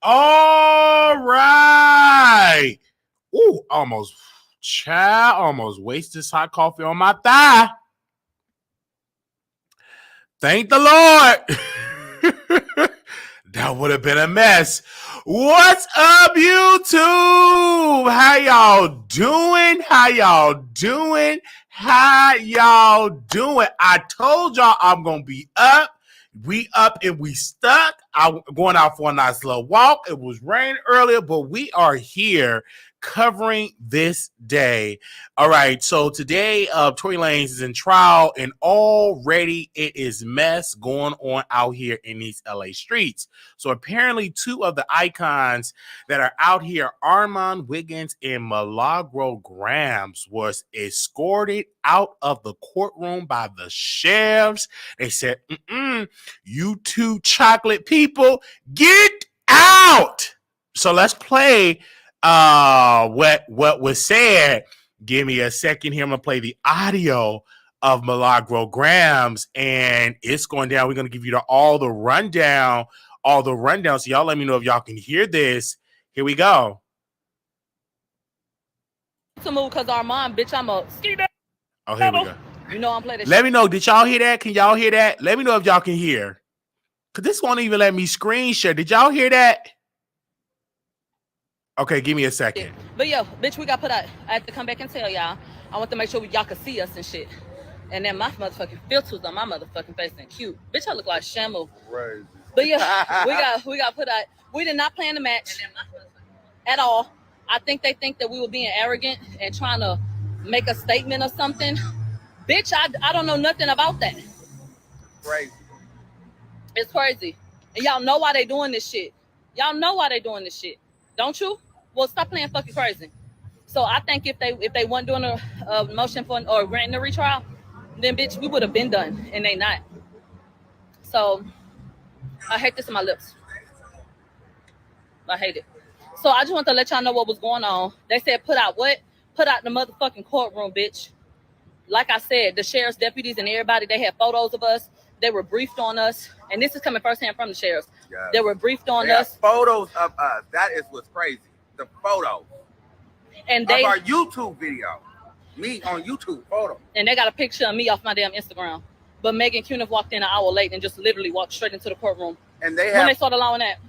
All right. Ooh, almost wasted this hot coffee on my thigh. Thank the Lord. That would have been a mess. What's up, YouTube? How y'all doing? I told y'all I'm going to be up. We up and we stuck. I'm going out for a nice little walk. It was raining earlier, but we are here covering this day. All right, so today Tory Lanez is in trial, and already it is mess going on out here in these LA streets. So apparently two of the icons that are out here, Armon, Wiggins, and Milagro Grams, was escorted out of the courtroom by the sheriffs. They said, you two chocolate people, get out. So let's play what was said. Give me a second here. I'm gonna play the audio of Milagro Grams, and it's going down. We're gonna give you all the rundown. So y'all let me know if y'all can hear this. Here we go. To move because Armon, bitch, I'm a ski down. Oh, here we go. You know I'm playing this. Let me know. Did y'all hear that? Can y'all hear that? Let me know if y'all can hear. Cause this won't even let me screen share. Did y'all hear that? Okay, give me a second. But yo, bitch, we got put out. I had to come back and tell y'all. I want to make sure y'all could see us and shit. And then my motherfucking filters on my motherfucking face and cute. Bitch, I look like Shamu. Crazy. But yeah, we got put out. We did not plan the match at all. I think they think that we were being arrogant and trying to make a statement or something. Bitch, I don't know nothing about that. Crazy. It's crazy. And y'all know why they doing this shit. Don't you? Well, stop playing fucking crazy. So I think if they weren't doing a motion for or granting a retrial, then bitch, we would have been done, and they not. So I hate this in my lips. I hate it. So I just want to let y'all know what was going on. They said put out what? Put out the motherfucking courtroom, bitch. Like I said, the sheriff's deputies and everybody, they had photos of us. They were briefed on us, and this is coming firsthand from the sheriffs. Yes. They were briefed on us. Photos of us. That is what's crazy. The photos. And they of our YouTube video. Me on YouTube photo. And they got a picture of me off my damn Instagram. But Megan Cuniff walked in an hour late and just literally walked straight into the courtroom. And they when they started allowing that.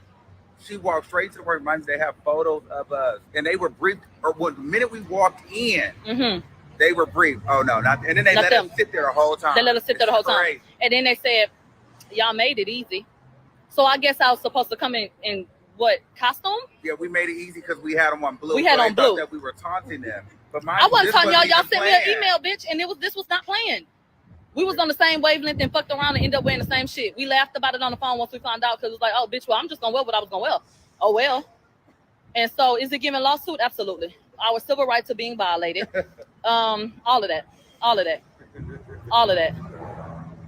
She walked straight to the courtroom. They have photos of us, and they were briefed. Or the minute we walked in. Mm-hmm. They were briefed. Oh, no, not. And then they let us sit there the whole time. They let us sit there the whole time. And then they said, y'all made it easy. So I guess I was supposed to come in what, costume? Yeah, we made it easy because we had them on blue. We had on blue. That we were taunting them. But I wasn't taunting y'all. Y'all sent me an email, bitch, and this was not planned. We was on the same wavelength and fucked around and ended up wearing the same shit. We laughed about it on the phone once we found out because it was like, oh, bitch, well, I'm just going to wear what I was going to wear. Oh, well. And so is it giving lawsuit? Absolutely. Our civil rights are being violated. All of that.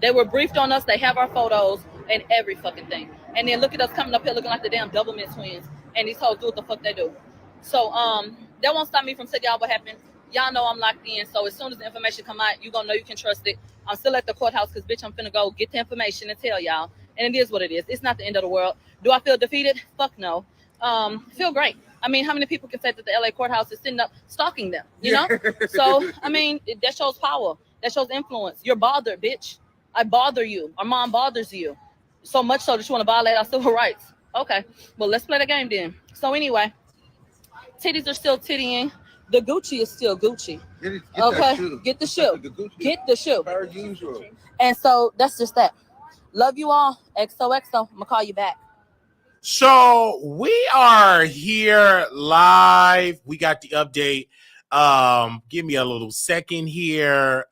They were briefed on us. They have our photos and every fucking thing. And then look at us coming up here looking like the damn Doublemint twins. And these hoes do what the fuck they do. So that won't stop me from telling y'all what happened. Y'all know I'm locked in. So as soon as the information come out, you gonna know you can trust it. I'm still at the courthouse because bitch, I'm finna go get the information and tell y'all. And it is what it is. It's not the end of the world. Do I feel defeated? Fuck no. Feel great. I mean, how many people can say that the LA courthouse is sitting up stalking them, you know? So, I mean, that shows power. That shows influence. You're bothered, bitch. I bother you. Our mom bothers you. So much so that you want to violate our civil rights. Okay. Well, let's play the game then. So anyway, titties are still tittying. The Gucci is still Gucci. Get Okay. that shoe. Get the shoe. The Gucci. Get the shoe. Per usual. And so that's just that. Love you all. XOXO. I'm gonna call you back. So we are here live. We got the update. Give me a little second here.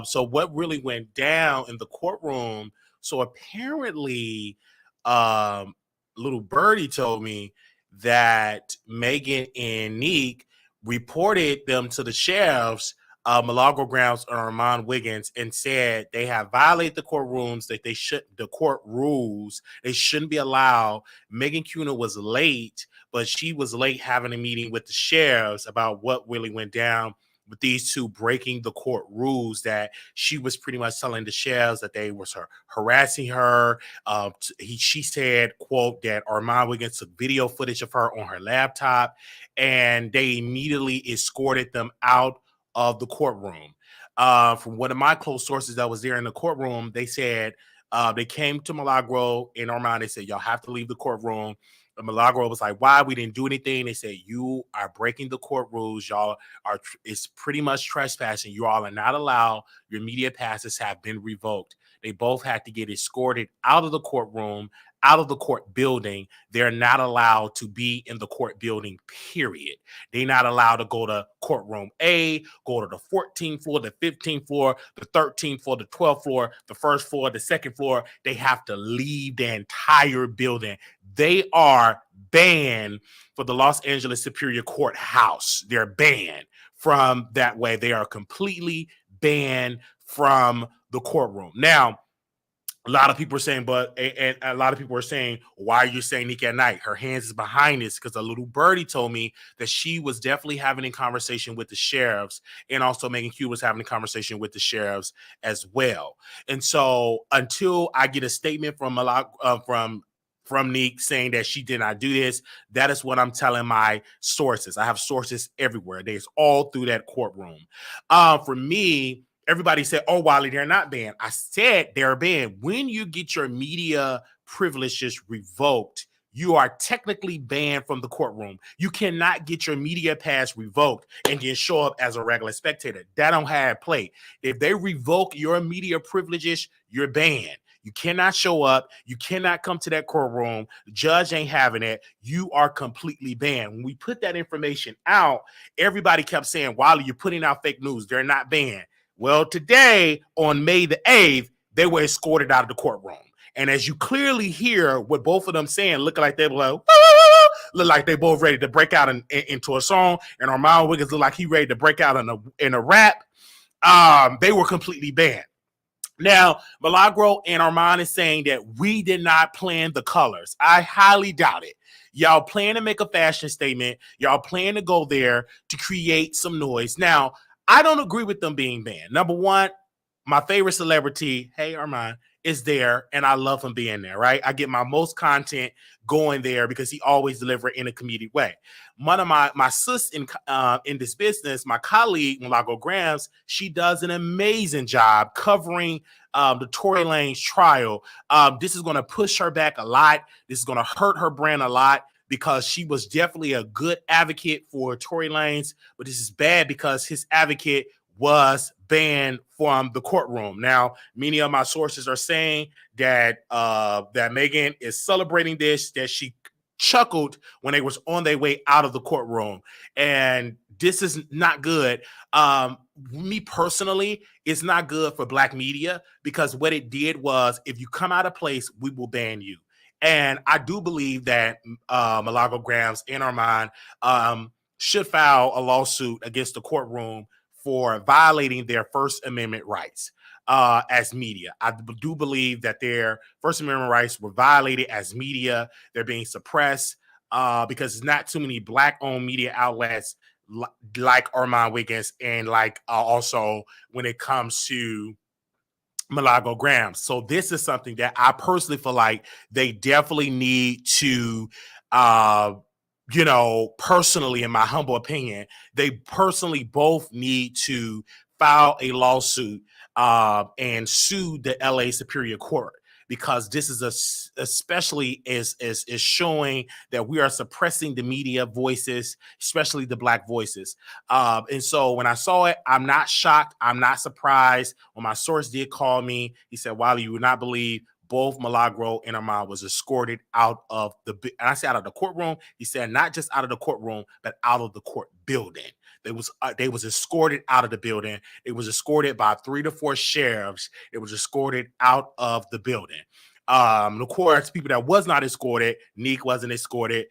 So what really went down in the courtroom? So apparently, little birdie told me that Megan and Nique reported them to the sheriffs, Milagro Grounds and Armon Wiggins, and said they have violated the courtrooms, that the court rules. They shouldn't be allowed. Megan Cunha was late, but she was late having a meeting with the sheriffs about what really went down with these two breaking the court rules, that she was pretty much telling the sheriffs that they was harassing her. She said, quote, that Armon Wiggins took video footage of her on her laptop, and they immediately escorted them out of the courtroom. From one of my close sources that was there in the courtroom, they said they came to Milagro and Armon. They said, y'all have to leave the courtroom. And Milagro was like, why? We didn't do anything. They said, you are breaking the court rules. Y'all are, it's pretty much trespassing. You all are not allowed. Your media passes have been revoked. They both had to get escorted out of the courtroom, out of the court building. They're not allowed to be in the court building, period. They're not allowed to go to courtroom A, go to the 14th floor, the 15th floor, the 13th floor, the 12th floor, the first floor, the second floor. They have to leave the entire building. They are banned for the Los Angeles Superior Court House. They're banned from that way. They are completely banned from the courtroom. Now, a lot of people are saying, and a lot of people are saying, why are you saying Nique at Nite? Her hands is behind this, because a little birdie told me that she was definitely having a conversation with the sheriffs, and also Megan Q was having a conversation with the sheriffs as well. And so until I get a statement from Nique saying that she did not do this, that is what I'm telling my sources. I have sources everywhere. There's all through that courtroom. For me, everybody said, oh, Wiley, they're not banned. I said they're banned. When you get your media privileges revoked, you are technically banned from the courtroom. You cannot get your media pass revoked and then show up as a regular spectator. That don't have play. If they revoke your media privileges, you're banned. You cannot show up. You cannot come to that courtroom. The judge ain't having it. You are completely banned. When we put that information out, everybody kept saying, Wiley, you're putting out fake news. They're not banned. Well, today, on May the 8th, they were escorted out of the courtroom. And as you clearly hear what both of them saying, looking like they were like, look like they both ready to break out into a song. And Armon Wiggins looked like he ready to break out in a rap. They were completely banned. Now, Milagro and Armon is saying that we did not plan the colors. I highly doubt it. Y'all plan to make a fashion statement. Y'all plan to go there to create some noise. Now, I don't agree with them being banned. Number one, my favorite celebrity, hey, Armon, is there, and I love him being there, right? I get my most content going there because he always delivers in a comedic way. One of my sis in this business, my colleague, Milagro Grams, she does an amazing job covering the Tory Lanez trial. This is going to push her back a lot. This is going to hurt her brand a lot, because she was definitely a good advocate for Tory Lanez, but this is bad because his advocate was banned from the courtroom. Now, many of my sources are saying that that Megan is celebrating this, that she chuckled when they was on their way out of the courtroom, and this is not good. Me personally, it's not good for Black media, because what it did was, if you come out of place, we will ban you. And I do believe that Milagro Grams and Armon should file a lawsuit against the courtroom for violating their First Amendment rights as media. I do believe that their First Amendment rights were violated as media. They're being suppressed because there's not too many Black-owned media outlets like Armon Wiggins, and like also when it comes to Milagro Grams. So this is something that I personally feel like they definitely need to, personally, in my humble opinion, they personally both need to file a lawsuit and sue the LA Superior Court. because this is especially is showing that we are suppressing the media voices, especially the Black voices. And so when I saw it, I'm not shocked. I'm not surprised. When my source did call me, he said, Wiley, you would not believe both Milagro and Armon was escorted out of and I say out of the courtroom. He said not just out of the courtroom, but out of the court building. They was escorted out of the building. It was escorted by 3 to 4 sheriffs. It was escorted out of the building. Of course, people that was not escorted, Nique wasn't escorted.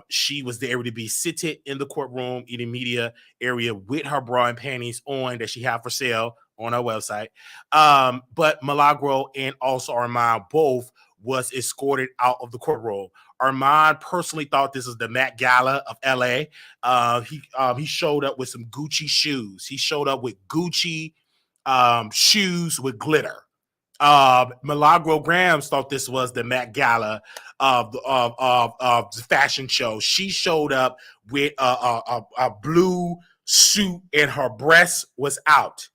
She was there to be seated in the courtroom in the media area with her bra and panties on that she had for sale on her website. But Milagro and also Armon both was escorted out of the courtroom. Armon personally thought this was the Met Gala of LA. He showed up with some Gucci shoes. He showed up with Gucci shoes with glitter. Milagro Grams thought this was the Met Gala of the fashion show. She showed up with a blue suit and her breast was out.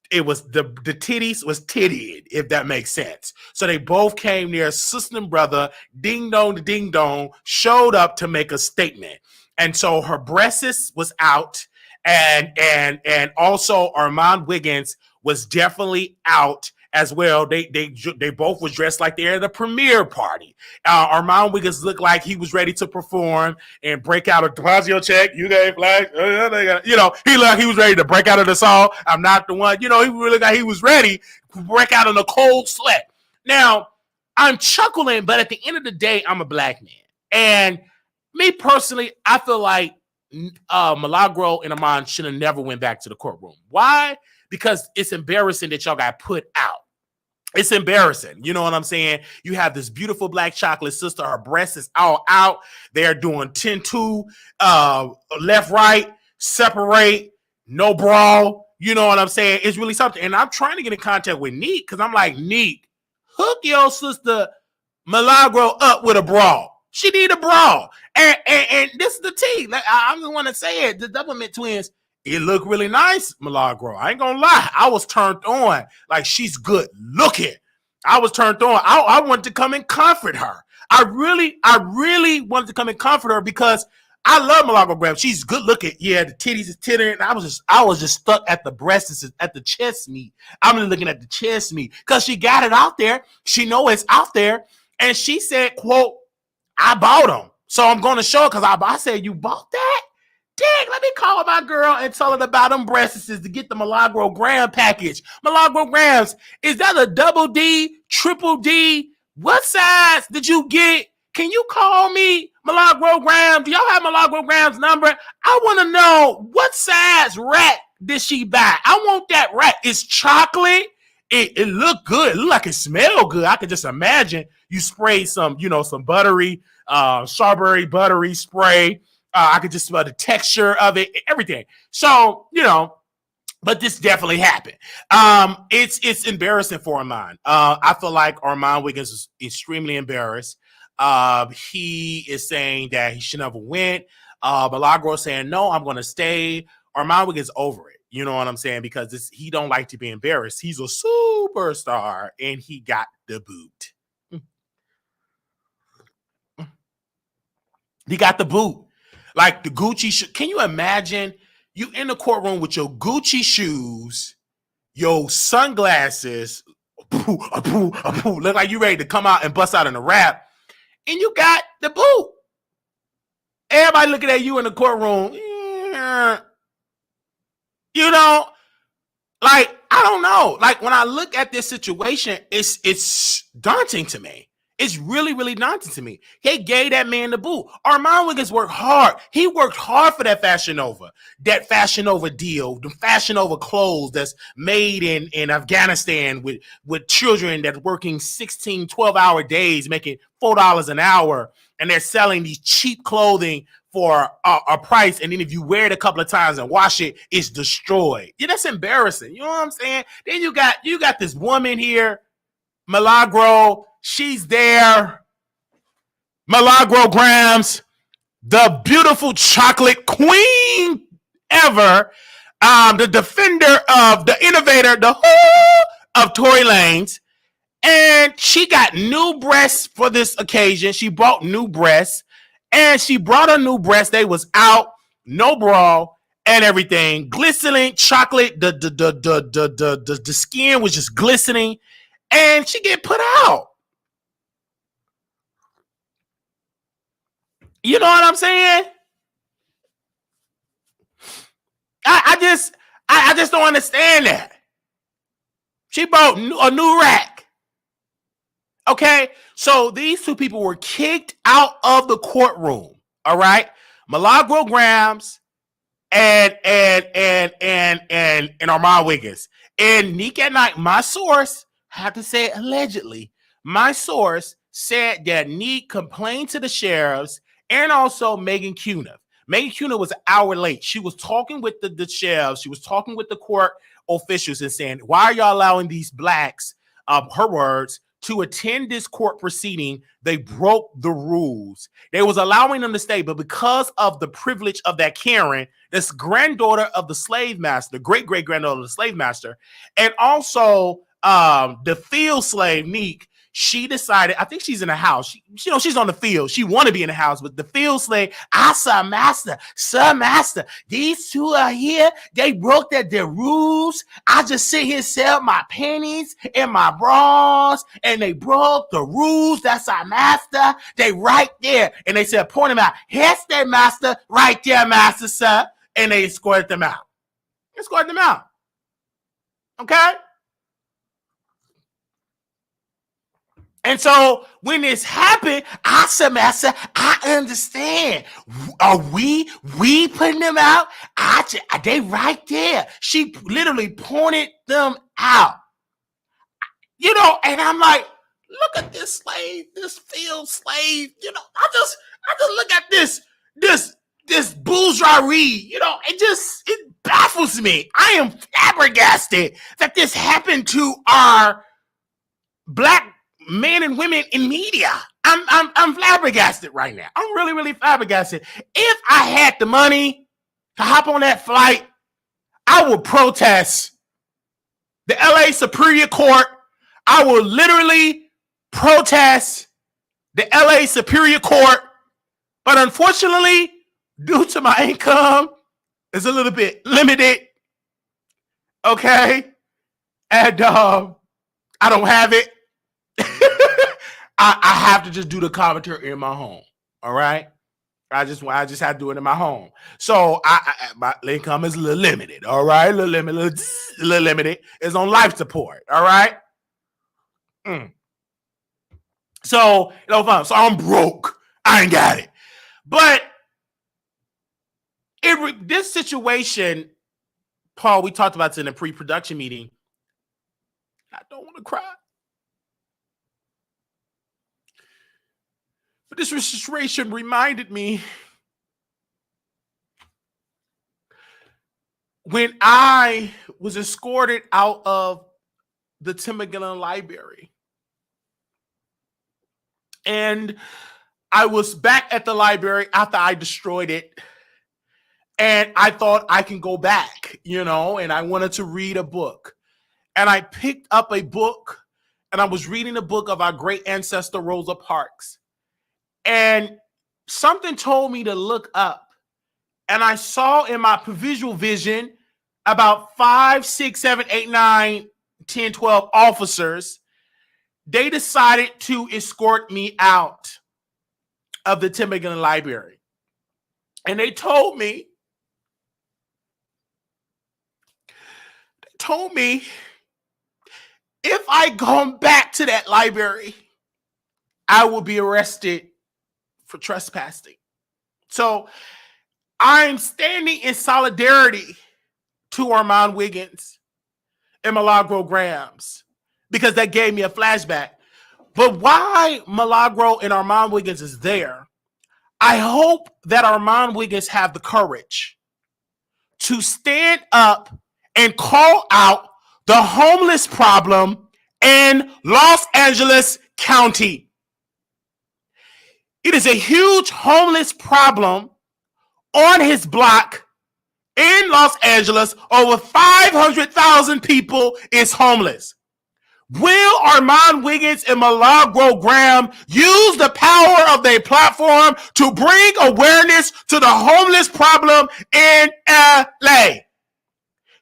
It was the titties was tittied, if that makes sense. So they both came there, sister and brother, ding dong, showed up to make a statement. And so her breasts was out, and also Armon Wiggins was definitely out as well. They both was dressed like they're at a premiere party. Armon Wiggins looked like he was ready to perform and break out a deposit your check. You gave flags, he looked like he was ready to break out of the song. I'm not the one. He really looked like he was ready to break out in a cold sweat. Now, I'm chuckling, but at the end of the day, I'm a Black man, and me personally, I feel like Milagro and Armon should have never went back to the courtroom. Why? Because it's embarrassing that y'all got put out. It's embarrassing. You know what I'm saying? You have this beautiful Black chocolate sister. Her breast is all out. They're doing 10-2, left, right, separate, no bra. You know what I'm saying? It's really something. And I'm trying to get in contact with Nique because I'm like, Nique, hook your sister Milagro up with a bra. She need a bra. And this is the tea. Like, I'm the one to say it. The Doublemint twins, it looked really nice, Milagro. I ain't gonna lie. I was turned on. Like, she's good looking. I was turned on. I wanted to come and comfort her. I really wanted to come and comfort her because I love Milagro Graham. She's good looking. Yeah, the titties is tittering. I was just stuck at the breasts, at the chest meat. I'm really looking at the chest meat because she got it out there. She know it's out there. And she said, quote, I bought them. So I'm going to show her because I said, you bought that? Dang, let me call my girl and tell her about them breasts to get the Milagro Graham package. Milagro Grams, is that a double D, triple D? What size did you get? Can you call me Milagro Graham? Do y'all have Milagro Graham's number? I want to know what size rack did she buy? I want that rack. It's chocolate. It look good. It look like it smell good. I could just imagine you spray some, some buttery, strawberry buttery spray. I could just smell the texture of it, everything. So, but this definitely happened. It's embarrassing for Armon. I feel like Armon Wiggins is extremely embarrassed. He is saying that he should never went. Milagro saying, no, I'm going to stay. Armon Wiggins over it. You know what I'm saying? Because he don't like to be embarrassed. He's a superstar, and he got the boot. He got the boot. Like the Gucci. Can you imagine you in the courtroom with your Gucci shoes, your sunglasses, look like you ready to come out and bust out in a rap, and you got the boot. Everybody looking at you in the courtroom. Like, I don't know. Like, when I look at this situation, it's daunting to me. It's really, really daunting to me. He gave that man the boot. Armon Wiggins worked hard. He worked hard for that Fashion Nova deal, the Fashion Nova clothes that's made in Afghanistan with children that's working 16, 12-hour days, making $4 an hour, and they're selling these cheap clothing for a price, and then if you wear it a couple of times and wash it, it's destroyed. Yeah, that's embarrassing. You know what I'm saying? Then you got this woman here, Milagro. She's there. Milagro Grams, the beautiful chocolate queen ever, the defender of the innovator, the whole of Tory Lanez. And she got new breasts for this occasion. She bought new breasts. And she brought a new breast. They was out, no bra, and everything. Glistening chocolate. The skin was just glistening. And she get put out. You know what I'm saying? I just don't understand that. She bought a new rack. Okay, so these two people were kicked out of the courtroom. All right, Milagro Grams and Armon Wiggins and Nique at Nite. My source, I have to say allegedly, my source said that Nique complained to the sheriffs and also Megan Cuniff. Megan Cuniff was an hour late. She was talking with the sheriffs. She was talking with the court officials and saying, "Why are y'all allowing these blacks?" Her words, to attend this court proceeding. They broke the rules. They was allowing them to stay, but because of the privilege of that Karen, this granddaughter of the slave master, great-great-granddaughter of the slave master, and also the field slave, Nique, she decided, I think she's in the house. She's on the field. She want to be in the house, but the field slave, sir master, these two are here. They broke their rules. I just sit here, sell my pennies and my bras, and they broke the rules. That's our master. They right there. And they said, point them out. Here's their master, right there, master, sir. And they escorted them out. Okay? And so when this happened, I said, Master, I understand. Are we putting them out? They right there. She literally pointed them out. And I'm like, look at this slave, this field slave. I just look at this bourgeoisie. It baffles me. I am flabbergasted that this happened to our black men and women in media. I'm flabbergasted right now. I'm really, really flabbergasted. If I had the money to hop on that flight, I would protest the LA Superior Court. I will literally protest the LA Superior Court. But unfortunately, due to my income, it's a little bit limited. Okay? And I don't have it. I have to just do the commentary in my home. All right. I just have to do it in my home. So my income is a little limited. All right. A little limited. It's on life support. All right. So, so I'm broke. I ain't got it. But this situation, Paul, we talked about this in a pre-production meeting. I don't want to cry. But this situation reminded me when I was escorted out of the Tim McGillen Library. And I was back at the library after I destroyed it. And I thought I can go back, and I wanted to read a book. And I picked up a book, and I was reading a book of our great ancestor, Rosa Parks. And something told me to look up. And I saw in my visual vision about 5, 6, 7, 8, 9, 10, 12 officers. They decided to escort me out of the Tim McGillen Library. And they told me, if I go back to that library, I will be arrested for trespassing. So I'm standing in solidarity to Armon Wiggins and Milagro Grams because that gave me a flashback. But why Milagro and Armon Wiggins is there, I hope that Armon Wiggins have the courage to stand up and call out the homeless problem in Los Angeles County. It is a huge homeless problem on his block in Los Angeles. Over 500,000 people is homeless. Will Armon Wiggins and Milagro Graham use the power of their platform to bring awareness to the homeless problem in LA?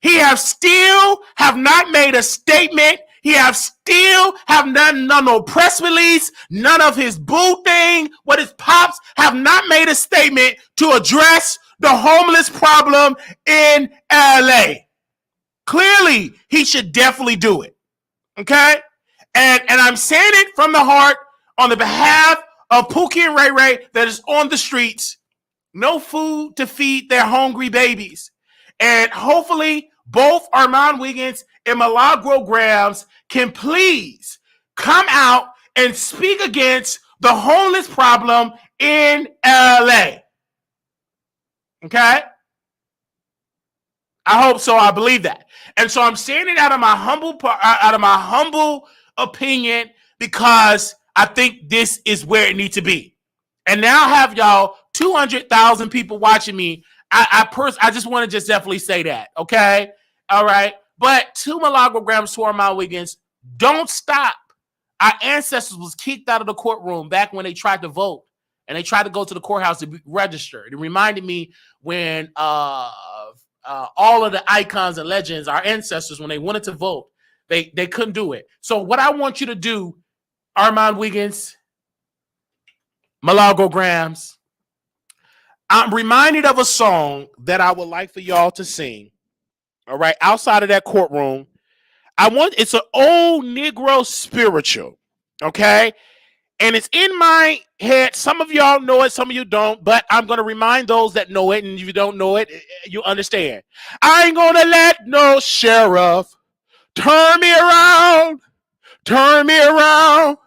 He still have not made a statement. He still have done no press release. None of his boo thing, what his pops have not made a statement to address the homeless problem in LA. Clearly, he should definitely do it. Okay? And I'm saying it from the heart on the behalf of Pookie and Ray Ray that is on the streets. No food to feed their hungry babies. And hopefully both Armon Wiggins and Milagro Grahams can please come out and speak against the homeless problem in LA. Okay? I hope so. I believe that. And so I'm saying it out of my humble opinion because I think this is where it needs to be. And now I have y'all 200,000 people watching me. I just want to just definitely say that. Okay. All right. But to Milagro Graham, to Armon Wiggins, don't stop. Our ancestors was kicked out of the courtroom back when they tried to vote and they tried to go to the courthouse to be registered. It reminded me when, all of the icons and legends, our ancestors, when they wanted to vote, they couldn't do it. So what I want you to do, Armon Wiggins, Milagro Grahams, I'm reminded of a song that I would like for y'all to sing. All right, outside of that courtroom, it's an old Negro spiritual, okay? And it's in my head. Some of y'all know it, some of you don't, but I'm going to remind those that know it, and if you don't know it, you understand. I ain't going to let no sheriff turn me around, turn me around,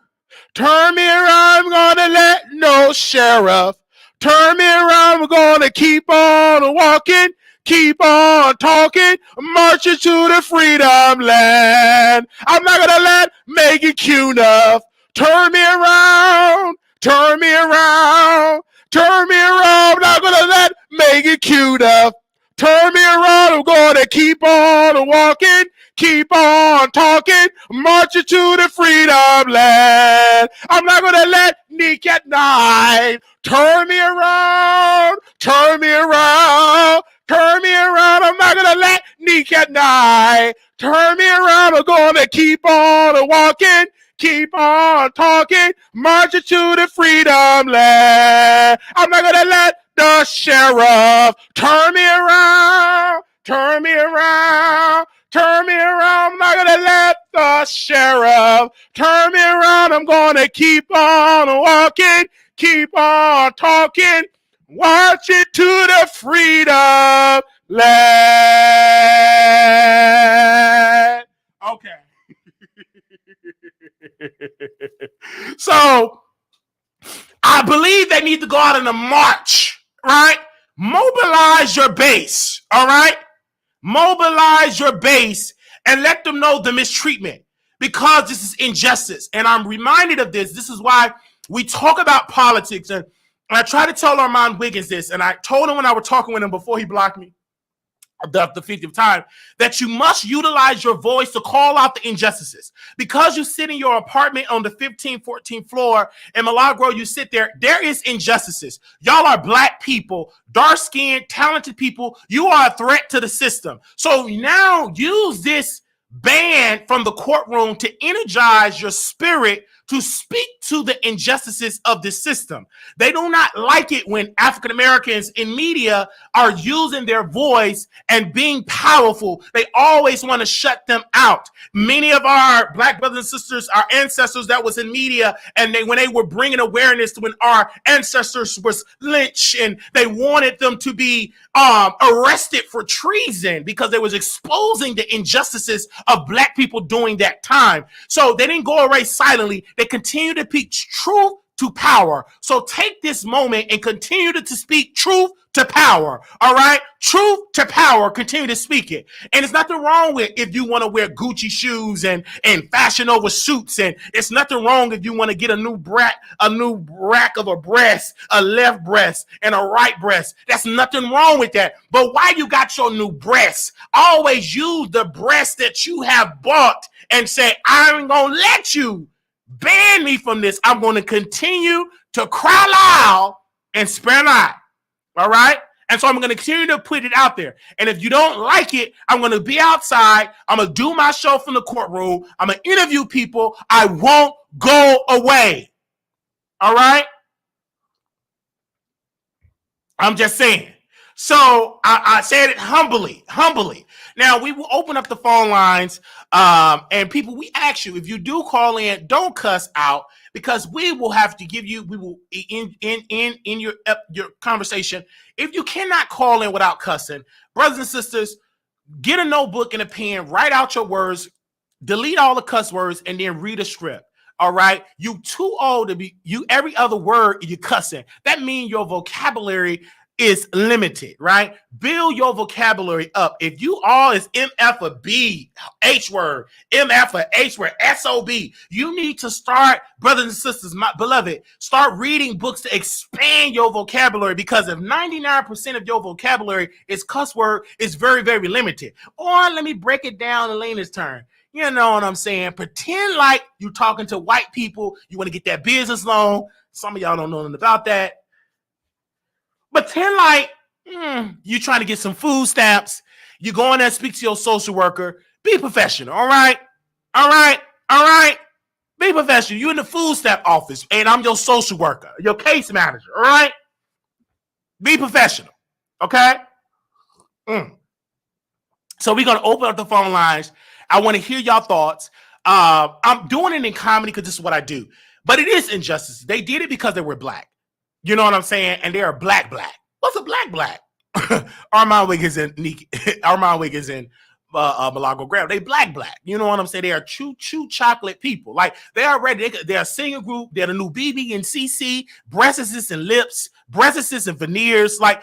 turn me around. I'm going to let no sheriff turn me around. We're going to keep on walking, keep on talking, marching to the freedom land. I'm not going to let Megan Cuniff turn me around, turn me around, turn me around. I'm not gonna let Megan Cuniff turn me around. I'm gonna keep on walking, keep on talking, marching to the freedom land. I'm not gonna let Nique at Nite turn me around, turn me around, turn me around. I'm not gonna let Nique at Nite turn me around. I'm gonna keep on walking, keep on talking, marching to the freedom land. I'm not gonna let the sheriff turn me around, turn me around, turn me around. I'm not gonna let the sheriff turn me around. I'm gonna keep on walking, keep on talking, marching to the freedom land. Okay. So I believe they need to go out in a march, right? Mobilize your base, all right? Mobilize your base and let them know the mistreatment because this is injustice. And I'm reminded of this. This is why we talk about politics. And I try to tell Armon Wiggins this, and I told him when I was talking with him before he blocked me, the 50th time, that you must utilize your voice to call out the injustices. Because you sit in your apartment on the 15th, 14th floor in Milagro, you sit there is injustices. Y'all are black people, dark-skinned, talented people. You are a threat to the system. So now use this ban from the courtroom to energize your spirit to speak to the injustices of the system. They do not like it when African Americans in media are using their voice and being powerful. They always want to shut them out. Many of our black brothers and sisters, our ancestors that was in media, and when they were bringing awareness to when our ancestors was lynched and they wanted them to be arrested for treason because they was exposing the injustices of black people during that time. So they didn't go away silently. They continue to speak truth to power. So take this moment and continue to speak truth to power. All right? Truth to power. Continue to speak it. And it's nothing wrong with if you want to wear Gucci shoes and fashion over suits. And it's nothing wrong if you want to get a new rack of a breast, a left breast and a right breast. That's nothing wrong with that. But why you got your new breasts? Always use the breast that you have bought and say, I ain't going to let you ban me from this. I'm going to continue to cry loud and spare not. All right? And so I'm going to continue to put it out there. And if you don't like it, I'm going to be outside. I'm going to do my show from the courtroom. I'm going to interview people. I won't go away. All right? I'm just saying. So I said it humbly. Now, we will open up the phone lines, and people, we ask you, if you do call in, don't cuss out, because we will have to give you, we will, in your conversation, if you cannot call in without cussing, brothers and sisters, get a notebook and a pen, write out your words, delete all the cuss words, and then read a script. All right? You too old to be, every other word you cussing. That means your vocabulary is limited, right? Build your vocabulary up. If you all is MF or B, H word, MF or H word, SOB, you need to start, brothers and sisters, my beloved, start reading books to expand your vocabulary, because if 99% of your vocabulary is cuss word, it's very, very limited. Or let me break it down in Lena's turn. You know what I'm saying? Pretend like you're talking to white people. You want to get that business loan. Some of y'all don't know nothing about that. Pretend like you're trying to get some food stamps. You go in there and speak to your social worker. Be professional, all right? All right? Be professional. You're in the food stamp office, and I'm your social worker, your case manager, all right? Be professional, okay? So we're going to open up the phone lines. I want to hear y'all thoughts. I'm doing it in comedy because this is what I do. But it is injustice. They did it because they were black. You know what I'm saying? And they are black. What's a black? Armon, Wiggins, and Nique. Armon, Wiggins, and Milagro Graham. They black. You know what I'm saying? They are true chocolate people. Like, they are ready. They're a singing group. They're the new BB and CC, breasts and lips, breasts and veneers. Like,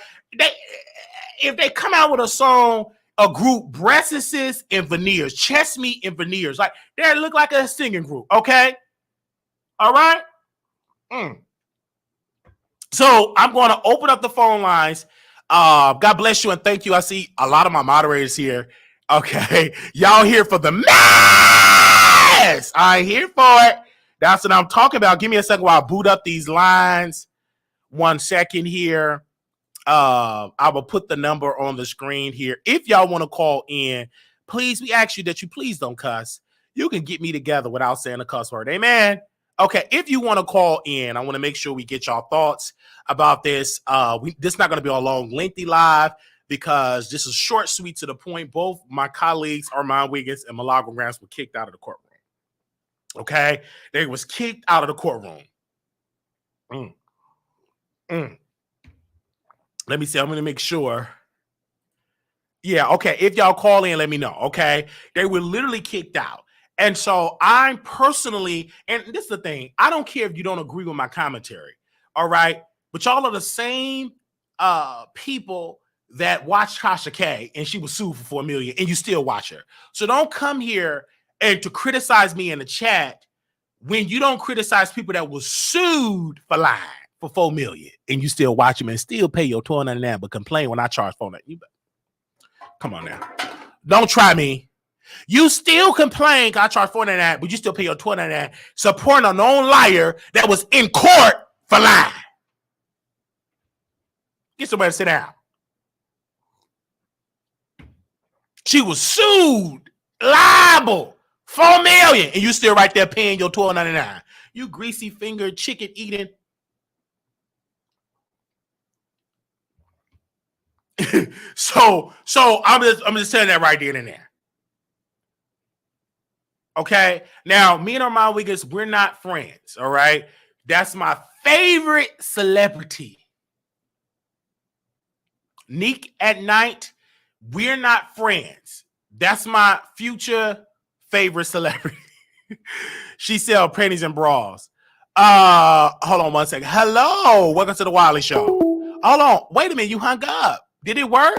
if they come out with a song, a group, breasts and veneers, chest meat and veneers, like, they look like a singing group, okay? All right? So I'm going to open up the phone lines. God bless you and thank you. I see a lot of my moderators here. Okay. Y'all here for the mess. I'm here for it. That's what I'm talking about. Give me a second while I boot up these lines. 1 second here. I will put the number on the screen here. If y'all want to call in, please, we ask you that you please don't cuss. You can get me together without saying a cuss word. Amen. Okay, if you want to call in, I want to make sure we get y'all thoughts about this. This is not going to be a long, lengthy live, because this is short, sweet, to the point. Both my colleagues, Armon Wiggins and Milagro Graham, were kicked out of the courtroom. Okay, they was kicked out of the courtroom. Let me see. I'm going to make sure. Yeah, okay. If y'all call in, let me know. Okay, they were literally kicked out. And so I'm personally, and this is the thing, I don't care if you don't agree with my commentary, all right? But y'all are the same people that watched Tasha K, and she was sued for $4 million, and you still watch her. So don't come here and to criticize me in the chat when you don't criticize people that was sued for lying for $4 million, and you still watch them and still pay your $12.99, but complain when I charge $4.99. You come on now. Don't try me. You still complain I charge $4.99, but you still pay your $12.99 supporting a known liar that was in court for lying. Get somebody to sit down. She was sued, liable, $4 million, and you still right there paying your $12.99. You greasy fingered chicken eating. So I'm just saying that right there and there. Okay, now me and Armon Wiggins, we're not friends. All right, that's my favorite celebrity. Nique at Nite, we're not friends. That's my future favorite celebrity. She sell panties and bras. Hold on one second. Hello, welcome to the Wiley Show. Hold on, wait a minute, you hung up. Did it work?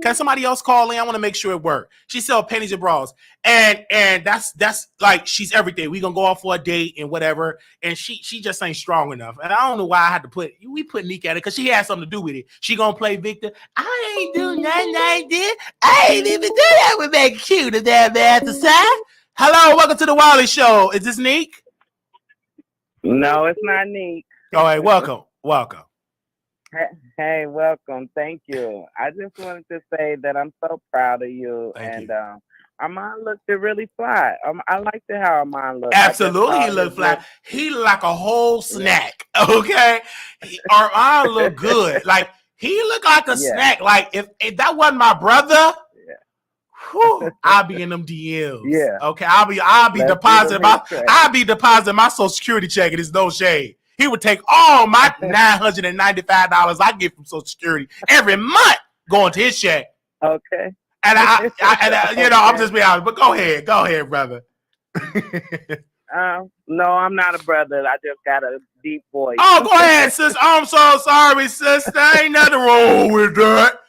Can somebody else call in? I want to make sure it worked. She sell panties and bras, and that's like she's everything. We gonna go off for a date and whatever, and she just ain't strong enough. And I don't know why I had to put Nique at it because she had something to do with it. She gonna play Victor. I ain't do nothing I did. I ain't even do that with make cute of that man at the side. Hello, welcome to the Wiley Show. Is this Nique? No, it's not Nique. All right, welcome. Hey, welcome. Thank you. I just wanted to say that I'm so proud of you. Thank you. Armon looked really fly. I liked how Armon looked. Absolutely, he looked fly. He looked like a whole snack. Okay, Armon looked good. Like he looked like a snack. Like if that wasn't my brother, I'll be in them DMs. Yeah. Okay, I'll be depositing my Social Security check. And it's no shade. He would take all my $995 I get from Social Security every month going to his check. Okay. And I I'm just being honest. But go ahead, brother. No, I'm not a brother. I just got a deep voice. Oh, go ahead, sis. I'm so sorry, sister. Ain't nothing wrong with that.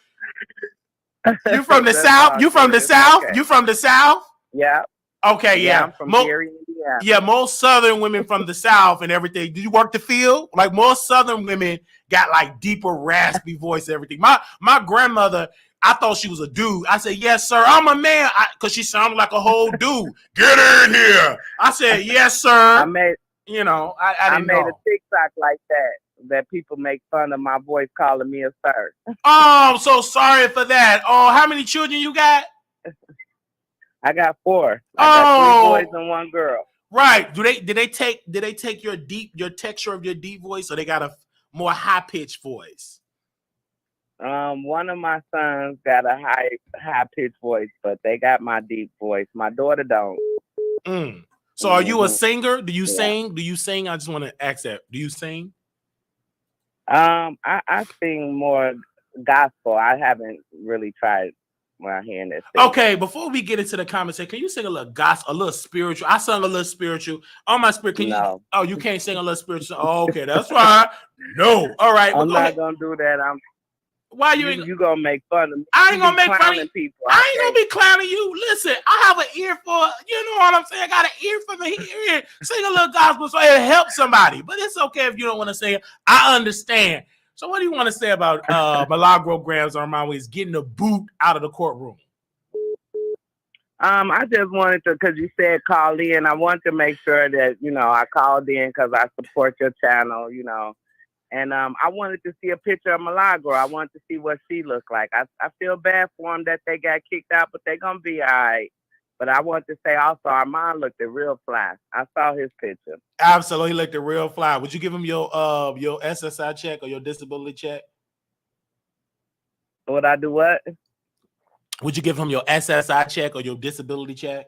You from the South? You from the South? Okay. You from the South? Yeah. Okay, yeah. I'm from Gary, Indiana. Yeah, most Southern women from the South and everything. Did you work the field? Like most Southern women got like deeper, raspy voice and everything. My grandmother, I thought she was a dude. I said, yes, sir. I'm a man. Because she sounded like a whole dude. Get in here. I said, yes, sir. I made a TikTok like that people make fun of my voice calling me a sir. Oh, I'm so sorry for that. Oh, how many children you got? I got 4. I got 3 boys and 1 girl. Right. Did they take your texture of your deep voice, or they got a more high pitched voice? One of my sons got a high pitched voice, but they got my deep voice. My daughter don't. So are you a singer? Do you sing? Do you sing? I just want to ask that. Do you sing? I sing more gospel. I haven't really tried my hand at singing. Okay, before we get into the conversation, can you sing a little gospel, a little spiritual? I sung a little spiritual. On my spirit, can you? Oh, you can't sing a little spiritual. Oh, okay, that's fine. No, all right. I'm not gonna do that. Why you gonna make fun of me? I ain't gonna make fun of people. I ain't gonna be clowning you. Listen, I have an ear for, you know what I'm saying? I got an ear for the hearing. Sing a little gospel so it helps somebody. But it's okay if you don't want to sing it. I understand. So what do you want to say about Milagro Grams Armon is getting the boot out of the courtroom? I just wanted to, because you said call in, I wanted to make sure that, I called in because I support your channel, And I wanted to see a picture of Milagro. I wanted to see what she looked like. I feel bad for them that they got kicked out, but they're going to be all right. But I want to say also, Armon looked real fly. I saw his picture. Absolutely, he looked real fly. Would you give him your SSI check or your disability check? Would I do what? Would you give him your SSI check or your disability check?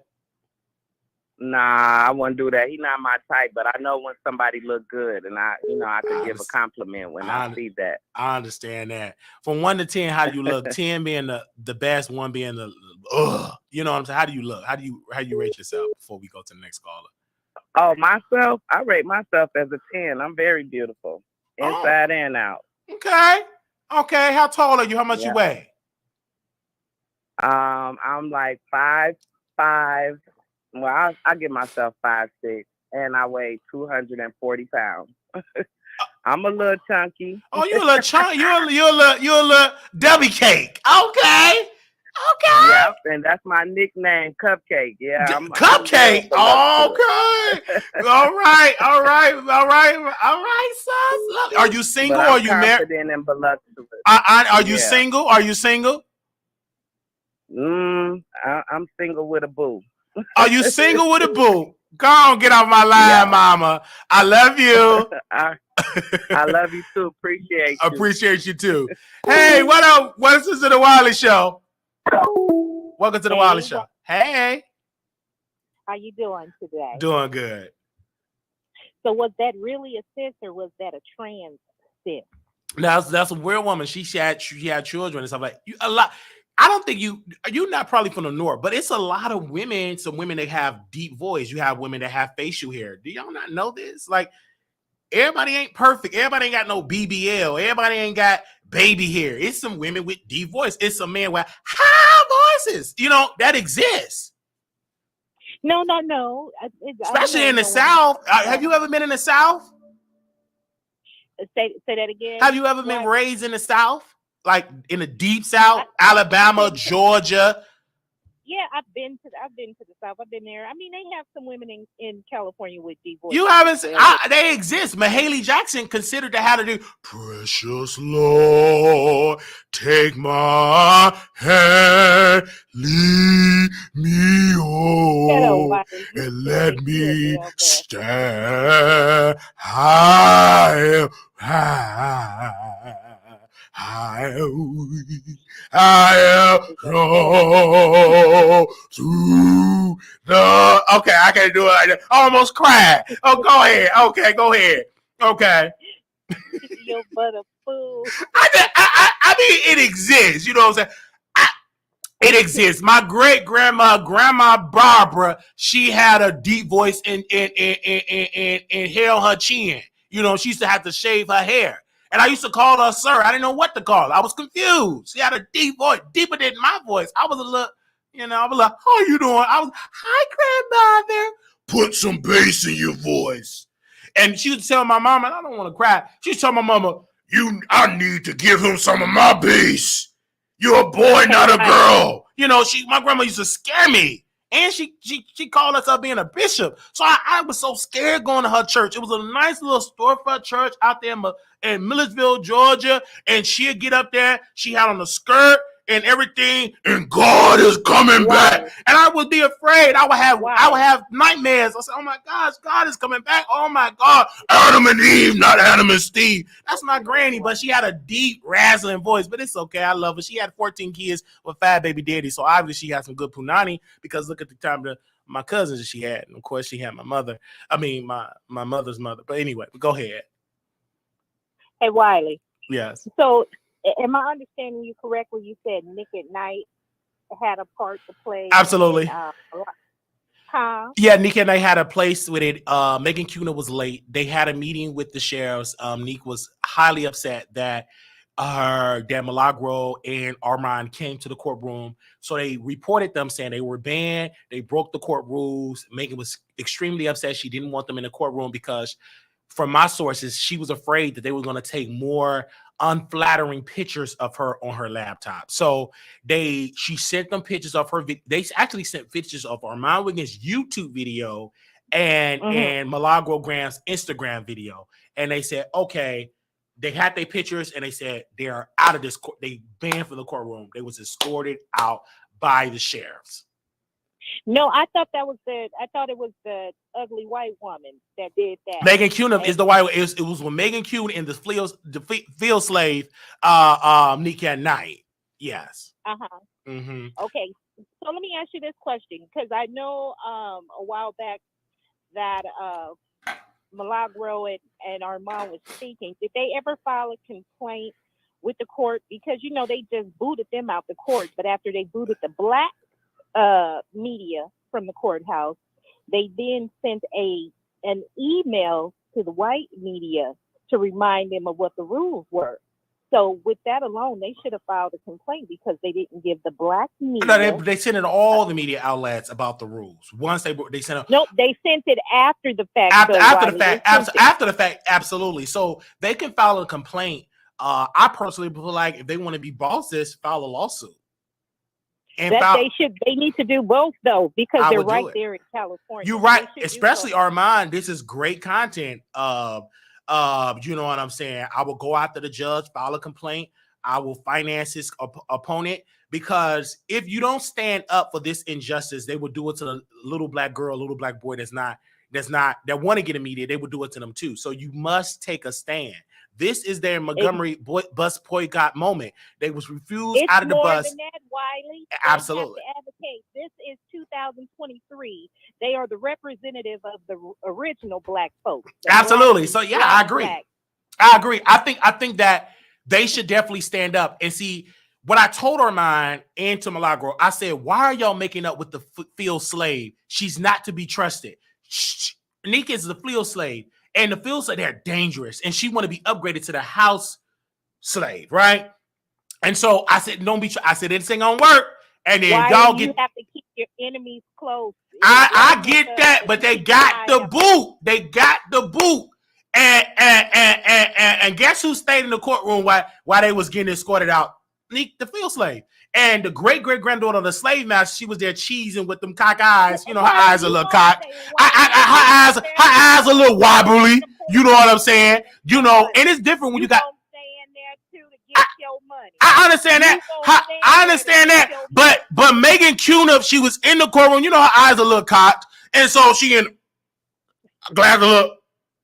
Nah, I wouldn't do that. He's not my type, but I know when somebody look good, and I could give a compliment when I see that. I understand that. From 1 to 10, how do you look? 10 being the best, 1 being the you know what I'm saying? How do you look? How do you rate yourself before we go to the next caller? Oh, myself? I rate myself as a 10. I'm very beautiful, inside and out. Okay. How tall are you? How much you weigh? I'm like 5'5". Well, I give myself 5'6", and I weigh 240 pounds. I'm a little chunky. Oh, you're a little chunky. You're a little Debbie cake. Okay. Yep, and that's my nickname, Cupcake. Yeah, Cupcake. Okay. All right, sis. Are you single or are you married? And voluptuous. Are you single? Are you single? I'm single with a boo. Are you single with a boo? Go on, get off my line, mama. I love you. I love you too. Appreciate you too. Hey, what up? What's this to the Wiley Show? Welcome to the Wiley Show. Hey. How you doing today? Doing good. So was that really a cis or was that a trans cis? That's a weird woman. She had children and stuff like a lot. I don't think you're not probably from the north, but it's a lot of women. Some women that have deep voice. You have women that have facial hair. Do y'all not know this? Like everybody ain't perfect. Everybody ain't got no BBL. Everybody ain't got baby hair. It's some women with deep voice. It's some men with high voices. You know, that exists. No. Especially in the South. Have you ever been in the South? Say that again. Have you ever been raised in the South? Like in the deep South, Alabama, Georgia? Yeah, I've been to the South. I've been there. I mean, they have some women in California with deep voices. You haven't seen, they exist. Mahalia Jackson considered to have to do Precious Lord, take my hand, lead me on, and let me stand high. I am through the. Okay, I can't do it. I almost cried. Oh, go ahead. Okay, go ahead. Okay. Your butt a fool. I mean, it exists. You know what I'm saying? It exists. My great Grandma Barbara, she had a deep voice and held her chin. You know, she used to have to shave her hair. And I used to call her sir. I didn't know what to call her. I was confused. She had a deep voice, deeper than my voice. I was a little, I was like, how you doing? I was, hi, grandmother. Put some bass in your voice. And she would tell my mama, and I don't want to cry. She would tell my mama, I need to give him some of my bass. You're a boy, not a girl. You know, my grandma used to scare me. And she called herself being a bishop. So I was so scared going to her church. It was a nice little storefront church out there in Millersville, Georgia. And she'd get up there. She had on a skirt and everything. And God is coming back. And I would be afraid. I would have nightmares. I said, oh my gosh, God is coming back. Oh my God. Adam and Eve, not Adam and Steve. That's my granny, but she had a deep, razzling voice. But it's okay. I love her. She had 14 kids with 5 baby daddies. So obviously she had some good punani because look at the time of my cousins that she had. And of course she had my mother's mother. But anyway, go ahead. Hey, Wiley. Yes. So am I understanding you correctly? You said Nique at Nite had a part to play. Absolutely. Yeah, Nique and I had a place with it. Megan Kuna was late. They had a meeting with the sheriffs. Nique was highly upset that Milagro and Armon came to the courtroom. So they reported them saying they were banned. They broke the court rules. Megan was extremely upset. She didn't want them in the courtroom because from my sources, she was afraid that they were going to take more unflattering pictures of her on her laptop. So she sent them pictures of her. They actually sent pictures of Armon Wiggins' YouTube video and Milagro Graham's Instagram video. And they said, okay, they had their pictures and they said they are out of this court. They banned from the courtroom. They was escorted out by the sheriffs. No, I thought it was the ugly white woman that did that. Megan Kuna is the white. It was when Megan Kuna and the field slave, Nique at Nite. Yes. Okay, so let me ask you this question because I know a while back that Milagro and Armon was speaking. Did they ever file a complaint with the court? Because they just booted them out the court, but after they booted the black media from the courthouse, they then sent an email to the white media to remind them of what the rules were. So with that alone, they should have filed a complaint because they didn't give the black media. No, they sent it all the media outlets about the rules. Once they sent it. Nope, they sent it after the fact. After the fact, absolutely. So they can file a complaint. I personally feel like if they want to be bosses, file a lawsuit. They need to do both though, because they're right there in California. You're right, especially Armon. This is great content. You know what I'm saying? I will go after the judge, file a complaint. I will finance his opponent because if you don't stand up for this injustice, they will do it to the little black girl, little black boy that want to get a media. They will do it to them too. So you must take a stand. This is their Montgomery bus boycott moment. They was refused out of the bus. It's more than that, Wiley. Absolutely. Have to advocate. This is 2023. They are the representative of the original black folks. Absolutely. So yeah, I agree. I agree. I think that they should definitely stand up and see. What I told Armon and to Milagro, I said, why are y'all making up with the field slave? She's not to be trusted. Nique is the field slave. And the field slave, they're dangerous. And she want to be upgraded to the house slave, right? And so I said, don't be, I said, this ain't gonna work. And then Why y'all do you get, have to keep your enemies close? I get that, but they got the boot. They got the boot. And guess who stayed in the courtroom while they was getting escorted out? Nique, the field slave. And the great-great-granddaughter of the slave master, she was there cheesing with them cock eyes. You know, her eyes are a little cocked. Her eyes a little wobbly. You know what I'm saying? You know, and it's different when you got... I understand that. I understand that. But Megan Cunip, she was in the courtroom. You know, her eyes are a little cocked. And so she in glad to look.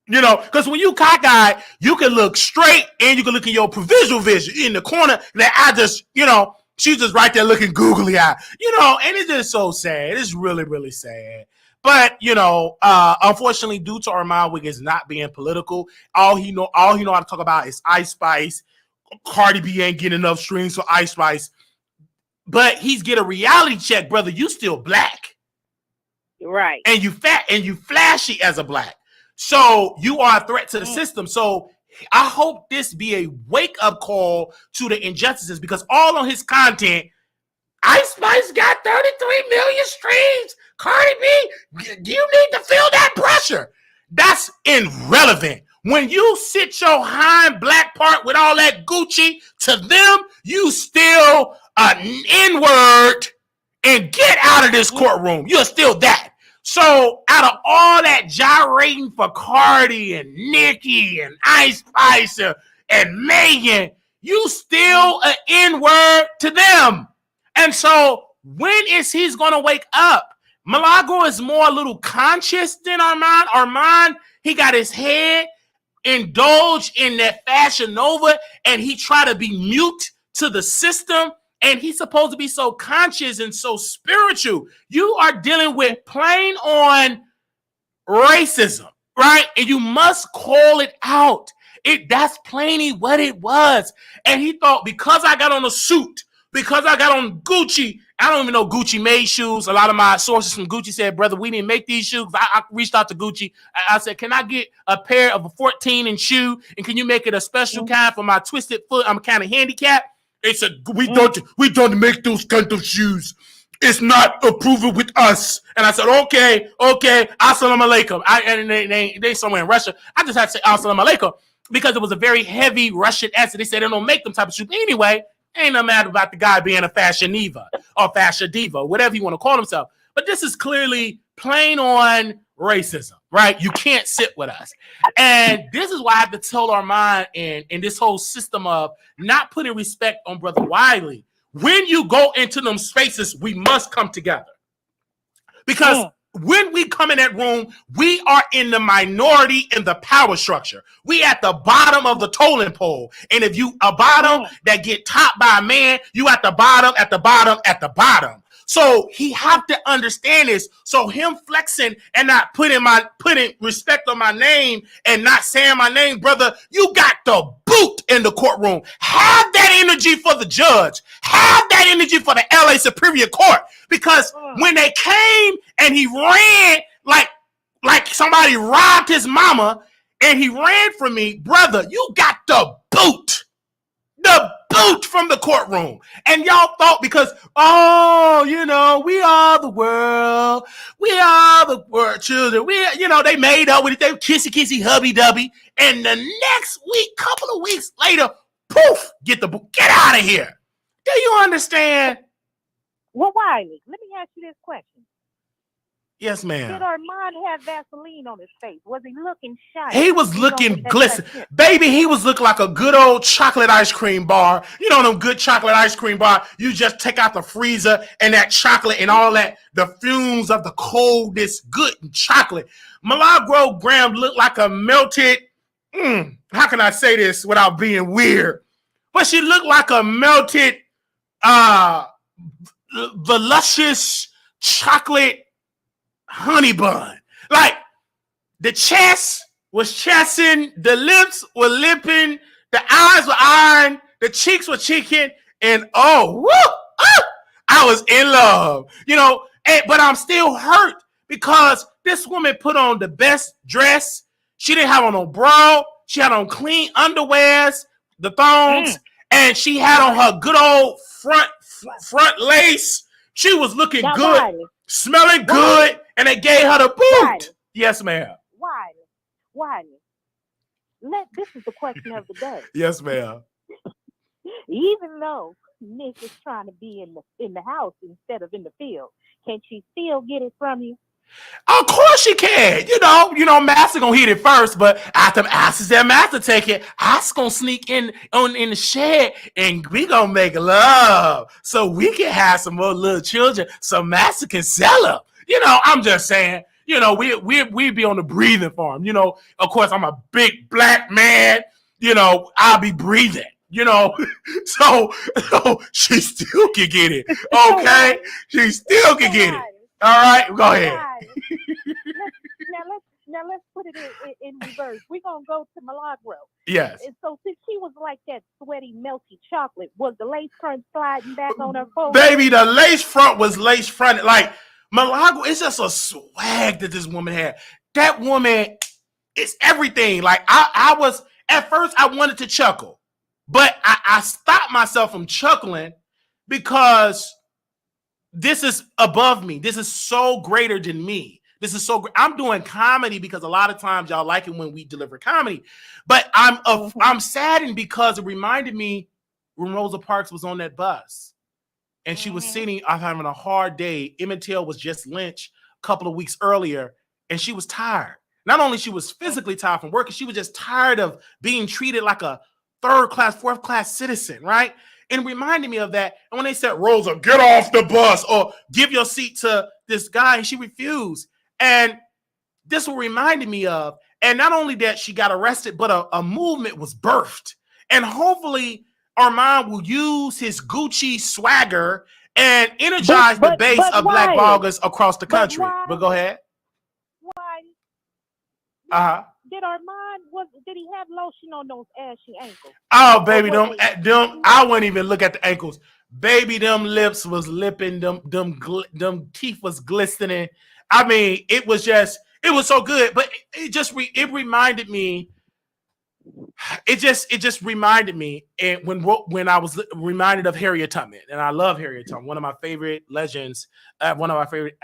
You know, because when you cockeyed, you can look straight and you can look in your provisional vision in the corner. That I just, you know, she's just right there looking googly eyed. You know, and it's just so sad. It's really, really sad. But you know, unfortunately, due to Armon Wiggins not being political, all he know how to talk about is Ice Spice. Cardi B ain't getting enough streams for Ice Spice, but he's get a reality check, brother. You still black, right? And you fat and you flashy as a black, so you are a threat to the system. So I hope this be a wake up call to the injustices, because all on his content, Ice Spice got 33 million streams. Cardi B, you need to feel that pressure. That's irrelevant. When you sit your hind black part with all that Gucci, to them, you still an N-word, and get out of this courtroom. You're still that. So out of all that gyrating for Cardi and Nique and Ice Spice and Megan, you still an N-word to them. And so when is he's going to wake up? Milagro is more a little conscious than Armon. Armon, he got his head indulge in that Fashion Nova, and he try to be mute to the system, and he's supposed to be so conscious and so spiritual. You are dealing with plain on racism, right? And you must call it out. That's plainly what it was. And he thought, because I got on a suit, because I got on Gucci, I don't even know Gucci made shoes. A lot of my sources from Gucci said, brother, we didn't make these shoes. I reached out to Gucci. I said, can I get a pair of a 14-inch shoe? And can you make it a special kind for my twisted foot? I'm kind of handicapped. They said, we don't make those kind of shoes. It's not approval with us. And I said, okay. Assalamu alaikum. And they somewhere in Russia. I just had to say assalamu alaikum because it was a very heavy Russian accent. They said they don't make them type of shoes. Anyway, ain't no matter about the guy being a fashion diva or fashion diva, whatever you want to call himself. But this is clearly plain on racism, right? You can't sit with us. And this is why I have to tell Armon in this whole system of not putting respect on Brother Wiley. When you go into them spaces, we must come together. Because when we come in that room, we are in the minority in the power structure. We at the bottom of the totem pole. And if you a bottom that get topped by a man, you at the bottom, at the bottom, at the bottom. So he have to understand this. So him flexing and not putting respect on my name and not saying my name, brother, you got the boot in the courtroom. Have that energy for the judge. Have that energy for the LA Superior Court. Because when they came and he ran like somebody robbed his mama and he ran from me, brother, you got the boot. The boot from the courtroom. And y'all thought because, we are the world. We are the world children. They made up with it. They kissy, hubby-dubby. And the next week, couple of weeks later, poof, get the boot. Get out of here. Do you understand? Well, Wiley, let me ask you this question. Yes, ma'am. Did Armon have Vaseline on his face? Was he looking shiny? He was looking glisten. Baby, he was looking like a good old chocolate ice cream bar. You know them good chocolate ice cream bar? You just take out the freezer and that chocolate and all that, the fumes of the coldness, good chocolate. Milagro Graham looked like a melted, how can I say this without being weird? But she looked like a melted, voluptuous chocolate honey bun. Like the chest was chesting, the lips were lipping, the eyes were iron, the cheeks were cheeking, and I was in love, but I'm still hurt because this woman put on the best dress She didn't have on no bra. She had on clean underwears, the thongs, and she had on her good old front lace. She was looking good, Wiley, smelling good, and they gave her the boot. Wiley, yes, ma'am. Wiley. This is the question of the day. Yes, ma'am. Even though Nique is trying to be in the house instead of in the field, can she still get it from you? Of course she can. You know, Master gonna hit it first, but after that Master take it, I's gonna sneak in the shed and we gonna make love so we can have some more little children so Master can sell them. You know, I'm just saying. You know, we be on the breathing farm. You know, of course I'm a big black man. You know, I'll be breathing. You know, so she still can get it. Okay, she still can get it. All right, go ahead. Now let's put it in reverse. We're gonna go to Milagro. Yes. And so since she was like that sweaty, melty chocolate, was the lace front sliding back on her phone? Baby, the lace front was lace fronted. Like Milagro, it's just a swag that this woman had. That woman is everything. Like I was at first, I wanted to chuckle, but I stopped myself from chuckling because this is above me. This is so greater than me. This is so great. I'm doing comedy because a lot of times y'all like it when we deliver comedy, but I'm saddened because it reminded me when Rosa Parks was on that bus and she was sitting, having a hard day. Emmett Till was just lynched a couple of weeks earlier, and she was tired. Not only she was physically tired from work, she was just tired of being treated like a third class, fourth class citizen, right? And it reminded me of that. And when they said, Rosa, get off the bus or give your seat to this guy, and she refused. And this what reminded me of. And not only that she got arrested, but a movement was birthed. And hopefully Armon will use his Gucci swagger and energize the base of black bloggers across the country. But go ahead. Why? Did Armon, did he have lotion on those ashy ankles? Oh, baby, them I wouldn't even look at the ankles. Baby, them lips was lipping, them teeth was glistening. I mean, it was so good, but it reminded me. It just reminded me, and when I was reminded of Harriet Tubman, and I love Harriet Tubman, one of my favorite legends, one of my favorite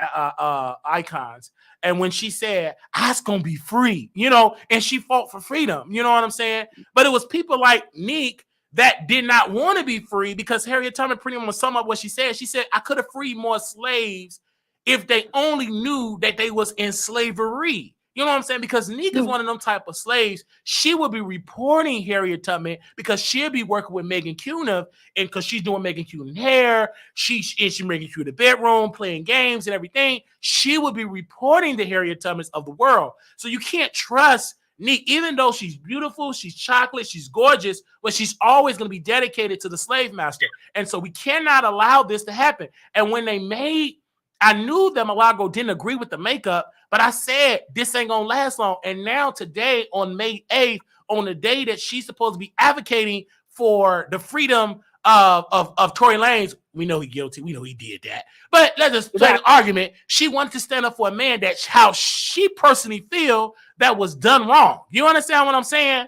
icons. And when she said, "I's gonna be free," you know, and she fought for freedom, you know what I'm saying? But it was people like Nique that did not want to be free because Harriet Tubman pretty much sum up what she said. She said, "I could have freed more slaves if they only knew that they was in slavery." You know what I'm saying? Because Nique is one of them type of slaves. She would be reporting Harriet Tubman because she'll be working with Megan Cuniff, and because she's doing Megan Cuniff hair, she's Megan Cuniff the bedroom, playing games and everything. She would be reporting the Harriet Tubmans of the world. So you can't trust Nique, even though she's beautiful, she's chocolate, she's gorgeous, but she's always going to be dedicated to the slave master. And so we cannot allow this to happen. And when they made, I knew that Milagro didn't agree with the makeup, but I said, this ain't going to last long. And now today, on May 8th, on the day that she's supposed to be advocating for the freedom of Tory Lanez, we know he's guilty. We know he did that. But let's just play an argument. She wanted to stand up for a man that's how she personally feel that was done wrong. You understand what I'm saying?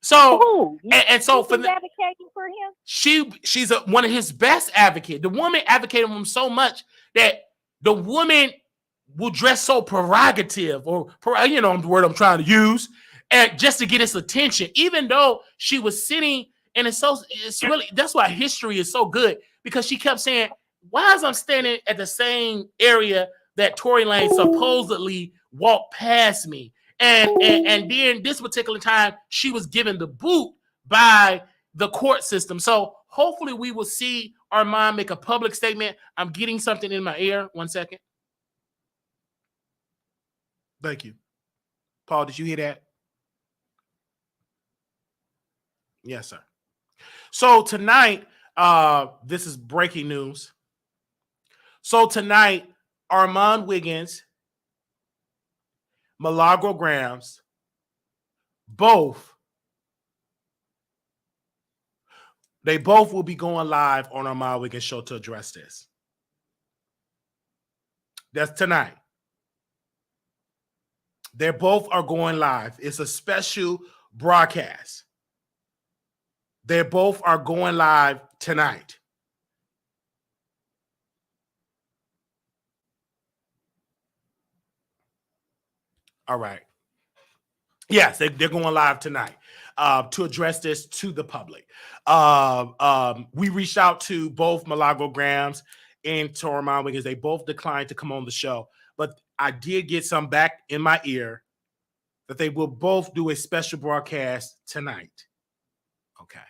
So, and so for advocating for him, she's one of his best advocates. The woman advocated him so much that the woman will dress so prerogative, or you know the word I'm trying to use, and just to get his attention, even though she was sitting. And it's really, that's why history is so good, because she kept saying, why is I'm standing at the same area that Tory Lanez supposedly walked past me? And then this particular time, she was given the boot by the court system. So hopefully we will see Armon make a public statement. I'm getting something in my ear. 1 second. Thank you. Paul, did you hear that? Yes, sir. So tonight, this is breaking news. So tonight, Armon Wiggins, Milagro Grams, they both will be going live on Armon Wiggins show to address this. That's tonight. They both are going live. It's a special broadcast. They both are going live tonight. All right. Yes, they're going live tonight to address this to the public. We reached out to both Milagro Grams and Armon Wiggins. They both declined to come on the show, but I did get some back in my ear that they will both do a special broadcast tonight. Okay.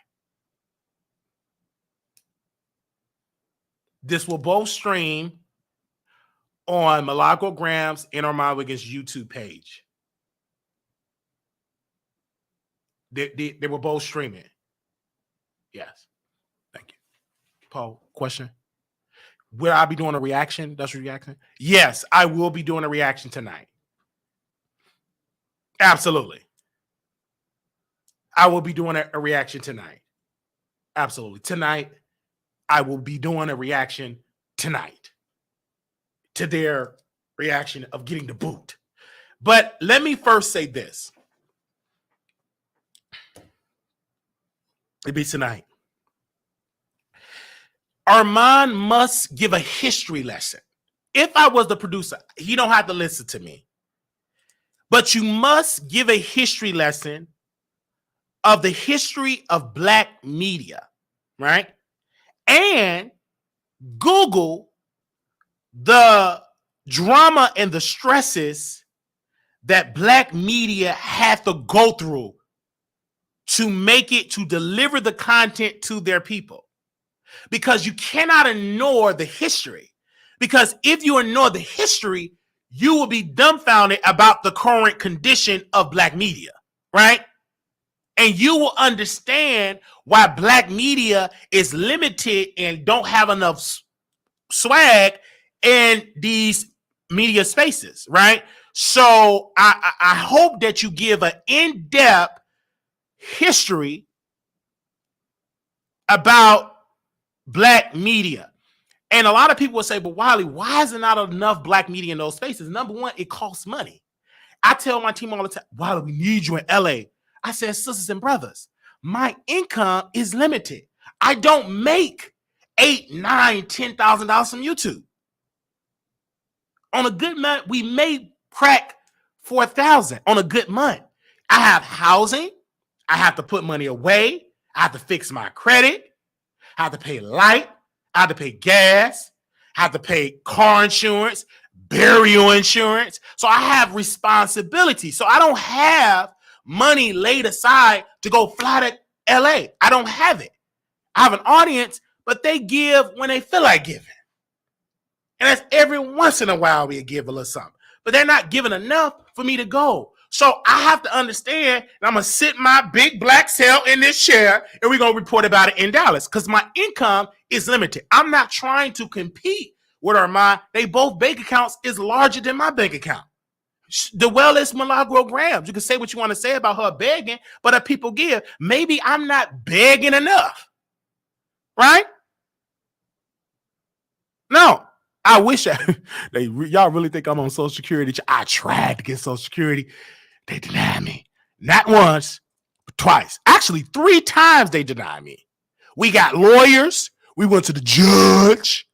This will both stream on Milagro Grams and Armon Wiggins' YouTube page. They were both streaming. Yes. Thank you. Paul, question? Will I be doing a reaction? That's a reaction? Yes, I will be doing a reaction tonight. Absolutely. I will be doing a reaction tonight. Absolutely. Tonight, I will be doing a reaction tonight to their reaction of getting the boot. But let me first say this. It'll be tonight. Armon must give a history lesson. If I was the producer, he don't have to listen to me. But you must give a history lesson of the history of Black media, right? And Google the drama and the stresses that Black media had to go through to make it, to deliver the content to their people. Because you cannot ignore the history. Because if you ignore the history, you will be dumbfounded about the current condition of Black media, right? And you will understand why Black media is limited and don't have enough swag in these media spaces, right? So I hope that you give an in-depth history about Black media. And a lot of people will say, but Wiley, why is there not enough Black media in those spaces? Number one, it costs money. I tell my team all the time, Wiley, we need you in LA. I said, sisters and brothers, my income is limited. I don't make $8,000, $9,000, $10,000 from YouTube. On a good month, we may crack 4,000 on a good month. I have housing. I have to put money away. I have to fix my credit. I have to pay light. I have to pay gas. I have to pay car insurance, burial insurance. So I have responsibility. So I don't have money laid aside to go fly to LA. I don't have it. I have an audience, but they give when they feel like giving. And that's every once in a while we give a little something. But they're not giving enough for me to go. So I have to understand, and I'm going to sit my big black cell in this chair, and we're going to report about it in Dallas because my income is limited. I'm not trying to compete with Armon. They both bank accounts is larger than my bank account. The well-is Milagro Grams. You can say what you want to say about her begging, but if people give, maybe I'm not begging enough. Right? No. I wish y'all really think I'm on Social Security. I tried to get Social Security. They denied me. Not once, but twice. Actually, 3 times they denied me. We got lawyers. We went to the judge.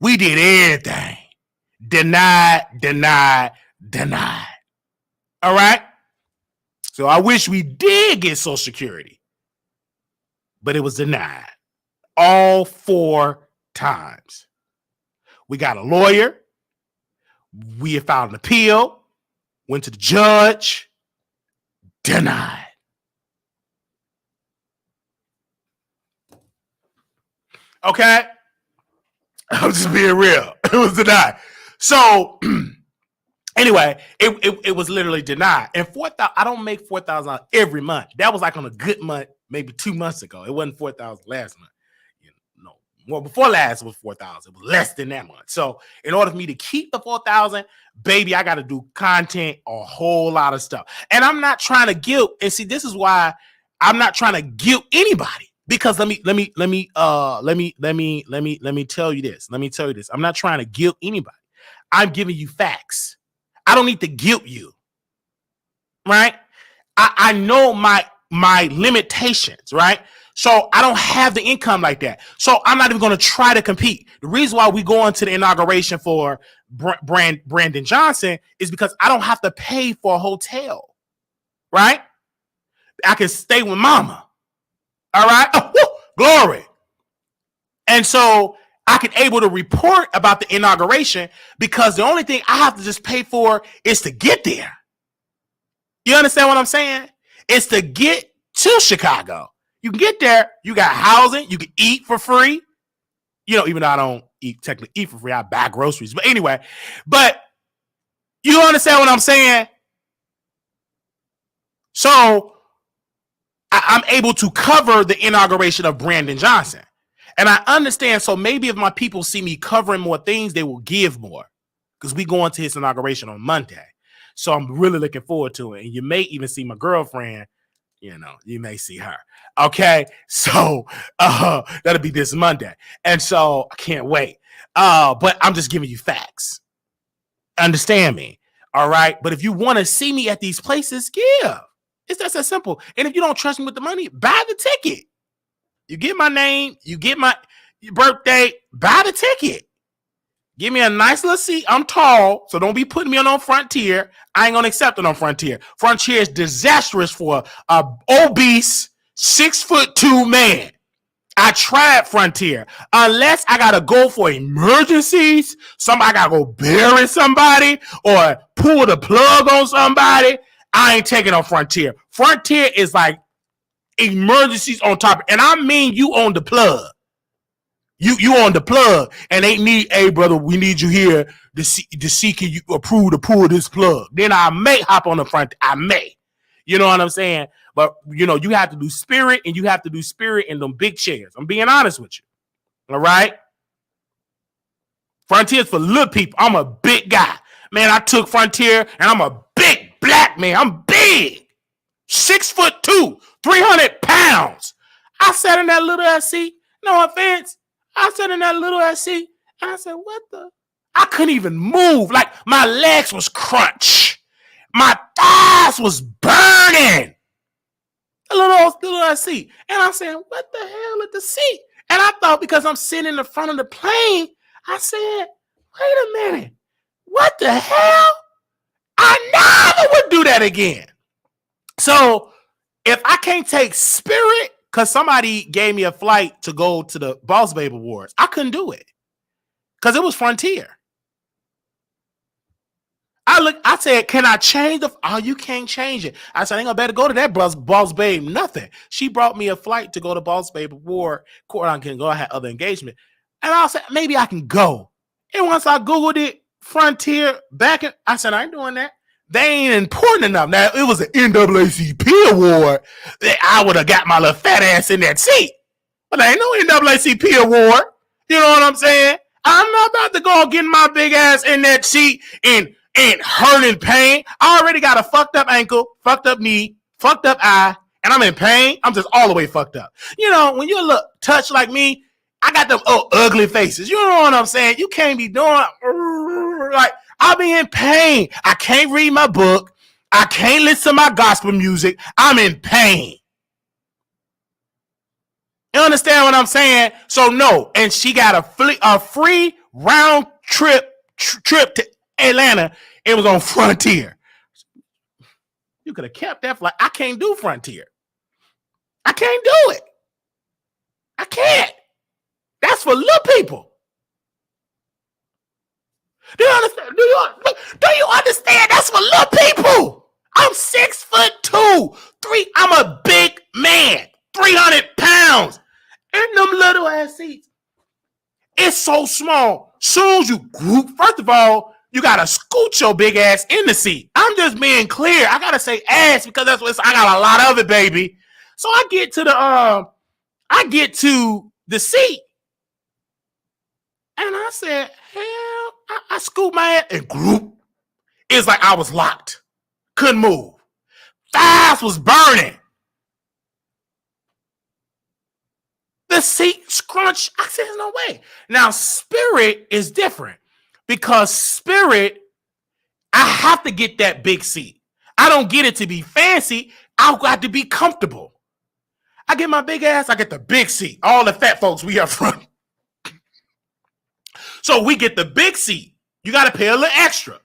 We did everything. Denied. All right? So I wish we did get Social Security. But it was denied. All 4 times. We got a lawyer. We filed an appeal. Went to the judge. Denied. Okay? I'm just being real. It was denied. So, anyway, it was literally denied. And 4,000, I don't make $4,000 every month. That was like on a good month, maybe 2 months ago. It wasn't 4,000 last month. Well, before last it was 4,000. It was less than that much. So in order for me to keep the 4,000, baby, I got to do content, a whole lot of stuff. And I'm not trying to guilt. And see, this is why I'm not trying to guilt anybody. Because let me tell you this. Let me tell you this. I'm not trying to guilt anybody. I'm giving you facts. I don't need to guilt you. right? I know my limitations, right? So I don't have the income like that. So I'm not even going to try to compete. The reason why we go into the inauguration for Brandon Johnson is because I don't have to pay for a hotel, right? I can stay with mama. All right. Oh, glory. And so I can able to report about the inauguration because the only thing I have to just pay for is to get there. You understand what I'm saying? It's to get to Chicago. You can get there. You got housing. You can eat for free. You know, even though I don't technically eat for free, I buy groceries. But anyway, but you understand what I'm saying? So I'm able to cover the inauguration of Brandon Johnson. And I understand. So maybe if my people see me covering more things, they will give more because we go into his inauguration on Monday. So I'm really looking forward to it. And you may even see my girlfriend. You know, you may see her. Okay. So that'll be this Monday. And so I can't wait. But I'm just giving you facts. Understand me. All right. But if you want to see me at these places, give. It's just that simple. And if you don't trust me with the money, buy the ticket. You get my name, you get my birthday, buy the ticket. Give me a nice little seat. I'm tall, so don't be putting me on no Frontier. I ain't gonna accept it on Frontier. Frontier is disastrous for a obese 6'2" man. I tried Frontier. Unless I gotta go for emergencies, I gotta go bury somebody or pull the plug on somebody, I ain't taking on Frontier. Frontier is like emergencies on top. And I mean you on the plug. You on the plug, and they need, hey brother, we need you here to see can you approve to pull this plug. Then I may hop on the front. I may, you know what I'm saying? But you know, you have to do Spirit, and you have to do Spirit in them big chairs. I'm being honest with you. All right. Frontier's for little people. I'm a big guy, man. I took Frontier, and I'm a big black man. I'm big, 6'2", 300 pounds. I sat in that little ass seat. No offense. I sat in that little ass seat, and I said, what the? I couldn't even move. Like, my legs was crunch. My thighs was burning. A little ass seat. And I said, what the hell is the seat? And I thought because I'm sitting in the front of the plane, I said, wait a minute. What the hell? I never would do that again. So, if I can't take Spirit, because somebody gave me a flight to go to the Boss Babe Awards, I couldn't do it because it was Frontier. I said, can I change the? Oh, you can't change it. I said, I ain't gonna better go to that Boss Babe. Nothing. She brought me a flight to go to Boss Babe Award. Court, I can go. I had other engagement, and I said maybe I can go. And once I Googled it, Frontier I said I ain't doing that. They ain't important enough. Now, it was an NAACP award that I would have got my little fat ass in that seat. But there ain't no NAACP award. You know what I'm saying? I'm not about to go get my big ass in that seat and hurting pain. I already got a fucked up ankle, fucked up knee, fucked up eye, and I'm in pain. I'm just all the way fucked up. You know, when you look touch like me, I got them ugly faces. You know what I'm saying? You can't be doing like, I'll be in pain. I can't read my book. I can't listen to my gospel music. I'm in pain. You understand what I'm saying? So no. And she got a free round trip to Atlanta. It was on Frontier. You could have kept that flight. I can't do Frontier. I can't do it. I can't. That's for little people. Do you understand? Do you understand? That's for little people. I'm 6'2", I'm a big man, 300 pounds. In them little ass seats. It's so small. Soon as you group, first of all, you gotta scoot your big ass in the seat. I'm just being clear. I gotta say ass because that's what I got a lot of it, baby. So I get to the seat. And I said, hell, I scooped my ass and group. It's like I was locked. Couldn't move. Thighs was burning. The seat scrunched. I said, there's no way. Now, Spirit is different because Spirit, I have to get that big seat. I don't get it to be fancy. I got to be comfortable. I get my big ass, I get the big seat. All the fat folks, we up front. So we get the big seat. You got to pay a little extra.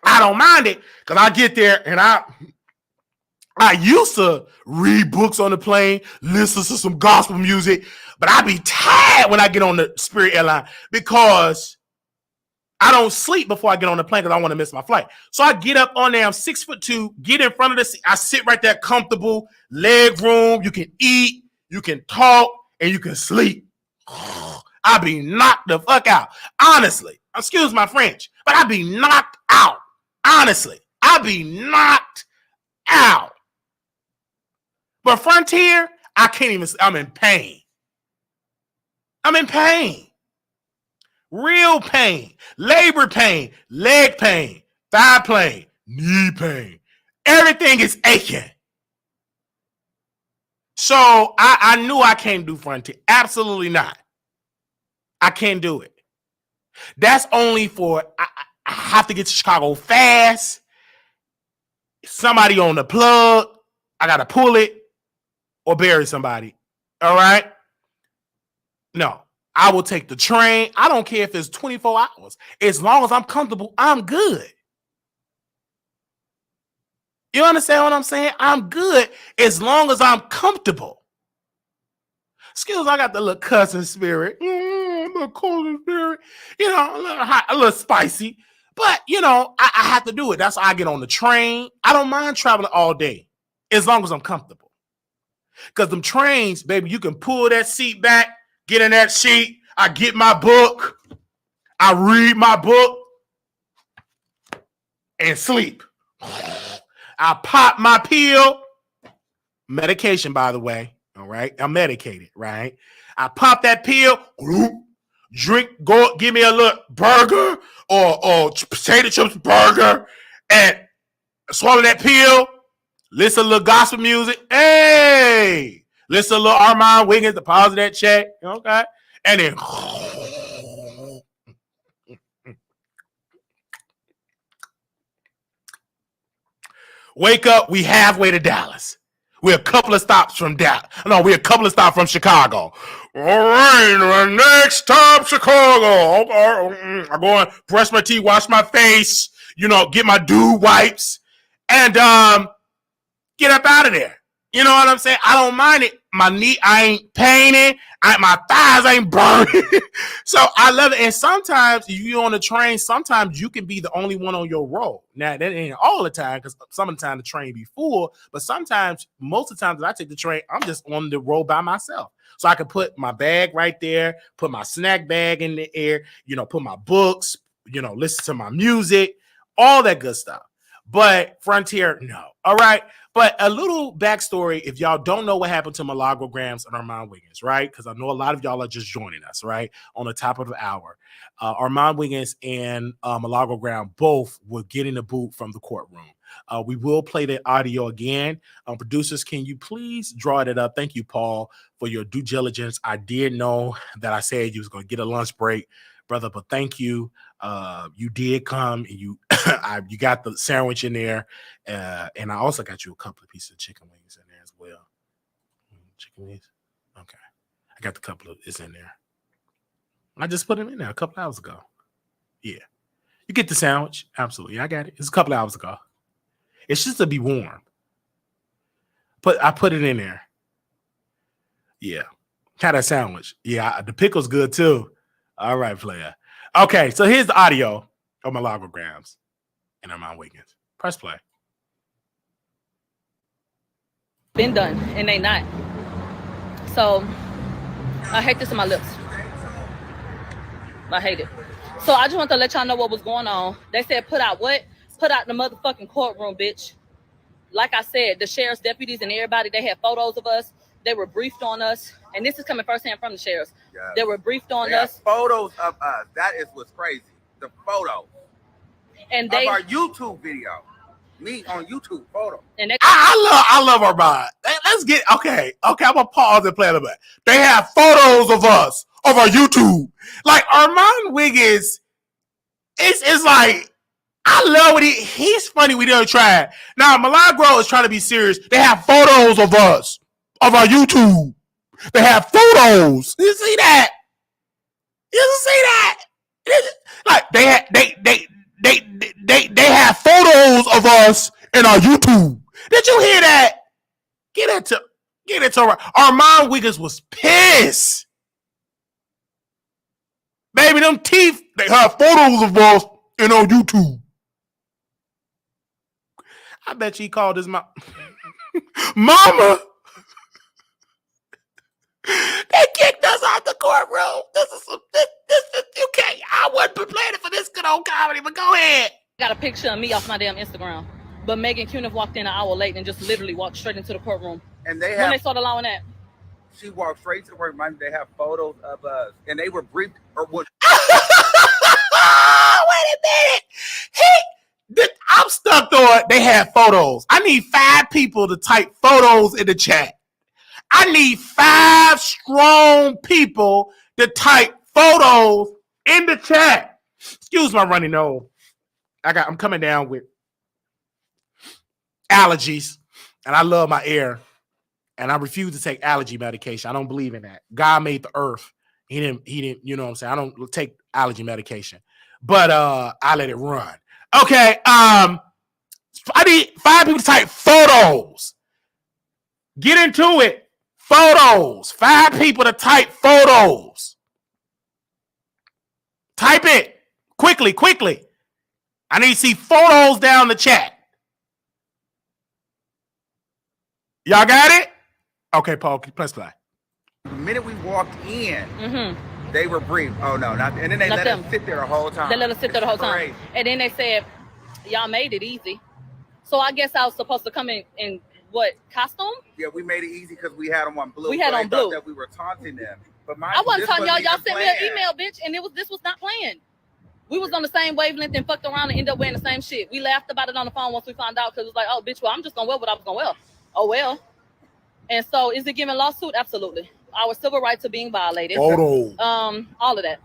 I don't mind it because I get there and I used to read books on the plane, listen to some gospel music, but I be tired when I get on the Spirit airline because I don't sleep before I get on the plane because I want to miss my flight. So I get up on there. I'm 6'2", get in front of the seat. I sit right there comfortable, leg room. You can eat, you can talk, and you can sleep. I be knocked the fuck out. Honestly, excuse my French, but I be knocked out. Honestly, I be knocked out. But Frontier, I can't even, I'm in pain. I'm in pain. Real pain, labor pain, leg pain, thigh pain, knee pain. Everything is aching. So I knew I can't do Frontier. Absolutely not. I can't do it. That's only for, I have to get to Chicago fast. Somebody on the plug. I got to pull it or bury somebody. All right? No. I will take the train. I don't care if it's 24 hours. As long as I'm comfortable, I'm good. You understand what I'm saying? I'm good as long as I'm comfortable. Excuse me, I got the little cousin spirit. Little cousin spirit. You know, a little hot, a little spicy. But, you know, I have to do it. That's why I get on the train. I don't mind traveling all day as long as I'm comfortable. Because them trains, baby, you can pull that seat back. Get in that seat. I get my book. I read my book and sleep. I pop my pill. Medication, by the way. All right. I'm medicated, right? I pop that pill. Drink, go give me a little burger or potato chips burger and swallow that pill. Listen to a little gospel music. Hey. Listen to a little Armon Wiggins, deposit that check. Okay. And then wake up. We halfway to Dallas. We're a couple of stops from Dallas. No, we're a couple of stops from Chicago. All right. Next stop, Chicago. Okay. I go and brush my teeth, wash my face, you know, get my dude wipes, and get up out of there. You know what I'm saying? I don't mind it. My knee, I ain't paining. My thighs ain't burning. So I love it. And sometimes if you're on the train, sometimes you can be the only one on your row. Now, that ain't all the time because some of the time the train be full. But sometimes, most of the times that I take the train, I'm just on the row by myself. So I can put my bag right there, put my snack bag in the air, you know, put my books, you know, listen to my music, all that good stuff. But Frontier, no. All right. But a little backstory, if y'all don't know what happened to Milagro Grams and Armon Wiggins, right? Because I know a lot of y'all are just joining us, right? On the top of the hour. Armon Wiggins and Milagro Graham both were getting the boot from the courtroom. We will play the audio again. Producers, can you please draw it up? Thank you, Paul, for your due diligence. I did know that I said you was going to get a lunch break, brother, but thank you. You did come and you you got the sandwich in there, and I also got you a couple of pieces of chicken wings in there as well. Chicken wings, okay. I got the couple of it's in there. I just put them in there a couple hours ago. Yeah, you get the sandwich, absolutely. I got it. It's a couple hours ago. It's just to be warm. But I put it in there. Yeah, had a sandwich. Yeah, the pickle's good too. All right, player. Okay, so here's the audio of Milagro Grams and Armon Wiggins. Press play. Been done, and they not. So I hate this in my lips. I hate it. So I just want to let y'all know what was going on. They said put out what? Put out the motherfucking courtroom, bitch. Like I said, the sheriff's deputies and everybody, they had photos of us. They were briefed on us. And this is coming firsthand from the sheriffs. Yeah. They were briefed on us. Photos of us. That is what's crazy. The photos. And they of our YouTube video. Me on YouTube photo. And they, I love Armon. Let's get okay. I'm gonna pause and play a little bit. They have photos of us of our YouTube. Like Armon Wiggins, it's like I love what he's funny. We didn't try it. Now, Milagro is trying to be serious. They have photos of us, of our YouTube. They have photos. You see that? You see that? Like they have photos of us in our YouTube. Did you hear that? Get it to Armon Wiggins was pissed. Baby, them teeth, they have photos of us in our YouTube. I bet he called his mom. Mama! They kicked us out the courtroom. This you can't. I wasn't planning for this good old comedy, but go ahead. Got a picture of me off my damn Instagram. But Megan Cuniff walked in an hour late and just literally walked straight into the courtroom. And when they started allowing that. She walked straight to the court. They have photos of us. And they were briefed or what? Wait a minute. I'm stuck on they have photos. I need 5 people to type photos in the chat. I need 5 strong people to type photos in the chat. Excuse my runny nose. I'm coming down with allergies, and I love my air, and I refuse to take allergy medication. I don't believe in that. God made the earth. He didn't, you know what I'm saying? I don't take allergy medication, but I let it run. Okay. I need 5 people to type photos. Get into it. Photos. 5 people to type photos. Type it. Quickly. I need to see photos down the chat. Y'all got it? Okay, Paul, press play. The minute we walked in, they were briefed. Oh, no, not. And then they let us sit there the whole time. They let us sit there the whole time. And then they said, y'all made it easy. So I guess I was supposed to come in what, costume? Yeah, we made it easy because we had them on blue. We had on blue. That we were taunting them. But I wasn't taunting y'all. Y'all sent me an email, bitch, and this was not planned. We was on the same wavelength and fucked around and ended up wearing the same shit. We laughed about it on the phone once we found out because it was like, oh, bitch, well, I'm just going to wear what I was going to wear. Oh, well. And so is it giving lawsuit? Absolutely. Our civil rights are being violated. All of that.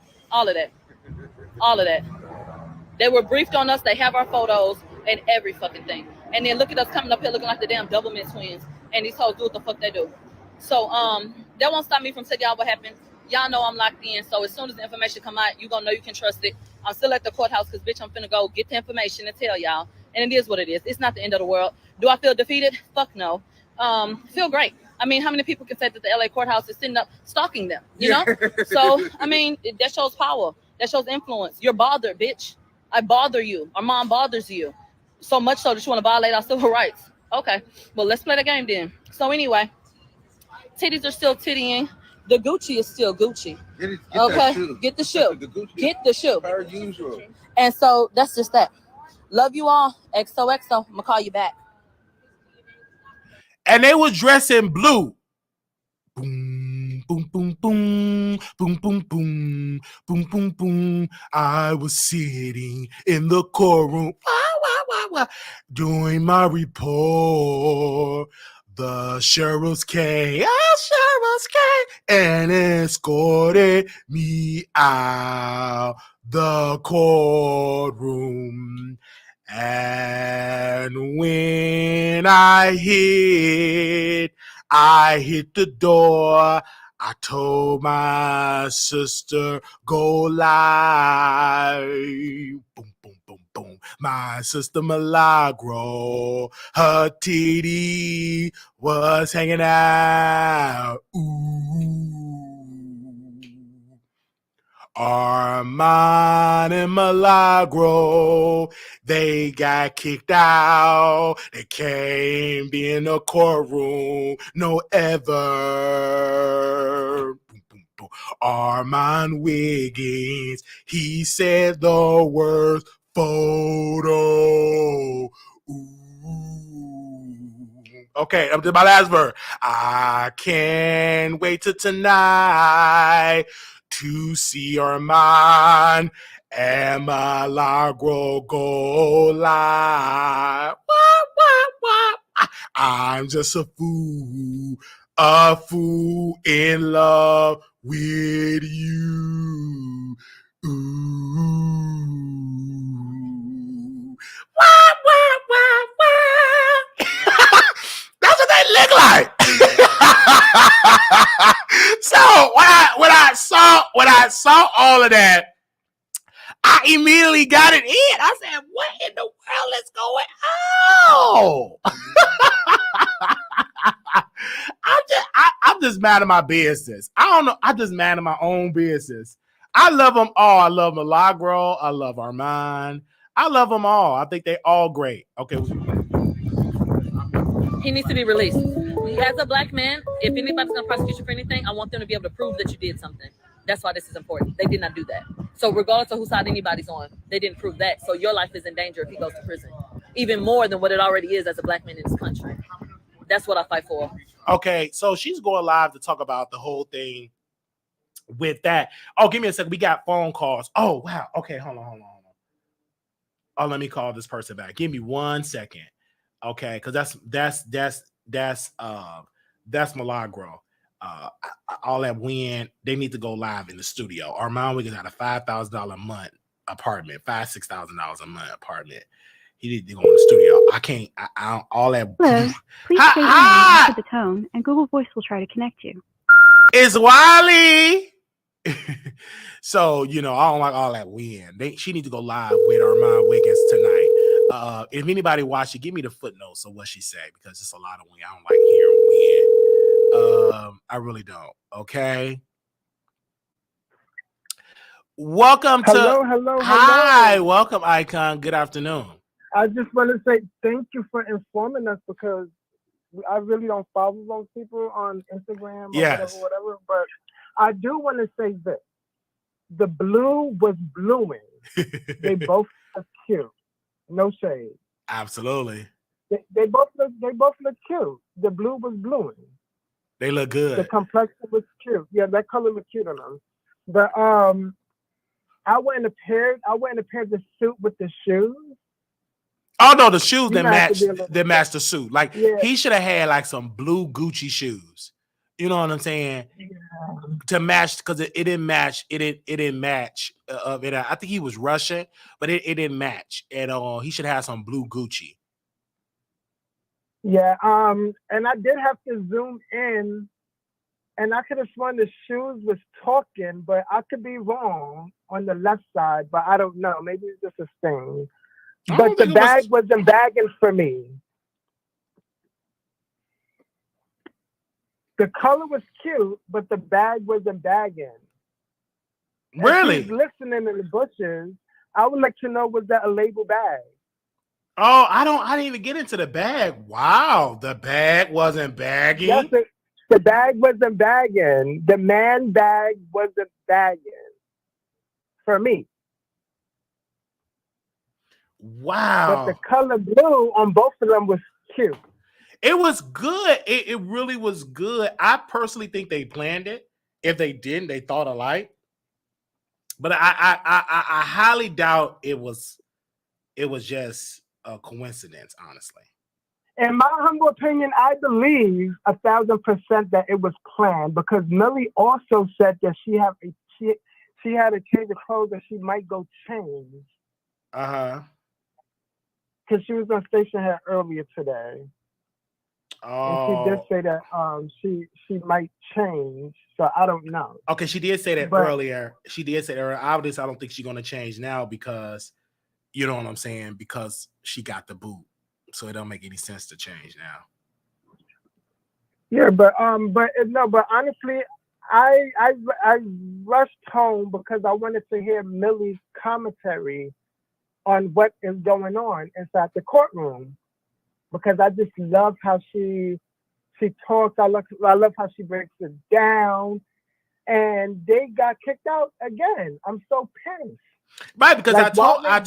They were briefed on us. They have our photos and every fucking thing. And then look at us coming up here looking like the damn Doublemint twins. And these hoes do what the fuck they do. So that won't stop me from telling y'all what happened. Y'all know I'm locked in. So as soon as the information come out, you're going to know you can trust it. I'm still at the courthouse because, bitch, I'm finna go get the information and tell y'all. And it is what it is. It's not the end of the world. Do I feel defeated? Fuck no. Feel great. I mean, how many people can say that the LA courthouse is sitting up stalking them, you know? So, I mean, that shows power. That shows influence. You're bothered, bitch. I bother you. Our mom bothers you. So much so that you want to violate our civil rights. Okay. Well, let's play the game then. So anyway, titties are still tittying. The Gucci is still Gucci. Get the shoe. Get the shoe. Per usual. And so that's just that. Love you all. XOXO. I'm going to call you back. And they was dressed in blue. Boom, boom, boom, boom, boom, boom, boom, boom, boom, boom. I was sitting in the courtroom, doing my report. The sheriffs came, and escorted me out the courtroom. And when I hit the door. I told my sister, go live. Boom, boom, boom, boom. My sister Milagro, her titty was hanging out. Ooh. Armon and Milagro, they got kicked out. They can't be in the courtroom, no ever. Boom, boom, boom. Armon Wiggins, he said the word photo. Ooh. Okay, up to my last verse. I can't wait till tonight to see Armon and Milagro go live. I'm just a fool in love with you. Ooh. saw all of that, I immediately got it in. I said, what in the world is going on? I'm just mad at my business. I don't know. I'm just mad at my own business. I love them all. I love Milagro. I love Armon. I love them all. I think they all great. Okay. He needs to be released. As a black man, if anybody's gonna prosecute you for anything, I want them to be able to prove that you did something. That's why this is important. They did not do that. So regardless of whose side anybody's on, they didn't prove that. So your life is in danger if he goes to prison, even more than what it already is as a black man in this country. That's what I fight for. Okay, so she's going live to talk about the whole thing with that. Oh, give me a second. We got phone calls. Oh, wow. Okay, hold on. Oh, let me call this person back. Give me 1 second. Okay, because that's Milagro. All that win, they need to go live in the studio. Armon Wiggins got a $5,000 a month apartment, $6,000 a month apartment. He need to go in the studio. I can't. I don't, all that. Hello. Please state your name after the tone, and Google Voice will try to connect you. It's Wiley. So, I don't like all that win. She need to go live with Armon Wiggins tonight. If anybody watched it, give me the footnotes of what she said, because it's a lot of win. I don't like hearing win. I really don't. Okay. Welcome to. Hello. Hi, welcome, Icon. Good afternoon. I just want to say thank you for informing us, because I really don't follow those people on Instagram or whatever. But I do want to say this: the blue was bluing. They both look cute. No shade. Absolutely. They both look cute. The blue was bluing. They look good. The complexion was cute. Yeah, that color was cute on them. But I went and paired the suit with the shoes. Oh no, the shoes that match the suit. Like he should have had like some blue Gucci shoes. You know what I'm saying? Yeah. To match, because it didn't match. It didn't match. I think he was Russian, but it didn't match at all. He should have some blue Gucci. Yeah. And I did have to zoom in, and I could have sworn the shoes was talking, but I could be wrong on the left side. But I don't know. Maybe it's just a stain. But the bag wasn't bagging for me. The color was cute, but the bag wasn't bagging. Really? If he's listening in the bushes, I would like to know, was that a label bag? Oh, I didn't even get into the bag. Wow, the bag wasn't bagging. Yes, the bag wasn't bagging. The man bag wasn't bagging for me. Wow. But the color blue on both of them was cute. It was good. It really was good. I personally think they planned it. If they didn't, they thought alike. But I highly doubt it was just a coincidence, honestly. In my humble opinion, I believe 1,000% that it was planned, because Millie also said that she had a change of clothes that she might go change. Because she was on Station Head earlier today. And she did say that she might change. So I don't know. Okay, she did say that earlier. She did say that earlier. Obviously, I don't think she's gonna change now, because you know what I'm saying, because she got the boot. So it don't make any sense to change now. Yeah, but honestly, I rushed home because I wanted to hear Millie's commentary on what is going on inside the courtroom, because I just love how she talks. I love how she breaks it down, and they got kicked out again. I'm so pissed. Right, because like, I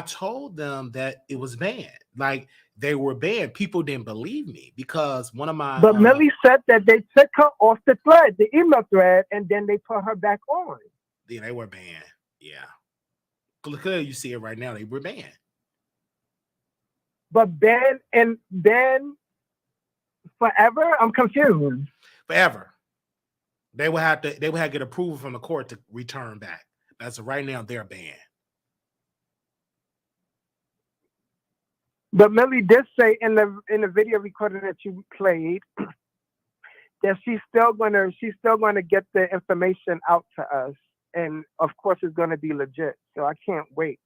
told them that it was banned. Like, they were banned. People didn't believe me, because one of my Millie said that they took her off the thread, the email thread, and then they put her back on. Yeah, they were banned. Yeah. Clearly, you see it right now. They were banned. But banned forever? I'm confused. Forever. They would have to get approval from the court to return back. That's right now they're banned. But Millie did say in the video recording that you played that she's still gonna get the information out to us, and of course it's gonna be legit. So I can't wait.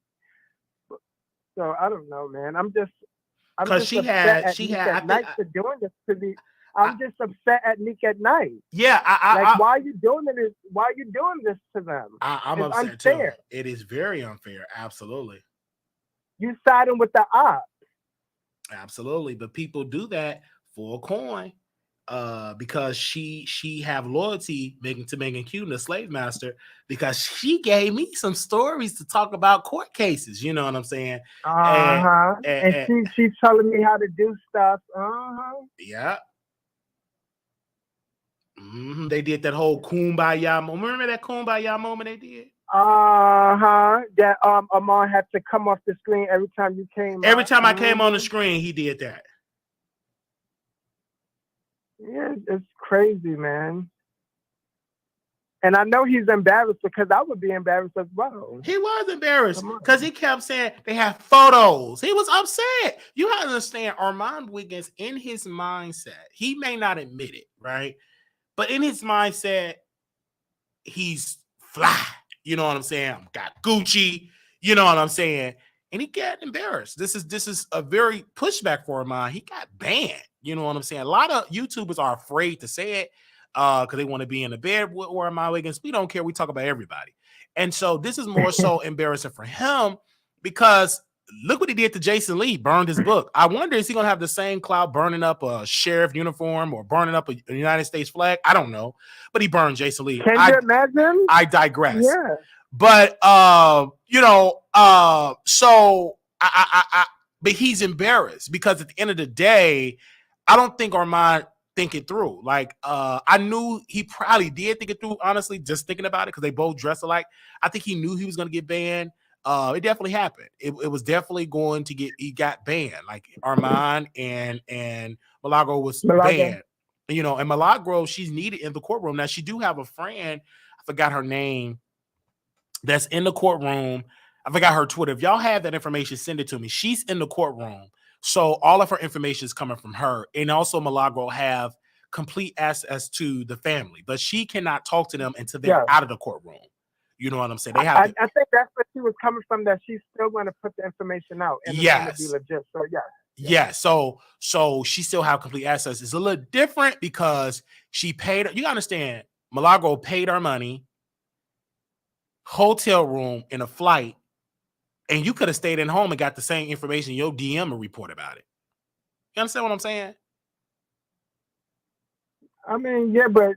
So I don't know, man. I'm just upset at Nique at Night for doing this to me. I'm just upset at Nique at Night. Yeah, why are you doing this? Why are you doing this to them? I'm it's upset unfair. too. It is very unfair. Absolutely. You siding with the op. Absolutely, but people do that for a coin, because she have loyalty to Megan Q, the slave master, because she gave me some stories to talk about court cases. You know what I'm saying? And she's telling me how to do stuff. Yeah. They did that whole kumbaya moment. Remember that kumbaya moment they did? That Armon had to come off the screen every time you came. Every time I came on the screen, he did that. Yeah, it's crazy, man. And I know he's embarrassed because I would be embarrassed as well. He was embarrassed because he kept saying they have photos. He was upset. You have to understand, Armon Wiggins, in his mindset, he may not admit it, right? But in his mindset, he's fly. You know what I'm saying? Got Gucci. You know what I'm saying? And he got embarrassed. This is a very pushback for Armon. He got banned. You know what I'm saying? A lot of YouTubers are afraid to say it because they want to be in the bed with Armon Wiggins. We don't care. We talk about everybody. And so this is more so embarrassing for him because look what he did to Jason Lee, burned his book. I wonder, is he going to have the same clout burning up a sheriff uniform or burning up a United States flag? I don't know. But he burned Jason Lee. Can you imagine? I digress. Yeah. But, so but he's embarrassed because at the end of the day, I don't think Armon think it through. Like, I knew he probably did think it through, honestly, just thinking about it because they both dress alike. I think he knew he was going to get banned. It definitely happened. It was definitely going to he got banned. Like Armon and Milagro was banned. You know, and Milagro, she's needed in the courtroom. Now, she do have a friend, I forgot her name, that's in the courtroom. I forgot her Twitter. If y'all have that information, send it to me. She's in the courtroom. So all of her information is coming from her. And also Milagro have complete access to the family, but she cannot talk to them until they're out of the courtroom. You know what I'm saying? They have. I think that's where she was coming from. That she's still going to put the information out, and it's going to be legit. So yeah. So she still have complete access. It's a little different because she paid. You understand? Milagro paid her money, hotel room, and a flight, and you could have stayed at home and got the same information. Your DM and report about it. You understand what I'm saying? I mean, yeah, but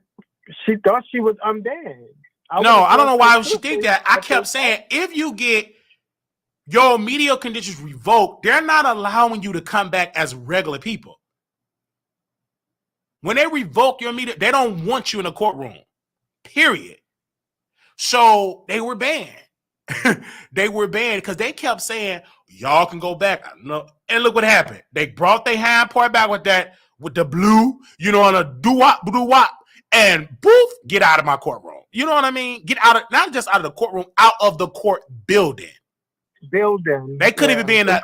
she thought she was unbanned. I don't know why she think that. I kept saying, if you get your media conditions revoked, they're not allowing you to come back as regular people. When they revoke your media, they don't want you in a courtroom, period. So they were banned. They were banned because they kept saying, y'all can go back. No. And look what happened. They brought their hand part back with the blue, on a doo-wop, and boof, get out of my courtroom. You know what I mean? Get out of, not just out of the courtroom, out of the court building. They couldn't even be in the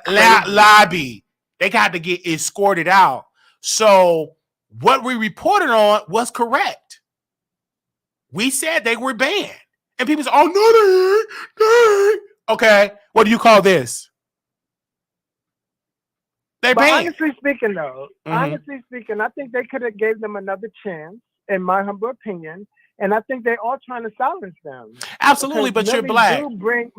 lobby. They got to get escorted out. So what we reported on was correct. We said they were banned. And people said, oh, no, they ain't. Okay, what do you call this? They banned. Honestly speaking, I think they could have gave them another chance, in my humble opinion. And I think they're all trying to silence them. Absolutely, but you're black. Really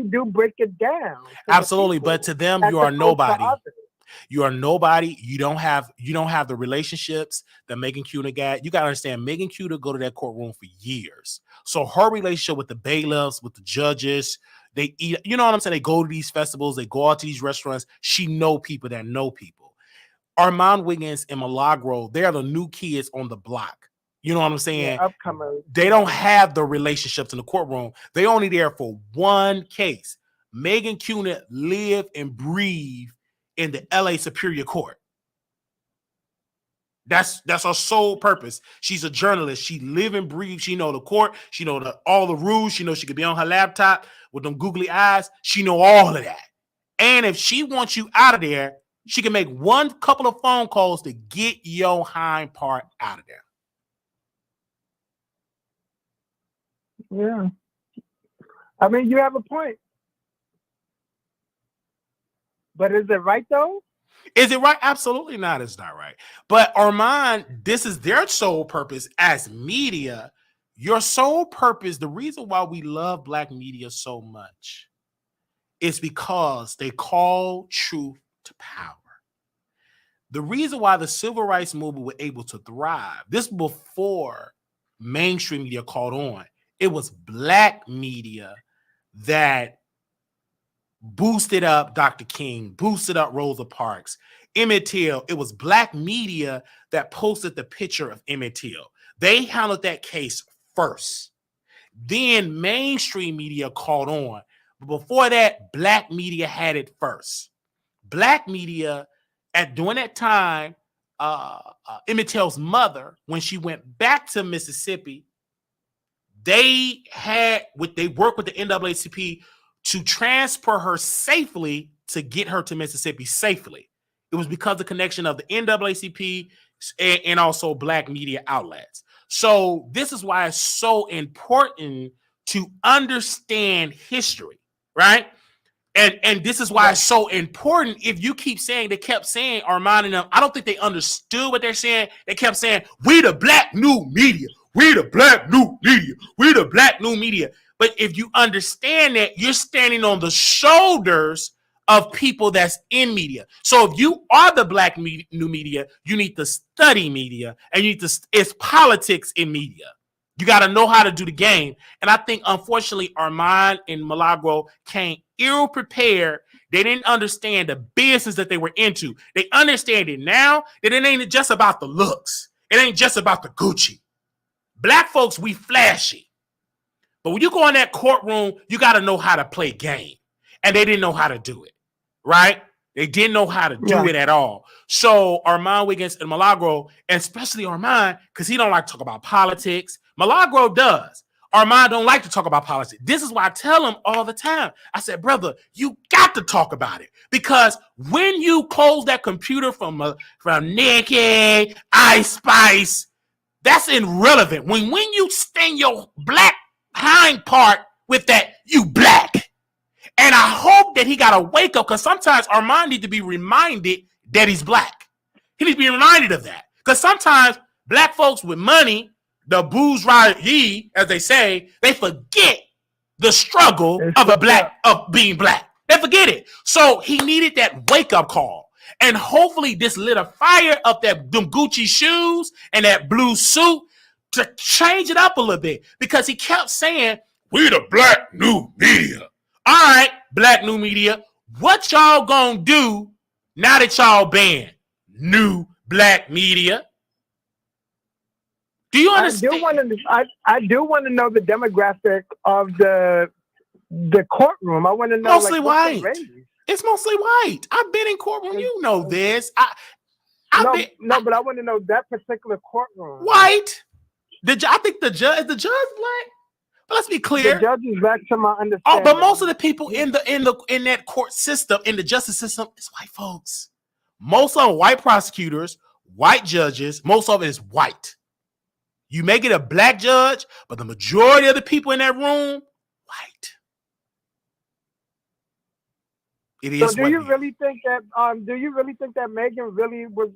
do break it down. Absolutely, but to them, you are nobody. You are nobody. You don't have the relationships that Megan Q got. You got to understand, Megan Q go to that courtroom for years. So her relationship with the bailiffs, with the judges, they eat. You know what I'm saying? They go to these festivals. They go out to these restaurants. She know people that know people. Armon Wiggins and Milagro, they are the new kids on the block. You know what I'm saying? Yeah, upcomers. They don't have the relationships in the courtroom. They only there for one case. Megan Q live and breathe in the LA Superior Court. That's her sole purpose. She's a journalist. She live and breathe. She know the court. She know all the rules. She knows she could be on her laptop with them googly eyes. She know all of that. And if she wants you out of there, she can make one couple of phone calls to get your hind part out of there. Yeah. I mean, you have a point. But is it right though? Is it right? Absolutely not. It's not right. But Armon, this is their sole purpose as media. Your sole purpose, the reason why we love black media so much is because they call truth to power. The reason why the civil rights movement was able to thrive, this before mainstream media caught on, it was black media that boosted up Dr. King, boosted up Rosa Parks, Emmett Till. It was black media that posted the picture of Emmett Till. They handled that case first. Then mainstream media caught on. But before that, black media had it first. Black media, during that time, Emmett Till's mother, when she went back to Mississippi, they worked with the NAACP to transfer her safely to get her to Mississippi safely. It was because of the connection of the NAACP and also black media outlets. So this is why it's so important to understand history, right? And this is why it's so important. If you keep saying, they kept saying, Armon and them, I don't think they understood what they're saying. They kept saying, we the black new media. We the black new media. We the black new media. But if you understand that, you're standing on the shoulders of people that's in media. So if you are the black new media, you need to study media, and you need to, it's politics in media. You got to know how to do the game. And I think, unfortunately, Armon and Milagro came ill-prepared. They didn't understand the business that they were into. They understand it now that it ain't just about the looks. It ain't just about the Gucci. Black folks, we flashy. But when you go in that courtroom, you got to know how to play game. And they didn't know how to do it, right? They didn't know how to do it at all. So Armon, Wiggins, and Milagro, and especially Armon, because he don't like to talk about politics. Milagro does. Armon don't like to talk about politics. This is why I tell him all the time. I said, brother, you got to talk about it. Because when you close that computer from Nique, Ice Spice, that's irrelevant. When you stain your black hind part with that, you black. And I hope that he got a wake up, because sometimes Armon needs to be reminded that he's black. He needs to be reminded of that. Because sometimes black folks with money, the bourgeoisie, as they say, they forget the struggle of being black. They forget it. So he needed that wake up call. And hopefully this lit a fire up them Gucci shoes and that blue suit to change it up a little bit. Because he kept saying, we the black new media. All right, black new media, what y'all gonna do now that y'all banned new black media? Do you understand? I do want to know the demographic of the courtroom. I want to know mostly white. It's mostly white. I've been in courtroom. You know this. But I want to know that particular courtroom. White. I think the judge black. But let's be clear. The judge is back to my understanding. Oh, but most of the people in that court system, in the justice system, is white folks. Most of them white prosecutors, white judges. Most of it is white. You may get a black judge, but the majority of the people in that room, white. It is. So do you really think that Megan really was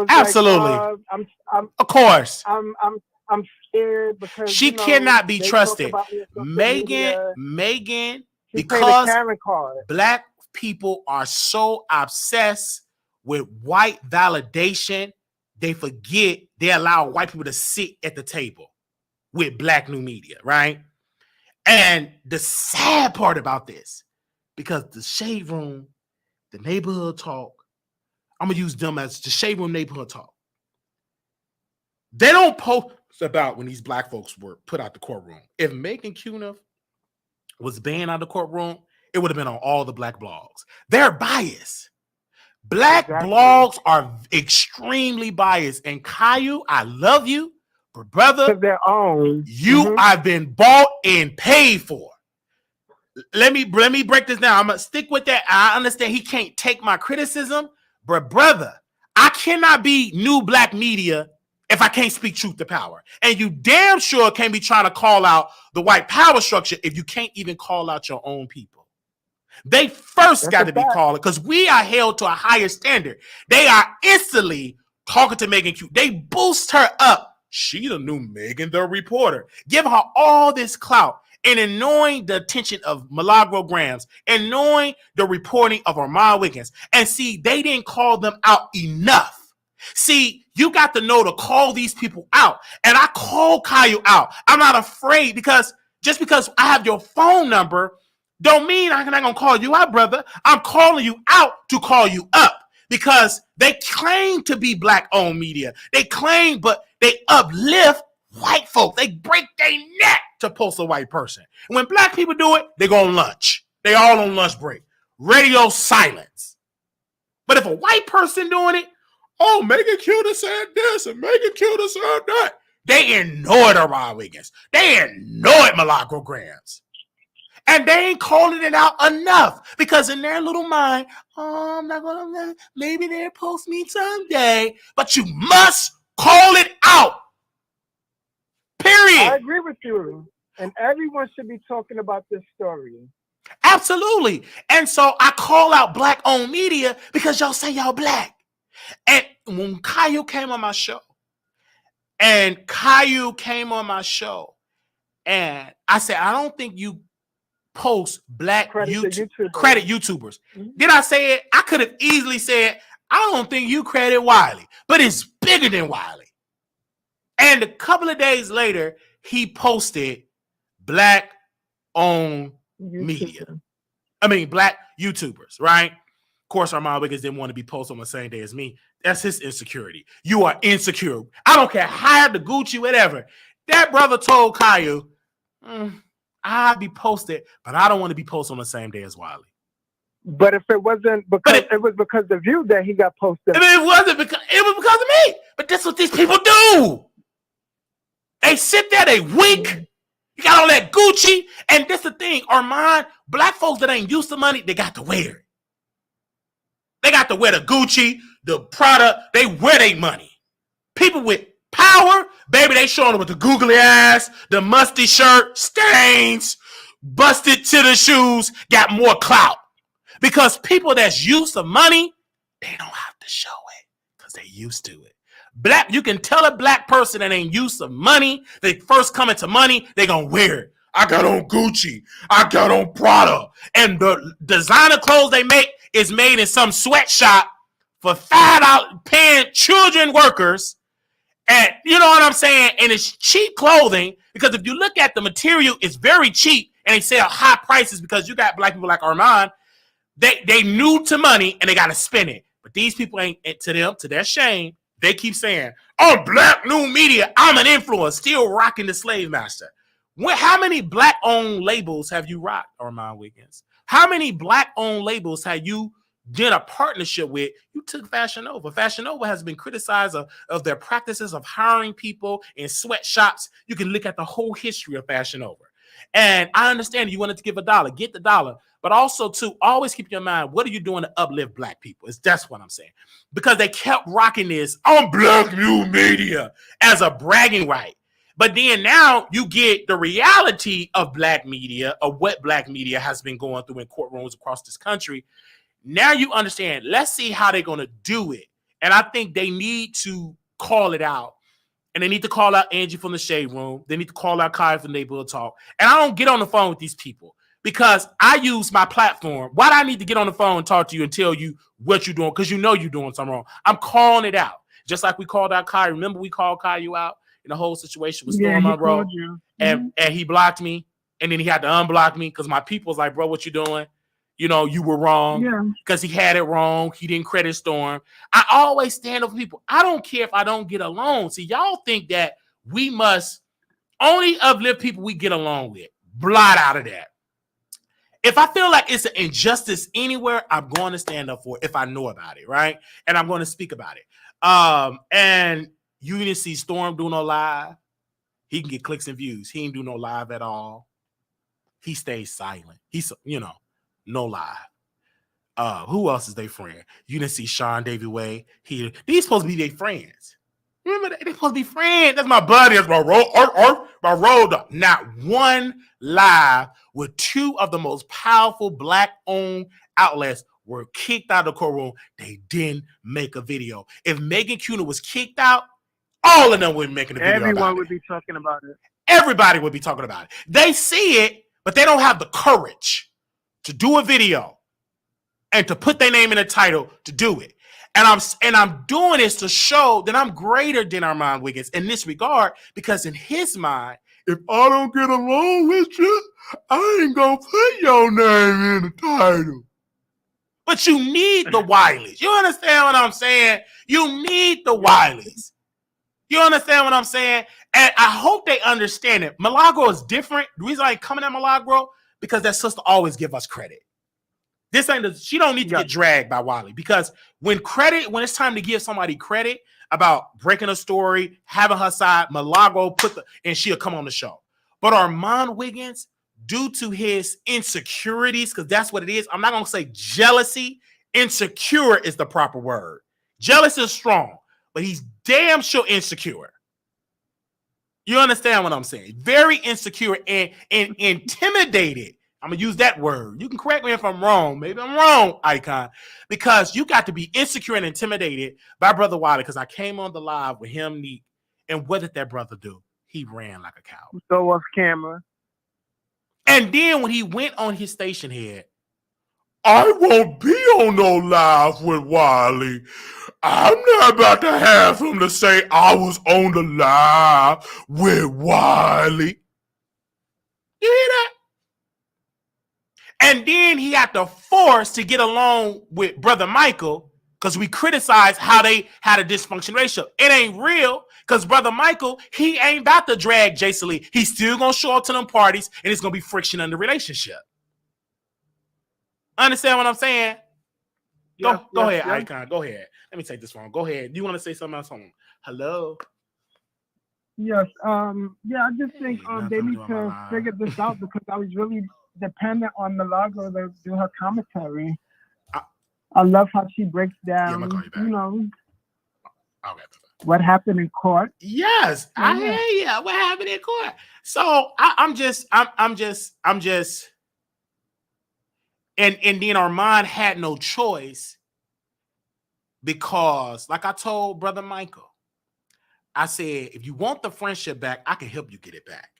absolutely? Like, of course. I'm scared because she cannot be trusted. Megan, because black people are so obsessed with white validation, they forget they allow white people to sit at the table with black new media, right? And the sad part about this, because the Shade Room, the neighborhood talk, I'm gonna use them as the Shade Room neighborhood talk. They don't post about when these black folks were put out the courtroom. If Megan Cuniff was banned out of the courtroom, it would have been on all the black blogs. They're biased. Black blogs are extremely biased. And Caillou, I love you, but brother, their own. I've been bought and paid for. Let me break this down. I'm gonna stick with that. I understand he can't take my criticism, but brother, I cannot be new black media if I can't speak truth to power. And you damn sure can't be trying to call out the white power structure if you can't even call out your own people. They first got to be called because we are held to a higher standard. They are instantly talking to Megan Q. They boost her up. She the new Megan the reporter. Give her all this clout. And in knowing the attention of Milagro Grams and knowing the reporting of Armon Wiggins, and see, they didn't call them out enough. See, you got to know to call these people out. And I call Caillou out. I'm not afraid because just because I have your phone number don't mean I'm not going to call you out, brother. I'm calling you out to call you up because they claim to be black-owned media. They claim, but they uplift white folk. They break their neck to post a white person. And when black people do it, they go on lunch. They all on lunch break. Radio silence. But if a white person doing it, oh, Megan Q said this and Megan Q said that. They ignored Armon Wiggins. They ignored Milagro Grams. And they ain't calling it out enough because in their little mind, oh, I'm not going to, maybe they'll post me someday. But you must call it out. Period. I agree with you. And everyone should be talking about this story. Absolutely. And so I call out black-owned media because y'all say y'all black. And when Caillou came on my show, and I said, I don't think you post black credit YouTubers. Mm-hmm. Did I say it? I could have easily said, I don't think you credit Wiley, but it's bigger than Wiley. And a couple of days later, he posted black-owned media. I mean, black YouTubers, right? Of course, Armon Wiggins didn't want to be posted on the same day as me. That's his insecurity. You are insecure. I don't care how the Gucci, whatever. That brother told Caillou, I'll be posted, but I don't want to be posted on the same day as Wiley. But if it wasn't because it was because of you that he got posted. I mean, it was because of me. But that's what these people do. They sit there, they wink. You got all that Gucci. And that's the thing, Armon, black folks that ain't used to money, they got to wear it. They got to wear the Gucci, the Prada, they wear their money. People with power, baby, they showing them with the googly ass, the musty shirt, stains, busted to the shoes, got more clout. Because people that's used to money, they don't have to show it because they used to it. You can tell a black person that ain't used to money, they first come into money, they gonna wear it. I got on Gucci, I got on Prada, and the designer clothes they make is made in some sweatshop for $5 paying children workers. And you know what I'm saying? And it's cheap clothing because if you look at the material, it's very cheap and they sell high prices because you got black people like Armon. They new to money and they got to spend it. But these people ain't, to their shame, they keep saying, oh, black new media, I'm an influencer, still rocking the Slave Master. How many black-owned labels have you rocked, Armon Wiggins? How many black-owned labels have you did a partnership with? You took Fashion Nova. Fashion Nova has been criticized of their practices of hiring people in sweatshops. You can look at the whole history of Fashion Nova. And I understand you wanted to give $1, get the dollar, but also to always keep your mind, what are you doing to uplift black people? That's what I'm saying. Because they kept rocking this on black new media as a bragging right. But then now you get the reality of black media, of what black media has been going through in courtrooms across this country. Now you understand, let's see how they're going to do it. And I think they need to call it out. And they need to call out Angie from the Shade Room. They need to call out Kai from Neighborhood Talk. And I don't get on the phone with these people because I use my platform. Why do I need to get on the phone and talk to you and tell you what you're doing? Because you know you're doing something wrong. I'm calling it out. Just like we called out Kai. Remember we called Caillou out in the whole situation with Storm Monroe? And he blocked me. And then he had to unblock me because my people was like, bro, what you doing? You know, you were wrong because he had it wrong. He didn't credit Storm. I always stand up for people. I don't care if I don't get along. See, y'all think that we must only uplift people we get along with. Blot out of that. If I feel like it's an injustice anywhere, I'm going to stand up for it if I know about it, right? And I'm going to speak about it. And you didn't see Storm do no live. He can get clicks and views. He ain't do no live at all. He stays silent. He's, no live. Who else is their friend? You didn't see Sean Davy Way. These supposed to be their friends. Remember, they supposed to be friends. That's my buddy. That's my road dog. Not one live with two of the most powerful black-owned outlets were kicked out of the courtroom. They didn't make a video. If Megan Cuner was kicked out, all of them would be making a video. Everyone would be talking about it. Everybody would be talking about it. They see it, but they don't have the courage to do a video and to put their name in the title to do it. And I'm doing this to show that I'm greater than Armon Wiggins in this regard, because in his mind, if I don't get along with you, I ain't gonna put your name in the title. But you need the Wileys. You understand what I'm saying? You need the Wileys. You understand what I'm saying? And I hope they understand it. Milagro is different. The reason I ain't coming at Milagro, because that sister always give us credit. This ain't she don't need to get dragged by Wiley, because when it's time to give somebody credit about breaking a story, having her side, Milagro and she'll come on the show. But Armon Wiggins, due to his insecurities, because that's what it is. I'm not gonna say jealousy. Insecure is the proper word. Jealous is strong, but he's damn sure insecure. You understand what I'm saying? Very insecure and intimidated. I'm going to use that word. You can correct me if I'm wrong. Maybe I'm wrong, Icon. Because you got to be insecure and intimidated by Brother Wiley, because I came on the live with him, Nique, and what did that brother do? He ran like a cow. So off camera. And then when he went on his station head, I won't be on no live with Wiley. I'm not about to have him to say I was on the live with Wiley. You hear that? And then he had to force to get along with Brother Michael, because we criticize how they had a dysfunction ratio. It ain't real, because Brother Michael, he ain't about to drag Jason Lee. He's still going to show up to them parties, and it's going to be friction in the relationship. Understand what I'm saying? Go ahead, Icon. Go ahead. Let me take this phone. Go ahead. Do you want to say something else? Hello? Yes. I just think they need to figure this out, because I was really dependent on Milagro to do her commentary. I love how she breaks down, what happened in court. Yes, I hear you. What happened in court? So I'm just, and then Armon had no choice, because, like I told Brother Michael, I said, if you want the friendship back, I can help you get it back.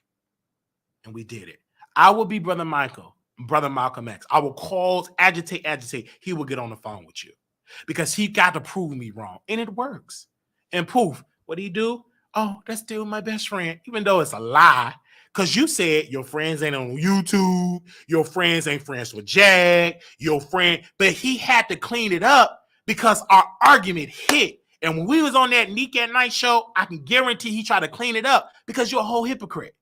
And we did it. I will be Brother Michael, Brother Malcolm X. I will cause, agitate. He will get on the phone with you, because he got to prove me wrong. And it works. And poof, what do he do? Oh, that's still my best friend, even though it's a lie. Because you said your friends ain't on YouTube. Your friends ain't friends with Jag. Your friend. But he had to clean it up, because our argument hit. And when we was on that Nique at Night show, I can guarantee he tried to clean it up, because you're a whole hypocrite.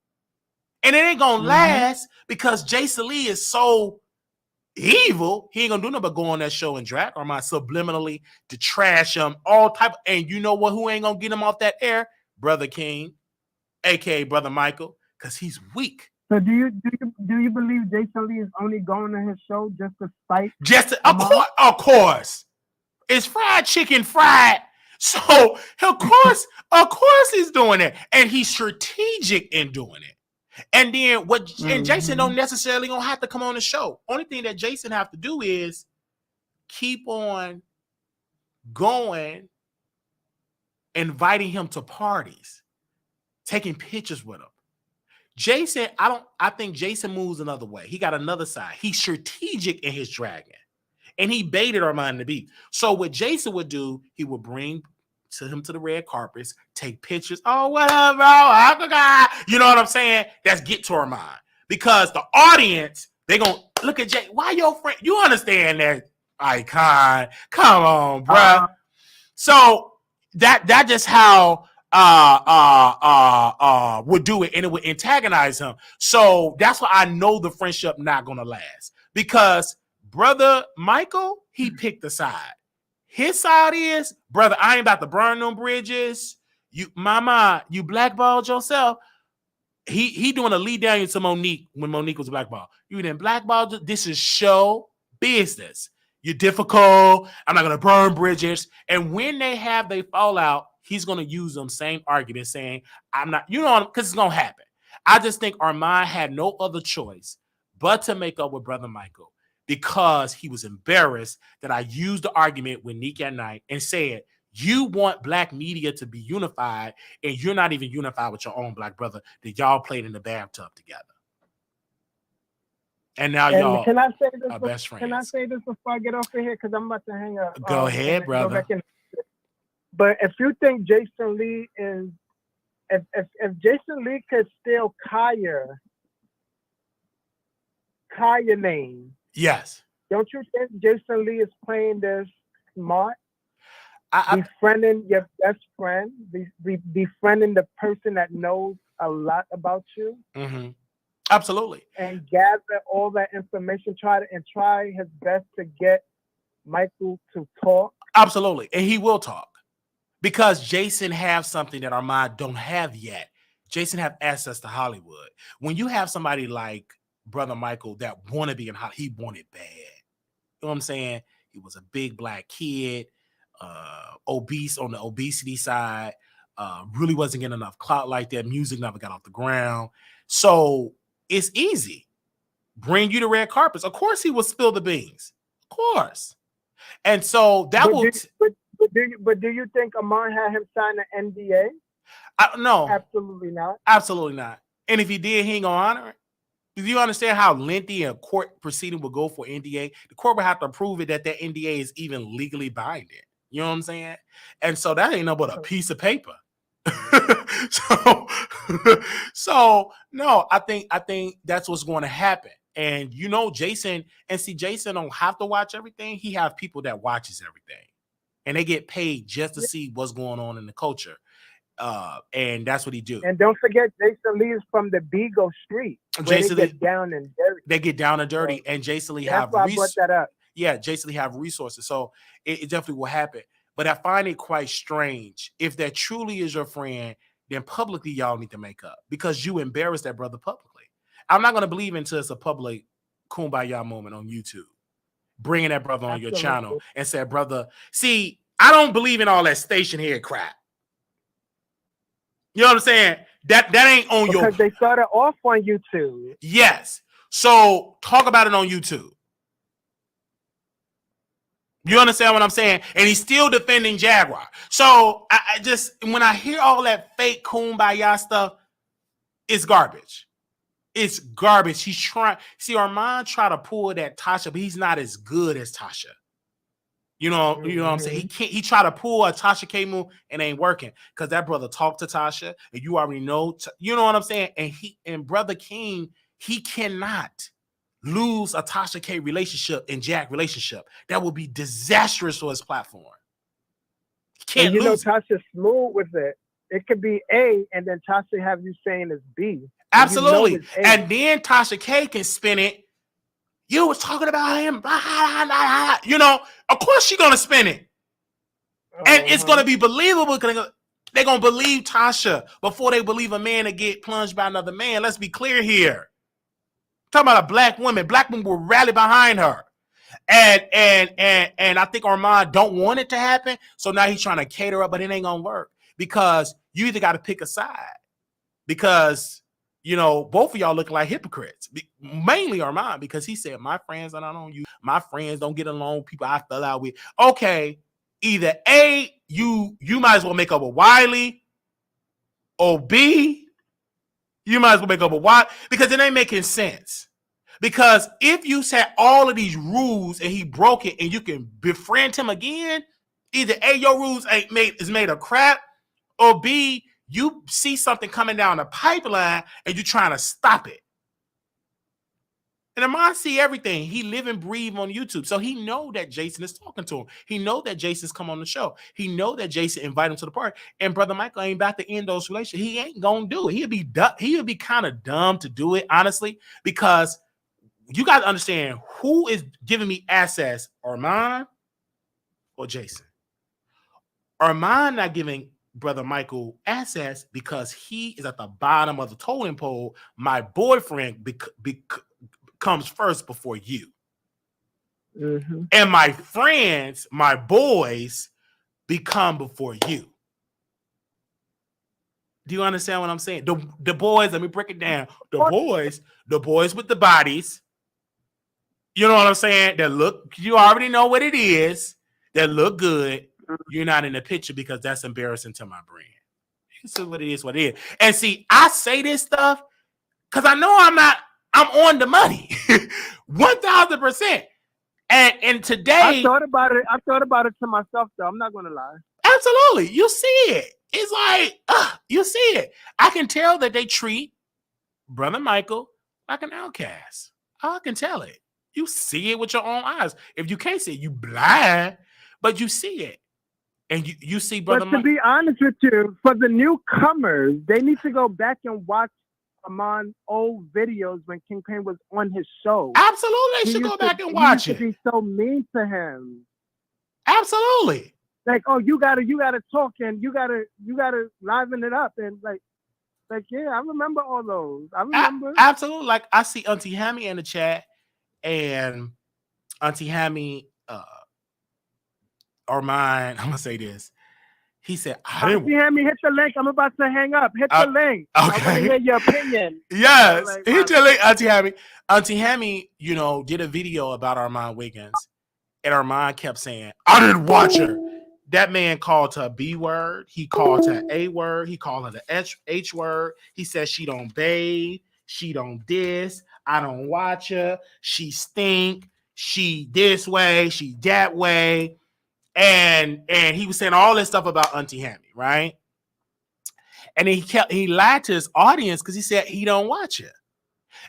And it ain't gonna last, because Jason Lee is so evil. He ain't gonna do nothing but go on that show and drag Armon subliminally to trash him, all type. And you know what? Who ain't gonna get him off that air? Brother King, aka Brother Michael, because he's weak. So do you believe Jason Lee is only going to his show just to spite? Of course, it's fried chicken fried. So of course he's doing it, and he's strategic in doing it. And then and Jason don't necessarily gonna have to come on the show. Only thing that Jason have to do is keep on going, inviting him to parties, taking pictures with him. Jason, I think Jason moves another way. He got another side. He's strategic in his dragging, and he baited Armon to be. So what Jason would do, he would bring him to the red carpets, take pictures. Oh, whatever, bro. You know what I'm saying? That's get to Armon, because the audience, they gonna look at Jay. Why your friend? You understand that, Icon? Come on, bro. So that just how would do it, and it would antagonize him. So that's why I know the friendship not gonna last, because Brother Michael, he picked a side. His side is, brother, I ain't about to burn them bridges. You blackballed yourself. He doing a lead down to Monique when Monique was blackballed. You didn't blackball. This is show business. You're difficult. I'm not gonna burn bridges. And when they have their fallout, he's going to use them same arguments saying, I'm not, because it's going to happen. I just think Armon had no other choice but to make up with Brother Michael because he was embarrassed that I used the argument with Nique at Nite and said, you want black media to be unified, and you're not even unified with your own black brother that y'all played in the bathtub together. And now y'all can I say this are best friends. Can I say this before I get off of here? Because I'm about to hang up. Go ahead, brother. But if you think Jason Lee is, if Jason Lee could steal Kaya name, yes. Don't you think Jason Lee is playing this smart? Befriending your best friend, befriending the person that knows a lot about you. Mm-hmm. Absolutely. And gather all that information, try his best to get Michael to talk. Absolutely. And he will talk. Because Jason have something that Armon don't have yet. Jason have access to Hollywood. When you have somebody like Brother Michael that want to be in Hollywood, he wanted bad. You know what I'm saying? He was a big black kid, obese on the obesity side, really wasn't getting enough clout like that. Music never got off the ground. So it's easy. Bring you to red carpets. Of course he will spill the beans. Of course. And so that But do you think Armon had him sign an NDA? No. Absolutely not. Absolutely not. And if he did, he ain't gonna honor it. Do you understand how lengthy a court proceeding will go for NDA? The court will have to prove it that NDA is even legally binding. You know what I'm saying? And so that ain't no but a piece of paper. so no, I think that's what's going to happen. And Jason don't have to watch everything. He have people that watches everything. And they get paid just to see what's going on in the culture. And that's what he do. And don't forget, Jason Lee is from the Beagle Street. Jason Lee, get down and dirty. They get down and dirty. And Jason Lee have I brought that up. Yeah, Jason Lee have resources. So it definitely will happen. But I find it quite strange. If that truly is your friend, then publicly y'all need to make up. Because you embarrassed that brother publicly. I'm not going to believe until it's a public kumbaya moment on YouTube. Bringing that brother on your channel and say, brother, see, I don't believe in all that station here crap. You know what I'm saying? That ain't on because they started off on YouTube. Yes. So talk about it on YouTube. You understand what I'm saying? And he's still defending Jaguar. So I just, when I hear all that fake kumbaya stuff, it's garbage. It's garbage. He's trying. See, Armon try to pull that Tasha, but he's not as good as Tasha. You know what I'm saying? He can't. He try to pull a Tasha K move and ain't working because that brother talked to Tasha, and you already know. You know what I'm saying? And Brother King, he cannot lose a Tasha K relationship and Jack relationship. That would be disastrous for his platform. He can't lose. Tasha's smooth with it. It could be A, and then Tasha have you saying it's B. Absolutely. And then Tasha K can spin it. You was talking about him. Of course she's going to spin it. And it's going to be believable. They're going to believe Tasha before they believe a man to get plunged by another man. Let's be clear here. Talking about a black woman. Black women will rally behind her. And I think Armon don't want it to happen. So now he's trying to cater up, but it ain't going to work. Because you either got to pick a side. Because, both of y'all looking like hypocrites. Mainly Armon, because he said, my friends are not on you. My friends don't get along with people I fell out with. Okay, either A, you might as well make up with Wiley, or B, you might as well make up with Wiley, because it ain't making sense. Because if you set all of these rules and he broke it and you can befriend him again, either A, your rules is made of crap, or B, you see something coming down the pipeline and you're trying to stop it. And Armon see everything. He live and breathe on YouTube. So he know that Jason is talking to him. He know that Jason's come on the show. He know that Jason invite him to the party. And Brother Michael ain't about to end those relationships. He ain't going to do it. He'll be kind of dumb to do it, honestly, because you got to understand who is giving me access, Armon or Jason. Armon not giving Brother Michael access because he is at the bottom of the totem pole. My boyfriend comes first before you. And my friends, my boys, become before you. Do you understand what I'm saying? The boys, let me break it down. The boys with the bodies. You know what I'm saying? That look, you already know what it is. That look good. You're not in the picture because that's embarrassing to my brand. This is what it is, what it is. And see, I say this stuff because I know I'm on the money. 1,000%. And today I thought about it to myself though. I'm not gonna lie. Absolutely. You see it. It's like, you see it. I can tell that they treat Brother Michael like an outcast. I can tell it. You see it with your own eyes. If you can't see it, you blind, but you see it. And you see Brother But to be honest with you, for the newcomers, they need to go back and watch Armon's old videos when King Payne was on his show. Absolutely. They should go back and watch it. He used to be so mean to him. Absolutely. Like, oh, you gotta talk and you gotta liven it up and like yeah, I remember all those. I remember. Absolutely. Like I see Auntie Hammy in the chat, and Auntie Hammy, Armon, I'm gonna say this. He said, Auntie Hammy, hit the link. I'm about to hang up. Hit the link. Okay. I want to hear your opinion. Yes. Like, Hit the link, Auntie Hammy. Auntie Hammy, did a video about Armon Wiggins, and Armon kept saying, I didn't watch her. That man called her a B word. He called her A word. He called her the H word. He said she don't bathe. She don't this. I don't watch her. She stink. She this way. She that way. And he was saying all this stuff about Auntie Hammy, right? And he lied to his audience because he said he don't watch her.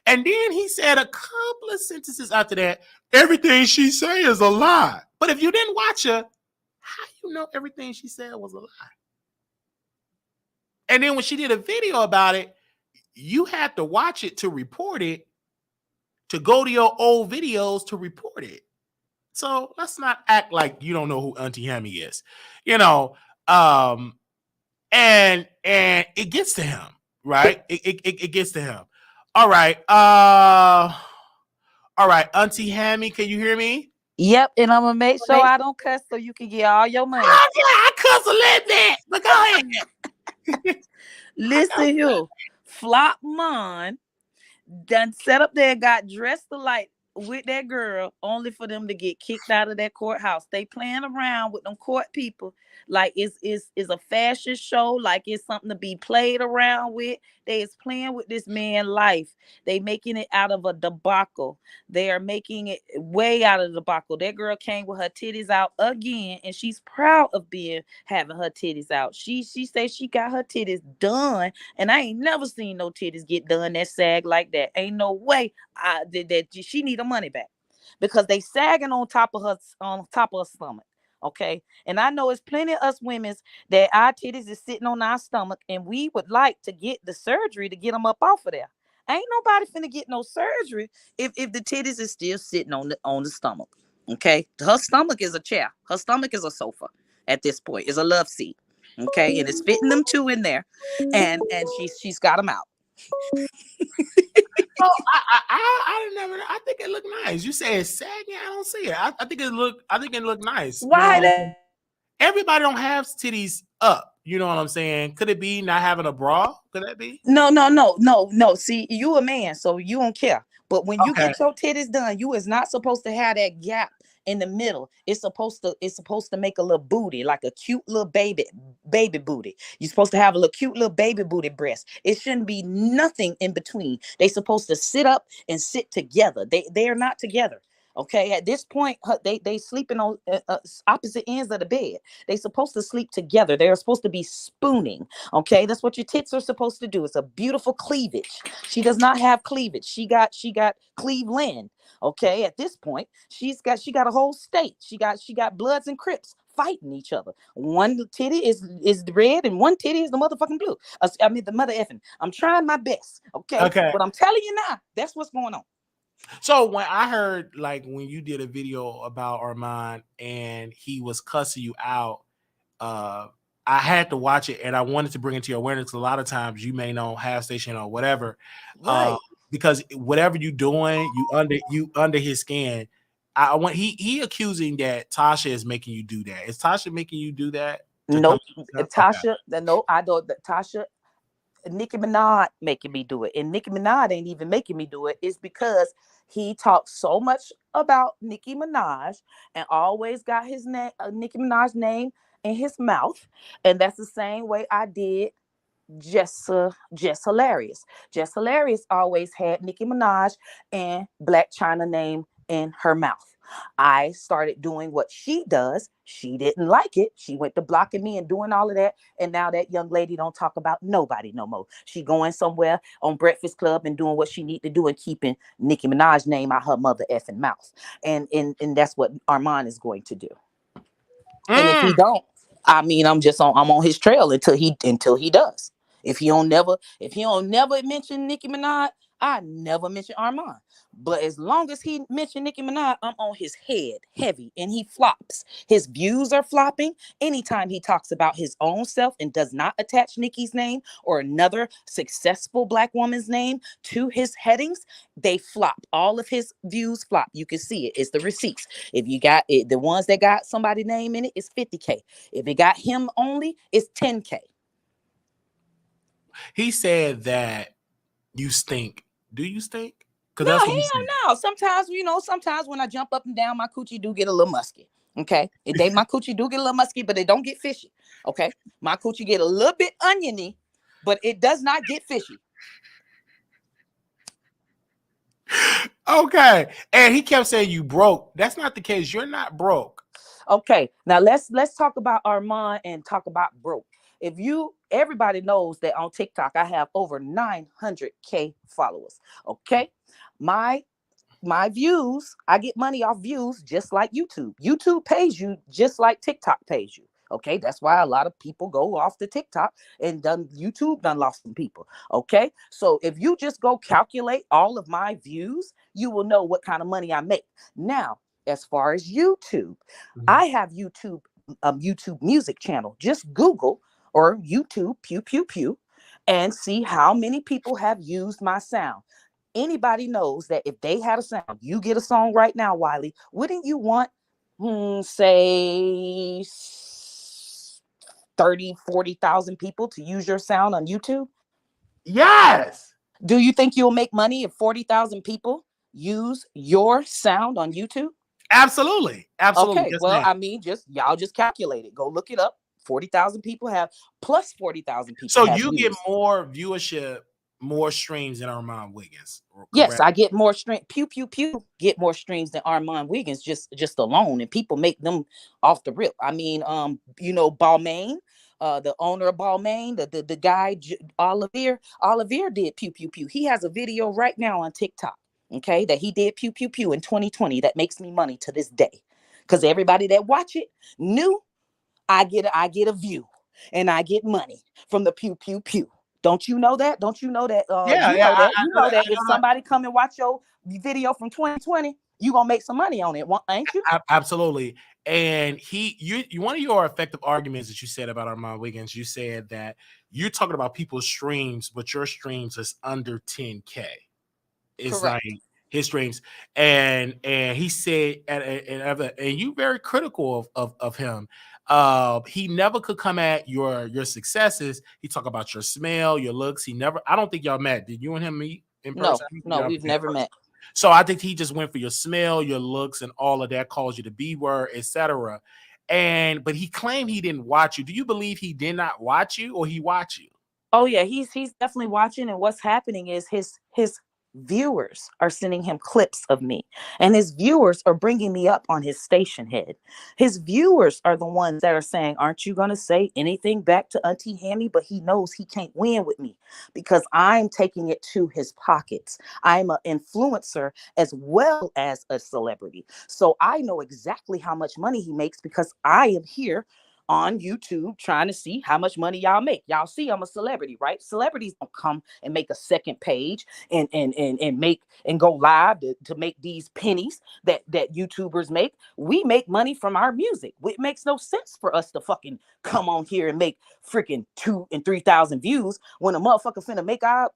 And then he said a couple of sentences after that, everything she say is a lie. But if you didn't watch her, how you know everything she said was a lie? And then when she did a video about it, you had to watch it to report it, to go to your old videos to report it. So let's not act like you don't know who Auntie Hammy is, and it gets to him, right? It gets to him. All right. Auntie Hammy, can you hear me? Yep, and I'm gonna make sure I don't cuss so you can get all your money. I cuss a little bit, but go ahead. Listen here, Flop Mon done set up there, got dressed alike with that girl, only for them to get kicked out of that courthouse. They playing around with them court people like it's a fashion show, like it's something to be played around with. They is playing with this man's life. They making it out of a debacle. They are making it way out of the debacle. That girl came with her titties out again, and she's proud of having her titties out. She says she got her titties done, and I ain't never seen no titties get done that sag like that. Ain't no way that she need her money back because they sagging on top of her stomach. Okay, and I know it's plenty of us women that our titties is sitting on our stomach, and we would like to get the surgery to get them up off of there. Ain't nobody finna get no surgery if the titties is still sitting on the stomach. Okay, her stomach is a chair. Her stomach is a sofa. At this point, is a love seat. Okay, and it's fitting them two in there, and she's got them out. Oh, I think it looked nice. You say it's sagging. I don't see it. I think it looked nice. Why everybody don't have titties up? You know what I'm saying? Could it be not having a bra? Could that be? No. See, you a man, so you don't care. But when you get your titties done, you is not supposed to have that gap in the middle. It's supposed to make a little booty, like a cute little baby booty. You're supposed to have a little cute little baby booty breast. It shouldn't be nothing in between. They're supposed to sit up and sit together. They are not together. Okay, at this point, they sleeping on opposite ends of the bed. They supposed to sleep together. They're supposed to be spooning. Okay, that's what your tits are supposed to do. It's a beautiful cleavage. She does not have cleavage. She got Cleveland. Okay, at this point, she got a whole state. She got Bloods and Crips fighting each other. One titty is red and one titty is the motherfucking blue. I mean the mother effing. I'm trying my best. Okay, but I'm telling you now, that's what's going on. So when I heard, like, when you did a video about Armon and he was cussing you out, I had to watch it and I wanted to bring it to your awareness. A lot of times you may know half station or whatever, right? Because whatever you doing, you under his skin. He accusing that Tasha is making you do that. Is Tasha making you do that? No, Tasha. No, I don't. Tasha. Nicki Minaj making me do it. And Nicki Minaj ain't even making me do it. It's because he talks so much about Nicki Minaj and always got his name, Nicki Minaj's name in his mouth. And that's the same way I did Just Hilarious. Just Hilarious always had Nicki Minaj and Black China name in her mouth. I started doing what she does. She didn't like it. She went to blocking me and doing all of that. And now that young lady don't talk about nobody no more. She going somewhere on Breakfast Club and doing what she need to do and keeping Nicki Minaj's name out her mother effing mouth. And that's what Armon is going to do. And if he don't, I mean, I'm on his trail until he does. If he don't never mention Nicki Minaj, I never mention Armon. But as long as he mentioned Nicki Minaj, I'm on his head heavy, and he flops. His views are flopping anytime he talks about his own self and does not attach Nicki's name or another successful Black woman's name to his headings. They flop. All of his views flop. You can see it. It's the receipts. If you got it, the ones that got somebody's name in it, it's 50K. If it got him only, it's 10K. He said that you stink. Do you stink? No, hell no. Sometimes when I jump up and down, my coochie do get a little musky. Okay. My coochie do get a little musky, but it don't get fishy. Okay. My coochie get a little bit oniony, but it does not get fishy. Okay. And he kept saying you broke. That's not the case. You're not broke. Okay. Now let's talk about Armon and talk about broke. Everybody knows that on TikTok, I have over 900K followers. Okay. My views, I get money off views just like YouTube. YouTube pays you just like TikTok pays you. Okay. That's why a lot of people go off the TikTok and YouTube done lost some people. Okay. So if you just go calculate all of my views, you will know what kind of money I make. Now, as far as YouTube, I have YouTube music channel. Just Google or YouTube, pew, pew, pew, and see how many people have used my sound. Anybody knows that if they had a sound, you get a song right now, Wiley, wouldn't you want, say 30, 40,000 people to use your sound on YouTube? Yes. Do you think you'll make money if 40,000 people use your sound on YouTube? Absolutely. Absolutely. Okay, well, I mean, y'all just calculate it. Go look it up. 40,000 people have, plus 40,000 people. So you get more viewership, more streams than Armon Wiggins. Correct? Yes, I get more streams. Pew, pew, pew. Get more streams than Armon Wiggins just alone. And people make them off the rip. I mean, Balmain, the owner of Balmain, the guy, Olivier did pew, pew, pew. He has a video right now on TikTok. Okay, that he did pew, pew, pew in 2020. That makes me money to this day. Because everybody that watch it knew I get a view and I get money from the pew, pew, pew. Don't you know that? Don't you know that? You know that if somebody come and watch your video from 2020, you gonna make some money on it, ain't you? Absolutely. And one of your effective arguments that you said about Armon Wiggins, you said that you're talking about people's streams, but your streams is under 10K. It's correct. Like his streams, and he said, and you very critical of him. He never could come at your successes. He talk about your smell, your looks. I don't think y'all met. Did you and him meet in person? No, we've never met. So I think he just went for your smell, your looks, and all of that. Calls you the B word, etc. But he claimed he didn't watch you. Do you believe he did not watch you, or he watched you? Oh yeah, he's definitely watching. And what's happening is his viewers are sending him clips of me, and his viewers are bringing me up on his station head. His viewers are the ones that are saying, aren't you going to say anything back to Auntie Hammy? But he knows he can't win with me because I'm taking it to his pockets. I'm an influencer as well as a celebrity. So I know exactly how much money he makes because I am here on YouTube trying to see how much money y'all make. Y'all see I'm a celebrity, right? Celebrities don't come and make a second page and make and go live to make these pennies that YouTubers make. We make money from our music. It makes no sense for us to fucking come on here and make freaking 2,000 and 3,000 views when a motherfucker finna make our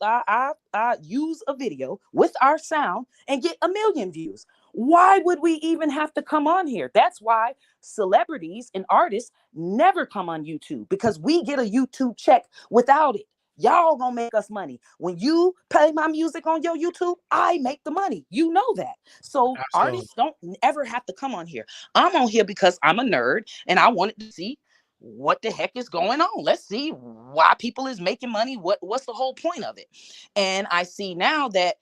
use a video with our sound and get 1 million views. Why would we even have to come on here? That's why celebrities and artists never come on YouTube, because we get a YouTube check without it. Y'all gonna make us money. When you play my music on your YouTube, I make the money. You know that. So Absolutely. artists don't ever have to come on here. I'm on here because I'm a nerd and I wanted to see what the heck is going on. Let's see why people is making money. What's the whole point of it? And I see now that,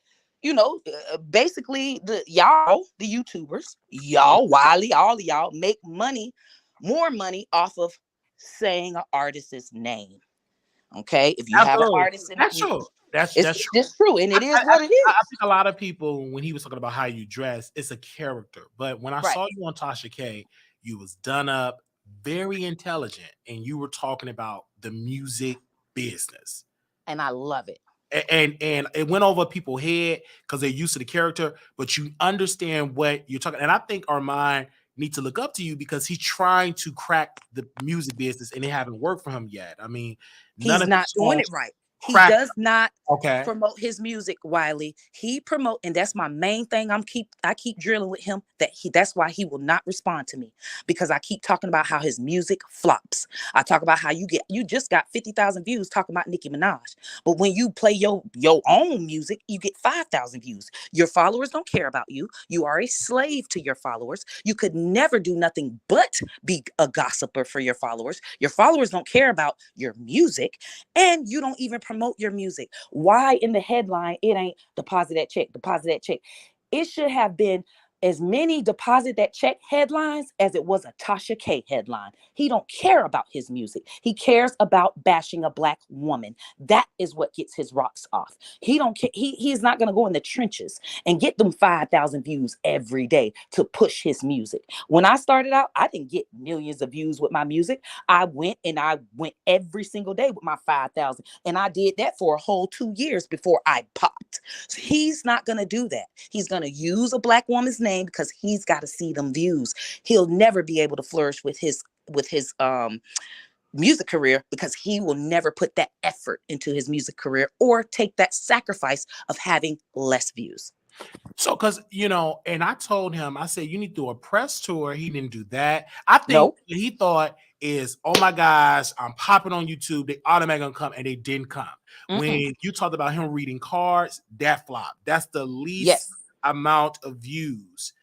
basically the YouTubers, y'all, Wiley, all of y'all make money, more money off of saying an artist's name. Okay, if you have an Absolutely. artist in That's true. That's it's true. just true, and it is what it is. I think a lot of people, when he was talking about how you dress, it's a character. But when I Right. saw you on Tasha K, you was done up, very intelligent, and you were talking about the music business. And I love it. And it went over people's head because they're used to the character, but you understand what you're talking. And I think Armon needs to look up to you because he's trying to crack the music business and it haven't worked for him yet. I mean, He's not doing it right. He crack- does not Okay. promote his music, Wiley. He promote, and that's my main thing. I keep drilling with him that's why he will not respond to me, because I keep talking about how his music flops. I talk about how you just got 50,000 views talking about Nicki Minaj, but when you play your own music, you get 5,000 views. Your followers don't care about you. You are a slave to your followers. You could never do nothing but be a gossiper for your followers. Your followers don't care about your music, and you don't even promote your music. Why in the headline it ain't deposit that check, deposit that check? It should have been as many deposit that check headlines as it was a Tasha K headline. He don't care about his music. He cares about bashing a Black woman. That is what gets his rocks off. He don't care. He is not going to go in the trenches and get them 5,000 views every day to push his music. When I started out, I didn't get millions of views with my music. I went every single day with my 5,000. And I did that for a whole 2 years before I popped. So he's not going to do that. He's going to use a Black woman's name because he's got to see them views. He'll never be able to flourish with his music career because he will never put that effort into his music career or take that sacrifice of having less views. So, because, and I told him, I said, you need to do a press tour. He didn't do that. I think Nope. what he thought is, oh my gosh, I'm popping on YouTube. They automatically gonna come, and they didn't come. Mm-mm. When you talked about him reading cards, that flop. That's the least amount of views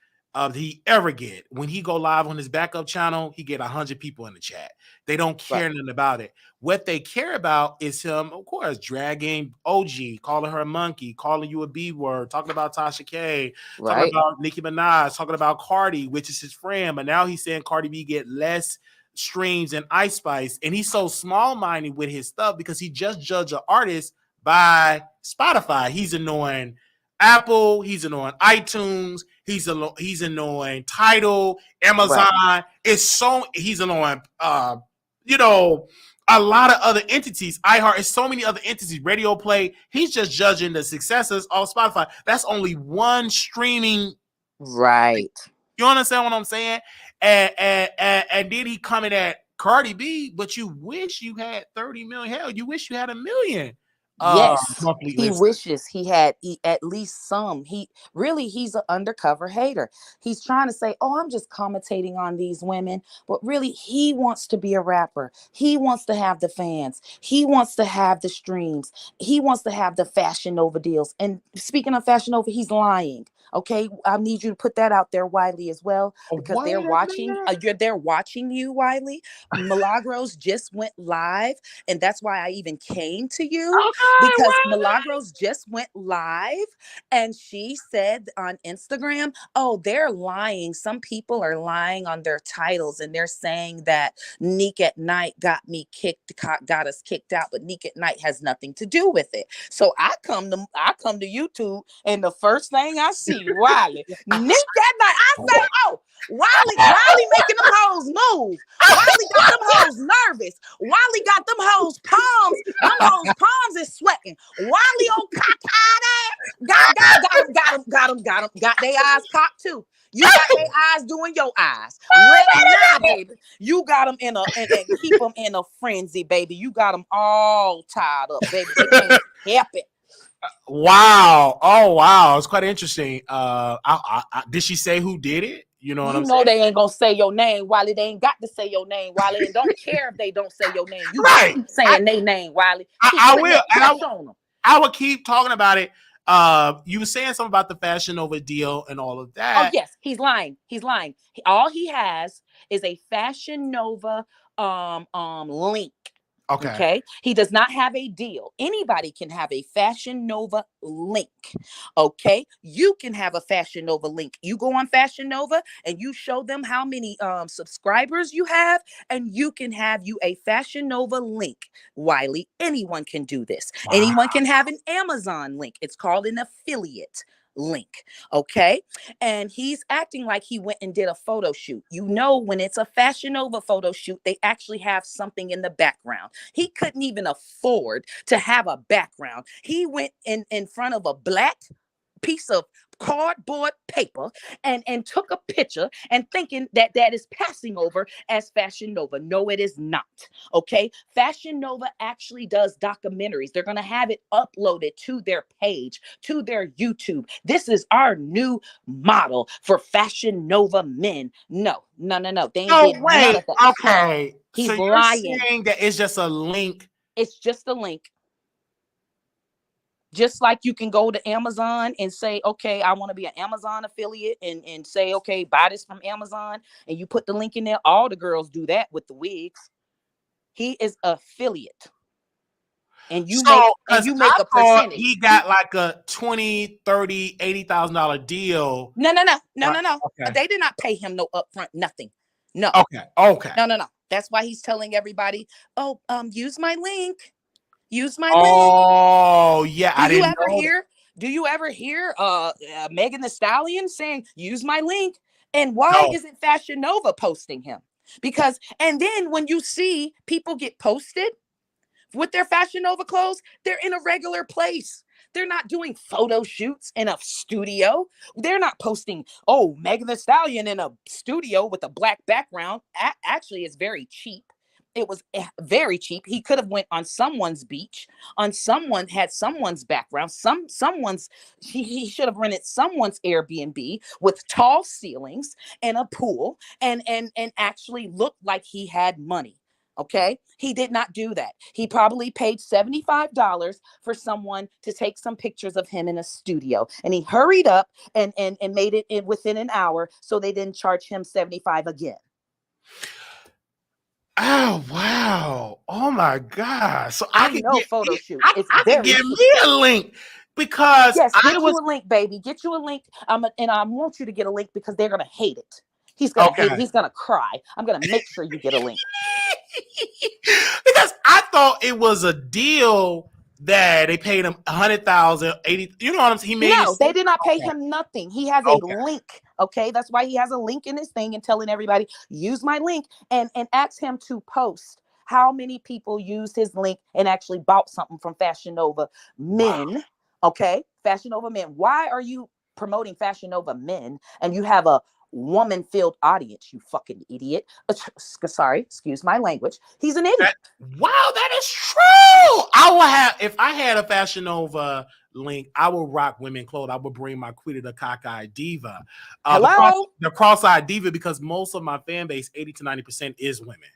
he ever get. When he go live on his backup channel, he get 100 people in the chat. They don't care nothing about it. What they care about is him, of course, dragging OG, calling her a monkey, calling you a B word, talking about Tasha K, talking about Nicki Minaj, talking about Cardi, which is his friend. But now he's saying Cardi B get less streams than Ice Spice. And he's so small-minded with his stuff because he just judged an artist by Spotify. He's annoying Apple, he's annoying iTunes, he's annoying Tidal, Amazon. He's annoying a lot of other entities. iHeart, it's so many other entities, Radio Play. He's just judging the successes of Spotify. That's only one streaming. Right. You understand what I'm saying? And then he coming at Cardi B, but you wish you had 30 million. Hell, you wish you had 1 million. Yes, he wishes he had at least some. He's an undercover hater. He's trying to say, oh, I'm just commentating on these women, but really he wants to be a rapper. He wants to have the fans. He wants to have the streams. He wants to have the Fashion Nova deals. And speaking of Fashion Nova, he's lying. Okay, I need you to put that out there, Wiley, as well, because they're watching. They're watching you, Wiley. Milagros just went live, and that's why I even came to you, because Milagros just went live, and she said on Instagram, "Oh, they're lying. Some people are lying on their titles, and they're saying that Nique at Nite got us kicked out, but Nique at Nite has nothing to do with it." So I come to YouTube, and the first thing I see, Wiley, Nique at Nite. I say, oh, Wiley making them hoes move. Wiley got them hoes nervous. Wiley got them hoes palms. Them hoes palms is sweating. Wiley on cockeyed. Got their eyes cocked too. You got their eyes doing your eyes. Right now, baby. You got them and keep them in a frenzy, baby. You got them all tied up, baby. They can't help it. Wow. Oh, wow. It's quite interesting. Did she say who did it? You know what You I'm know saying? they ain't gonna say your name, Wiley. They ain't got to say your name, Wiley, and don't care if they don't say your name. You Right. keep saying their name, Wiley. Keep I putting will. that And pressure on them. I will keep talking about it. You were saying something about the Fashion Nova deal and all of that. Oh yes, he's lying. He's lying. All he has is a Fashion Nova link. Okay. He does not have a deal. Anybody can have a Fashion Nova link. Okay. You can have a Fashion Nova link. You go on Fashion Nova and you show them how many subscribers you have, and you can have you a Fashion Nova link. Wiley, anyone can do this. Wow. Anyone can have an Amazon link. It's called an affiliate link. Okay. And he's acting like he went and did a photo shoot. You know, when it's a Fashion Nova photo shoot, they actually have something in the background. He couldn't even afford to have a background. He went in front of a black piece of cardboard paper and took a picture and thinking that is passing over as Fashion Nova. No, it is not. Okay. Fashion Nova actually does documentaries. They're going to have it uploaded to their page, to their YouTube. This is our new model for Fashion Nova men. No. They ain't did none of that. Okay. He's so lying. You're saying that it's just a link. It's just a link. Just like you can go to Amazon and say, okay, I want to be an Amazon affiliate and say, okay, buy this from Amazon. And you put the link in there. All the girls do that with the wigs. He is affiliate. And you make a percentage. He got like a $20,000, $30,000, $80,000 deal. No. Okay. They did not pay him no upfront, nothing. No. Okay. No. That's why he's telling everybody, oh, use my link. Use my link. Oh, yeah. I didn't know. Do you ever hear Megan Thee Stallion saying, use my link? And why isn't Fashion Nova posting him? Because, and then when you see people get posted with their Fashion Nova clothes, they're in a regular place. They're not doing photo shoots in a studio. They're not posting, oh, Megan Thee Stallion in a studio with a black background. Actually, it's very cheap. It was very cheap. He could have went on someone's beach, on someone's background, he should have rented someone's Airbnb with tall ceilings and a pool and actually looked like he had money. Okay. He did not do that. He probably paid $75 for someone to take some pictures of him in a studio, and he hurried up and made it within an hour. So they didn't charge him $75 again. Oh wow! Oh my God! So I can know get photo shoot. I can get me a link because yes, get you a link, baby. Get you a link. And I want you to get a link because they're gonna hate it. He's gonna hate it. He's gonna cry. I'm gonna make sure you get a link because I thought it was a deal that they paid him $100,000, $80,000. You know what I'm saying? He made no, they did not pay him nothing. He has a link. Okay, that's why he has a link in his thing and telling everybody use my link and ask him to post how many people used his link and actually bought something from Fashion Nova men. Wow. Okay, Fashion Nova men. Why are you promoting Fashion Nova men and you have a woman-filled audience? You fucking idiot. Sorry, excuse my language. He's an idiot. Wow, that is true. I will have, if I had a Fashion Nova link, I will rock women clothes. I would bring my Quita the Cockeyed Diva. Hello? The cross-eyed diva, because most of my fan base, 80 to 90% is women.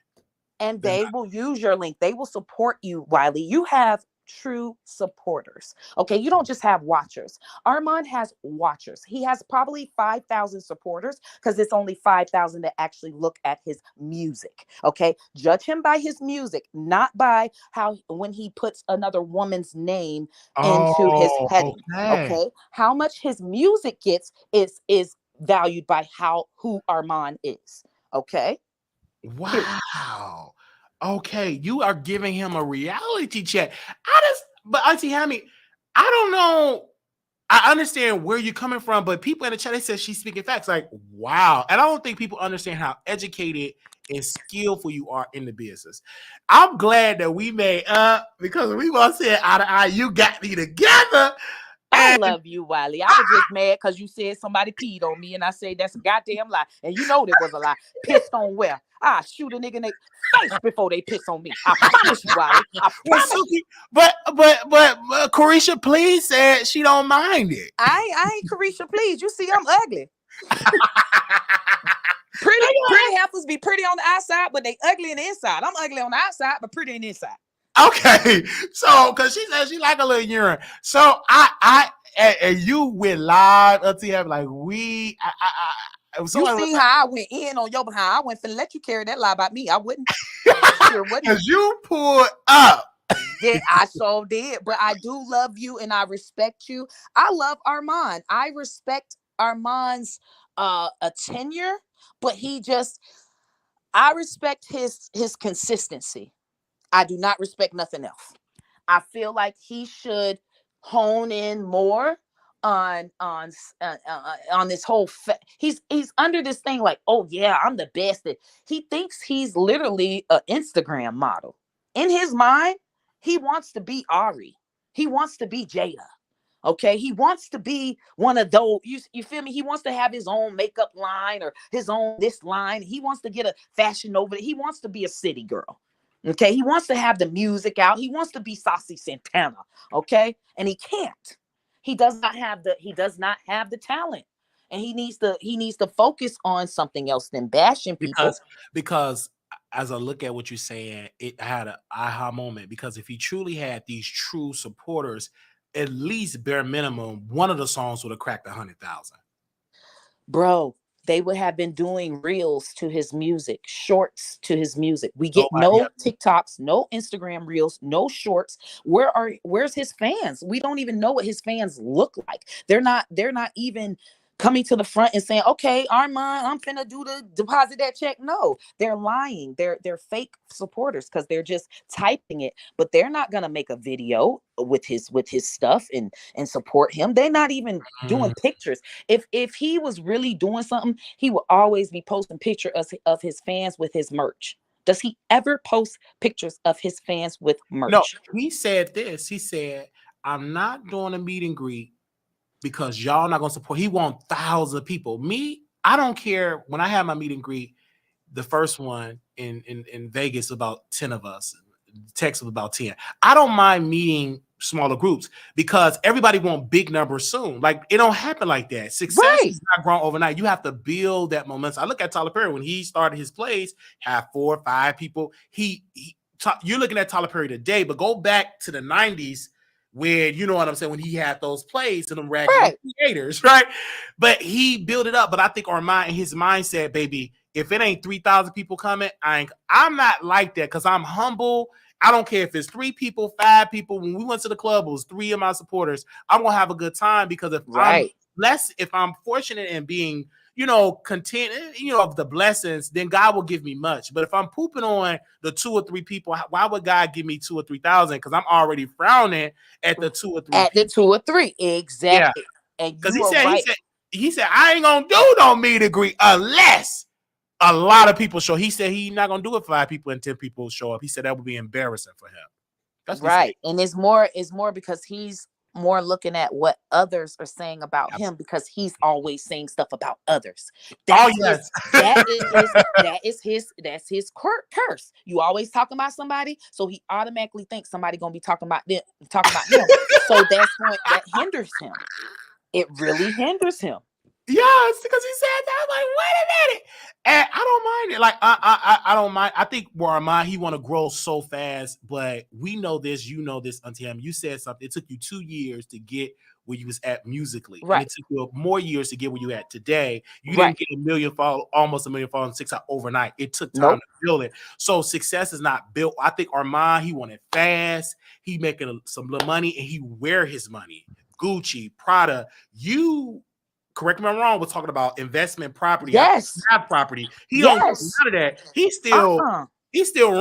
And they will use your link. They will support you, Wiley. You have true supporters. Okay, you don't just have watchers. Armon has watchers. He has probably 5,000 supporters because it's only 5,000 that actually look at his music. Okay, judge him by his music, not by how when he puts another woman's name into his heading. Okay, how much his music gets is valued by who Armon is. Okay. Wow. Okay, you are giving him a reality check. But Auntie Hammy, I don't know. I understand where you're coming from, but people in the chat, they said she's speaking facts. Like, wow. And I don't think people understand how educated and skillful you are in the business. I'm glad that we made up because we both said eye to eye, you got me together. I love you, Wiley. I was just mad because you said somebody peed on me, and I said that's a goddamn lie. And you know there was a lie. Pissed on where? I shoot a nigga in their face before they piss on me. I promise you, Wiley. I promise you. But Carisha Please said she don't mind it. I ain't Carisha Please. You see, I'm ugly. Pretty heifers be pretty on the outside, but they ugly on the inside. I'm ugly on the outside, but pretty on the inside. Okay, so because she said she like a little urine, so I and you went live up to him like we. You see how I went in on your behind. I went finna let you carry that lie about me. I wouldn't. Sure wouldn't. Because you pulled up. Yeah, I so did. But I do love you and I respect you. I love Armon. I respect Armon's a tenure, but I respect his consistency. I do not respect nothing else. I feel like he should hone in more on this whole he's under this thing like, oh yeah, I'm the best. He thinks he's literally an Instagram model. In his mind, he wants to be Ari. He wants to be Jada. Okay, he wants to be one of those. You feel me? He wants to have his own makeup line or his own this line. He wants to get a fashion over it. He wants to be a city girl. Okay, he wants to have the music out. He wants to be Saucy Santana. Okay, and he can't. He does not have the talent, and he needs to focus on something else than bashing people. Because as I look at what you're saying, it had an aha moment. Because if he truly had these true supporters, at least bare minimum, one of the songs would have cracked 100,000. Bro, they would have been doing reels to his music, shorts to his music. We get no TikToks, no Instagram reels, no shorts. Where's his fans? We don't even know what his fans look like. They're not even coming to the front and saying, okay, Armon, I'm finna deposit that check. No, they're lying. They're fake supporters because they're just typing it, but they're not gonna make a video with his stuff and support him. They're not even doing pictures. If he was really doing something, he would always be posting pictures of his fans with his merch. Does he ever post pictures of his fans with merch? No, he said this. He said, I'm not doing a meet and greet because y'all not gonna support. He wants thousands of people. Me, I don't care. When I had my meet and greet, the first one in Vegas, about 10 of us. Texas was about 10. I don't mind meeting smaller groups because everybody want big numbers soon. Like it don't happen like that. Success is not grown overnight. You have to build that momentum. I look at Tyler Perry when he started his plays, have 4 or 5 people. You're looking at Tyler Perry today, but go back to the 90s. Where, you know what I'm saying, when he had those plays to them ragged creators, right? But he built it up. But I think Armon in his mindset, baby, if it ain't 3,000 people coming, I'm not like that because I'm humble. I don't care if it's 3 people, 5 people. When we went to the club, it was 3 of my supporters. I'm gonna have a good time because if I'm fortunate in being, content, of the blessings, then God will give me much. But if I'm pooping on the 2 or 3 people, why would God give me 2 or 3,000? Because I'm already frowning at the 2 or 3. At the 2 or 3, exactly. Yeah. Because he said, I ain't gonna do no meet and greet unless a lot of people show. He said he's not gonna do it 5 people and 10 people show up. He said that would be embarrassing for him. That's right, and it's more because he's more looking at what others are saying about him because he's always saying stuff about others. That's his curse. You always talking about somebody, so he automatically thinks somebody gonna be talking about him. So that hinders him. It really hinders him. Yes, because he said that. I'm like, wait a minute. And I don't mind it. Like, I don't mind. I think Armon, he want to grow so fast, but we know this, Auntie Em. You said something. It took you 2 years to get where you was at musically. Right. And it took you more years to get where you at today. You didn't get almost 1 million followers on TikTok overnight. It took time to build it. So success is not built. I think Armon, he wanted fast. He making some little money, and he wear his money. Gucci, Prada, correct me if I'm wrong, we're talking about investment property. Yes. Have property. He don't do none of that. He's still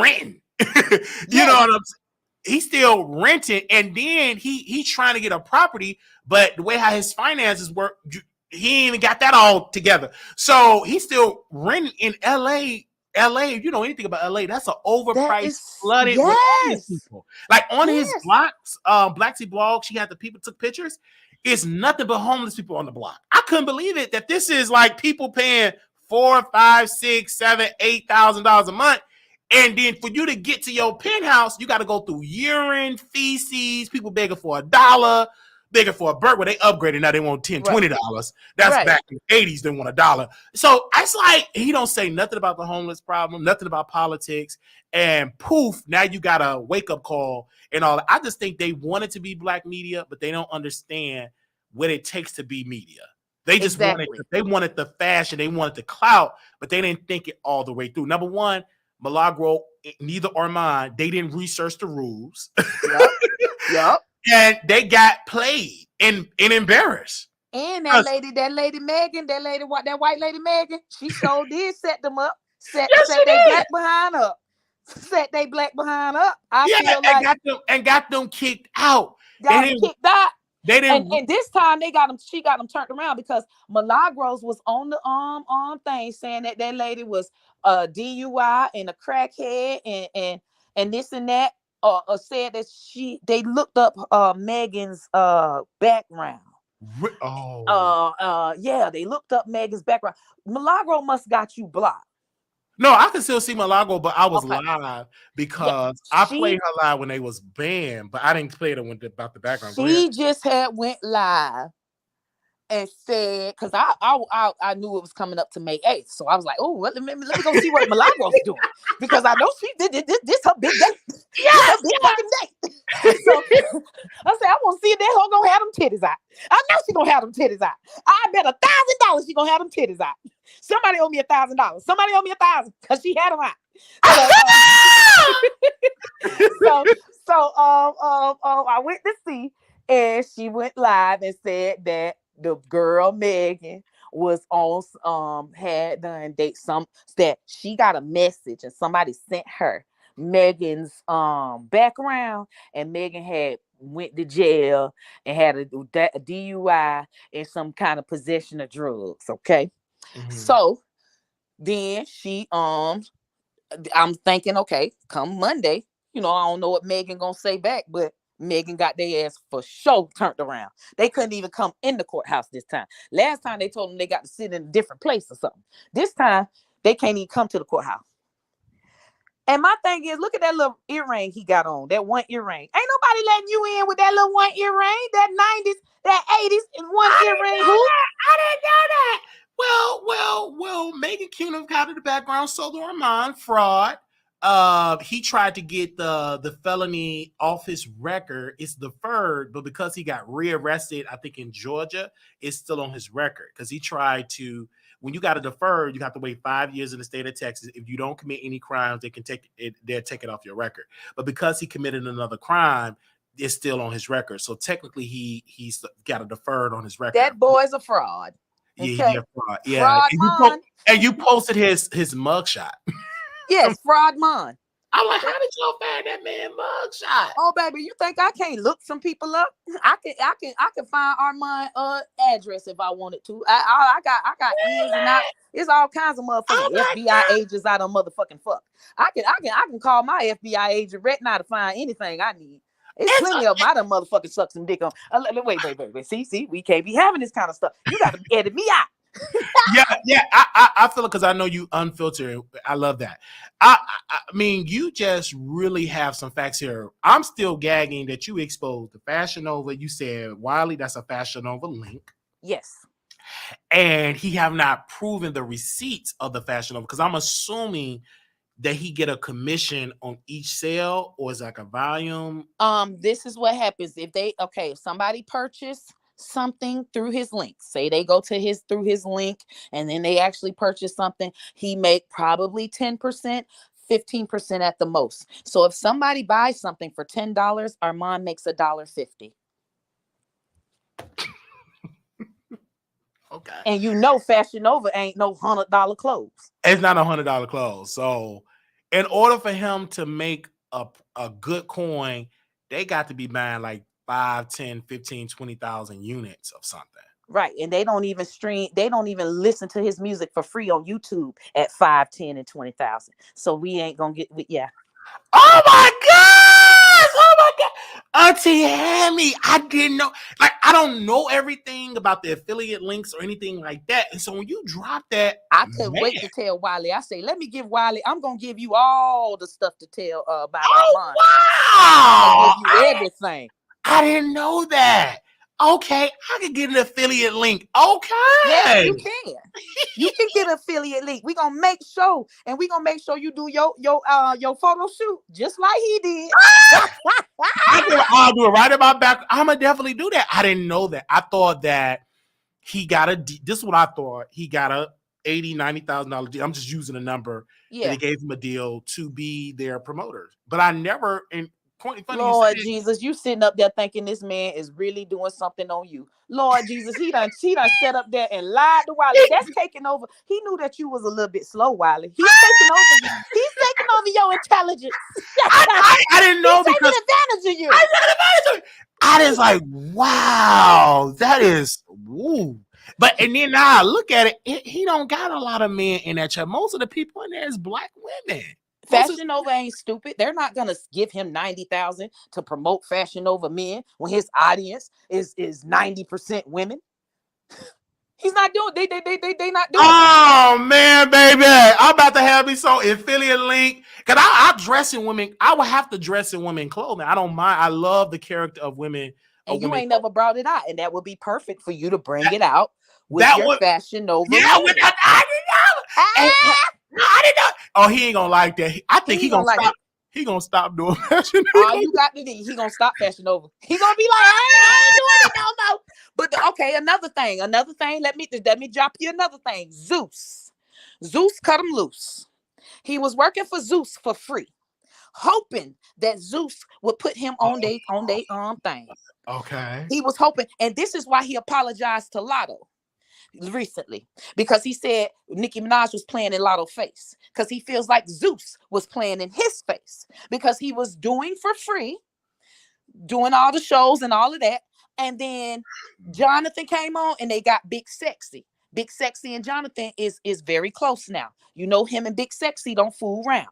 renting. You know what I'm saying? He's still renting, and then he's trying to get a property, but the way how his finances work, he ain't even got that all together. So he's still renting in LA. If you know anything about LA, that's an overpriced, flooded with homeless people. Like on his blocks, Black Sea blog, she had the people took pictures. It's nothing but homeless people on the block. I couldn't believe it that this is like people paying $4, $5, $6, $7, $8,000 a month. And then for you to get to your penthouse, you got to go through urine, feces, people begging for $1. begging for a burger. Well, they upgraded now. They want $10, Right. $20. That's Right. back in the 80s. They want $1. So it's like he don't say nothing about the homeless problem, nothing about politics, and poof, now you got a wake up call and all that. I just think they wanted to be black media, but they don't understand what it takes to be media. They just wanted the fashion, they wanted the clout, but they didn't think it all the way through. Number one, Milagro, neither Armon, they didn't research the rules. Yep. And they got played and embarrassed. And that lady Megan, that white lady Megan, she so did set them up, set their black behind up. Set they black behind up. I feel like got them kicked out. Got them kicked out. They didn't, and this time she got them turned around because Milagros was on the thing saying that lady was a DUI and a crackhead and this and that. Said that they looked up Megan's background. Yeah, they looked up Megan's background. Milagro must got you blocked. No, I can still see Milagro, but I was live because I played her live when they was banned, but I didn't play it about the background. She just went live and said, because I knew it was coming up to May 8th, so I was like, oh, let me go see what Milagro's doing because I know she did this her big day. Yeah, big fucking day. So I said, I want to see if that hoe gonna have them titties out. I know she gonna have them titties out. I bet $1,000 she gonna have them titties out. Somebody owe me $1,000. Somebody owe me $1,000 because she had them out. So I went to see, and she went live and said that the girl Megan was on had done date some that she got a message and somebody sent her Megan's background, and Megan had went to jail and had a DUI and some kind of possession of drugs. Okay. Mm-hmm. So then she I'm thinking, okay, come Monday, I don't know what Megan gonna say back, but Megan got their ass for sure turned around. They couldn't even come in the courthouse this time. Last time they told them they got to sit in a different place or something. This time they can't even come to the courthouse. And my thing is, look at that little earring he got on, that one earring. Ain't nobody letting you in with that little one earring, that 90s, that 80s and one earring. I didn't know that. Well, Megan Cunin got in the background, so the Armon fraud. He tried to get the felony off his record. It's deferred, but because he got rearrested, I think in Georgia, it's still on his record because he tried to. When you got to defer, you have to wait 5 years in the state of Texas. If you don't commit any crimes, they can take it. They'll take it off your record. But because he committed another crime, it's still on his record. So technically, he's got a deferred on his record. That boy's a fraud. Yeah, okay. Fraud. Yeah, and you posted his mugshot. Yes, fraud man. I'm like, how did y'all find that man mugshot? Oh, baby, you think I can't look some people up? I can find Armon address if I wanted to. I got ins and outs. It's all kinds of motherfucking FBI agents I don't motherfucking fuck. I can call my FBI agent right now to find anything I need. It's plenty of them. I done motherfucking suck some dick on. Wait. See, we can't be having this kind of stuff. You got to edit me out. yeah. I feel it because I know you unfiltered. I love that. I mean, you just really have some facts here. I'm still gagging that you exposed the Fashion Nova. You said Wiley, that's a Fashion Nova link. Yes. And he have not proven the receipts of the Fashion Nova because I'm assuming that he get a commission on each sale, or is it like a volume? This is what happens if somebody purchased something through his link, say they go to through his link and then they actually purchase something, he make probably 10%, 15% at the most. So if somebody buys something for $10, Armon makes $1.50. Okay. And Fashion Nova ain't no $100 clothes. It's not $100 clothes. So in order for him to make a good coin, they got to be buying like 5, 10, 15, 20,000 units of something. Right. And they don't even listen to his music for free on YouTube at 5, 10, and 20,000. So we ain't gonna get Oh my God! Auntie Hammy, I didn't know. Like, I don't know everything about the affiliate links or anything like that. And so when you drop that, I couldn't wait to tell Wiley. I say, let me give Wiley. I'm gonna give you all the stuff to tell about Armon. Wow! I'm gonna give you everything. I didn't know that. Okay, I can get an affiliate link. Okay. Yes, you can. You can get an affiliate link. We're gonna make sure, and we're gonna make sure you do your photo shoot just like he did. I'll do it right in my back. I'm gonna definitely do that. I didn't know that. I thought that he got this is what I thought. He got a $80,000-$90,000 deal. I'm just using a number. Yeah. That he gave him a deal to be their promoter. But I never funny. Lord Jesus, you sitting up there thinking this man is really doing something on you. Lord Jesus, he done set up there and lied to Wiley. That's taking over. He knew that you was a little bit slow, Wiley. He's taking over you. He's taking over your intelligence. I didn't know He's because taking advantage of you. I was like, wow, that is woo. But and then now I look at it, he don't got a lot of men in that chat. Most of the people in there is black women. Fashion Nova ain't stupid. They're not gonna give him 90,000 to promote Fashion Nova men when his audience is 90% women. He's not doing. They not doing. Oh man, baby, I'm about to have me some affiliate link because I dress in women. I would have to dress in women clothing. I don't mind. I love the character of women. And you ain't never brought it out, and that would be perfect for you to bring it out with your Fashion Nova. Yeah, with that, I didn't know. I didn't know. Oh, he ain't gonna like that. I think he gonna stop. He gonna stop doing Fashion Nova. All you got to do, he gonna stop Fashion Nova. He gonna be like, I ain't doing it no more. But okay, another thing. Let me drop you another thing. Zeus cut him loose. He was working for Zeus for free, hoping that Zeus would put him on they thing. Okay. He was hoping, and this is why he apologized to Lotto recently, because he said Nicki Minaj was playing in Lotto's face because he feels like Zeus was playing in his face because he was doing for free, doing all the shows and all of that. And then Jonathan came on and they got Big Sexy. Big Sexy and Jonathan is very close now. You know, him and Big Sexy don't fool around.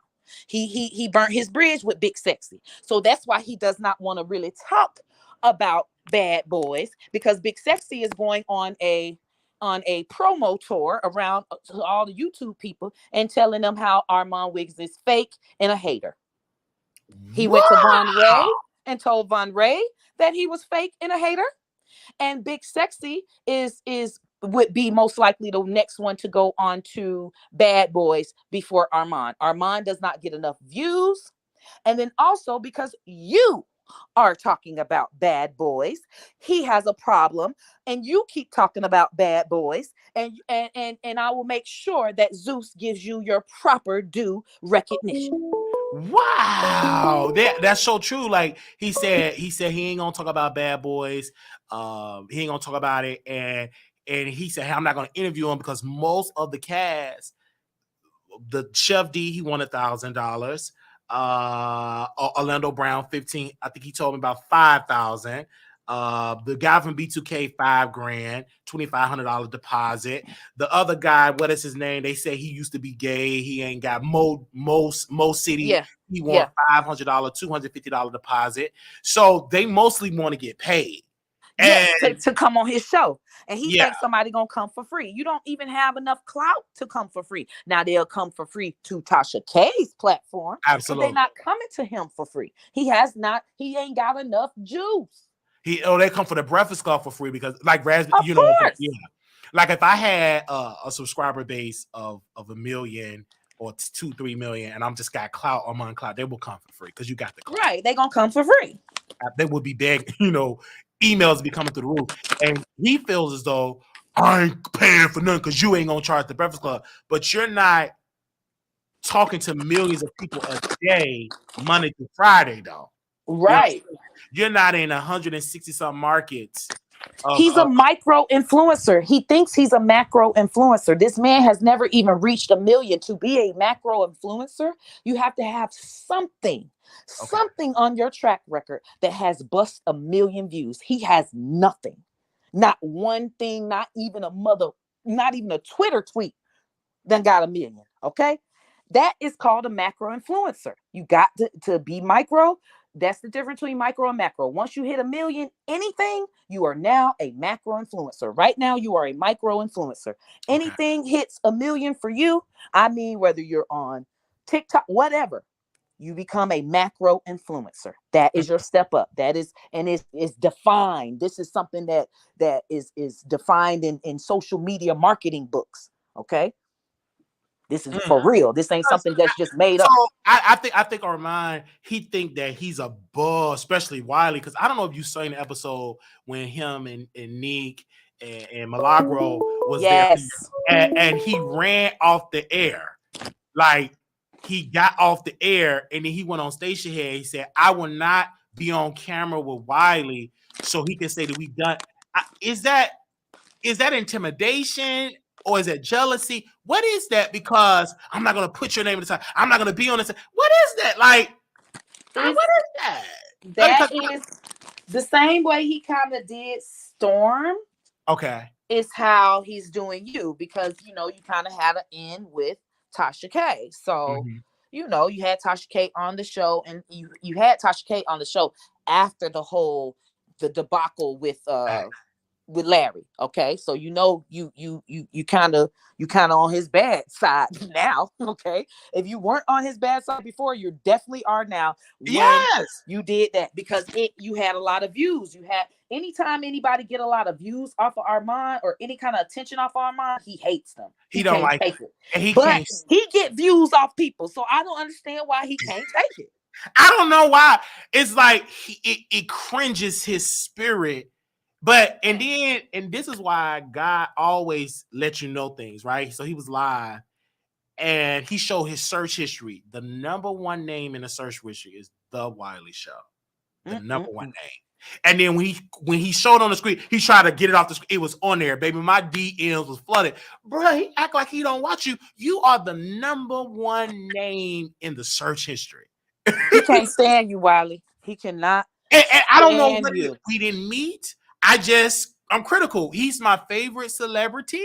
He burnt his bridge with Big Sexy. So that's why he does not want to really talk about Bad Boys, because Big Sexy is going on a promo tour around to all the YouTube people and telling them how Armon Wiggins is fake and a hater. He went to Von Ray and told Von Ray that he was fake and a hater. And Big Sexy would be most likely the next one to go on to Bad Boys before Armon. Armon does not get enough views. And then also because you are talking about Bad Boys, he has a problem, and you keep talking about Bad Boys, and I will make sure that Zeus gives you your proper due recognition. Wow, that's so true. Like he said he ain't gonna talk about Bad Boys. He ain't gonna talk about it, and he said, hey, I'm not gonna interview him because most of the cast, the Chef D, he won $1,000. Orlando Brown 15. I think he told me about 5,000. The guy from B2K $5,000, $2,500 deposit. The other guy, what is his name? They say he used to be gay. He ain't got Mo City. Yeah. He won $500, $250 deposit. So they mostly want to get paid. And to come on his show. And he thinks somebody gonna come for free. You don't even have enough clout to come for free. Now they'll come for free to Tasha K's platform. Absolutely. They're not coming to him for free. He ain't got enough juice. They come for the Breakfast Club for free because like course. Like if I had a subscriber base of 1 million or 2-3 million and I'm just got clout on clout, they will come for free because you got the clout. Right, they gonna come for free. They would be begging, emails be coming through the roof, and he feels as though I ain't paying for nothing because you ain't gonna charge the Breakfast Club, but you're not talking to millions of people a day, Monday to Friday, though. Right. You're not in 160 some markets. He's a micro influencer. He thinks he's a macro influencer. This man has never even reached 1 million. To be a macro influencer, you have to have something on your track record that has bust 1 million views. He has nothing, not one thing, not even a Twitter tweet that got 1 million. Okay, that is called a macro influencer. You got to be micro. That's the difference between micro and macro. Once you hit 1 million, anything, you are now a macro influencer. Right now, you are a micro influencer. Anything hits 1 million for you. I mean, whether you're on TikTok, whatever, you become a macro influencer. That is your step up. That is, and it's defined. This is something that is defined in social media marketing books. Okay. This is for real. This ain't something that's just made up. I think Armon, he think that he's a boss, especially Wiley, because I don't know if you saw in the episode when him and Nique and Milagro was there, and he ran off the air. Like, he got off the air and then he went on station here. He said, I will not be on camera with Wiley so he can say that we've done. Is that intimidation or is it jealousy? What is that? Because I'm not going to put your name at the time. I'm not going to be on this. What is that? Like, what is that? That is the same way he kind of did Storm. Okay. Is how he's doing you, because, you know, you kind of had an end with Tasha K. So, you know, you had Tasha K on the show, and you had Tasha K on the show after the debacle with Larry. Okay, so you know you kind of on his bad side now. Okay, if you weren't on his bad side before, you definitely are now. Yes, you did that because you had a lot of views. You had, anytime anybody get a lot of views off of Armon or any kind of attention off Armon, he hates them. He don't like it. And he get views off people, so I don't understand why he can't take it. I don't know why. It's like it cringes his spirit. But and this is why God always lets you know things, right? So he was live and he showed his search history. The number one name in the search history is The Wiley Show. The number one name. And then when he showed on the screen, he tried to get it off the screen. It was on there, baby. My DMs was flooded. Bro, he act like he don't watch you. You are the number one name in the search history. He can't stand you, Wiley. He cannot. And I don't know what we didn't meet. I'm critical. He's my favorite celebrity.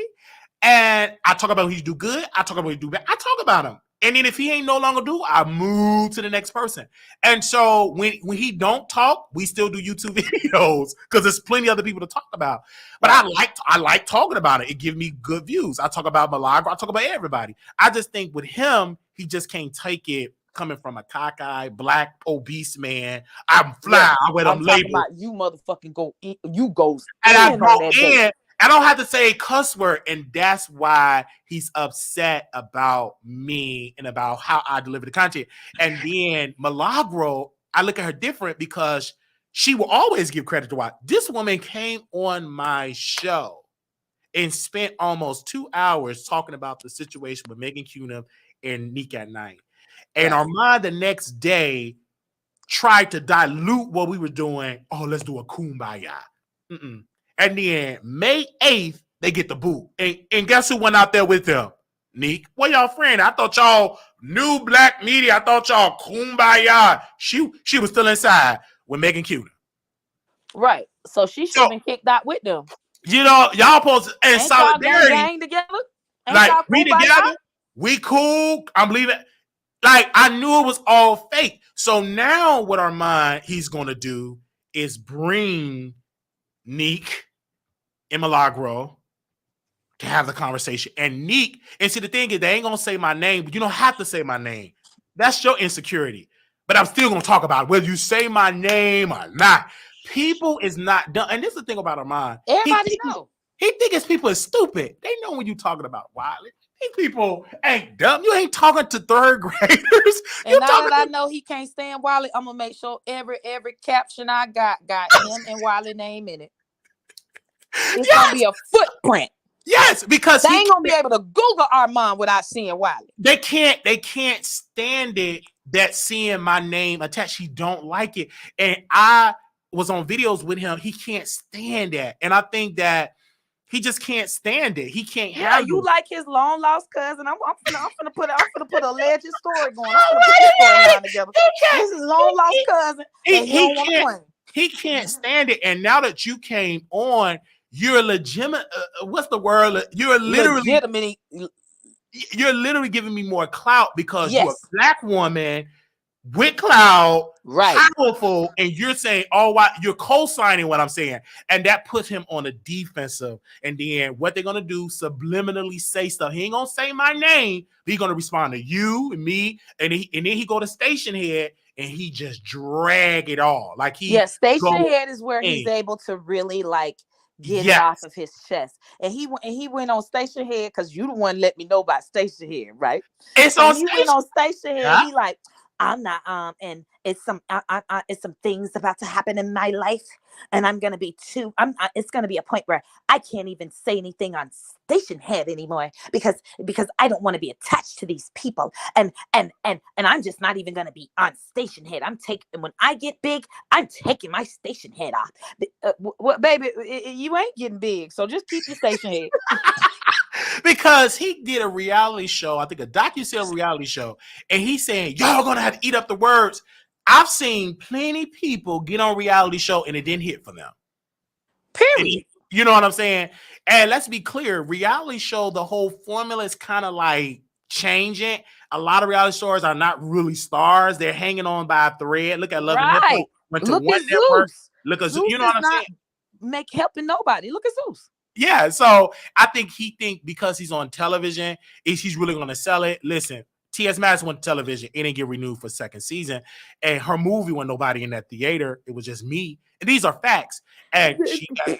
And I talk about when he do good. I talk about when he do bad. I talk about him. And then if he ain't no longer do, I move to the next person. And so when he don't talk, we still do YouTube videos because there's plenty of other people to talk about. But I like talking about it. It gives me good views. I talk about Milagro. I talk about everybody. I just think with him, he just can't take it coming from a cockeyed, black, obese man. I'm fly. I wear them labels. You motherfucking go in. You goes and I go in. I don't have to say a cuss word, and that's why he's upset about me and about how I deliver the content. And then Milagro, I look at her different because she will always give credit to why this woman came on my show and spent almost 2 hours talking about the situation with Megan Cunham and Nique at Nite. And Armon the next day tried to dilute what we were doing. Oh, let's do a kumbaya. And then May 8th, they get the boot. And guess who went out there with them? Nique. Well, y'all friend. I thought y'all knew black media. I thought y'all kumbaya. She was still inside with Megan Cunham. Right. So she should have been kicked out with them. You know, y'all supposed to, and solidarity. Gang together? Like, we together. We cool. I'm leaving. Like, I knew it was all fake. So now what Armon he's going to do is bring Nique and Milagro to have the conversation. And Nique, and see, the thing is, they ain't going to say my name, but you don't have to say my name. That's your insecurity. But I'm still going to talk about it, whether you say my name or not. People is not done. And this is the thing about Armon. Everybody know. He thinks people is stupid. They know when you're talking about Wiley. These people ain't dumb. You ain't talking to third graders. And now that I know he can't stand Wiley, I'm gonna make sure every caption I got him and Wiley name in it. It's gonna be a footprint. Yes, because they ain't gonna be able to Google Armon without seeing Wiley. They can't stand it that seeing my name attached. He don't like it. And I was on videos with him. He can't stand that. And I think that he just can't stand it. He can't have you like his long lost cousin. I'm gonna put a legend story going. I'm gonna put this storyline together. This is long lost cousin. He can't stand it. And now that you came on, you're a legitimate. What's the word? You're literally giving me more clout because you're a black woman with cloud, right, powerful, and you're saying, oh, why you're co-signing what I'm saying, and that puts him on a defensive. And then what they're gonna do, subliminally say stuff. He ain't gonna say my name, but he's gonna respond to you and me, and then he go to station head and he just drag it all. Like station go head is where he's in. able to really like get it Yes. off of his chest. And he went on station head because you the one let me know about station head, right? It's So on he station. went on station head. Yeah. He like, I'm not and it's some things about to happen in my life, and I'm gonna be it's gonna be a point where I can't even say anything on station head anymore because I don't want to be attached to these people, and I'm just not even gonna be on station head. When I get big, I'm taking my station head off. Baby, you ain't getting big, so just keep your station head. Because he did a reality show, I think a docu-series reality show, and he's saying, y'all gonna have to eat up the words. I've seen plenty people get on reality show and it didn't hit for them. Period. You know what I'm saying? And let's be clear, reality show, the whole formula is kind of like changing. A lot of reality stars are not really stars. They're hanging on by a thread. Look at Love and Hip Hop. Went to Look one at network. Zeus. Look at Zeus, you know what I'm saying? Helping nobody. Look at Zeus. Yeah, so I think because he's on television, he's really going to sell it. Listen, T.S. Madison went to television. It didn't get renewed for second season. And her movie, when nobody in that theater, it was just me. And these are facts. And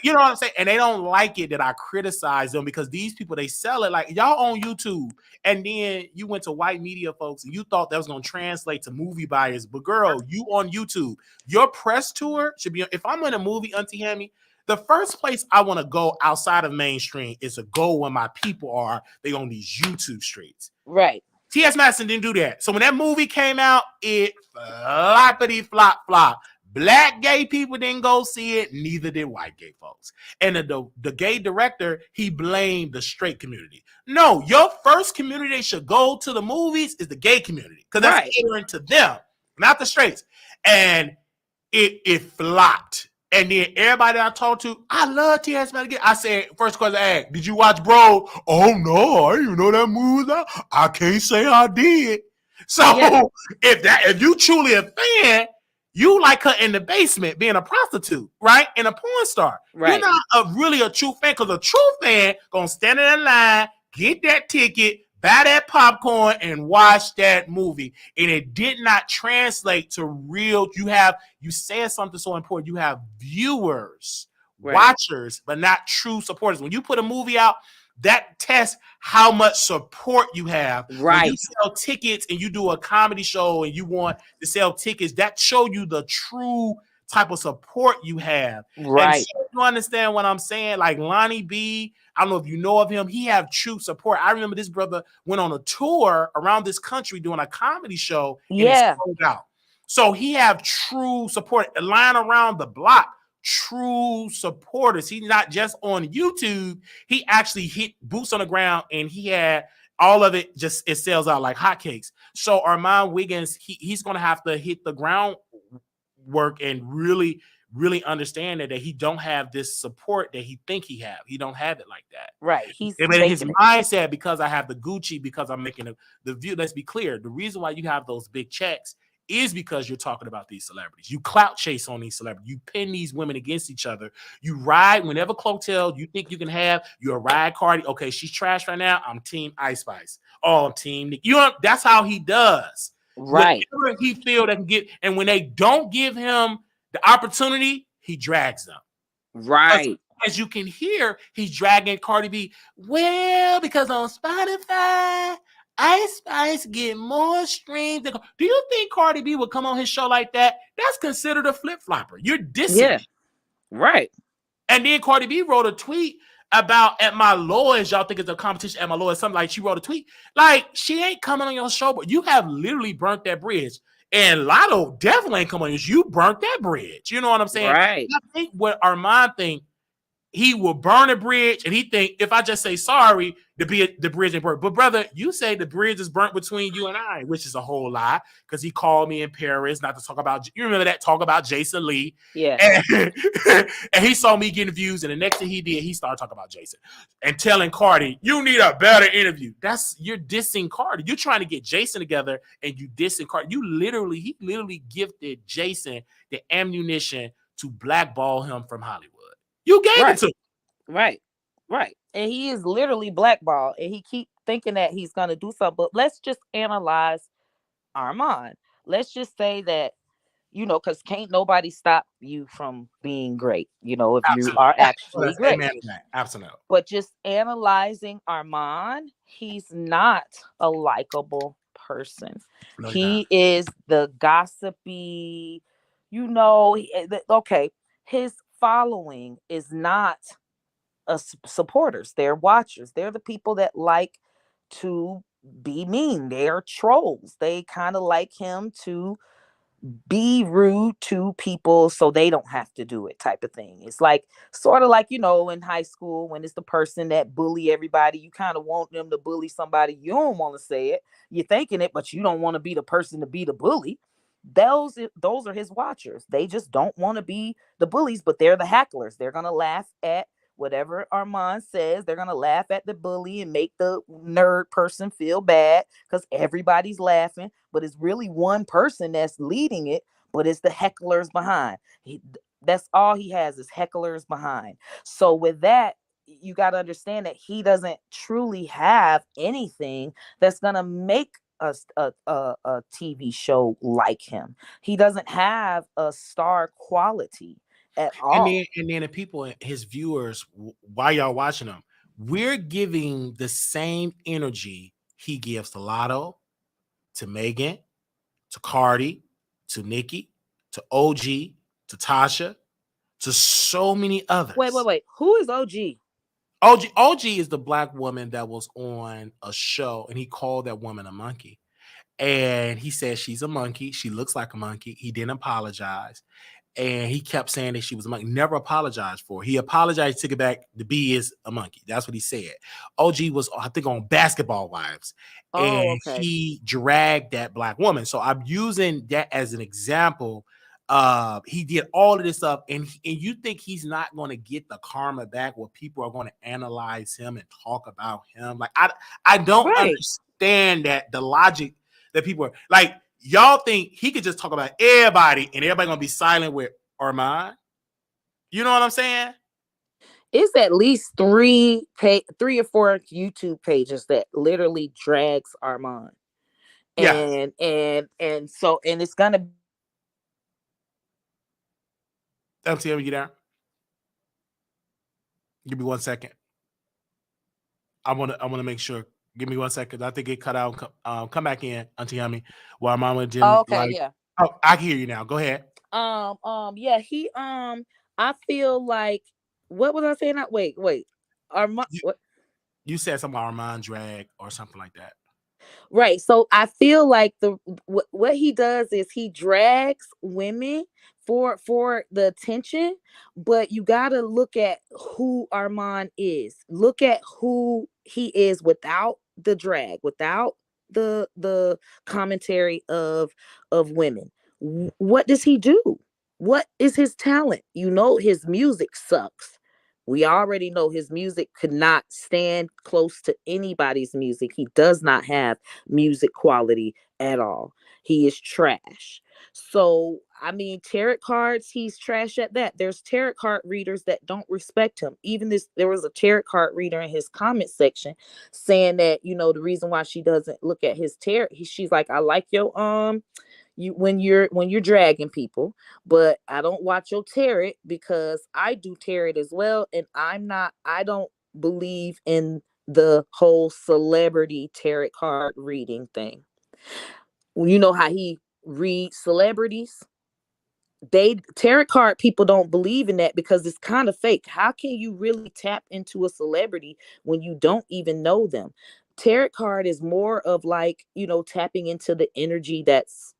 you know what I'm saying? And they don't like it that I criticize them because these people, they sell it like y'all on YouTube. And then you went to white media folks and you thought that was going to translate to movie buyers. But girl, you on YouTube. Your press tour should be, if I'm in a movie, Auntie Hammy, the first place I want to go outside of mainstream is to go where my people are. They on these YouTube streets. Right. T.S. Madison didn't do that. So when that movie came out, it floppity flop flop. Black gay people didn't go see it. Neither did white gay folks. And the gay director, he blamed the straight community. No, your first community they should go to the movies is the gay community because that's catering to them, not the straights. And it flopped. And then everybody I talked to, I love T.S. Madison. I said, first question I asked, did you watch Bro? Oh, no, I didn't even know that movie was out. I can't say I did. So if you truly a fan, you like her in the basement being a prostitute, right? And a porn star. Right. You're not really a true fan because a true fan going to stand in that line, get that ticket, buy that popcorn and watch that movie. And it did not translate to real. You said something so important. You have viewers, watchers, but not true supporters. When you put a movie out, that tests how much support you have. Right. When you sell tickets and you do a comedy show and you want to sell tickets, that show you the true type of support you have. Right. And so you understand what I'm saying? Like Lonnie B, I don't know if you know of him. He have true support. I remember this brother went on a tour around this country doing a comedy show. And it sold out. So he have true support. A line around the block, true supporters. He's not just on YouTube. He actually hit boots on the ground and he had all of it. Just it sells out like hotcakes. So Armon Wiggins, he's going to have to hit the ground work and really understand that he don't have this support that he think he have. He don't have it like that. Right. He's his mindset because I have the Gucci, because I'm making the view. Let's be clear. The reason why you have those big checks is because you're talking about these celebrities. You clout chase on these celebrities. You pin these women against each other. You ride whenever Clotel you think you can have. You're a ride Cardi. Okay, she's trash right now. I'm Team Ice Spice. Oh, I'm Team Nique. That's how he does. Right. Whatever he feel that can get, and when they don't give him the opportunity, he drags them. Right. As you can hear, he's dragging Cardi B. Well, because on Spotify, Ice Spice get more streams. Do you think Cardi B would come on his show like that? That's considered a flip-flopper. You're dissing. Yeah. Right. And then Cardi B wrote a tweet about at my lowest, y'all think it's a competition at my lowest, something like she wrote a tweet. Like, she ain't coming on your show, but you have literally burnt that bridge. And Lotto definitely ain't coming on yours. You burnt that bridge. You know what I'm saying? Right. I think what Armon think, he will burn a bridge, and he think if I just say sorry, the bridge ain't burnt. But brother, you say the bridge is burnt between you and I, which is a whole lie, because he called me in Paris not to talk about. You remember that talk about Jason Lee? Yeah. And he saw me getting views, and the next thing he did, he started talking about Jason and telling Cardi, "You need a better interview." You're dissing Cardi. You're trying to get Jason together, and you dissing Cardi. He literally gifted Jason the ammunition to blackball him from Hollywood. You gave it to him. Right. And he is literally blackballed, and he keep thinking that he's going to do something. But let's just analyze Armon. Let's just say that, because can't nobody stop you from being great, if you are actually great. Amen to that. Absolutely. But just analyzing Armon, he's not a likable person. No, he is the gossipy, okay, his following is not supporters. They're watchers. They're the people that like to be mean. They're trolls. They kind of like him to be rude to people so they don't have to do it, type of thing. It's like sort of like, in high school when it's the person that bully everybody. You kind of want them to bully somebody. You don't want to say it. You're thinking it, but you don't want to be the person to be the bully. Those are his watchers. They just don't want to be the bullies, but they're the hecklers. They're going to laugh at whatever Armon says. They're going to laugh at the bully and make the nerd person feel bad because everybody's laughing, but it's really one person that's leading it, but it's the hecklers behind. That's all he has is hecklers behind. So with that, you got to understand that he doesn't truly have anything that's going to make a TV show like him. He doesn't have a star quality at all. And then the people, his viewers, while y'all watching them, we're giving the same energy he gives to Lotto, to Megan, to Cardi, to Nique, to OG, to Tasha, to so many others. Wait. Who is OG? OG is the black woman that was on a show, and he called that woman a monkey. And he said she's a monkey. She looks like a monkey. He didn't apologize. And he kept saying that she was a monkey. Never apologized for it. He apologized, took it back. The B is a monkey. That's what he said. OG was, I think, on Basketball Wives. And he dragged that black woman. So I'm using that as an example. He did all of this stuff. And you think he's not going to get the karma back where people are going to analyze him and talk about him? Like, I don't understand that the logic that people are like, y'all think he could just talk about everybody and everybody gonna be silent with Armon? You know what I'm saying? It's at least 3 or 4 YouTube pages that literally drags Armon. And so it's gonna MTM, you there? Give me 1 second. I wanna make sure. Give me 1 second. I think it cut out. Come back in, Auntie Yummy. While Mama didn't. Oh, I can hear you now. Go ahead. Yeah. He. I feel like. What was I saying? Wait. Armon. What? You said something about Armon drag or something like that. Right. So I feel like what he does is he drags women for the attention, but you got to look at who Armon is. Look at who he is without the drag, without the commentary of women. What does he do? What is his talent? His music sucks. We already know his music could not stand close to anybody's music. He does not have music quality at all. He is trash. So, tarot cards, he's trash at that. There's tarot card readers that don't respect him. Even there was a tarot card reader in his comment section saying that, the reason why she doesn't look at his tarot, she's like, I like your, when you're dragging people, but I don't watch your tarot because I do tarot as well, and I don't believe in the whole celebrity tarot card reading thing. You know how he reads celebrities? Tarot card people don't believe in that because it's kind of fake. How can you really tap into a celebrity when you don't even know them? Tarot card is more of like, tapping into the energy that's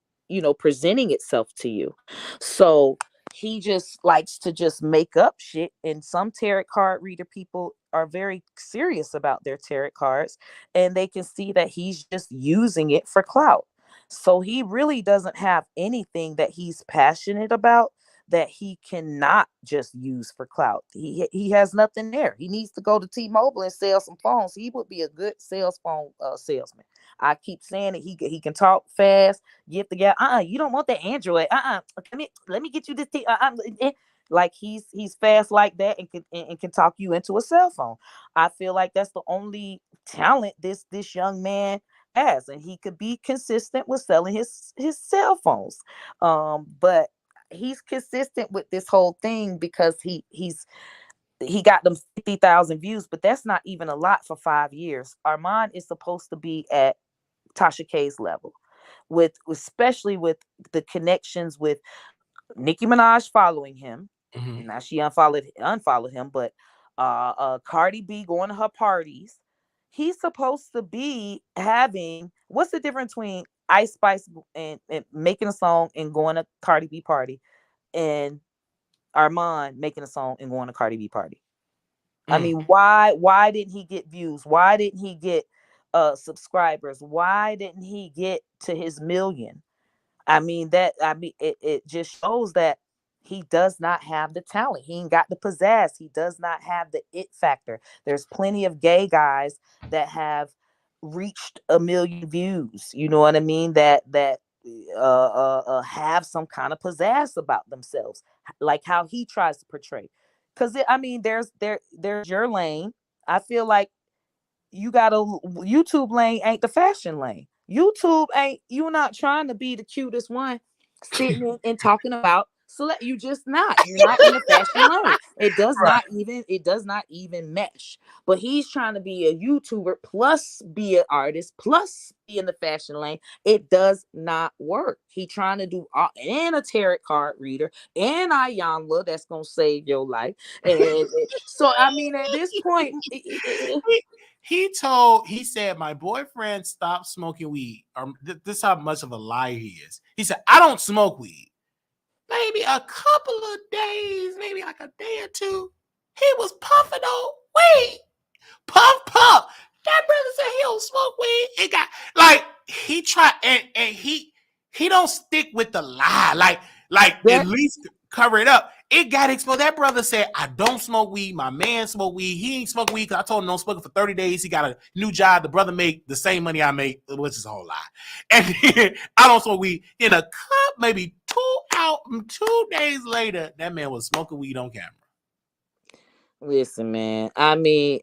presenting itself to you. So he just likes to just make up shit. And some tarot card reader people are very serious about their tarot cards, and they can see that he's just using it for clout. So he really doesn't have anything that he's passionate about that he cannot just use for clout. He has nothing there. He needs to go to T-Mobile and sell some phones. He would be a good salesman. I keep saying it. He can talk fast. Get the guy. You don't want the Android. Let me get you this. Like he's fast like that and can talk you into a cell phone. I feel like that's the only talent this young man has, and he could be consistent with selling his cell phones. But he's consistent with this whole thing because he got them 50,000 views, but that's not even a lot for 5 years. Armon is supposed to be at Tasha K's level, especially with the connections with Nicki Minaj following him. Mm-hmm. Now she unfollowed him, but Cardi B going to her parties. He's supposed to be having, what's the difference between Ice Spice and making a song and going to Cardi B party, and Armon making a song and going to Cardi B party? I mean, why didn't he get views? Why didn't he get subscribers? Why didn't he get to his million? It just shows that he does not have the talent. He ain't got the pizzazz. He does not have the it factor. There's plenty of gay guys that have reached 1 million views. You know what I mean? That have some kind of pizzazz about themselves, like how he tries to portray. Because there's your lane. I feel like you got a YouTube lane ain't the fashion lane. YouTube ain't, you're not trying to be the cutest one sitting and talking about select. You're not in the fashion lane. It does not even mesh. But he's trying to be a YouTuber plus be an artist plus be in the fashion lane. It does not work. He trying to do and a tarot card reader and Ayanla that's gonna save your life. And so I mean, at this point, he said my boyfriend stopped smoking weed. This is how much of a liar he is. He said, I don't smoke weed. Maybe a couple of days, maybe like a day or two, he was puffing on weed. Puff. That brother said he don't smoke weed. It got like he tried and he don't stick with the lie. Like at least cover it up. It got exposed. That brother said, I don't smoke weed. My man smoke weed. He ain't smoke weed because I told him don't smoke it for 30 days. He got a new job. The brother make the same money I make, which is a whole lie. And then I don't smoke weed. In a cup, maybe 2 days later, that man was smoking weed on camera. Listen, man. I mean,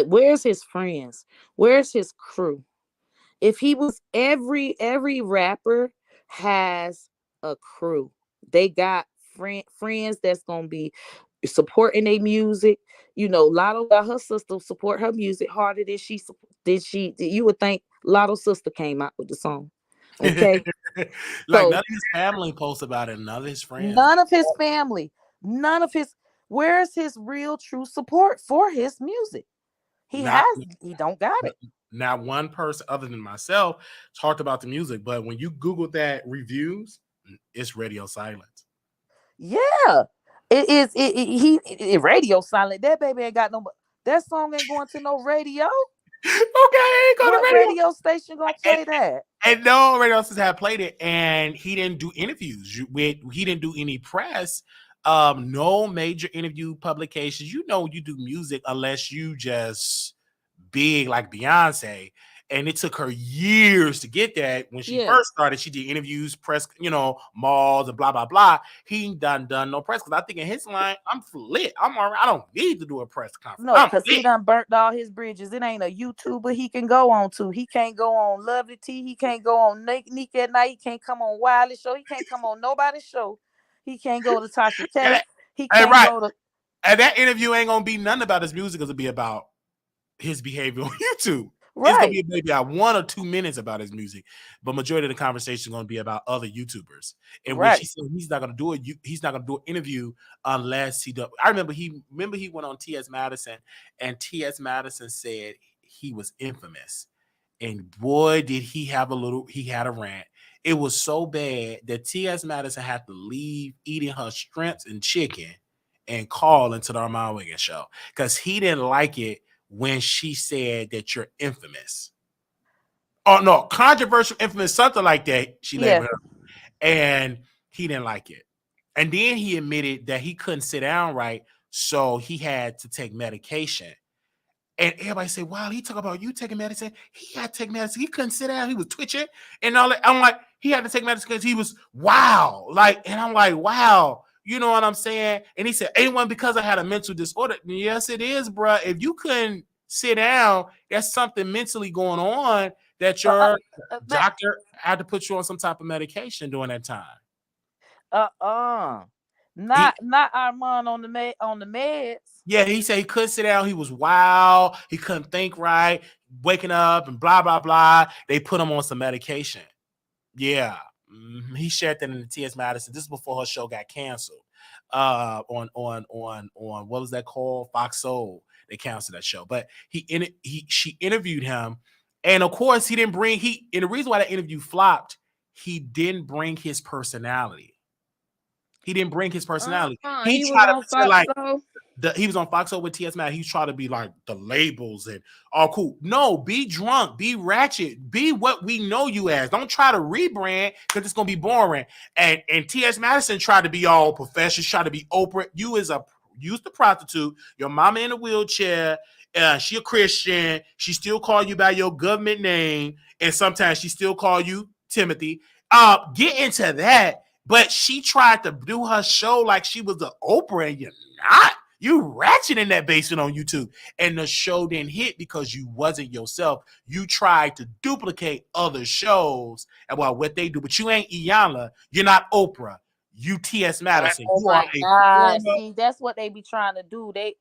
where's his friends? Where's his crew? If he was every rapper has a crew. They got friends that's gonna be supporting their music. You know, Lotto got her sister support her music harder than she. You would think Lotto's sister came out with the song. Okay. None of his family posts about it. None of his friends. None of his family. Where's his real true support for his music? He don't got it. Not one person other than myself talked about the music, but when you Google that reviews, it's radio silence. Yeah, it is. It radio silent. That baby ain't got no. That song ain't going to no radio. Okay, go to radio station gonna play that? And no radio station had played it, and he didn't do interviews. He didn't do any press. No major interview publications. You know, you do music unless you just big like Beyonce. And it took her years to get that. When she first started, she did interviews, press, malls and blah, blah, blah. He ain't done no press. Because I think in his line, I'm lit. I'm all right. I don't need to do a press conference. No, because he done burnt all his bridges. It ain't a YouTuber he can go on to. He can't go on Lovely T. He can't go on Nique at Night. He can't come on Wiley Show. He can't come on nobody's show. He can't go to Tasha K. He can't go to... And that interview ain't going to be nothing about his music. It'll be about his behavior on YouTube. Right. It's gonna be maybe 1 or 2 minutes about his music, but majority of the conversation is gonna be about other YouTubers. And when she said he's not gonna do an interview unless he does. I remember he went on T.S. Madison, and T.S. Madison said he was infamous. And boy, did he have a rant. It was so bad that T.S. Madison had to leave eating her shrimps and chicken and call into the Armon Wiggins show because he didn't like it when she said that you're infamous. Oh, no, controversial, infamous, something like that. She labeled her. And he didn't like it. And then he admitted that he couldn't sit down right, so he had to take medication. And everybody said, wow, he talk about you taking medicine. He had to take medicine. He couldn't sit down. He was twitching and all that. I'm like, he had to take medicine because he was wow. Like, and I'm like, wow. You know what I'm saying? And he said, anyone because I had a mental disorder. Yes, it is, bro. If you couldn't sit down, there's something mentally going on that your doctor had to put you on some type of medication during that time. Not Armon on the meds. Yeah, he said he couldn't sit down. He was wild. He couldn't think right, waking up and blah, blah, blah. They put him on some medication. Yeah. He shared that in the T.S. Madison. This is before her show got canceled. On what was that called? Fox Soul. They canceled that show. But she interviewed him. And of course, he didn't bring and the reason why that interview flopped, he didn't bring his personality. He didn't bring his personality. He tried to say like he was on Fox with T.S. Madison. He was trying to be like the labels and all cool. No, be drunk, be ratchet, be what we know you as. Don't try to rebrand because it's gonna be boring. And T.S. Madison tried to be all professional, tried to be Oprah. You is a used to prostitute. Your mama in a wheelchair. She a Christian. She still call you by your government name, and sometimes she still call you Timothy. Get into that. But she tried to do her show like she was the Oprah, and you're not. You ratchet in that basement on YouTube. And the show didn't hit because you wasn't yourself. You tried to duplicate other shows about what they do. But you ain't Iyanla. You're not Oprah. You T.S. Madison. Oh my God. See, that's what they be trying to do. They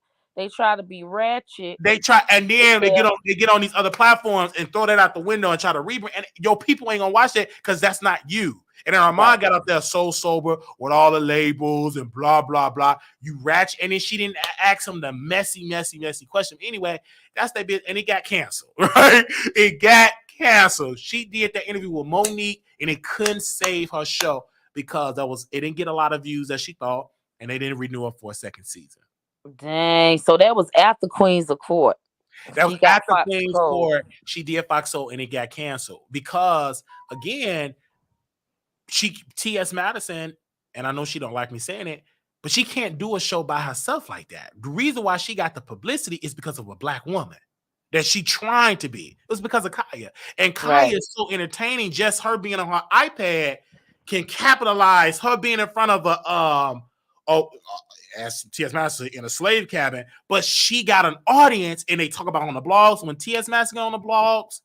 try to be ratchet. They try, and then they get on these other platforms and throw that out the window and try to rebrand. And your people ain't gonna watch that because that's not you. And then Armon got up there so sober with all the labels and blah, blah, blah. You ratchet. And then she didn't ask him the messy question. Anyway, that's that bit. And it got canceled, right? It got canceled. She did that interview with Monique and it couldn't save her show because it didn't get a lot of views as she thought. And they didn't renew it for a second season. Dang. So that was after Queens of Court. That was after Queens of Court. She did Fox Soul and it got canceled because, again, T.S. Madison, and I know she don't like me saying it, but she can't do a show by herself like that. The reason why she got the publicity is because of a black woman that she trying to be. It was because of Kaya. And Kaya is so entertaining. Just her being on her iPad can capitalize her being in front of as T.S. Madison in a slave cabin, but she got an audience and they talk about on the blogs. When T.S. Madison got on the blogs,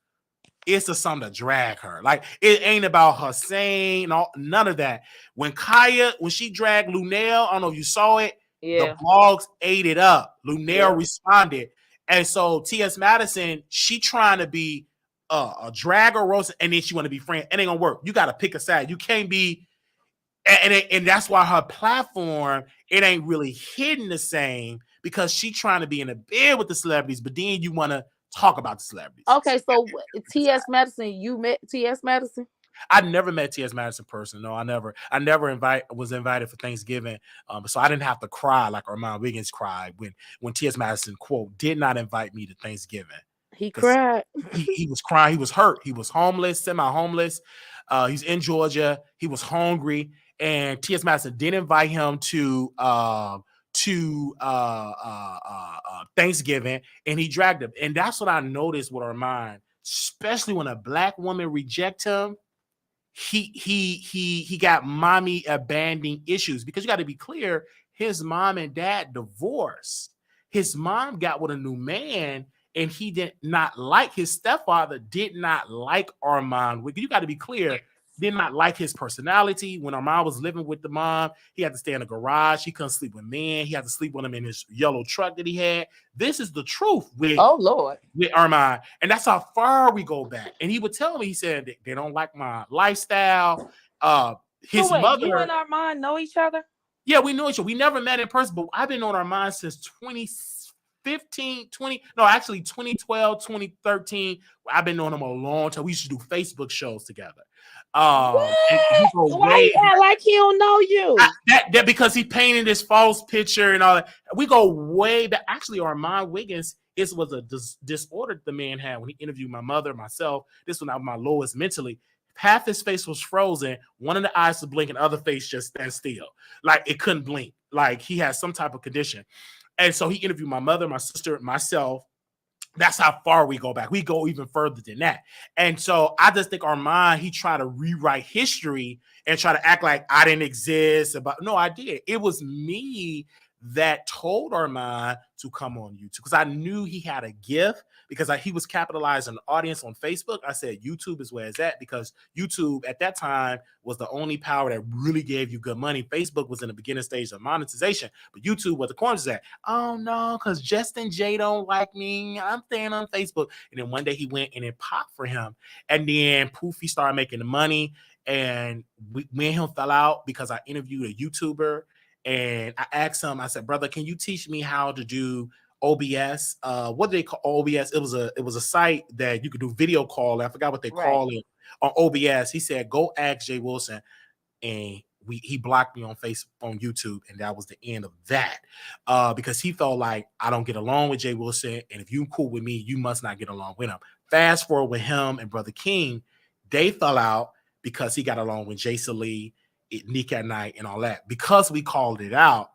it's just something to drag her. Like, it ain't about her saying none of that. When she dragged Lunel, I don't know if you saw it, the blogs ate it up. Lunel responded. And so T.S. Madison, she trying to be a drag or roast, and then she want to be friends. It ain't gonna work. You got to pick a side. You can't be, and that's why her platform, it ain't really hidden the same because she trying to be in a bed with the celebrities, but then you want to talk about the celebrities. Okay, so T.S. Madison, you met T.S. Madison? I never met T.S. Madison in person. No, I never was invited for Thanksgiving. So I didn't have to cry like Armon Wiggins cried when T.S. Madison, quote, did not invite me to Thanksgiving. He cried. He was crying. He was hurt. He was homeless, semi-homeless. He's in Georgia. He was hungry. And T.S. Madison didn't invite him to Thanksgiving, and he dragged him. And that's what I noticed with Armon, especially when a black woman reject him. He got mommy abandoning issues because you got to be clear. His mom and dad divorced. His mom got with a new man, and he did not like his stepfather. Did not like Armon. You got to be clear. Did not like his personality. When Armon was living with the mom, he had to stay in the garage. He couldn't sleep with men. He had to sleep with him in his yellow truck that he had. This is the truth with Armon. And that's how far we go back. And he would tell me, he said, they don't like my lifestyle. His mother. You and Armon know each other? Yeah, we know each other. We never met in person, but I've been on Armon since 2015. 2012, 2013. I've been knowing him a long time. We used to do Facebook shows together. What? And we go Why he act like he don't know you? that because he painted this false picture and all that. We go way back. Actually, Armon Wiggins, this was a disorder the man had when he interviewed my mother, myself. This one, I was my lowest mentally. Half his face was frozen. One of the eyes was blinking, the other face just stand still. Like it couldn't blink. Like he had some type of condition. And so he interviewed my mother, my sister, myself. That's how far we go back. We go even further than that. And so I just think Armon, he tried to rewrite history and try to act like I didn't exist. No, I did. It was me that told Armon to come on YouTube because I knew he had a gift because he was capitalizing the audience on Facebook. I said, YouTube is where it's at because YouTube at that time was the only power that really gave you good money. Facebook was in the beginning stage of monetization, but YouTube was the corners at. Oh no, because Justin J don't like me. I'm staying on Facebook. And then one day he went and it popped for him. And then poof, he started making the money. And me and him fell out because I interviewed a YouTuber. And I asked him, I said, brother, can you teach me how to do OBS? What do they call OBS? It was a site that you could do video call. I forgot what they call it on OBS. He said, go ask Jay Wilson. And he blocked me on Facebook, on YouTube. And that was the end of that. Because he felt like I don't get along with Jay Wilson. And if you cool with me, you must not get along with him. Fast forward with him and Brother King, they fell out because he got along with Jason Lee, Nique at Nite and all that. Because we called it out,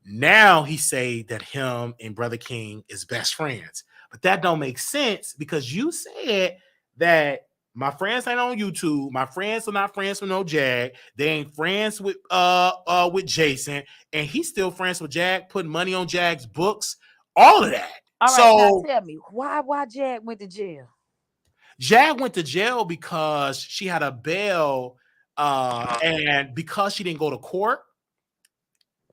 now he say that him and Brother King is best friends. But that don't make sense because you said that my friends ain't on YouTube. My friends are not friends with no Jag. They ain't friends with Jason. And he's still friends with Jag, putting money on Jag's books, all of that. All right, so now tell me, why Jag went to jail? Jag went to jail because she had a bail. And because she didn't go to court,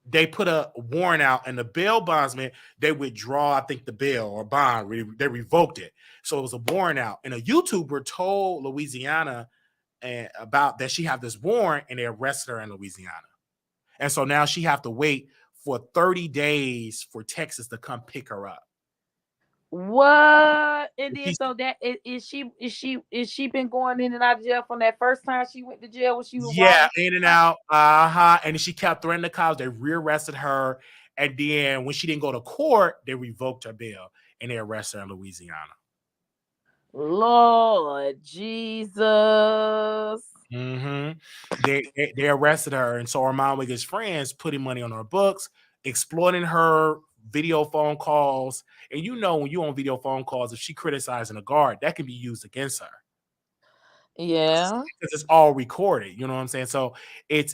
they put a warrant out, and the bail bondsman, they withdraw, I think, the bail or bond. They revoked it. So it was a warrant out. And a YouTuber told Louisiana about that she had this warrant, and they arrested her in Louisiana. And so now she have to wait for 30 days for Texas to come pick her up. What? And then so that is she been going in and out of jail from that first time she went to jail when she was in and out. And then she kept threatening the cops. They rearrested her. And then when she didn't go to court, they revoked her bail and they arrested her in Louisiana. Lord Jesus. They arrested her. And so Armon with his friends putting money on her books, exploiting her video phone calls. And you know, when you on video phone calls, if she criticizing a guard, that can be used against her. Yeah, because it's all recorded. You know what I'm saying? So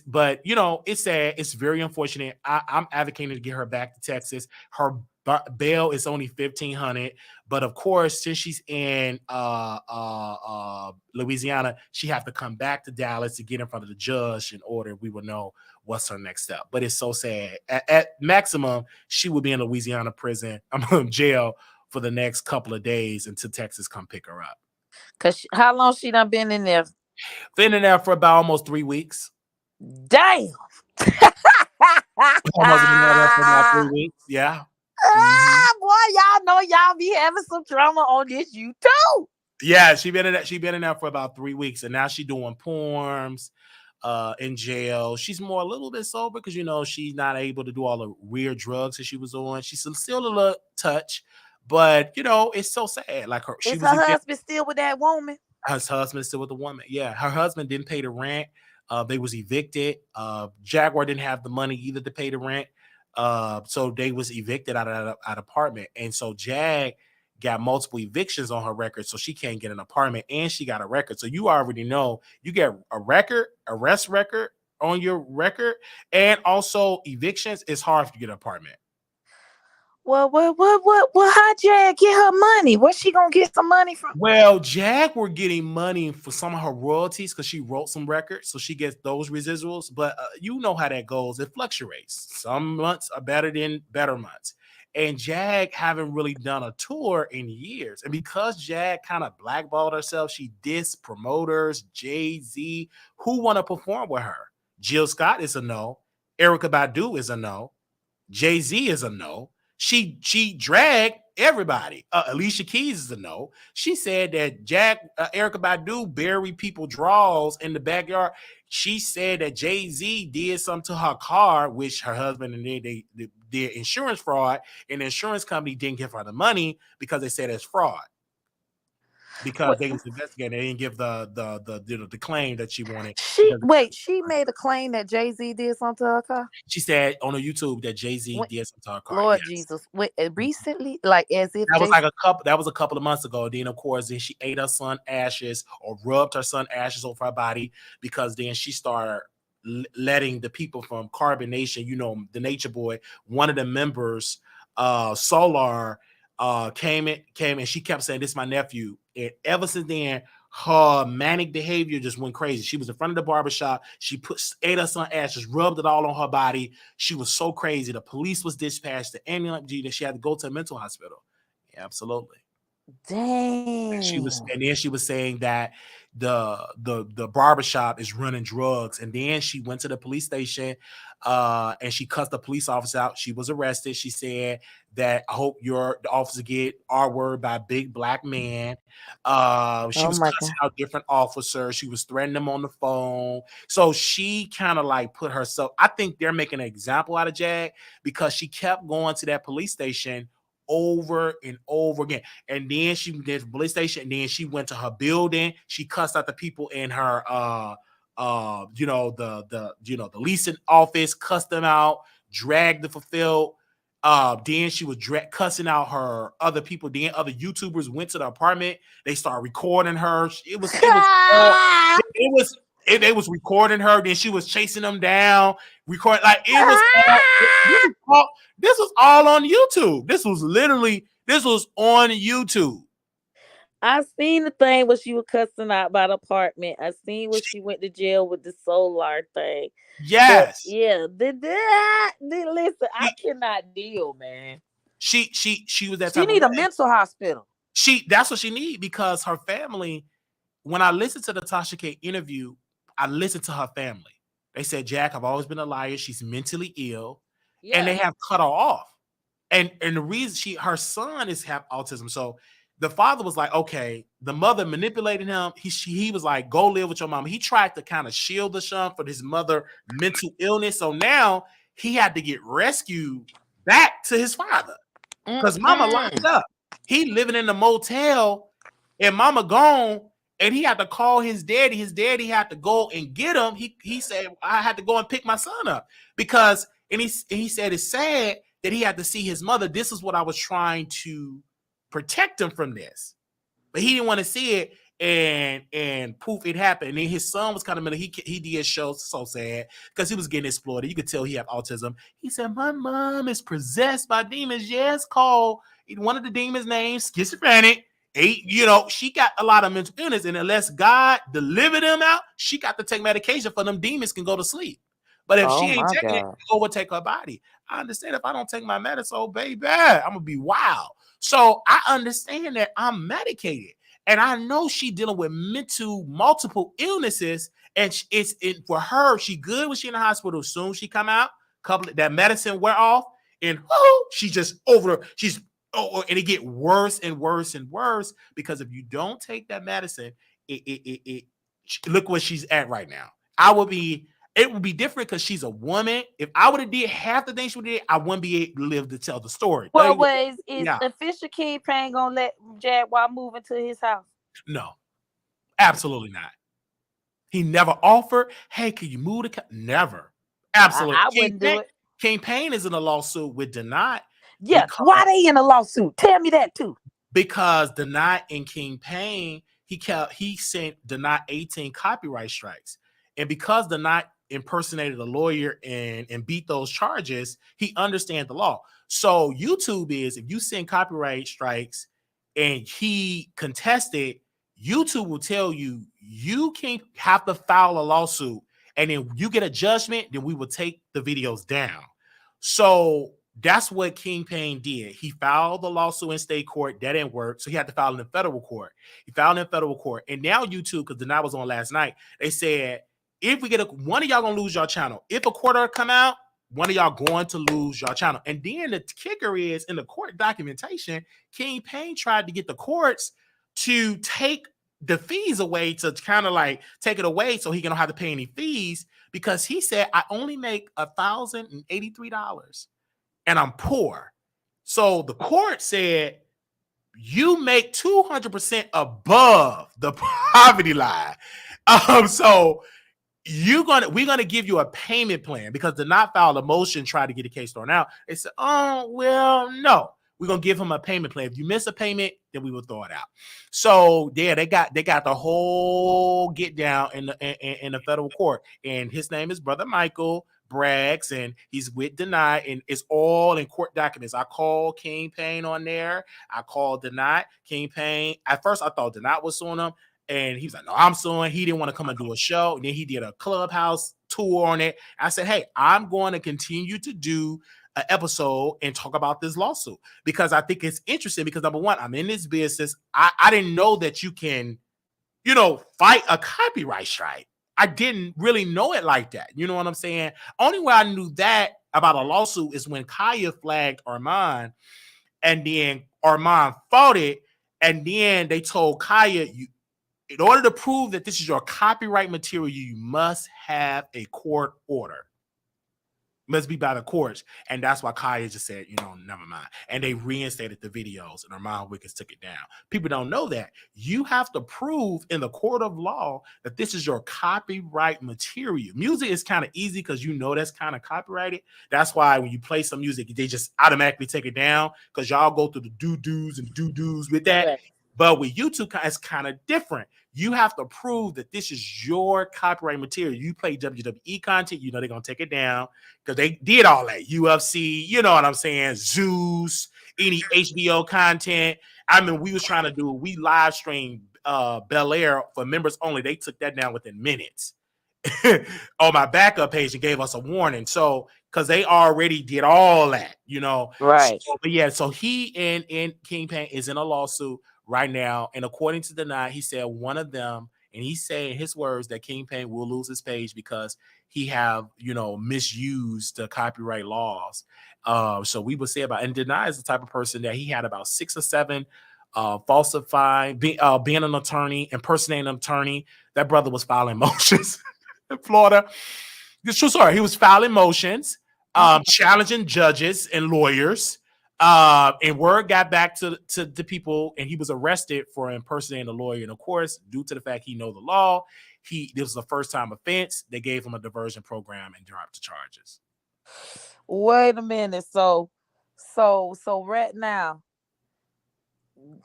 but you know, it's sad. It's very unfortunate. I'm advocating to get her back to Texas. Her bail is only $1,500, but of course, since she's in Louisiana, she have to come back to Dallas to get in front of the judge in order we will know what's her next step. But it's so sad. At maximum, she will be in Louisiana prison, jail for the next couple of days until Texas come pick her up. Cause how long she done been in there? Been in there for about almost 3 weeks. Damn. Almost been in there for about 3 weeks. Yeah. Boy, y'all know y'all be having some drama on this YouTube. Yeah, she been in there for about 3 weeks, and now she doing porns in jail. She's a little bit sober because you know she's not able to do all the weird drugs that she was on. She's still a little touch, but you know it's so sad. Like her husband still with that woman? Her husband still with the woman. Yeah, her husband didn't pay the rent. They was evicted. Jaguar didn't have the money either to pay the rent. So they was evicted out of that apartment, and so Jag got multiple evictions on her record, so she can't get an apartment, and she got a record. So you already know you get a arrest record on your record, and also evictions. It's hard to get an apartment. Well, how Jag get her money? Where's she gonna get some money from? Well, Jag were getting money for some of her royalties because she wrote some records, so she gets those residuals. But you know how that goes; it fluctuates. Some months are better than better months. And Jag haven't really done a tour in years. And because Jag kind of blackballed herself, she dissed promoters, Jay-Z, who want to perform with her. Jill Scott is a no. Erykah Badu is a no. Jay-Z is a no. She dragged everybody. Alicia Keys is a no. She said that Erykah Badu buried people draws in the backyard. She said that Jay-Z did something to her car, which her husband and they did insurance fraud, and the insurance company didn't give her the money because they said it's fraud. Because they was investigating, they didn't give the claim that she wanted. She made a claim that Jay-Z did something to her car. She said on the YouTube that Jay-Z did something to her car. Lord Jesus, recently, like as if that was like a couple of months ago. Then of course, then she ate her son ashes or rubbed her son ashes over her body, because then she started letting the people from Carbon Nation, the Nature Boy, one of the members, Solar, came and she kept saying, "This is my nephew." And ever since then, her manic behavior just went crazy. She was in front of the barbershop. She ate her son ashes, rubbed it all on her body. She was so crazy. The police was dispatched, the ambulance, that she had to go to a mental hospital. Yeah, absolutely. Dang. And then she was saying that the barbershop is running drugs. And then she went to the police station and she cussed the police officer out. She was arrested. She said that, "I hope the officer get our word by a big black man." She was cussing out different officers. She was threatening them on the phone. So she kind of like put herself, I think they're making an example out of Jag, because she kept going to that police station over and over again. And then she did the police station, and then she went to her building. She cussed out the people in her the leasing office, cussed them out, dragged the fulfilled. Then she was cussing out her other people. Then other YouTubers went to the apartment. They started recording her. They was recording her. Then she was chasing them down, recording like this was all on YouTube. This was on YouTube. I seen the thing where she was cussing out by the apartment. I seen where she went to jail with the Solar thing. Yes. But yeah. Listen, I cannot deal, man. She was that. She need a mental hospital. That's what she need, because her family. When I listened to the Tasha K interview, I listened to her family. They said, "Jack, I've always been a liar. She's mentally ill." Yeah. And they have cut her off. And the reason her son have autism. So the father was like, okay, the mother manipulated him. He was like, "Go live with your mom." He tried to kind of shield the son for his mother mental illness. So now he had to get rescued back to his father, because mama locked up. He living in the motel and mama gone. And he had to call his daddy. His daddy had to go and get him. He said, "I had to go and pick my son up," because he said it's sad that he had to see his mother. This is what I was trying to protect him from this, but he didn't want to see it. And poof, it happened. And then his son was kind of he did shows, so sad, because he was getting exploited. You could tell he had autism. He said, "My mom is possessed by demons." Yes, called one of the demons' names schizophrenic. She got a lot of mental illness, and unless God delivered them out, she got to take medication for them demons can go to sleep. But if she ain't taking it, overtake her body. I understand if I don't take my medicine, baby, I'm gonna be wild. So I understand that I'm medicated, and I know she dealing with multiple illnesses, and it's for her. She good when she in the hospital. Soon she come out, that medicine wear off, and she just and it get worse and worse and worse, because if you don't take that medicine, it look where she's at right now. It would be different because she's a woman. If I would have did half the things she would have did, I wouldn't be able to live to tell the story. Well, is official Kingpin gonna let Jaguar move into his house? No, absolutely not. He never offered, "Hey, can you move to?" Never. Absolutely. I wouldn't do it. Kingpin is in a lawsuit with Nite. Yeah, why they in a lawsuit? Tell me that too. Because Nite and Kingpin, he sent Nite 18 copyright strikes, and because Nite impersonated a lawyer and beat those charges, he understands the law. So YouTube is, if you send copyright strikes and he contested, YouTube will tell you can't have to file a lawsuit, and then you get a judgment, then we will take the videos down. So that's what Kingpin did. He filed the lawsuit in state court. That didn't work. So he had to file in the federal court. He filed in federal court. And now YouTube, because Nite was on last night, they said, if we get one of y'all gonna lose your channel. If a court order come out, one of y'all going to lose your channel. And then the kicker is in the court documentation, King Payne tried to get the courts to take the fees away, to kind of like take it away so he can don't have to pay any fees, because he said, I only make $1,083 and I'm poor. So the court said, you make 200% above the poverty line. So we're gonna give you a payment plan, because the not filed a motion tried to get the case thrown out. They said, oh well, no, we're gonna give him a payment plan. If you miss a payment, then we will throw it out. So yeah, they got the whole get down in the federal court, and his name is Brother Michael Braggs, and he's with Nite, and it's all in court documents. I called King Payne on there. I called Nite. King Payne. At first, I thought Nite was suing him. And he was like, no, I'm suing. He didn't want to come and do a show. And then he did a clubhouse tour on it. I said, hey, I'm going to continue to do an episode and talk about this lawsuit, because I think it's interesting, because number one, I'm in this business. I didn't know that you can, fight a copyright strike. I didn't really know it like that. You know what I'm saying? Only way I knew that about a lawsuit is when Kaya flagged Armon, and then Armon fought it. And then they told Kaya, in order to prove that this is your copyright material, you must have a court order. Must be by the courts. And that's why Kaya just said, never mind. And they reinstated the videos, and Armon Wiggins took it down. People don't know that. You have to prove in the court of law that this is your copyright material. Music is kind of easy because that's kind of copyrighted. That's why when you play some music, they just automatically take it down, because y'all go through the doo-doos and doo-doos with that. Right. But with YouTube, it's kind of different. You have to prove that this is your copyright material. You play WWE content, they're going to take it down, because they did all that. UFC, you know what I'm saying? Zeus, any HBO content. I mean, we live streamed Bel Air for members only. They took that down within minutes on my backup page and gave us a warning. So, because they already did all that, Right. So, but yeah, so he and King Payne is in a lawsuit right now, and according to Nite, he said one of them, and he said in his words that King Payne will lose his page because he have misused the copyright laws. So we would say about, and Nite is the type of person that he had about 6 or 7 falsifying, being an attorney, impersonating an attorney. That brother was filing motions in Florida. It's true story. He was filing motions, challenging judges and lawyers. And word got back to the people, and he was arrested for impersonating a lawyer. And of course, due to the fact he know the law, this was a first-time offense. They gave him a diversion program and dropped the charges. Wait a minute. So right now,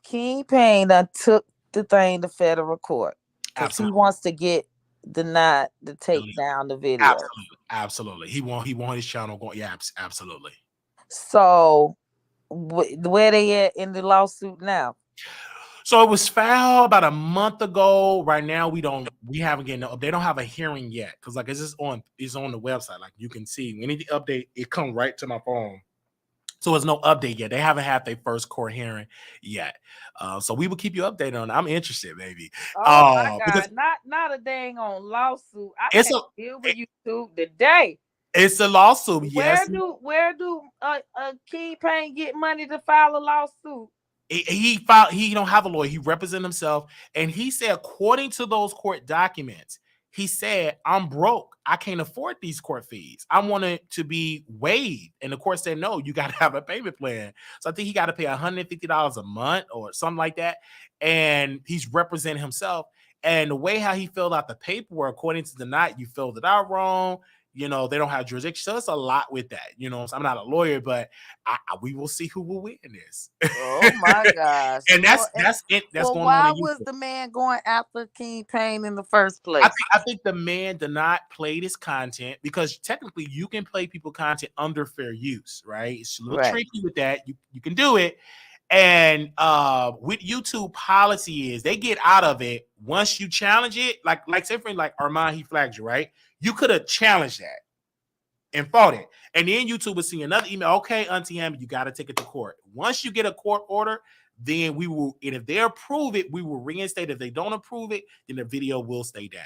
King Payne took the thing to federal court because he wants to get Nite to take down the video. Absolutely. He want his channel going. Yeah, absolutely. So where they at in the lawsuit now? So it was filed about a month ago. Right now, we haven't getting no. They don't have a hearing yet, because like it's on the website. Like you can see any update, it come right to my phone. So there's no update yet. They haven't had their first court hearing yet. So we will keep you updated on it. I'm interested, baby. Oh my God, not a dang on lawsuit. I can't deal with YouTube today. It's a lawsuit. Yes. Where do King Payne get money to file a lawsuit? He don't have a lawyer. He represents himself, and he said, according to those court documents, he said, I'm broke. I can't afford these court fees. I want it to be waived. And the court said, no, you got to have a payment plan. So I think he got to pay $150 a month or something like that. And he's representing himself. And the way how he filled out the paperwork, according to Nite, you filled it out wrong. They don't have jurisdiction. So it's a lot with that. I'm not a lawyer, but we will see who will win this. Oh my gosh. And that's it. That's going why on. Why was the man going after King Payne in the first place? I think the man did not play this content, because technically you can play people content under fair use, right? It's a little tricky with that. You can do it. And with YouTube policy is they get out of it once you challenge it. Like say for like Armon, he flagged you, right? You could have challenged that and fought it. And then YouTube would see another email. Okay, Auntie Hammer, you got to take it to court. Once you get a court order, then we will, and if they approve it, we will reinstate. If they don't approve it, then the video will stay down.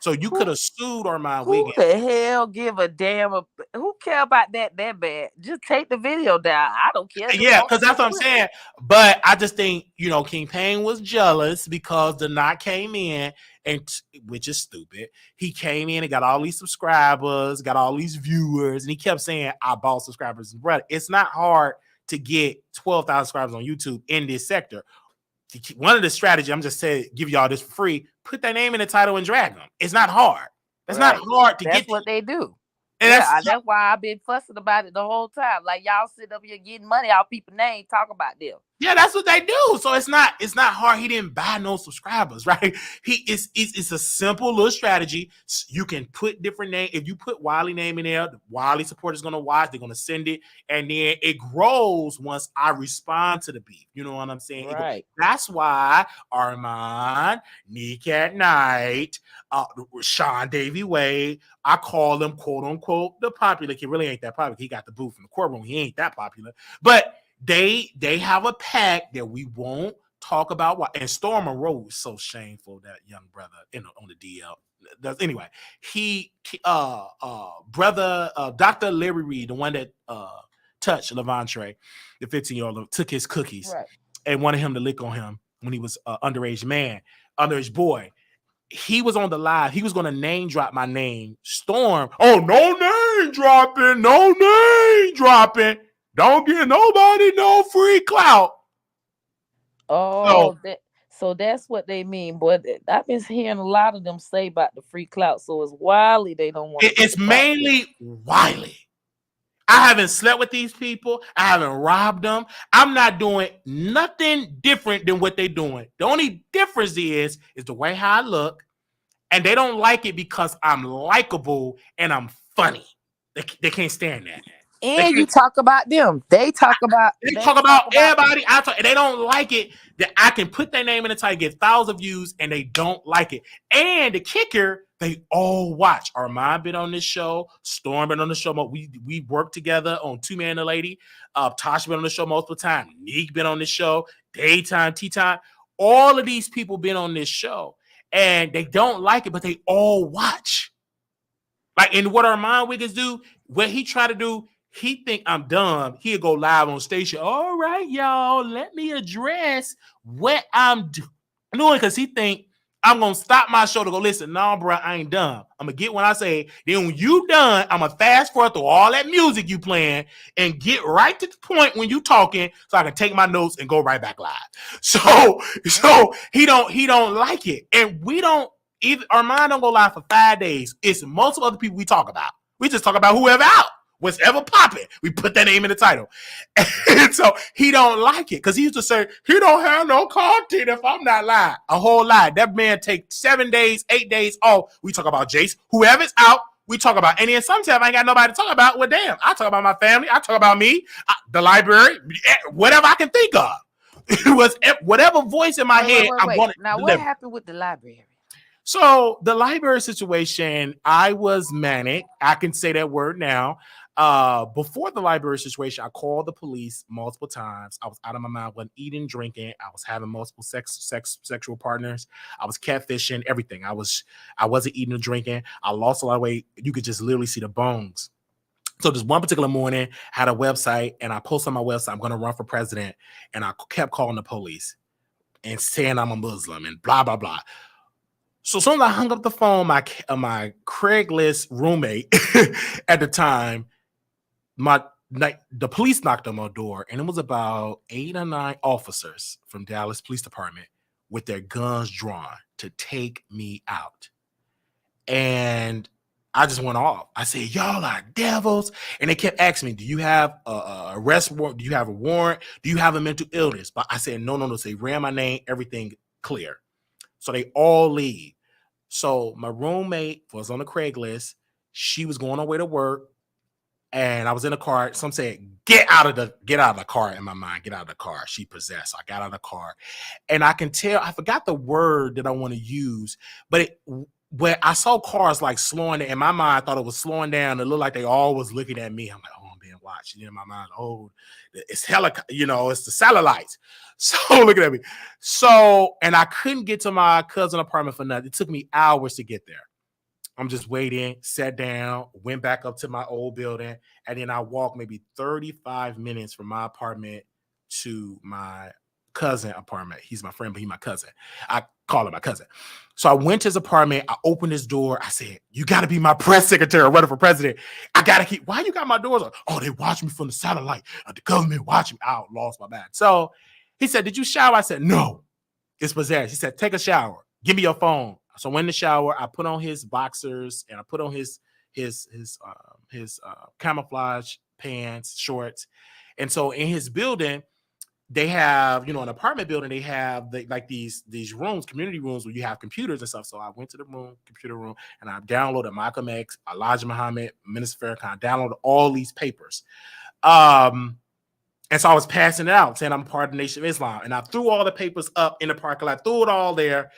So you could have sued Armon Who Wiggins. the hell give a damn? Who care about that bad? Just take the video down. I don't care. Yeah, because that's what I'm saying. But I just think, King Payne was jealous because the Nique came in, which is stupid. He came in and got all these subscribers, got all these viewers, and he kept saying, I bought subscribers. Brother, it's not hard to get 12,000 subscribers on YouTube in this sector. One of the strategies, I'm just saying, give y'all this for free, put their name in the title and drag them. It's not hard. It's not hard to get. That's what they do. And that's why I've been fussing about it the whole time. Like, y'all sit up here getting money out people's names, talk about them. Yeah, that's what they do. So it's not hard. He didn't buy no subscribers, right? It's a simple little strategy. You can put different names. If you put Wiley name in there, the Wiley supporters gonna watch. They're gonna send it, and then it grows once I respond to the beef. You know what I'm saying? Right. That's why Armon, Nique at Nite, Sean Davy Wade, I call them quote unquote the popular kid. Really ain't that popular. He got the booth in the courtroom. He ain't that popular, but they have a pact that we won't talk about. What and Storm Monroe was so shameful, that young brother on the DL. Anyway, he brother Dr. Larry Reed, the one that touched Levante, the 15-year-old, took his cookies and wanted him to lick on him when he was underage boy. He was on the live. He was going to name drop my name, Storm. Oh, no name dropping. Don't give nobody no free clout. Oh, so that's what they mean, boy. I've been hearing a lot of them say about the free clout. So it's Wiley they don't want. It's mainly Wiley. I haven't slept with these people. I haven't robbed them. I'm not doing nothing different than what they're doing. The only difference is the way how I look, and they don't like it because I'm likable and I'm funny. They can't stand that. And you talk about them. They talk about everybody. They don't like it that I can put their name in the title, get thousands of views, and they don't like it. And the kicker, they all watch. Armon been on this show. Storm been on the show. We worked together on Two Man and a Lady. Tasha been on the show multiple times. Nique been on this show. Daytime, tea time. All of these people been on this show, and they don't like it, but they all watch. Like, and what Armon Wiggins do, what he try to do. He think I'm dumb. He'll go live on station. All right, y'all, let me address what I'm doing, because he think I'm going to stop my show to go, listen, no, bro, I ain't done. I'm going to get what I say. Then when you done, I'm going to fast forward through all that music you playing and get right to the point when you talking so I can take my notes and go right back live. So he don't like it. And we don't, either Armon don't go live for 5 days. It's multiple other people we talk about. We just talk about whoever out. What's ever popping, we put that name in the title. And so he don't like it because he used to say, he don't have no content if I'm not live. A whole lie. That man take 7 days, 8 days off. We talk about Jace. Whoever's out, we talk about. And then sometimes I ain't got nobody to talk about. Well, damn, I talk about my family. I talk about me, the library, whatever I can think of. It was whatever voice in my head. I'm going to now, what happened with the library? So the library situation, I was manic. I can say that word now. Before the library situation, I called the police multiple times. I was out of my mind, wasn't eating, drinking. I was having multiple sexual partners. I was catfishing, everything. I wasn't eating or drinking. I lost a lot of weight. You could just literally see the bones. So this one particular morning, I had a website, and I posted on my website, I'm going to run for president. And I kept calling the police and saying I'm a Muslim and blah, blah, blah. So as soon as I hung up the phone, my Craigslist roommate at the time, the police knocked on my door, and it was about 8 or 9 officers from Dallas Police Department with their guns drawn to take me out. And I just went off. I said, y'all are devils. And they kept asking me, do you have a arrest warrant? Do you have a warrant? Do you have a mental illness? But I said, no. So they ran my name, everything clear. So they all leave. So my roommate was on the Craigslist. She was going her way to work. And I was in the car. Some said, get out of the car. In my mind, get out of the car. She possessed. So I got out of the car. And I can tell, I forgot the word that I want to use, but when I saw cars like slowing in my mind, I thought it was slowing down. It looked like they all was looking at me. I'm like, oh, I'm being watched. And in my mind, oh, it's it's the satellites. So looking at me. So, and I couldn't get to my cousin's apartment for nothing. It took me hours to get there. I'm just waiting, sat down, went back up to my old building, and then I walked maybe 35 minutes from my apartment to my cousin apartment. He's my friend, but he's my cousin. I call him my cousin. So I went to his apartment. I opened his door. I said, "You got to be my press secretary running for president. I got to keep, why you got my doors on?" "Oh, they watch me from the satellite. The government watching me." I lost my bag. So he said, "Did you shower?" I said, "No, it's possessed." He said, "Take a shower. Give me your phone." So I went in the shower. I put on his boxers and I put on his camouflage pants, shorts. And so in his building, they have, an apartment building, they have these rooms, community rooms where you have computers and stuff. So I went to the computer room, and I downloaded Malcolm X, Elijah Muhammad, Minister Farrakhan, downloaded all these papers. And so I was passing it out, saying I'm part of the Nation of Islam. And I threw all the papers up in the parking lot, threw it all there.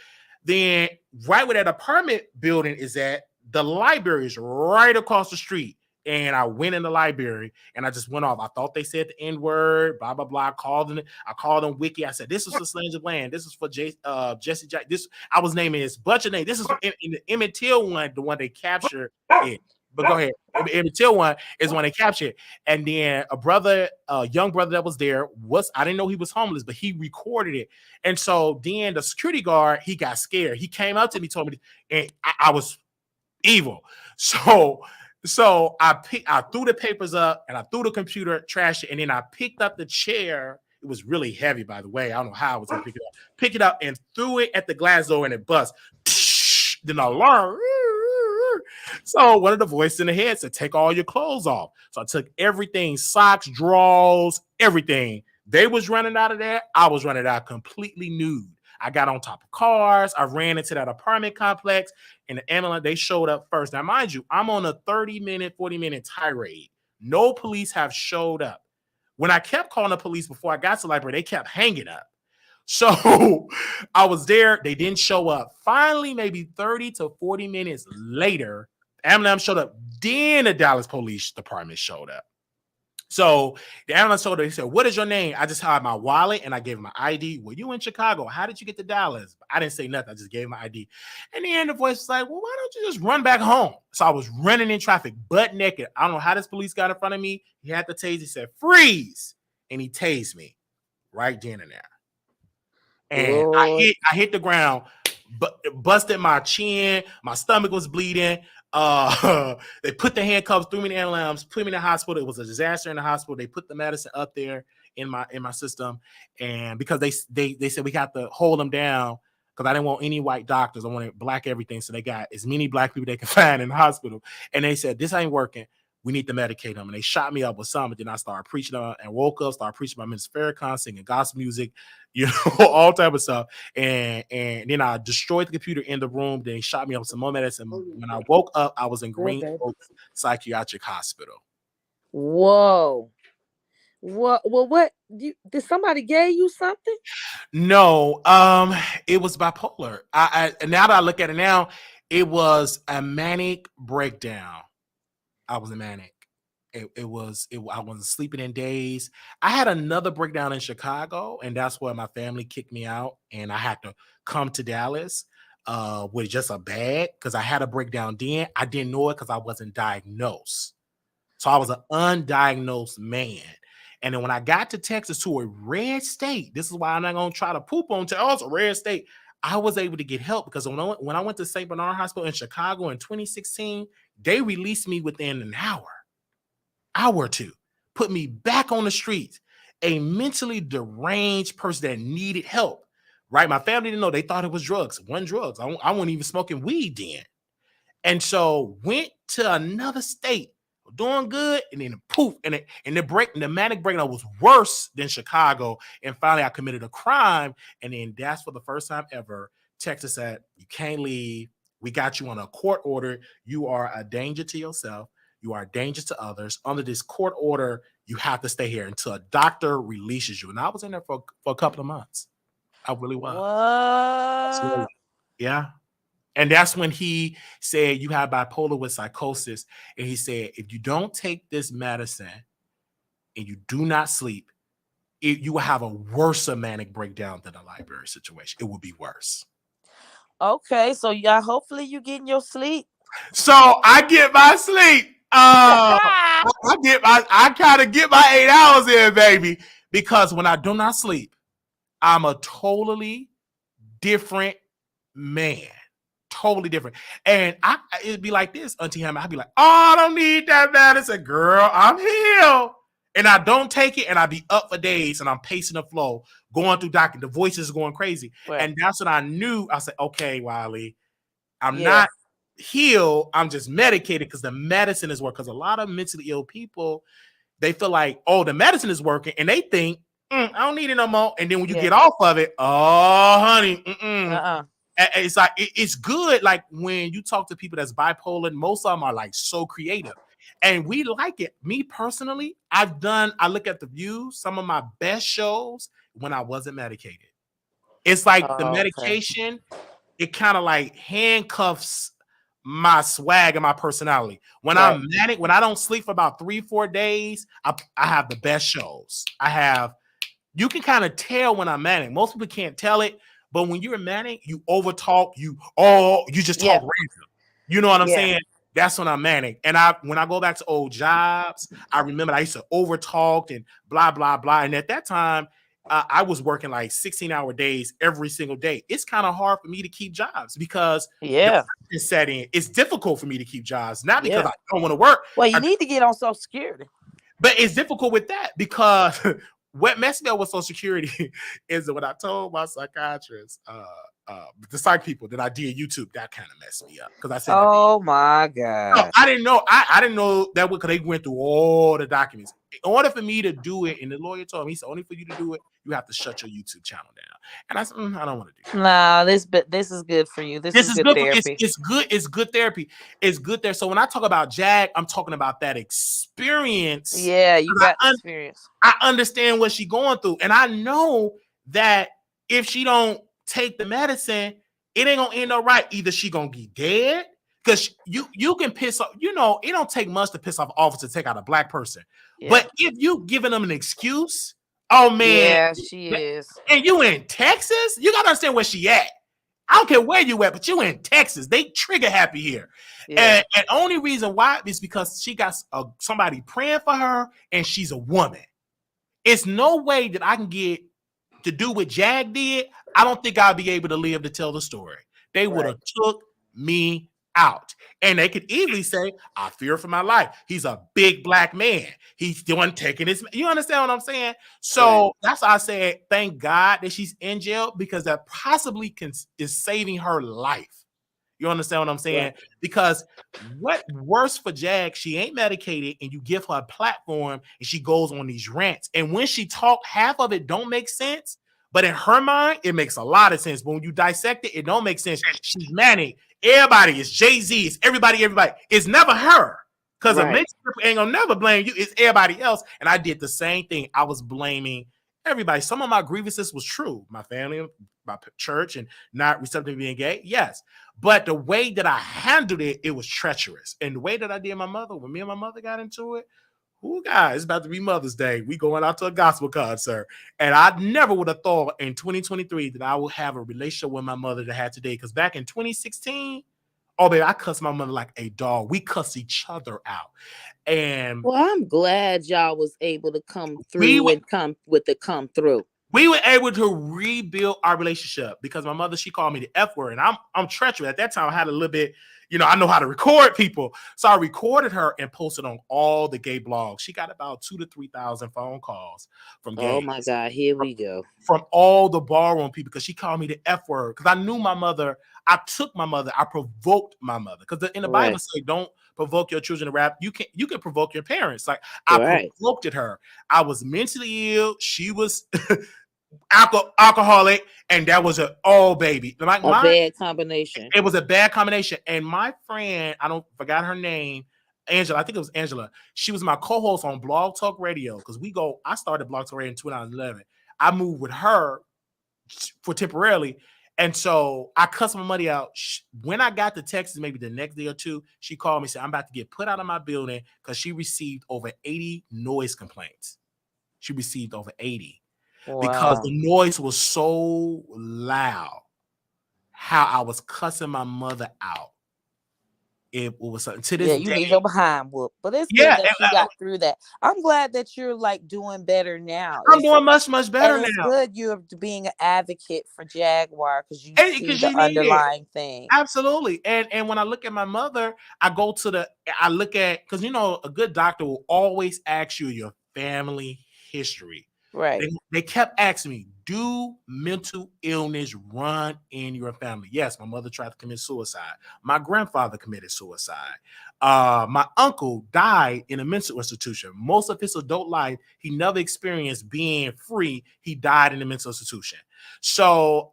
Then right where that apartment building is at, the library is right across the street. And I went in the library and I just went off. I thought they said the N-word, blah, blah, blah. I called them Wiki. I said, "This is for Slaves of Land. This is for Jesse Jack." I was naming his bunch of names. This is in the Emmett Till one, the one they captured it. But go ahead. Emmett Till one is when they captured it. And then a young brother that was there I didn't know he was homeless, but he recorded it. And so then the security guard, he got scared. He came up to me, told me, and I was evil. So I threw the papers up and I threw the computer, trashed it, and then I picked up the chair. It was really heavy, by the way. I don't know how I was gonna pick it up. Pick it up and threw it at the glass door, and it bust. Then alarm. So one of the voices in the head said, "Take all your clothes off." So I took everything, socks, drawers, everything. They was running out of there. I was running out completely nude. I got on top of cars. I ran into that apartment complex, and the ambulance, they showed up first. Now, mind you, I'm on a 30-minute, 40-minute tirade. No police have showed up. When I kept calling the police before I got to the library, they kept hanging up. So I was there. They didn't show up. Finally, maybe 30 to 40 minutes later, the ambulance showed up. Then the Dallas Police Department showed up. So the ambulance told her, he said, "What is your name?" I just had my wallet and I gave him my ID. "Were you in Chicago? How did you get to Dallas?" I didn't say nothing. I just gave him my ID. And then the voice was like, "Well, why don't you just run back home?" So I was running in traffic, butt naked. I don't know how this police got in front of me. He had the tase. He said, "Freeze." And he tased me right then and there. And I hit the ground, but busted my chin. My stomach was bleeding. They put the handcuffs, threw me in the ambulance, put me in the hospital. It was a disaster in the hospital. They put the medicine up there in my system, and because they said we got to hold them down because I didn't want any white doctors. I wanted black everything. So they got as many black people they can find in the hospital, and they said this ain't working. We need to medicate them. And they shot me up with some. And then I started preaching and woke up, started preaching about Minister Farrakhan, singing gospel music, all type of stuff. And then I destroyed the computer in the room. Then they shot me up with some more medicine. When I woke up, I was in Green Oaks Psychiatric Hospital. Whoa. What did somebody gave you something? No, it was bipolar. I now that I look at it now, it was a manic breakdown. I was a manic. I wasn't sleeping in days. I had another breakdown in Chicago, and that's where my family kicked me out, and I had to come to Dallas with just a bag because I had a breakdown then. I didn't know it because I wasn't diagnosed. So I was an undiagnosed man. And then when I got to Texas, to a red state, this is why I'm not going to try to poop on Texas, a red state, I was able to get help because when I went to St. Bernard Hospital in Chicago in 2016, they released me within an hour or two, put me back on the streets, a mentally deranged person that needed help, right? My family didn't know. They thought it was drugs. It wasn't drugs. I wasn't even smoking weed then. And so went to another state, doing good, and then poof, and the manic breakdown was worse than Chicago. And finally, I committed a crime, and then that's for the first time ever. Texas said, "You can't leave. We got you on a court order. You are a danger to yourself. You are a danger to others. Under this court order, you have to stay here until a doctor releases you." And I was in there for a couple of months. I really was. What? Yeah. And that's when he said, "You have bipolar with psychosis." And he said, "If you don't take this medicine and you do not sleep, you will have a worse manic breakdown than a library situation. It will be worse." Okay, so yeah, hopefully you getting your sleep. So I get my sleep. I kind of get my 8 hours in, baby, because when I do not sleep, I'm a totally different man. Totally different. And it'd be like this, Auntie Hammer. I'd be like, oh, I don't need that medicine, girl. I'm healed. And I don't take it, and I be up for days, and I'm pacing the flow, going through docking. The voices going crazy. Right. And that's what I knew. I said, okay, Wiley, I'm not healed. I'm just medicated because the medicine is working. Because a lot of mentally ill people, they feel like, oh, the medicine is working, and they think, I don't need it no more. And then when you get off of it, oh, honey, it's like it's good. Like when you talk to people that's bipolar, most of them are like so creative, and we like it. Me personally, I look at the views. Some of my best shows when I wasn't medicated. It's like the medication. It kind of like handcuffs my swag and my personality. When I'm manic, when I don't sleep for about 3-4 days, I have the best shows. You can kind of tell when I'm manic. Most people can't tell it, but when you're manic, you over talk. You just talk random. You know what I'm saying? That's when I'm manic. And when I go back to old jobs, I remember I used to over talk and blah blah blah. And at that time, I was working like 16-hour days every single day. It's kind of hard for me to keep jobs because it's set in. It's difficult for me to keep jobs, not because I don't want to work. Well, you need to get on Social Security. But it's difficult with that because what messed me up with Social Security is that when I told my psychiatrist, the psych people that I did YouTube, that kind of messed me up because I said, "Oh my God, no, I didn't know. I didn't know that because they went through all the documents. In order for me to do it, and the lawyer told me, he said, only for you to do it, you have to shut your YouTube channel down. And I said, I don't want to do nah, that. this is good for you. This is good therapy. It's good. It's good therapy. It's good there. So when I talk about Jag, I'm talking about that experience. Yeah, you got experience. I understand what she's going through, and I know that if she don't take the medicine, it ain't gonna end up right. Either she gonna be dead. Because you can piss off, it don't take much to piss off an officer to take out a black person. Yeah. But if you giving them an excuse, oh man, yeah, she is. And you in Texas, you gotta understand where she at. I don't care where you at, but you in Texas. They trigger happy here. Yeah. And only reason why is because she got somebody praying for her and she's a woman. It's no way that I can get to do what Jag did. I don't think I'll be able to live to tell the story. They would have took me out. And they could easily say, I fear for my life. He's a big black man. He's doing taking his, you understand what I'm saying? So that's why I said, thank God that she's in jail because that possibly is saving her life. You understand what I'm saying? Yeah. Because what worse for Jag, she ain't medicated and you give her a platform and she goes on these rants. And when she talk, half of it don't make sense. But in her mind, it makes a lot of sense. But when you dissect it, it don't make sense. She's manic. Everybody is Jay-Z. It's everybody. It's never her. Because a mental ain't gonna never blame you. It's everybody else. And I did the same thing. I was blaming everybody. Some of my grievances was true. My family, my church, and not receptive to being gay. Yes. But the way that I handled it, it was treacherous. And the way that I did my mother, when me and my mother got into it, guys, it's about to be Mother's Day. We going out to a gospel concert. And I never would have thought in 2023 that I would have a relationship with my mother that I had today. Because back in 2016, oh, baby, I cussed my mother like a dog. We cussed each other out. And well, I'm glad y'all was able to come through come through. We were able to rebuild our relationship because my mother, she called me the F word. And I'm treacherous. At that time, I had a little bit, I know how to record people. So I recorded her and posted on all the gay blogs. She got about 2,000 to 3,000 phone calls from gays. Oh my God, here we go. From all the ballroom people because she called me the F word. Because I knew my mother. I took my mother. I provoked my mother. Because in the Bible say, don't provoke your children to rap. You can provoke your parents. Like I provoked her. I was mentally ill. She was alcoholic, and that was baby. Like a bad combination. It was a bad combination. And my friend, forgot her name, Angela. I think it was Angela. She was my co-host on Blog Talk Radio because I started Blog Talk Radio in 2011. I moved with her for temporarily. And so I cussed my money out. When I got to Texas, maybe the next day or two, she called me and said, I'm about to get put out of my building because she received over 80 noise complaints. She received over 80 because the noise was so loud, how I was cussing my mother out. it was something to this Yeah, you day. need your behind whoop. But it's good Yeah, that you got through that. I'm glad that you're like doing better now. I'm doing much better and it's now. good you're being an advocate for Jaguar because you And see because the you need it. underlying thing. Absolutely. And when I look at my mother, I look at, because you know, a good doctor will always ask you your family history. Right. They kept asking me, do mental illness run in your family? Yes, my mother tried to commit suicide. My grandfather committed suicide. My uncle died in a mental institution. Most of his adult life, he never experienced being free. He died in a mental institution. So,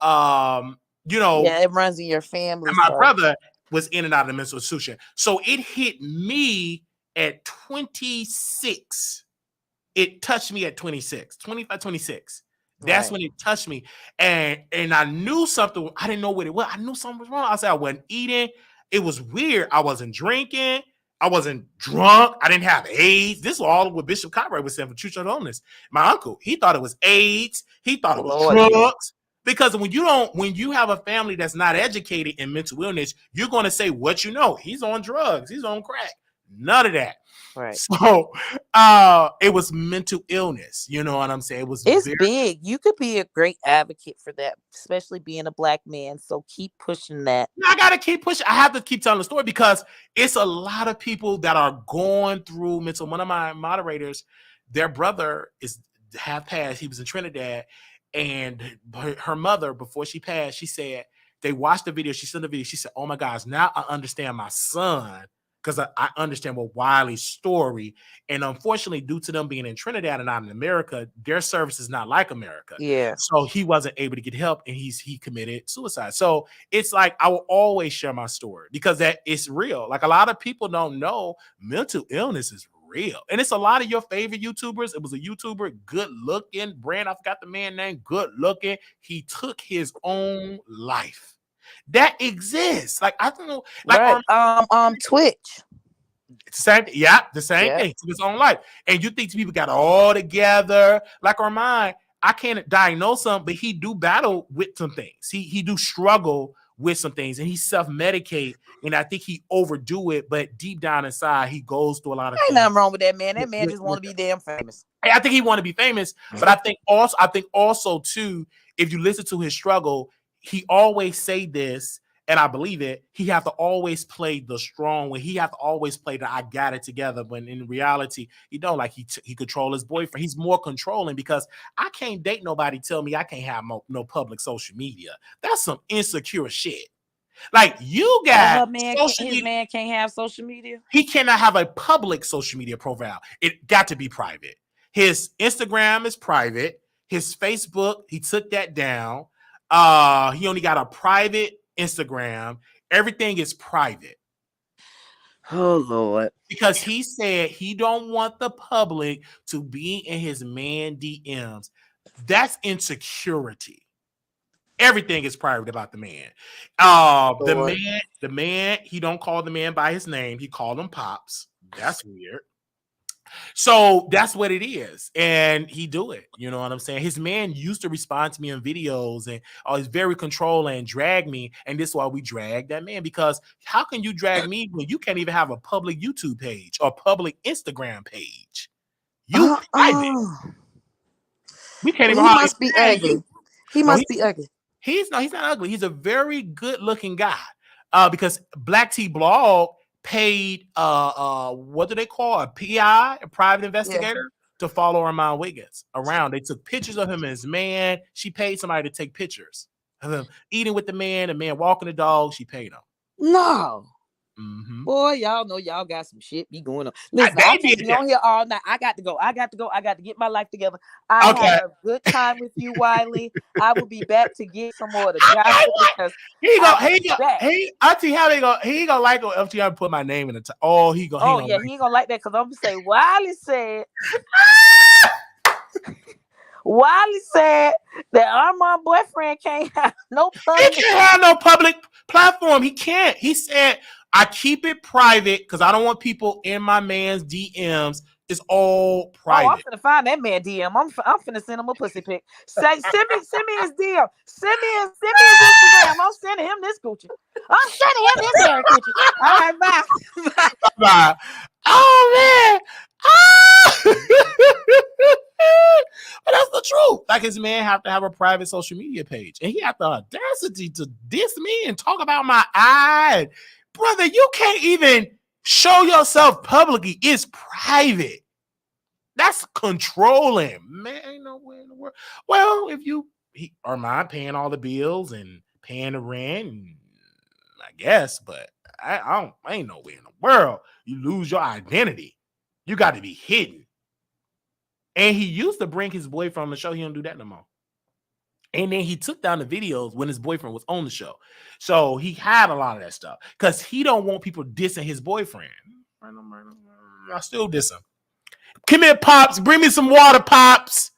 you know, yeah, it runs in your family. and my brother was in and out of the mental institution. So it hit me at 26. It touched me at 26, 25, 26. That's when it touched me. And I knew something. I didn't know what it was. I knew something was wrong. I said I wasn't eating. It was weird. I wasn't drinking. I wasn't drunk. I didn't have AIDS. This was all what Bishop Cartwright was saying for True Church Illness. My uncle, he thought it was AIDS. He thought it was drugs. Because when you have a family that's not educated in mental illness, you're going to say what you know. He's on drugs. He's on crack. None of that. Right. So it was mental illness. You know what I'm saying? It's big. You could be a great advocate for that, especially being a Black man. So keep pushing that. I got to keep pushing. I have to keep telling the story because it's a lot of people that are going through mental. One of my moderators, their brother have passed. He was in Trinidad. And her mother, before she passed, she said, they watched the video. She sent the video. She said, oh my gosh, now I understand my son because I understand what Wiley's story. And unfortunately, due to them being in Trinidad and not in America, their service is not like America. Yeah. So he wasn't able to get help and he committed suicide. So it's like, I will always share my story because that is real. Like a lot of people don't know mental illness is real. And it's a lot of your favorite YouTubers. It was a YouTuber, good looking, Brand, I forgot the man name, good looking. He took his own life. That exists. Like, I don't know. Like Twitch. Same, yeah, the same thing. Took his own life. And you think people got it all together. Like Armon, I can't diagnose him, but he do battle with some things. He do struggle with some things and he self-medicate. And I think he overdo it, but deep down inside, he goes through a lot of things. Ain't nothing wrong with that man. That man just want to be damn famous. I think he want to be famous, but I think also too, if you listen to his struggle, he always say this, and I believe it. He have to always play the strong way. He have to always play the I got it together. When in reality, he don't. Like he control his boyfriend. He's more controlling because I can't date nobody. Tell me I can't have no public social media. That's some insecure shit. Like you got his man can't have social media. He cannot have a public social media profile. It got to be private. His Instagram is private. His Facebook, he took that down. He only got a private Instagram. Everything is private. Oh Lord. Because he said he don't want the public to be in his man DMs. That's insecurity. Everything is private about the man. The man, he don't call the man by his name. He called him Pops. That's weird. So that's what it is. And he do it. You know what I'm saying? His man used to respond to me in videos and he's very controlling and drag me. And this is why we drag that man, because how can you drag me when you can't even have a public YouTube page or public Instagram page? You private. We can't even. He must be ugly. He must be ugly. He's not ugly. He's a very good looking guy. Because Black T Blog paid what do they call a PI, a private investigator, to follow Armon Wiggins around. They took pictures of him and his man. She paid somebody to take pictures of him eating with the man walking the dog. She paid him. No. Mm-hmm. Boy, y'all know y'all got some shit be going on. Listen, I can't be on here all night. I got to go. I got to get my life together. I had a good time with you, Wiley. I will be back to get some more of the gossip because he ain't gonna like it if I put my name in the he ain't gonna like that because I'm gonna say Wiley said Wiley said that Armon boyfriend can't have no public. He can't have no public platform. He can't. He said, I keep it private because I don't want people in my man's DMs It's all Oh, I'm private. finna find that man DM. I'm finna send him a pussy pic. Send me his DM. Send me his Instagram. I'm sending him this coochie. I'm sending him this hairy coochie. All right, bye. Bye. Oh man. Ah! But that's the truth. Like his man have to have a private social media page, and he had the audacity to diss me and talk about my eye. Brother, you can't even show yourself publicly. It's private. That's controlling. Man, ain't nowhere in the world. Well, if you are mine paying all the bills and paying the rent, I guess, but I ain't nowhere in the world. You lose your identity. You got to be hidden. And he used to bring his boyfriend on the show. He don't do that no more. And then he took down the videos when his boyfriend was on the show. So he had a lot of that stuff because he don't want people dissing his boyfriend. I still diss him. Come here, Pops. Bring me some water, Pops.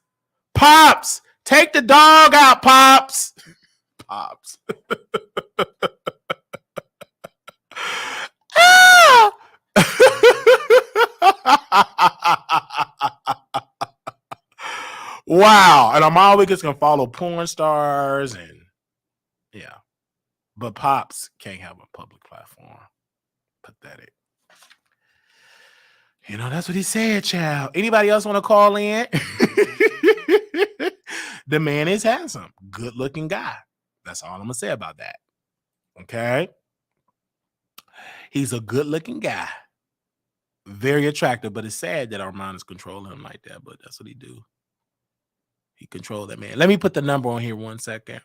Pops. Take the dog out, Pops. Pops. Ah! Wow. And I'm always just going to follow porn stars and yeah. But Pops can't have a public platform. Pathetic. You know, that's what he said, child. Anybody else want to call in? The man is handsome. Good looking guy. That's all I'm going to say about that. Okay. He's a good looking guy. Very attractive, but it's sad that Armon is controlling him like that, but that's what he do. He controlled that man. Let me put the number on here 1 second.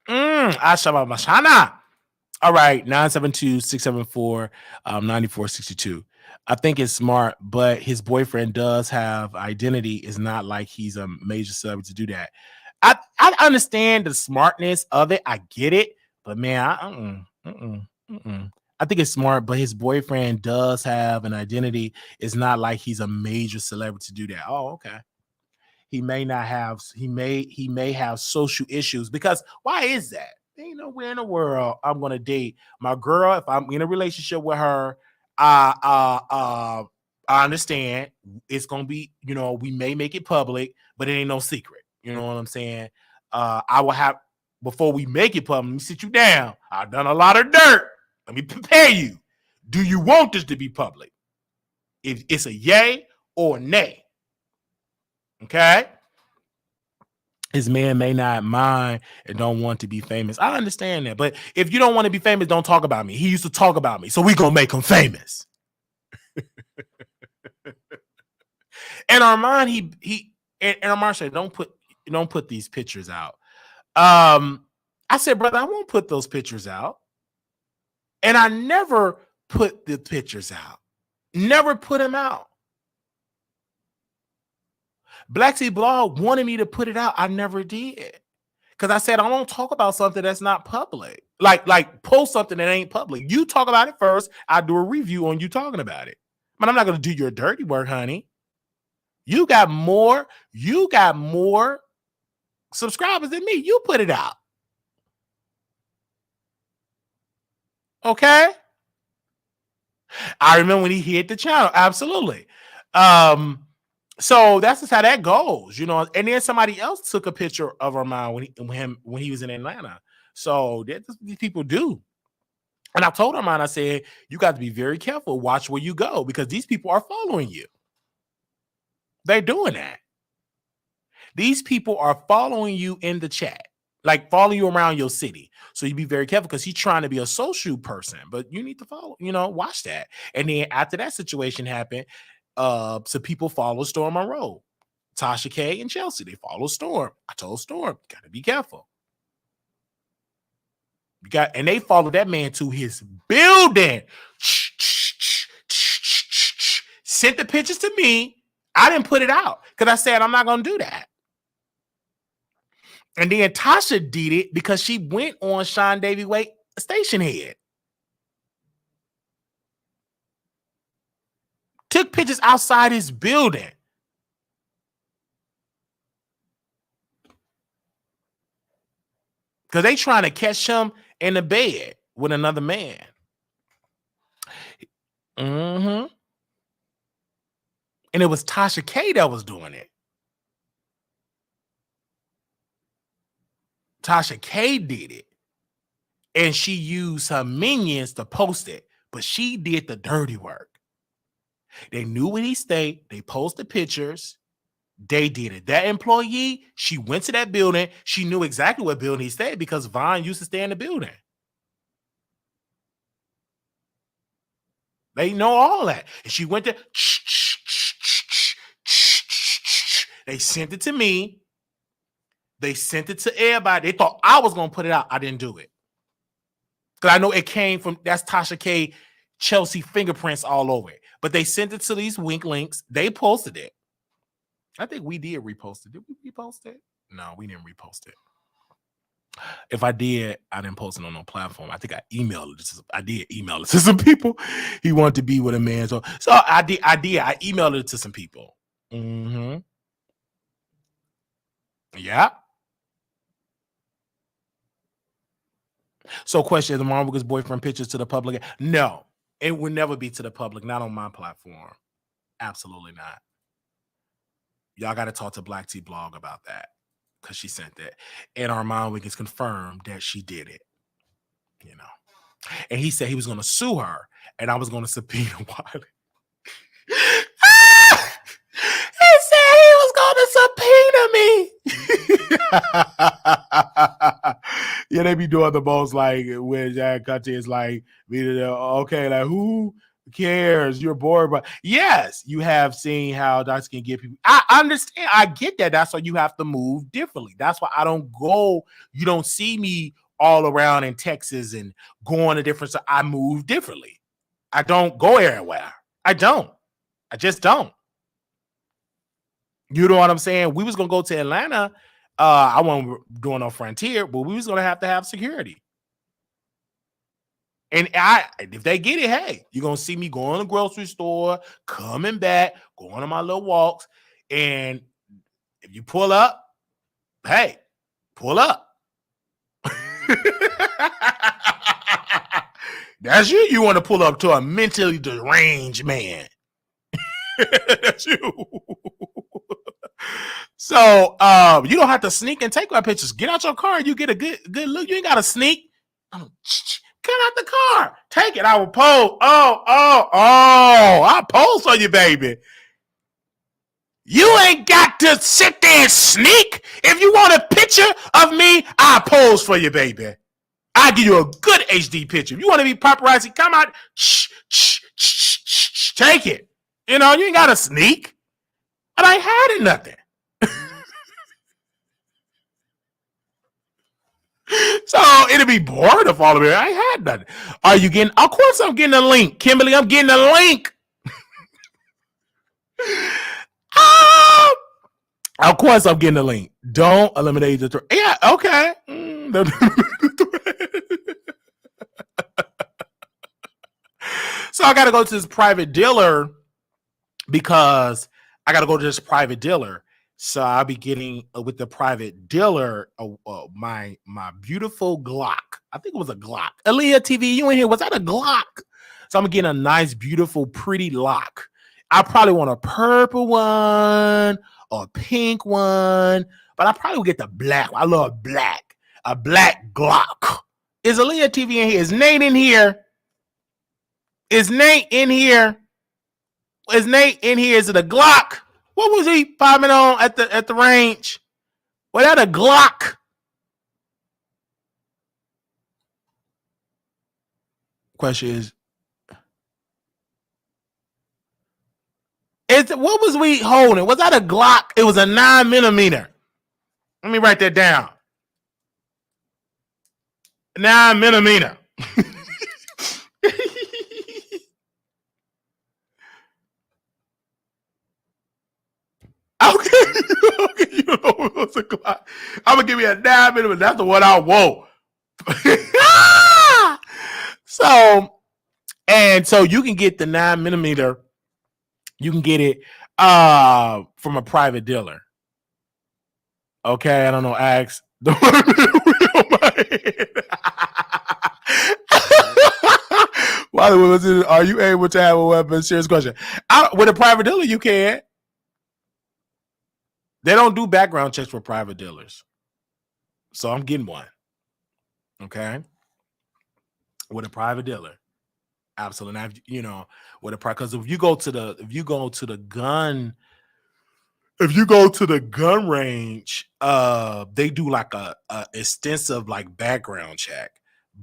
Ashaba Mashana. All right, 972-674-9462. I think it's smart, but his boyfriend does have identity. It's not like he's a major celebrity to do that. I understand the smartness of it. I get it, but man, I think it's smart, but his boyfriend does have an identity. It's not like he's a major celebrity to do that. Oh, okay. He may have social issues because why is that? Ain't nowhere in the world I'm gonna date my girl if I'm in a relationship with her. I understand it's gonna be, we may make it public, but it ain't no secret. You know what I'm saying? I will have before we make it public. Let me sit you down. I've done a lot of dirt. Let me prepare you. Do you want this to be public? If it's a yay or a nay. Okay. His man may not mind and don't want to be famous. I understand that. But if you don't want to be famous, don't talk about me. He used to talk about me. So we're going to make him famous. And Armon, and Armon said, don't put these pictures out. I said, brother, I won't put those pictures out. And I never put the pictures out. Never put them out. Black Sea Blog wanted me to put it out. I never did. Because I said, I don't talk about something that's not public. Like post something that ain't public. You talk about it first. I do a review on you talking about it. But I'm not going to do your dirty work, honey. You got more subscribers than me. You put it out. Okay? I remember when he hit the channel. Absolutely. So that's just how that goes, And then somebody else took a picture of Armon when he was in Atlanta. So that's what these people do. And I told Armon, I said, you got to be very careful. Watch where you go because these people are following you. They're doing that. These people are following you in the chat, like following you around your city. So you be very careful because he's trying to be a social person, but you need to follow, watch that. And then after that situation happened, so people follow Storm Monroe, Tasha K and Chelsea. They follow Storm. I told Storm, you gotta be careful. And they followed that man to his building. Sent the pictures to me. I didn't put it out because I said I'm not gonna do that. And then Tasha did it because she went on Sean Davy Way station head. Took pictures outside his building. Because they trying to catch him in the bed with another man. Mm-hmm. And it was Tasha K that was doing it. Tasha K did it. And she used her minions to post it. But she did the dirty work. They knew where he stayed. They posted pictures. They did it. That employee, she went to that building. She knew exactly what building he stayed because Vaughn used to stay in the building. They know all that. And she went there. They sent it to me. They sent it to everybody. They thought I was going to put it out. I didn't do it. Because I know it came from, that's Tasha K, Chelsea fingerprints all over it. But they sent it to these wink links. They posted it. I think we did repost it. Did we repost it? No, we didn't repost it. If I did, I didn't post it on no platform. I think I emailed it. I did email it to some people. He wanted to be with a man. So I did. I emailed it to some people. Mm-hmm. Yeah. So question, is the Wiggins boyfriend pictures to the public? No, it would never be to the public. Not on my platform. Absolutely not. Y'all got to talk to Black Tea Blog about that because she sent that. And Armon Wiggins confirmed that she did it. You know. And he said he was going to sue her and I was going to subpoena Wiley. He said he was going to subpoena me. Yeah, they be doing the most like when Jack Country is like, okay, like who cares? You're bored, but yes, you have seen how docs can get people. I understand. I get that. That's why you have to move differently. That's why I don't go. You don't see me all around in Texas and going to different. So I move differently. I don't go everywhere. I don't. I just don't. You know what I'm saying? We was gonna go to Atlanta. I wasn't doing no Frontier, but we was gonna have to have security. And if they get it, hey, you're gonna see me going to the grocery store, coming back, going on my little walks. And if you pull up, hey, pull up. That's you. You want to pull up to a mentally deranged man. That's you. So you don't have to sneak and take our pictures. Get out your car. You get a good look. You ain't got to sneak. Get out the car. Take it. I will pose. I pose for you, baby. You ain't got to sit there and sneak. If you want a picture of me, I pose for you, baby. I give you a good HD picture. If you want to be paparazzi, come out. Take it. You know, you ain't got to sneak. I ain't hiding nothing. So it'll be bored if all of it. I ain't had nothing. Are you getting? Of course, I'm getting a link, Kimberly. I'm getting a link. Of course, I'm getting a link. Don't eliminate the threat. Yeah, okay. So I got to go to this private dealer because I got to go to this private dealer. So I'll be getting with the private dealer my beautiful Glock. I think it was a Glock. Aaliyah TV, you in here? Was that a Glock? So I'm getting a nice, beautiful, pretty lock. I probably want a purple one or a pink one, but I probably will get the black. I love black. A black Glock. Is Aaliyah TV in here? Is Nate in here? Is Nate in here? Is Nate in here? Is it a Glock? What was he popping on at the range? Was that a Glock? Question is what was we holding? Was that a Glock? It was a 9mm. Let me write that down. 9mm. Okay, you know what's a Glock. I'm gonna give you a 9mm. That's the one I want. So you can get the 9mm. You can get it from a private dealer. Okay, I don't know. Ask. Why Are you able to have a weapon? Serious question. With a private dealer, you can. They don't do background checks for private dealers. So I'm getting one. Okay. With a private dealer. Absolutely. Now, you know, with a because if you go to the gun range, they do like a extensive like background check.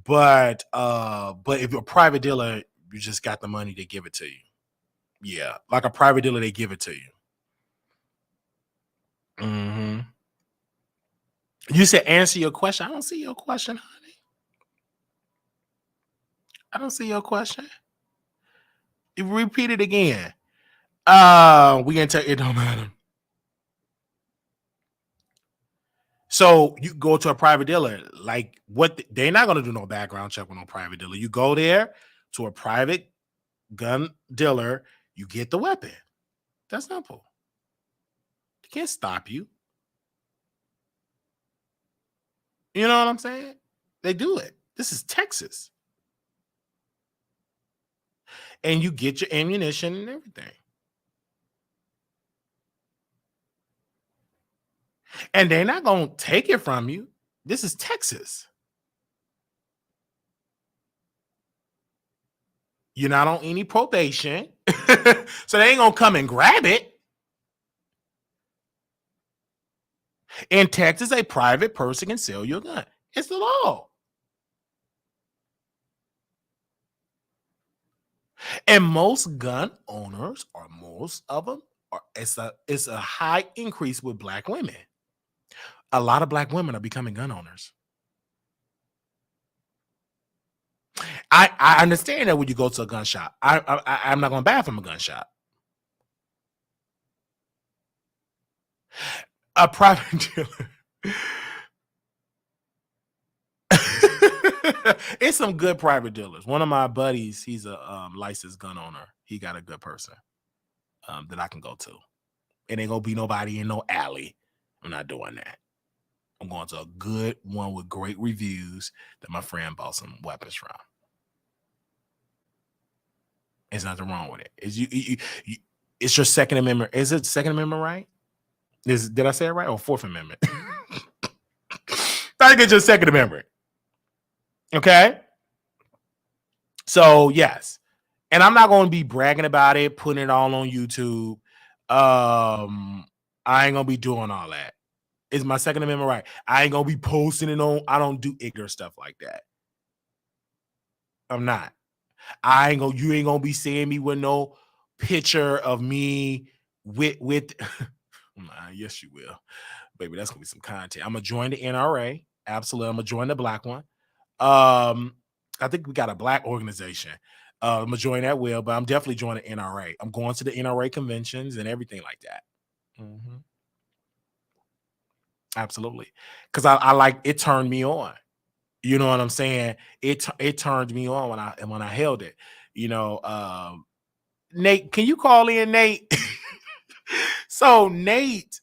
But if you're a private dealer, you just got the money to give it to you. Yeah, like a private dealer, they give it to you. Mm-hmm. You said answer your question. I don't see your question, honey. I don't see your question. You repeat it again. We can tell it don't matter. So you go to a private dealer, like they're not gonna do no background check with no private dealer. You go there to a private gun dealer, you get the weapon. That's simple. They can't stop you. You know what I'm saying? They do it. This is Texas. And you get your ammunition and everything. And they're not going to take it from you. This is Texas. You're not on any probation. So they ain't going to come and grab it. In Texas, a private person can sell your gun. It's the law. And most gun owners, or most of them, it's a high increase with Black women. A lot of Black women are becoming gun owners. I understand that when you go to a gun shop. I'm not going to buy from a gun shop. A private dealer. It's some good private dealers. One of my buddies, he's a licensed gun owner. He got a good person that I can go to. It ain't gonna be nobody in no alley. I'm not doing that. I'm going to a good one with great reviews that my friend bought some weapons from. There's nothing wrong with it. It's your Second Amendment. Is it Second Amendment right? Did I say it right? Or Fourth Amendment? I think it's your Second Amendment. Okay. So yes. And I'm not going to be bragging about it, putting it all on YouTube. I ain't going to be doing all that. Is my Second Amendment right? I ain't going to be posting it on. I don't do ignorant stuff like that. I'm not. You ain't going to be seeing me with no picture of me with yes, you will. Baby, that's going to be some content. I'm going to join the NRA. Absolutely. I'm going to join the Black one. I think we got a Black organization. I'm going to join that well, but I'm definitely joining NRA. I'm going to the NRA conventions and everything like that. Mm-hmm. Absolutely. Because I like it turned me on. You know what I'm saying? It turned me on when I held it. You know, Nate, can you call in, Nate? So Nate,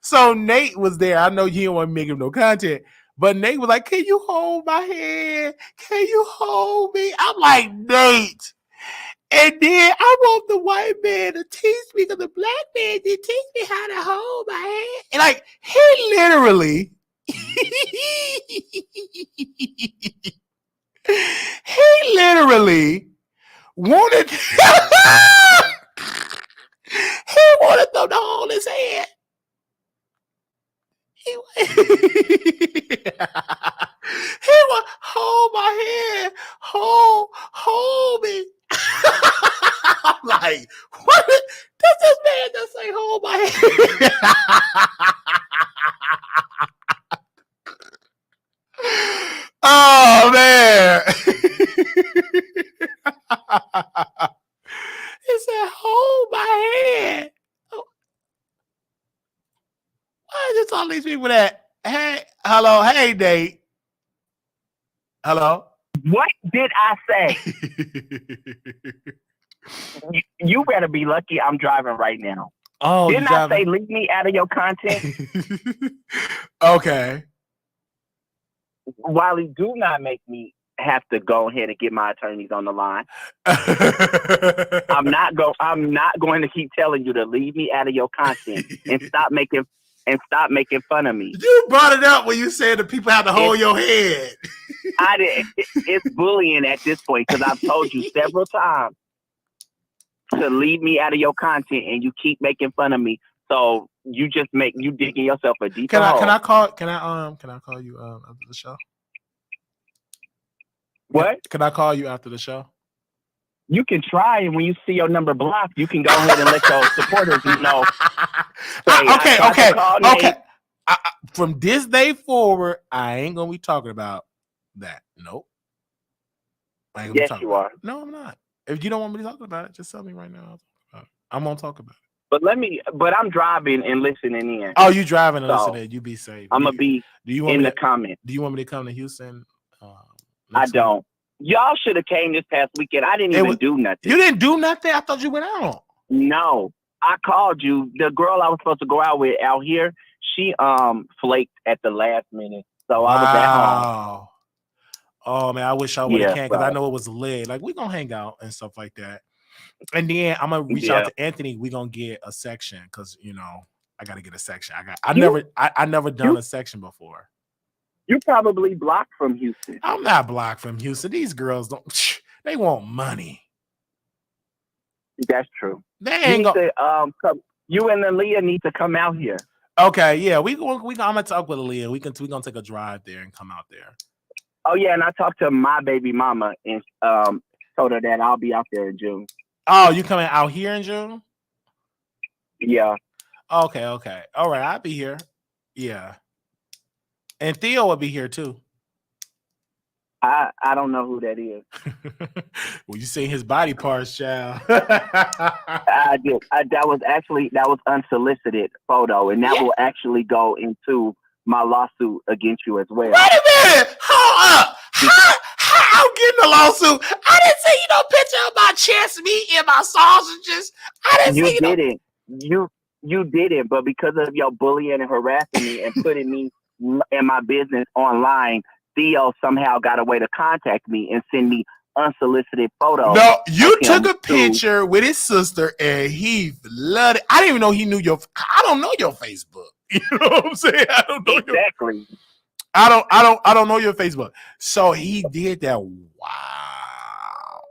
so Nate was there. I know you didn't want to make him no content, but Nate was like, "Can you hold my hand? Can you hold me?" I'm like, Nate. And then I want the white man to teach me, because the Black man did teach me how to hold my hand. And like, he literally, wanted, he wanted them to hold his hand. He would hold my hand, hold me. I'm like, what? Does this man just say hold my hand? Oh man. He said, hold my hand. Why is it all these people that, hey, hello, hey, Nate. Hello? What did I say? You better be lucky I'm driving right now. Oh, didn't I say leave me out of your content? Okay. Wiley, do not make me have to go ahead and get my attorneys on the line. I'm not going to keep telling you to leave me out of your content and stop making fun of me. You brought it up when you said that people have to hold your head. It's bullying at this point because I've told you several times to leave me out of your content, and you keep making fun of me. So you digging yourself a deeper hole. Can I call you after the show? What? Can I call you after the show? You can try, and when you see your number blocked, you can go ahead and let your supporters know. Okay. From this day forward, I ain't gonna be talking about that. Nope. Yes, you are. No, I'm not. If you don't want me to talk about it, just tell me right now. I'm gonna talk about it. But I'm driving and listening in. Oh, you driving and listening? You be safe. I'm gonna be in the comments. Do you want me to come to Houston? I don't. Y'all should have came this past weekend. I didn't even do nothing. You didn't do nothing? I thought you went out. No, I called you. The girl I was supposed to go out with out here, she flaked at the last minute, so I was at home. Oh man, I wish I would have came because I know it was lit. Like we gonna hang out and stuff like that. And then I'm gonna reach out to Anthony. We gonna get a section because I gotta get a section. I never done a section before. You're probably blocked from Houston. I'm not blocked from Houston. These girls they want money. That's true. They ain't you and Aaliyah need to come out here. Okay, yeah, I'm gonna talk with Aaliyah. We gonna take a drive there and come out there. Oh yeah, and I talked to my baby mama and told her that I'll be out there in June. Oh, you coming out here in June? Yeah. Okay. All right, I'll be here. Yeah. And Theo will be here too. I don't know who that is. Well, you seen his body parts, child. I did. That was unsolicited photo, and that will actually go into my lawsuit against you as well. Wait a minute! Hold up! How I'm getting a lawsuit? I didn't see no picture of my chest meat and my sausages. I didn't see you didn't. You didn't, but because of your bullying and harassing me and putting me and my business online, Theo somehow got a way to contact me and send me unsolicited photos. No, you took a picture with his sister and he flooded. I didn't even know he knew I don't know your Facebook. You know what I'm saying? I don't know exactly. I don't know your Facebook. So he did that. Wow.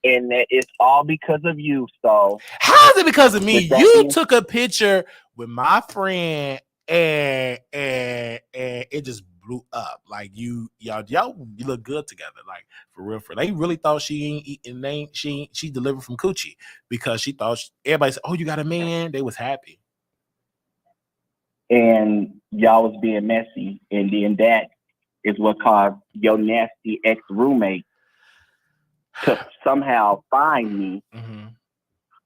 And it's all because of you. So how is it because of me? You took a picture with my friend and it just blew up. Like y'all you look good together. Like for real. They really thought she delivered from Coochie because she thought everybody said, "Oh, you got a man." They was happy. And y'all was being messy, and then that is what caused your nasty ex-roommate to somehow find me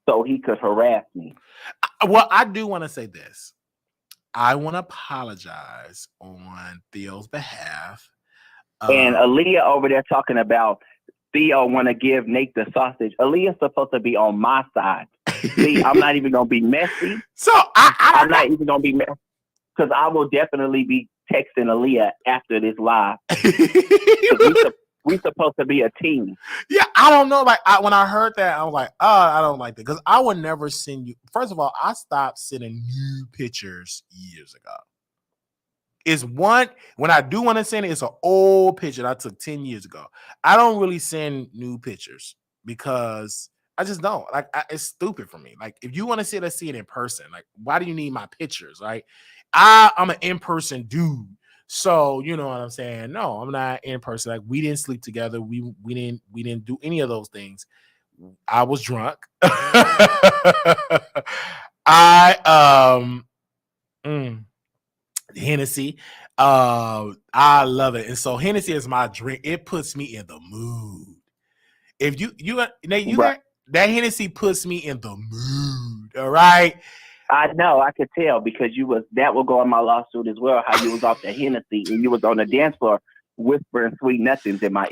so he could harass me. Well, I do want to say this. I want to apologize on Theo's behalf. And Aaliyah over there talking about Theo want to give Nique the sausage. Aaliyah's supposed to be on my side. See, I'm not even going to be messy. So I'm not even going to be messy. Because I will definitely be texting Aaliyah after this live. We supposed to be a team. Yeah, I don't know. Like when I heard that, I was like, "Oh, I don't like that." Because I would never send you. First of all, I stopped sending new pictures years ago. It's one when I do want to send it, it's an old picture that I took 10 years ago. I don't really send new pictures because I just don't. Like it's stupid for me. Like if you want to see it, let's see it in person. Like why do you need my pictures? Right? I'm an in-person dude. So you know what I'm saying? No, I'm not in person. Like we didn't sleep together. We didn't do any of those things. I was drunk. Hennessy. I love it. And so Hennessy is my drink. It puts me in the mood. If Nate, that Hennessy puts me in the mood. All right. I know, I could tell because that will go on my lawsuit as well, how you was off the Hennessy and you was on the dance floor whispering sweet nothings in my ear.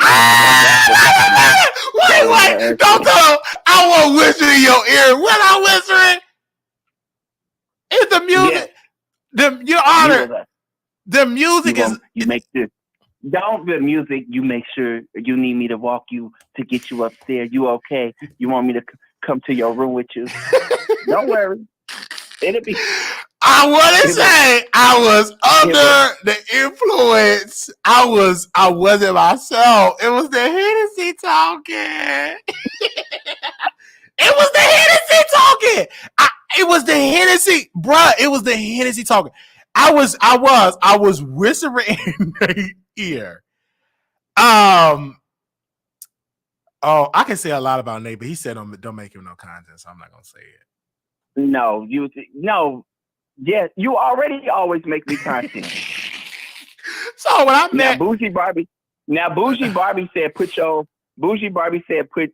Wait, don't tell I won't whisper in your ear. When I whispering, it's the music. Your honor. The music you make sure. Don't the music. You make sure you need me to walk you to get you upstairs. You okay? You want me to come to your room with you? Don't worry. It'll be. I want to say I was under the influence. I wasn't myself. It was the Hennessy talking. It was the Hennessy talking. It was the Hennessy, bruh. It was the Hennessy talking. I was whispering in their ear. Oh, I can say a lot about Nate, but he said don't make him no content, so I'm not gonna say it. No, yes, you already always make me content. So when I met Bougie Barbie said put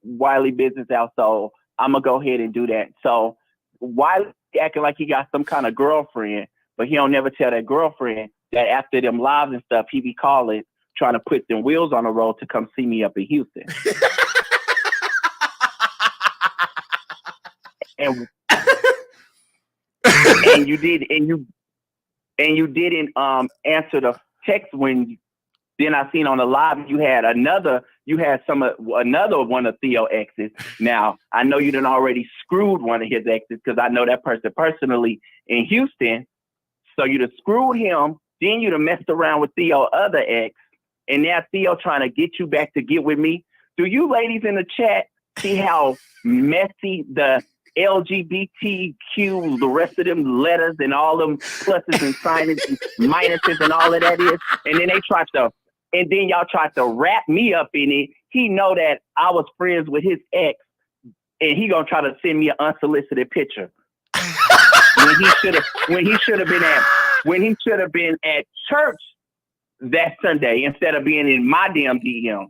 Wiley business out, so I'm gonna go ahead and do that. So Wiley acting like he got some kind of girlfriend, but he don't never tell that girlfriend that after them lives and stuff, he be calling, trying to put them wheels on the road to come see me up in Houston. and you didn't answer the text when then I seen on the live you had another one of Theo exes. Now I know you done already screwed one of his exes because I know that person personally in Houston. So you done screwed him, then you done messed around with Theo other ex, and now Theo trying to get you back to get with me. Do you ladies in the chat see how messy the LGBTQ, the rest of them letters and all them pluses and signings and minuses and all of that is? And then y'all tried to wrap me up in it. He know that I was friends with his ex, and he gonna try to send me an unsolicited picture when he should have been at church that Sunday instead of being in my damn DM.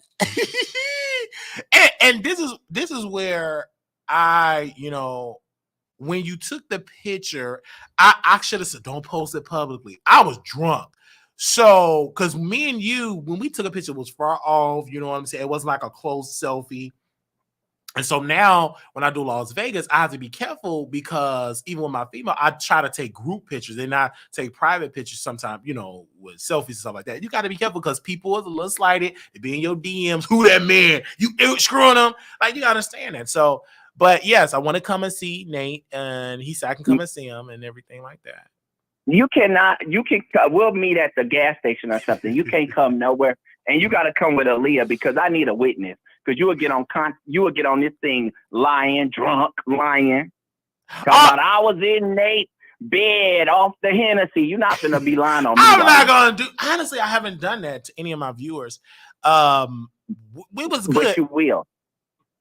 and this is where I, when you took the picture, I should have said, don't post it publicly. I was drunk. So, because me and you, when we took a picture, it was far off, you know what I'm saying? It wasn't like a close selfie. And so now when I do Las Vegas, I have to be careful because even with my female, I try to take group pictures and not take private pictures sometimes, with selfies and stuff like that. You got to be careful because people is a little slighted. They be in your DMs. Who that man? You screwing them. Like, you got to understand that. So, but yes, I want to come and see Nate, and he said I can come and see him and everything like that. We'll meet at the gas station or something. You can't come nowhere. And you got to come with Aaliyah because I need a witness. Because you would get on this thing drunk. Talking about I was in Nate's bed off the Hennessy. You're not gonna be lying on me. I'm not gonna do. Honestly, I haven't done that to any of my viewers. It was good. But you will.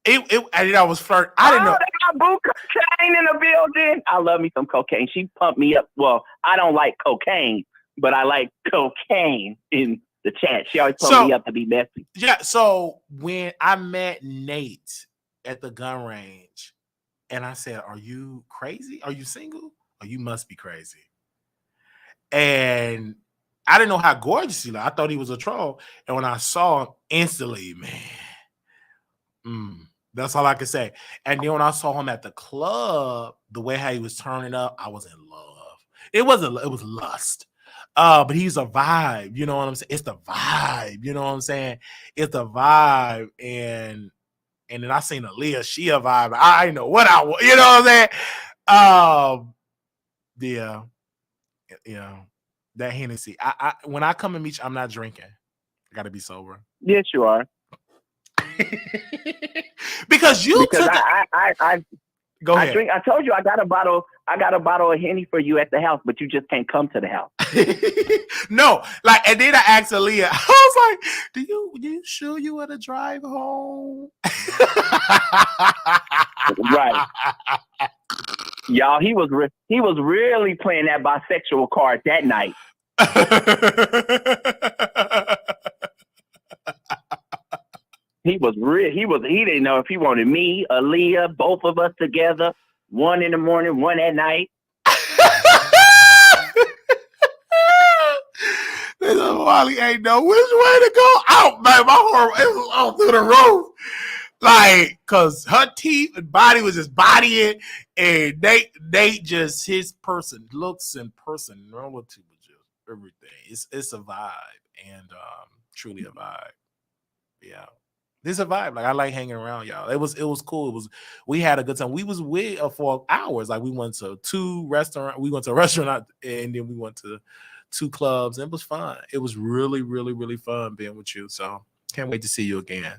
I was flirting. I didn't know. They got boo cocaine in the building. I love me some cocaine. She pumped me up. Well, I don't like cocaine, but I like cocaine in the chat. She always told me up to be messy. Yeah. So when I met Nate at the gun range, and I said, "Are you crazy? Are you single? Or you must be crazy." And I didn't know how gorgeous he looked. I thought he was a troll. And when I saw him instantly, man, that's all I could say. And then when I saw him at the club, the way how he was turning up, I was in love. It was lust. But he's a vibe, you know what I'm saying? It's the vibe, you know what I'm saying? It's the vibe, and then I seen Aaliyah, she a vibe. I didn't know what I want, you know what I'm saying? Yeah, that Hennessy. I when I come and meet you, I'm not drinking. I gotta be sober. Yes, you are. because I go ahead. I told you I got a bottle of Henny for you at the house, but you just can't come to the house. No, and then I asked Aaliyah, I was like, do you sure you want to drive home? Right. Y'all, he was really playing that bisexual card that night. He didn't know if he wanted me, Aaliyah, both of us together, one in the morning, one at night. Wiley ain't know which way to go out, man. My heart was all through the roof. Cause her teeth and body was just bodying, and Nate just his person, looks and person relative was just everything. It's a vibe, and truly a vibe. Yeah. This is a vibe. Like I like hanging around y'all. It was cool. We had a good time. We was with for hours. Like we went to two restaurant. We went to a restaurant and then we went to 2 clubs. And it was fun. It was really, really, really fun being with you. So can't wait to see you again.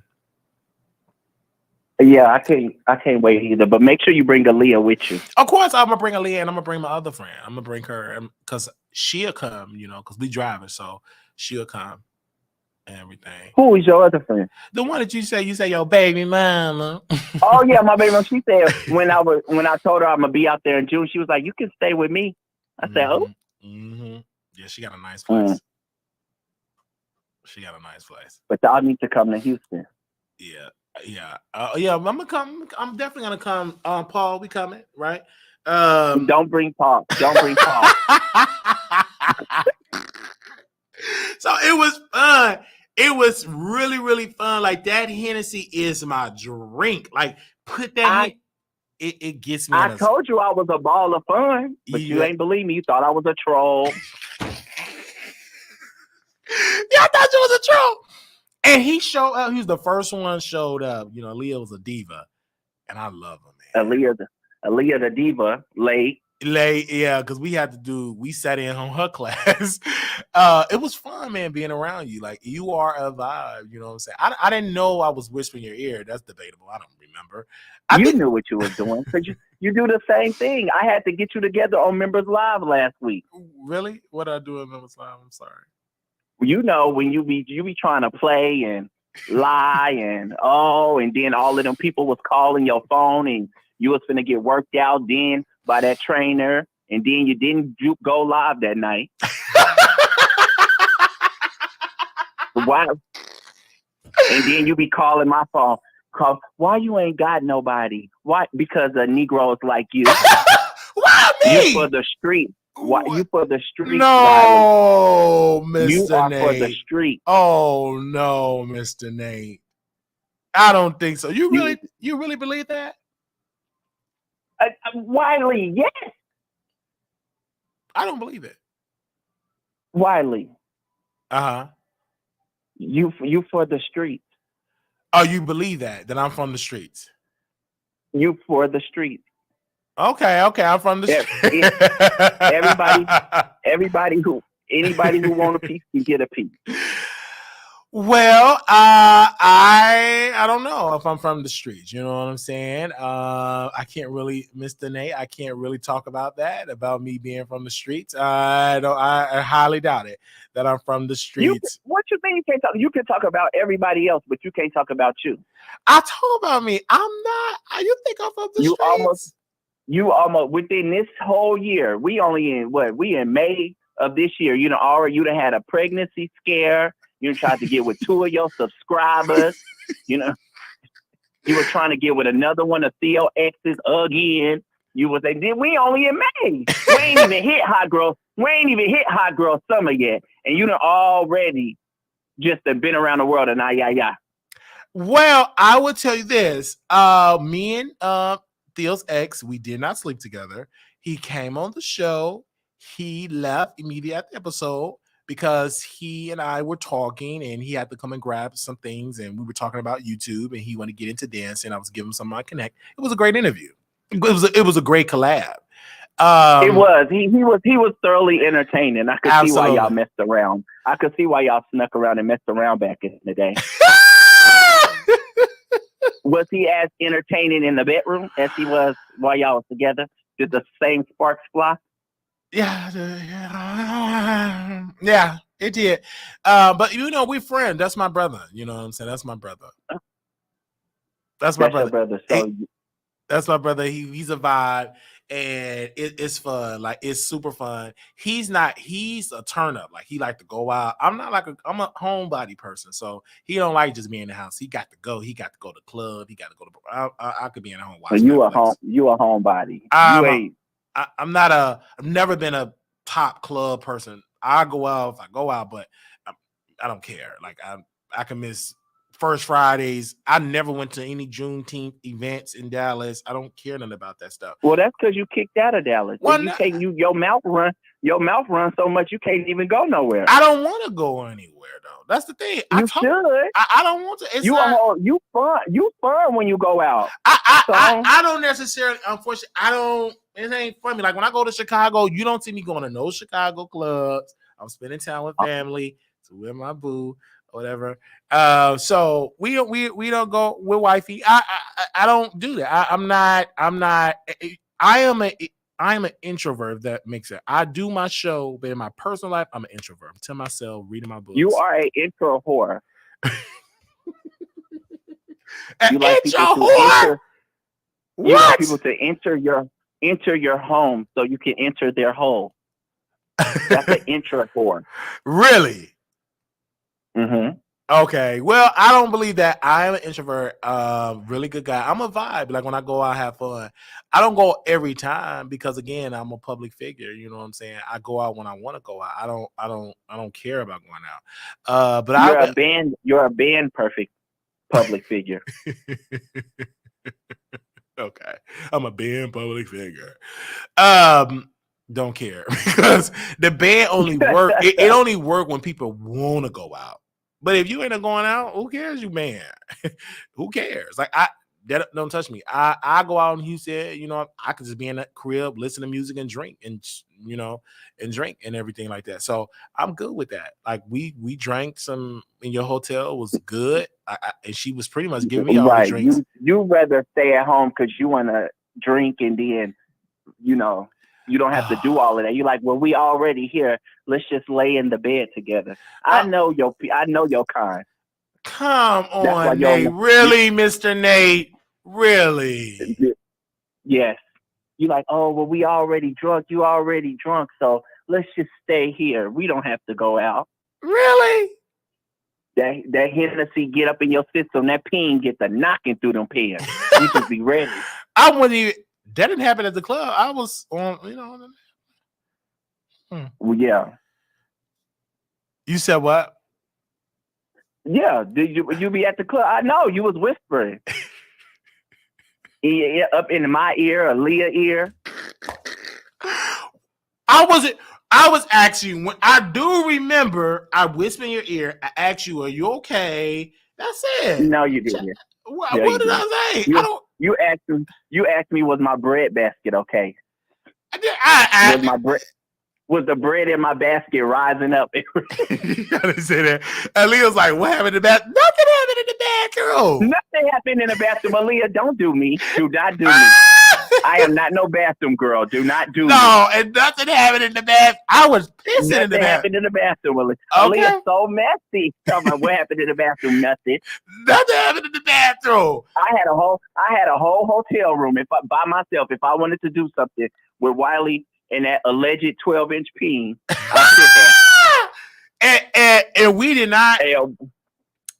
Yeah, I can't wait either. But make sure you bring Aaliyah with you. Of course, I'm gonna bring Aaliyah and I'm gonna bring my other friend. I'm gonna bring her because she'll come, because we driving, so she'll come and everything. Who is your other friend? The one that you say your baby mama. Oh yeah, my baby mama. She said when I told her I'm gonna be out there in June, she was like, "You can stay with me." I said, "Oh." Mm-hmm. Yeah, she got a nice place. She got a nice place. But y'all need to come to Houston. Yeah. I'm gonna come. I'm definitely gonna come. Paul, we coming, right? Don't bring Paul. So it was fun. It was really, really fun. Like that Hennessy is my drink. Like put that. It gets me. I told you I was a ball of fun, but you ain't believe me. You thought I was a troll. Yeah, I thought you was a troll. And he showed up. He was the first one showed up. Aaliyah was a diva, and I love her, man. Aaliyah the diva, late, yeah, because we sat in on her class. It was fun, man, being around you. Like you are a vibe. You know what I'm saying? I didn't know I was whispering your ear. That's debatable. I don't remember. You knew what you were doing because you do the same thing. I had to get you together on Members Live last week. Really? What did I do on Members Live? I'm sorry. When you be trying to play and lie and then all of them people was calling your phone and you was finna get worked out then by that trainer and then you didn't go live that night. Why? And then you be calling my phone. Why you ain't got nobody? Why? Because of Negroes like you. Why me? You for the street. Why you for the street? No, Mr. You are Nate. for the street. Oh no, Mr. Nate. I don't think so. You really believe that? Wiley, yes. I don't believe it. Wiley. Uh-huh. You for the streets. Oh, you believe that I'm from the streets? You for the streets. Okay, I'm from the streets. Anybody who want a piece can get a piece. Well, I don't know if I'm from the streets. You know what I'm saying? I can't really, Mr. Nate. I can't really talk about that, about me being from the streets. I highly doubt it that I'm from the streets. What you mean you can't talk? You can talk about everybody else, but you can't talk about you. I talk about me. I'm not. You think I'm from the streets? You almost within this whole year. We only in what? We in May of this year. You done had a pregnancy scare. You tried to get with 2 of your subscribers. You were trying to get with another one of Theo X's again. You was like, we only in May. We ain't even hit hot girl. We ain't even hit hot girl summer yet. And you done already just been around the world and yeah. Well, I will tell you this. Me and Theo's ex, we did not sleep together. He came on the show. He left immediately after the episode because he and I were talking and he had to come and grab some things and we were talking about YouTube and he wanted to get into dancing. I was giving him some of my connect. It was a great interview. It was a great collab. It was. He was thoroughly entertaining. I could see why y'all messed around. I could see why y'all snuck around and messed around back in the day. Was he as entertaining in the bedroom as he was while y'all was together? Did the same sparks fly? Yeah, it did. But we're friends. That's my brother. You know what I'm saying? That's my brother. That's my brother. That's my brother. He's a vibe, and it's fun. Like it's super fun. He's a turn up. Like he like to go out. I'm not like I'm a homebody person, so he don't like just being in the house. He got to go. He got to go to the club. He got to go to. I could be in the home watching. So you a homebody. I've never been a top club person. I go out if I go out, but I don't care. Like I can miss First Fridays. I never went to any Juneteenth events in Dallas. I don't care nothing about that stuff. Well, that's because you kicked out of Dallas. Your mouth run Your mouth runs so much you can't even go nowhere. I don't want to go anywhere though. That's the thing. You should. I don't want to. It's you fun when you go out. I don't necessarily. Unfortunately, I don't. It ain't funny. Like when I go to Chicago, you don't see me going to no Chicago clubs. I'm spending time with family, to with my boo, or whatever. So we don't go with wifey. I don't do that. I'm not. I am an introvert, if that makes sense. I do my show, but in my personal life, I'm an introvert. I'm to myself, reading my books. You are an intro whore. An intro whore? You like people to enter your home so you can enter their home. That's an intro whore. Really? Mm-hmm. Okay, well, I don't believe that. I am an introvert, really good guy. I'm a vibe. Like when I go out, I have fun. I don't go every time because again, I'm a public figure. You know what I'm saying? I go out when I want to go out. I don't care about going out. But you're a band perfect public figure. Okay, I'm a band public figure. Don't care because the band only work. It only work when people want to go out. But if you ain't going out, who cares, you man? Who cares? Like that don't touch me. I go out in Houston, you know, I could just be in that crib, listen to music and drink and drink and everything like that. So I'm good with that. Like we drank some in your hotel, it was good. And she was pretty much giving me all the drinks. You rather stay at home because you want to drink and then, you don't have to do all of that. You're like, well, we already here. Let's just lay in the bed together. I know your kind. Come on, Nate. Really, Mr. Nate? Really? Yes. You're like, oh, well, we already drunk. You already drunk. So let's just stay here. We don't have to go out. Really? That Hennessy get up in your system. That peen gets a knocking through them pants. You should be ready. I wouldn't even. That didn't happen at the club. I was on, Well, yeah. You said what? Yeah. Did you be at the club? I know you was whispering. Up in my ear, or Leah ear. I was asking when I do remember. I whispered in your ear. I asked you, "Are you okay?" That's it. No, you didn't. What did I say? You asked me, was my bread basket okay? Was the bread in my basket rising up? I didn't say that. Aaliyah's like, what happened in the bathroom? Nothing happened in the bathroom. Nothing happened in the bathroom. Aaliyah, don't do me. Do not do me. I am not no bathroom girl. Do not do me. No, and nothing happened in the bathroom. I was pissing in the bathroom. Nothing happened in the bathroom, Aaliyah. Okay. Aaliyah's so messy. Tell me what happened in the bathroom. Nothing. Nothing happened in the bathroom. I had a whole hotel room by myself. If I wanted to do something with Wiley and that alleged 12-inch peen, and we did not.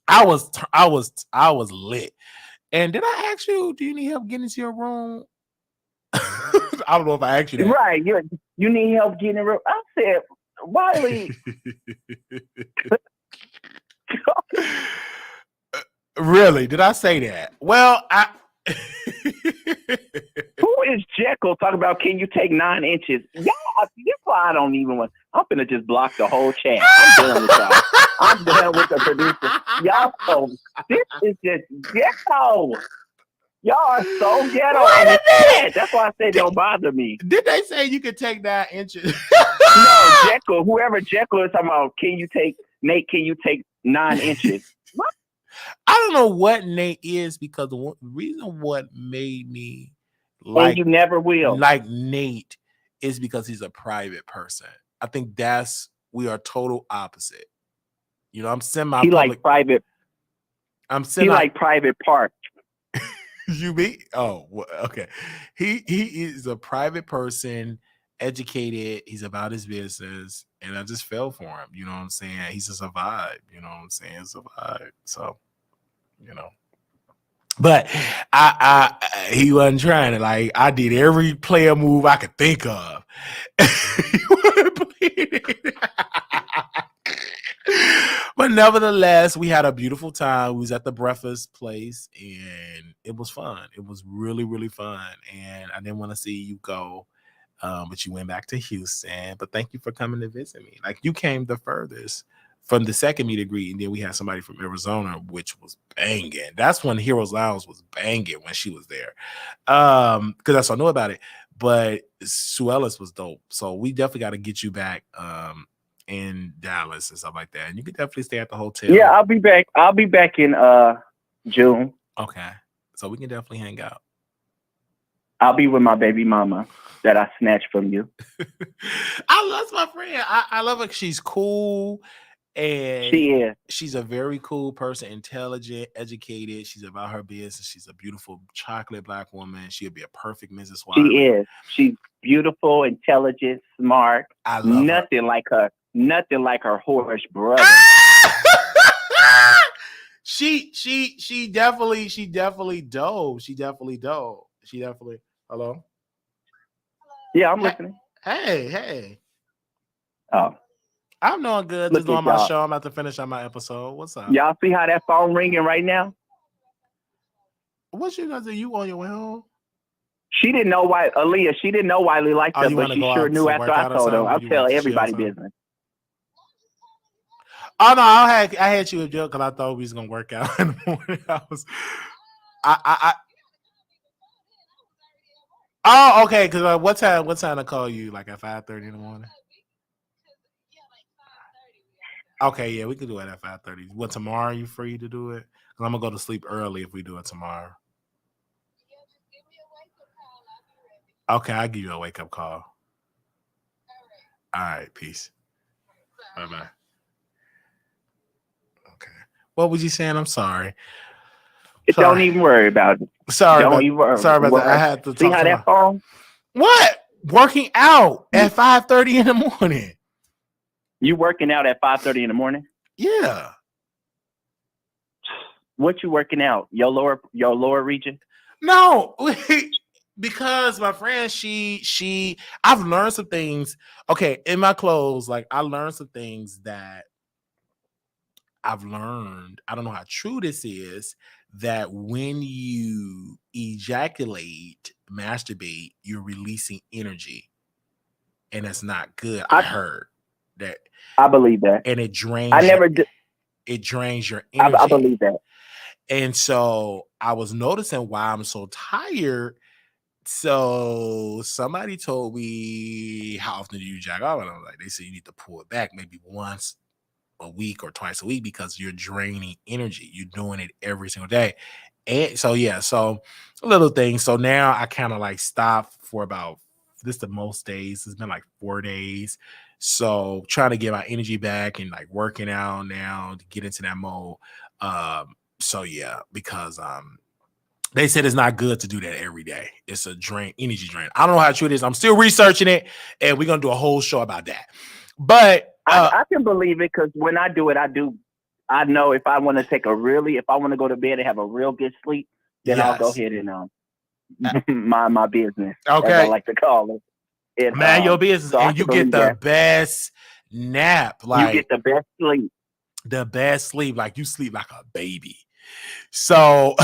I was lit. And did I ask you? Do you need help getting into your room? I don't know if I asked you that. Right, you need help getting in the room. I said, Wiley. Really? Did I say that? Well, Who is Jekyll talking about, can you take 9 inches? Y'all, this why I don't even want. I'm finna just block the whole chat. I'm done with y'all. I'm done with the producer. Y'all, this is just ghetto. Y'all are so ghetto. That's why I say don't bother me. Did they say you could take 9 inches? No, Jekyll. Whoever Jekyll is talking about, can you take 9 inches? What? I don't know what Nate is because the reason what made me like you never will like Nate is because he's a private person. I think we are total opposite. You know, I'm semi. He like private. He like private parts. You mean? Oh, okay. He is a private person, educated. He's about his business, and I just fell for him. You know what I'm saying? He's just a vibe. You know what I'm saying? It's a vibe. So, but he wasn't trying to. Like, I did every player move I could think of. But nevertheless, we had a beautiful time. We was at the breakfast place, and it was fun. It was really, really fun. And I didn't want to see you go. but you went back to Houston. But thank you for coming to visit me. Like, you came the furthest from the second meet and greet, and then we had somebody from Arizona, which was banging. That's when Heroes Lounge was banging when she was there, because that's all I know about it. But Suelis was dope, so we definitely got to get you back in Dallas and stuff like that. And you could definitely stay at the hotel. Yeah, I'll be back. I'll be back in June. Okay, so we can definitely hang out. I'll be with my baby mama that I snatched from you. I love my friend. I love her. She's cool. And she is. She's a very cool person, intelligent, educated. She's about her business. She's a beautiful chocolate Black woman. She'll be a perfect Mrs. Wiley. She is. She's beautiful, intelligent, smart. I love nothing her. like her. Nothing like her whorish brother. She definitely dope. She definitely. Hello. Yeah, I'm listening. Hey. Oh. I'm doing good. Just doing my show. I'm about to finish on my episode. What's up? Y'all see how that phone ringing right now? What you gonna do? You on your way home? She didn't know why, Aaliyah. She didn't know Wiley liked her, but she sure knew after I told her. I'll tell everybody business. Oh no, I had you a joke because I thought we was gonna work out in the morning. Oh, okay. Because what time to call you? Like at 5:30 in the morning. Okay, yeah, we could do it at 5:30. What, tomorrow you free to do it? Because I'm gonna go to sleep early if we do it tomorrow. Okay, I'll give you a wake up call. All right, peace. Bye. Okay. What was you saying? I'm sorry. Don't even worry about it. Sorry about that. I had to see how that phone. What? Working out at 5:30 in the morning. You working out at 5:30 in the morning? Yeah. What you working out? Your lower region? No, because my friend, I've learned some things. Okay, in my clothes, like I learned some things that I've learned. I don't know how true this is. That when you ejaculate, masturbate, you're releasing energy, and that's not good. I heard that. I believe that, and it drains. It drains your energy. I believe that. And so I was noticing why I'm so tired. So somebody told me, how often do you jack off? And I was like, they said you need to pull it back maybe once a week or twice a week because you're draining energy. You're doing it every single day. And so, yeah, so a little thing. So now I kind of like stopped for about the most days. It's been like 4 days. So trying to get my energy back and like working out now to get into that mode. So yeah, because they said it's not good to do that every day. It's a energy drain. I don't know how true it is. I'm still researching it, and we're gonna do a whole show about that. But I can believe it because when I do it, I know if I want to if I want to go to bed and have a real good sleep, then I'll go ahead and mind my business. Okay, as I like to call it. Man, your business, so and you get the best nap. Like you get the best sleep. The best sleep, like you sleep like a baby. So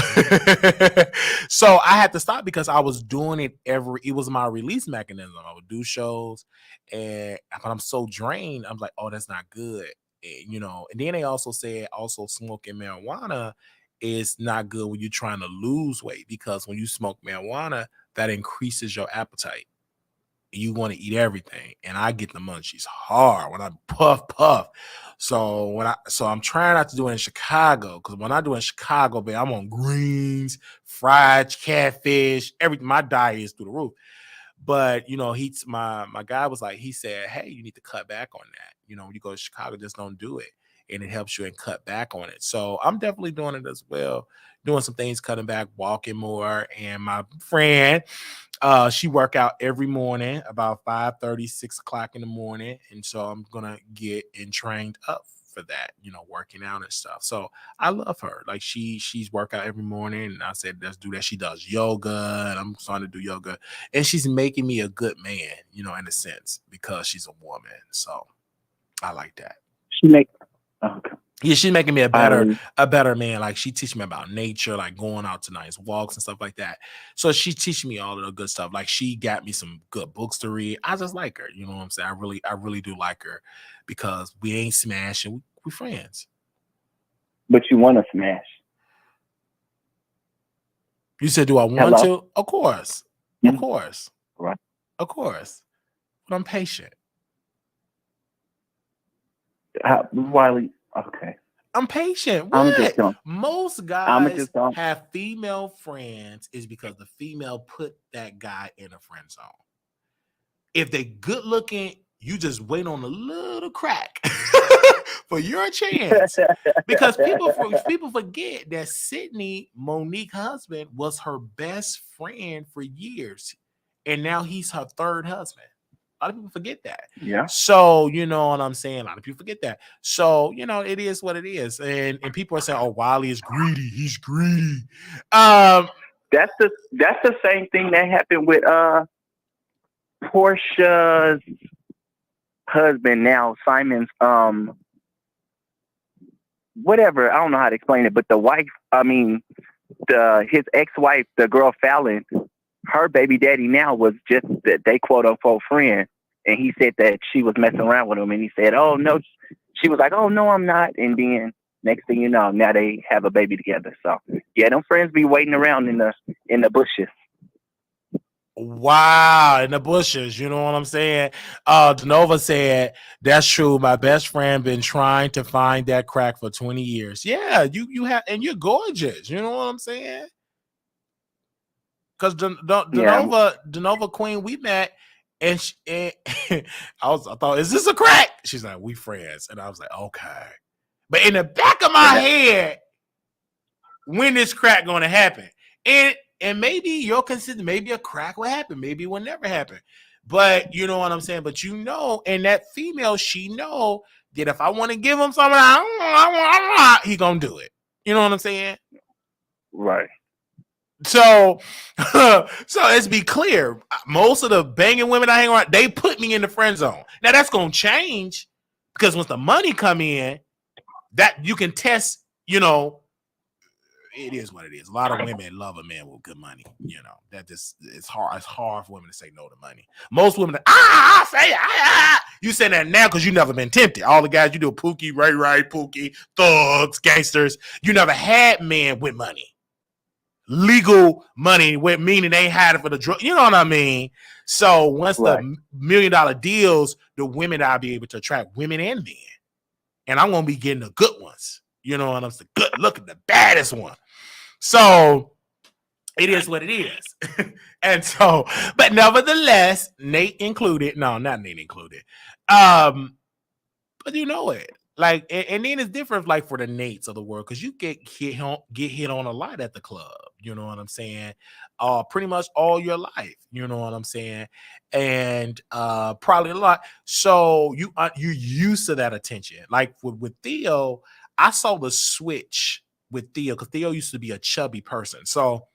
so I had to stop because I was doing it it was my release mechanism. I would do shows, and when I'm so drained, I'm like, oh, that's not good. And, and then they also said smoking marijuana is not good when you're trying to lose weight, because when you smoke marijuana, that increases your appetite. You want to eat everything, and I get the munchies hard when I puff. So I'm trying not to do it in Chicago, because when I do it in Chicago, babe, I'm on greens, fried catfish, everything. My diet is through the roof. But my guy was like, he said, hey, you need to cut back on that. When you go to Chicago, just don't do it, and it helps you and cut back on it. So I'm definitely doing it as well, doing some things, cutting back, walking more. And my friend, she work out every morning about 5:30, 6 o'clock in the morning. And so I'm going to get trained up for that, working out and stuff. So I love her. Like she's work out every morning. And I said, let's do that. She does yoga, and I'm starting to do yoga. And she's making me a good man, in a sense, because she's a woman. So I like that. She makes, okay. Yeah, she's making me a better man. Like she teach me about nature, like going out to nice walks and stuff like that. So she teaching me all of the good stuff. Like she got me some good books to read. I just like her. You know what I'm saying? I really do like her because we ain't smashing. We friends. But you want to smash? You said, do I want to? Of course, Mm-hmm. of course, right, of course. But I'm patient. Wiley. Okay. I'm patient. What? Most guys have female friends is because the female put that guy in a friend zone. If they good looking, you just wait on a little crack for your chance. Because people forget that Sydney, Monique's husband, was her best friend for years. And now he's her third husband. A lot of people forget that. Yeah. So, you know what I'm saying? A lot of people forget that. So, you know, it is what it is. And people are saying, oh, Wiley is greedy. He's greedy. That's the same thing that happened with Portia's husband now, Simon's whatever. I don't know how to explain it, but the wife, his ex-wife, the girl Fallon, her baby daddy now was just that they quote unquote friend. And he said that she was messing around with him. And he said, oh, no. She was like, oh, no, I'm not. And then next thing you know, now they have a baby together. So, yeah, them friends be waiting around in the bushes. Wow, in the bushes, you know what I'm saying? Denova said, that's true. My best friend been trying to find that crack for 20 years. Yeah, you have, and you're gorgeous. You know what I'm saying? Because Denova Queen, we met, and I thought, is this a crack? She's like, we friends. And I was like, okay. But in the back of my head, when is crack going to happen? And maybe you'll consider, maybe a crack will happen. Maybe it will never happen. But you know what I'm saying? But you know, and that female, she know that if I want to give him something, he going to do it. You know what I'm saying? Right. So let's be clear. Most of the banging women I hang around, they put me in the friend zone. Now that's going to change because once the money come in, that you can test, you know, it is what it is. A lot of women love a man with good money. You know, that just it's hard. It's hard for women to say no to money. Most women, I say. You say that now because you never been tempted. All the guys you do, Pookie, Ray, Pookie, thugs, gangsters. You never had men with money, legal money, with meaning they had it for the drug. You know what I mean? So once the $1 million deals, the women I'll be able to attract women and men, and I'm gonna be getting the good ones. You know what I'm saying? Good looking, the baddest one. So it is what it is. And so, but nevertheless, Nate included. No, not Nate included. But you know it. Like, and then it's different, like for the Nates of the world, because you get hit on a lot at the club. You know what I'm saying? Pretty much all your life. You know what I'm saying? And probably a lot. So you used to that attention. Like with Theo, I saw the switch with Theo because Theo used to be a chubby person. So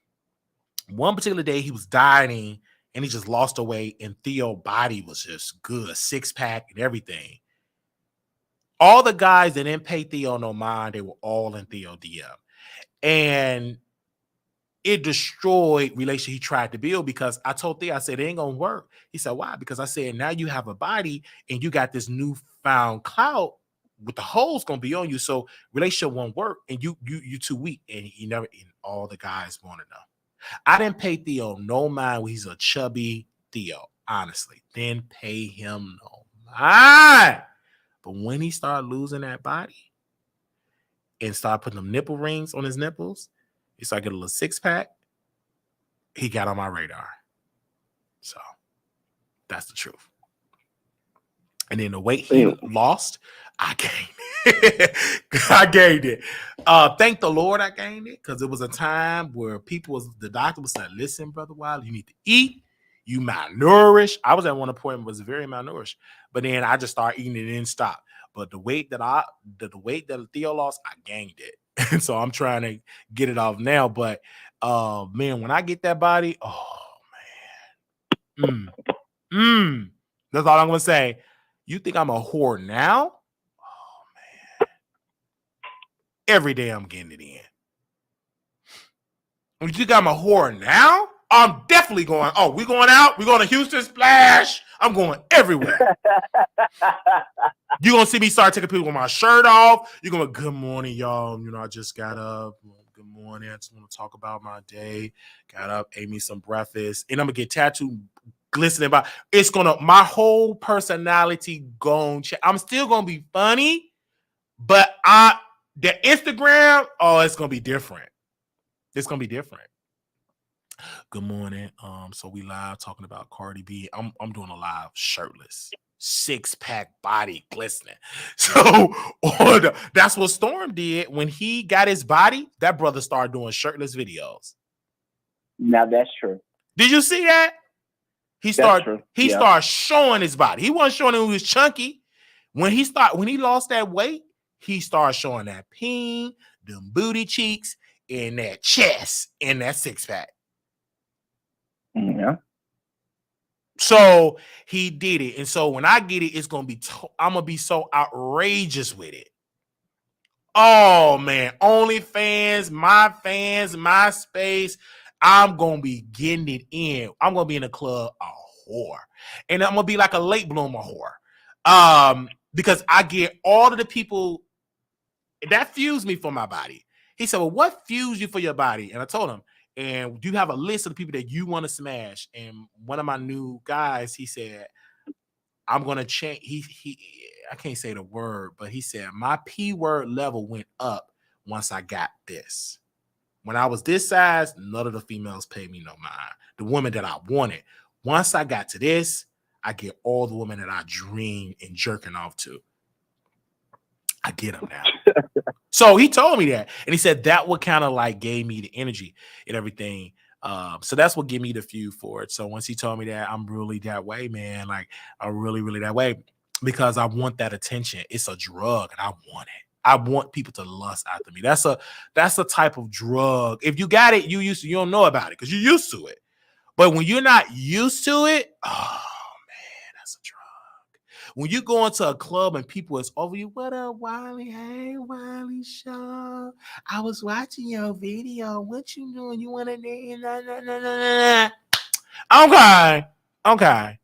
one particular day he was dieting and he just lost the weight, and Theo's body was just good, 6-pack and everything. All the guys that didn't pay Theo no mind, they were all in Theo DM. And it destroyed relation he tried to build because I told Theo, I said, it ain't gonna work. He said, why? Because I said, now you have a body and you got this newfound clout with the holes gonna be on you. So relationship won't work and you too weak. And he never, and all the guys want to know. I didn't pay Theo no mind when he's a chubby Theo, honestly. Didn't pay him no mind. But when he started losing that body and started putting them nipple rings on his nipples, he started getting a little 6-pack, he got on my radar. So that's the truth. And then the weight he lost, I gained it. I gained it. Thank the Lord I gained it, because it was a time where the doctor was saying, listen, Brother Wiley, you need to eat. You malnourished. I was at one appointment, was very malnourished. But then I just started eating and it didn't stop. But the weight that Theo lost, I gained it. And so I'm trying to get it off now. But man, when I get that body, oh man. That's all I'm gonna say. You think I'm a whore now? Oh every day I'm getting it in. When you got my whore now, I'm definitely going. Oh, we going out? We going to Houston Splash? I'm going everywhere. You're going to see me start taking people with my shirt off. You're going to, good morning, y'all. You know, I just got up. Good morning. I just want to talk about my day. Got up, ate me some breakfast. And I'm going to get tattooed, glistening by. It's going to, my whole personality going. I'm still going to be funny, but the Instagram, oh, it's going to be different. It's going to be different. Good morning. So we live talking about Cardi B. I'm doing a live shirtless, 6-pack body glistening. So that's what Storm did when he got his body. That brother started doing shirtless videos. Now that's true. Did you see that? He started showing his body. He wasn't showing him he was chunky. When he lost that weight, he started showing that peen, them booty cheeks, and that chest, and that 6-pack. Yeah. So he did it. And so when I get it, it's going to be, I'm going to be so outrageous with it. Oh, man. OnlyFans, my fans, MySpace. I'm going to be getting it in. I'm going to be in the club a whore. And I'm going to be like a late bloomer whore. Because I get all of the people that fuse me for my body. He said, well, what fuse you for your body? And I told him, and you have a list of the people that you want to smash. And one of my new guys, he said, I'm going to change. I can't say the word, but he said, my P word level went up once I got this. When I was this size, none of the females paid me no mind. The woman that I wanted. Once I got to this, I get all the women that I dream and jerking off to. I get them now. So he told me that. And he said that what kind of like gave me the energy and everything. So that's what gave me the fuel for it. So once he told me that, I'm really that way, man. Like I'm really, really that way because I want that attention. It's a drug and I want it. I want people to lust after me. That's a type of drug. If you got it, you don't know about it because you're used to it. But when you're not used to it, oh man, that's a drug. When you go into a club and people is over you, what up, Wiley? Hey, Wiley Show. I was watching your video. What you doing? You want to date? Okay.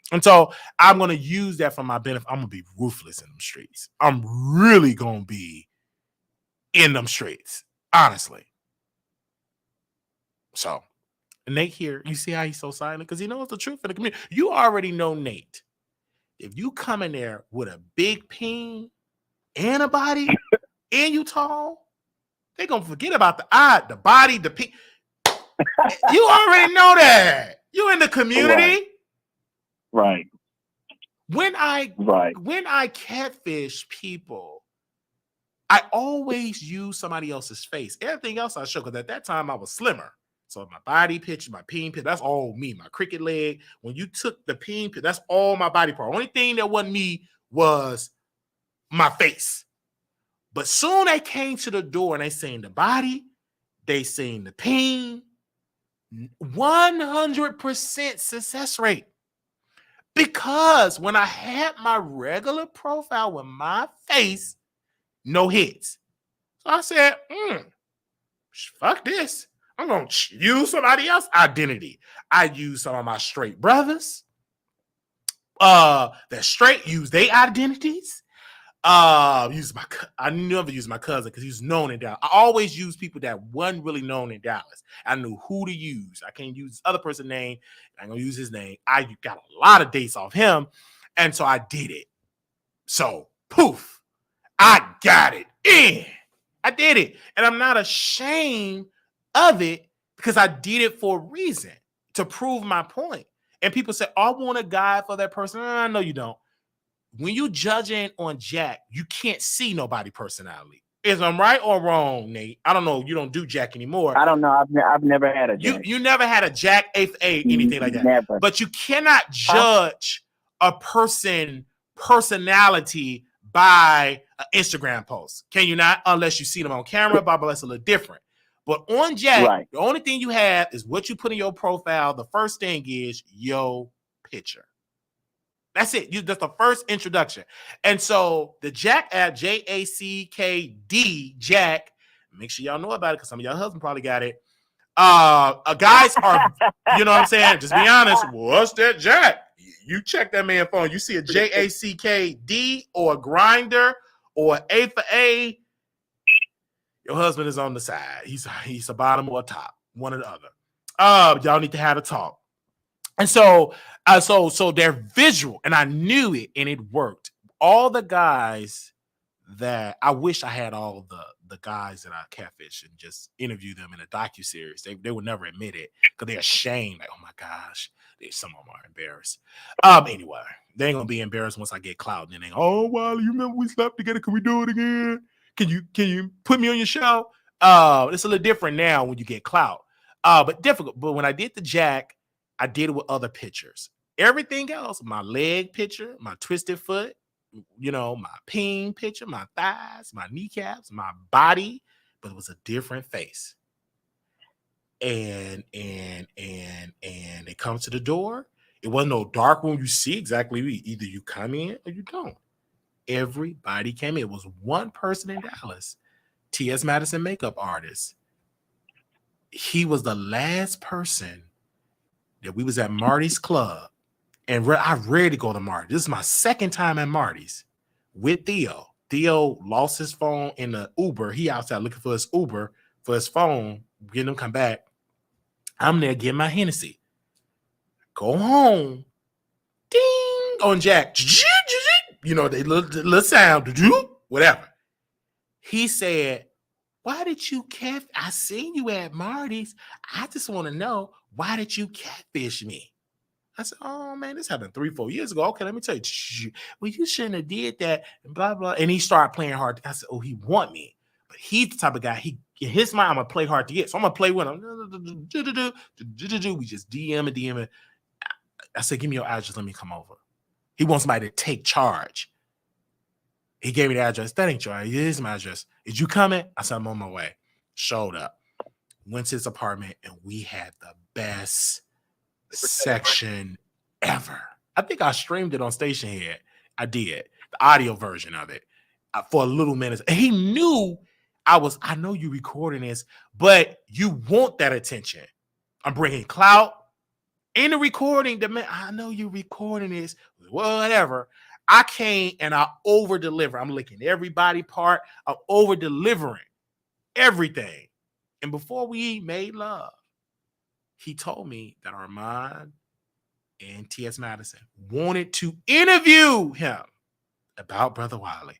And so I'm going to use that for my benefit. I'm going to be ruthless in them streets. I'm really going to be in them streets, honestly. So Nate here, you see how he's so silent? Because he knows the truth in the community. You already know Nate. If you come in there with a big peen and a body and you tall, they're going to forget about the eye, the body, the peen. You already know that. You in the community. Right. When I catfish people, I always use somebody else's face. Everything else I show, because at that time I was slimmer. So my body picture, my peen picture, that's all me. My cricket leg. When you took the peen picture, that's all my body part. Only thing that wasn't me was my face. But soon they came to the door and they seen the body, they seen the peen. 100% success rate. Because when I had my regular profile with my face, no hits. So I said, fuck this. I'm going to use somebody else's identity. I use some of my straight brothers. That straight use their identities. I never use my cousin because he's known in Dallas. I always use people that wasn't really known in Dallas. I knew who to use. I can't use this other person's name. I'm going to use his name. I got a lot of dates off him. And so I did it. So, poof, I got it in. I did it. And I'm not ashamed of it because I did it for a reason, to prove my point. And people say, I want a guy for that person. No, you don't. When you judging on Jack, you can't see nobody personality. Is I'm right or wrong, Nate? I don't know. You don't do Jack anymore. I don't know. I've never had a Jack. You never had a Jack, eighth A, anything like that. Never. But you cannot judge a person personality by an Instagram post. Can you not? Unless you see them on camera, blah, blah, that's a little different. But on Jack, The only thing you have is what you put in your profile. The first thing is your picture. That's it. That's the first introduction. And so the Jack app, Jackd, Jack, make sure y'all know about it because some of y'all husbands probably got it. Guys are, you know what I'm saying? Just be honest. What's that Jack? You check that man's phone. You see a Jackd or a Grinder or A for A. Your husband is on the side. He's a bottom or a top, one or the other. Y'all need to have a talk. And so they're visual, and I knew it, and it worked. All the guys that I wish I had all the guys that I catfish and just interview them in a docuseries. They would never admit it because they're ashamed. Like, oh my gosh, some of them are embarrassed. Anyway, they ain't gonna be embarrassed once I get clout. And then oh Wiley, you remember we slept together? Can we do it again? Can you put me on your show? It's a little different now when you get clout. But difficult. But when I did the Jack, I did it with other pictures. Everything else, my leg picture, my twisted foot, you know, my peen picture, my thighs, my kneecaps, my body, but it was a different face. And it comes to the door. It wasn't no dark room. You see exactly either you come in or you don't. Everybody came in. It was one person in Dallas, T.S. Madison makeup artist. He was the last person that we was at Marty's club. And I rarely go to Marty. This is my second time at Marty's with Theo. Theo lost his phone in the Uber. He outside looking for his Uber for his phone, getting him come back. I'm there getting my Hennessy. Go home. Ding on Jack. You know, they little sound, whatever. He said, why did you I seen you at Marty's. I just want to know, why did you catfish me? I said, oh man, this happened 3-4 years ago. Okay, let me tell you. Well, you shouldn't have did that. And blah, blah. And he started playing hard. I said, oh, he want me. But he's the type of guy, in his mind, I'm going to play hard to get. So I'm going to play with him. We just DM it. I said, give me your address. Let me come over. He wants somebody to take charge. He gave me the address. That ain't your address. It is my address. Is you coming? I said, I'm on my way. Showed up. Went to his apartment, and we had the best section ever. I think I streamed it on Station Head. I did. The audio version of it for a little minute. And he knew I know you recording this, but you want that attention. I'm bringing clout in the recording. I know you recording this. Whatever. I came and I over-deliver. I'm licking every body part. I'm over-delivering everything. And before we made love, he told me that Armon and T.S. Madison wanted to interview him about Brother Wiley.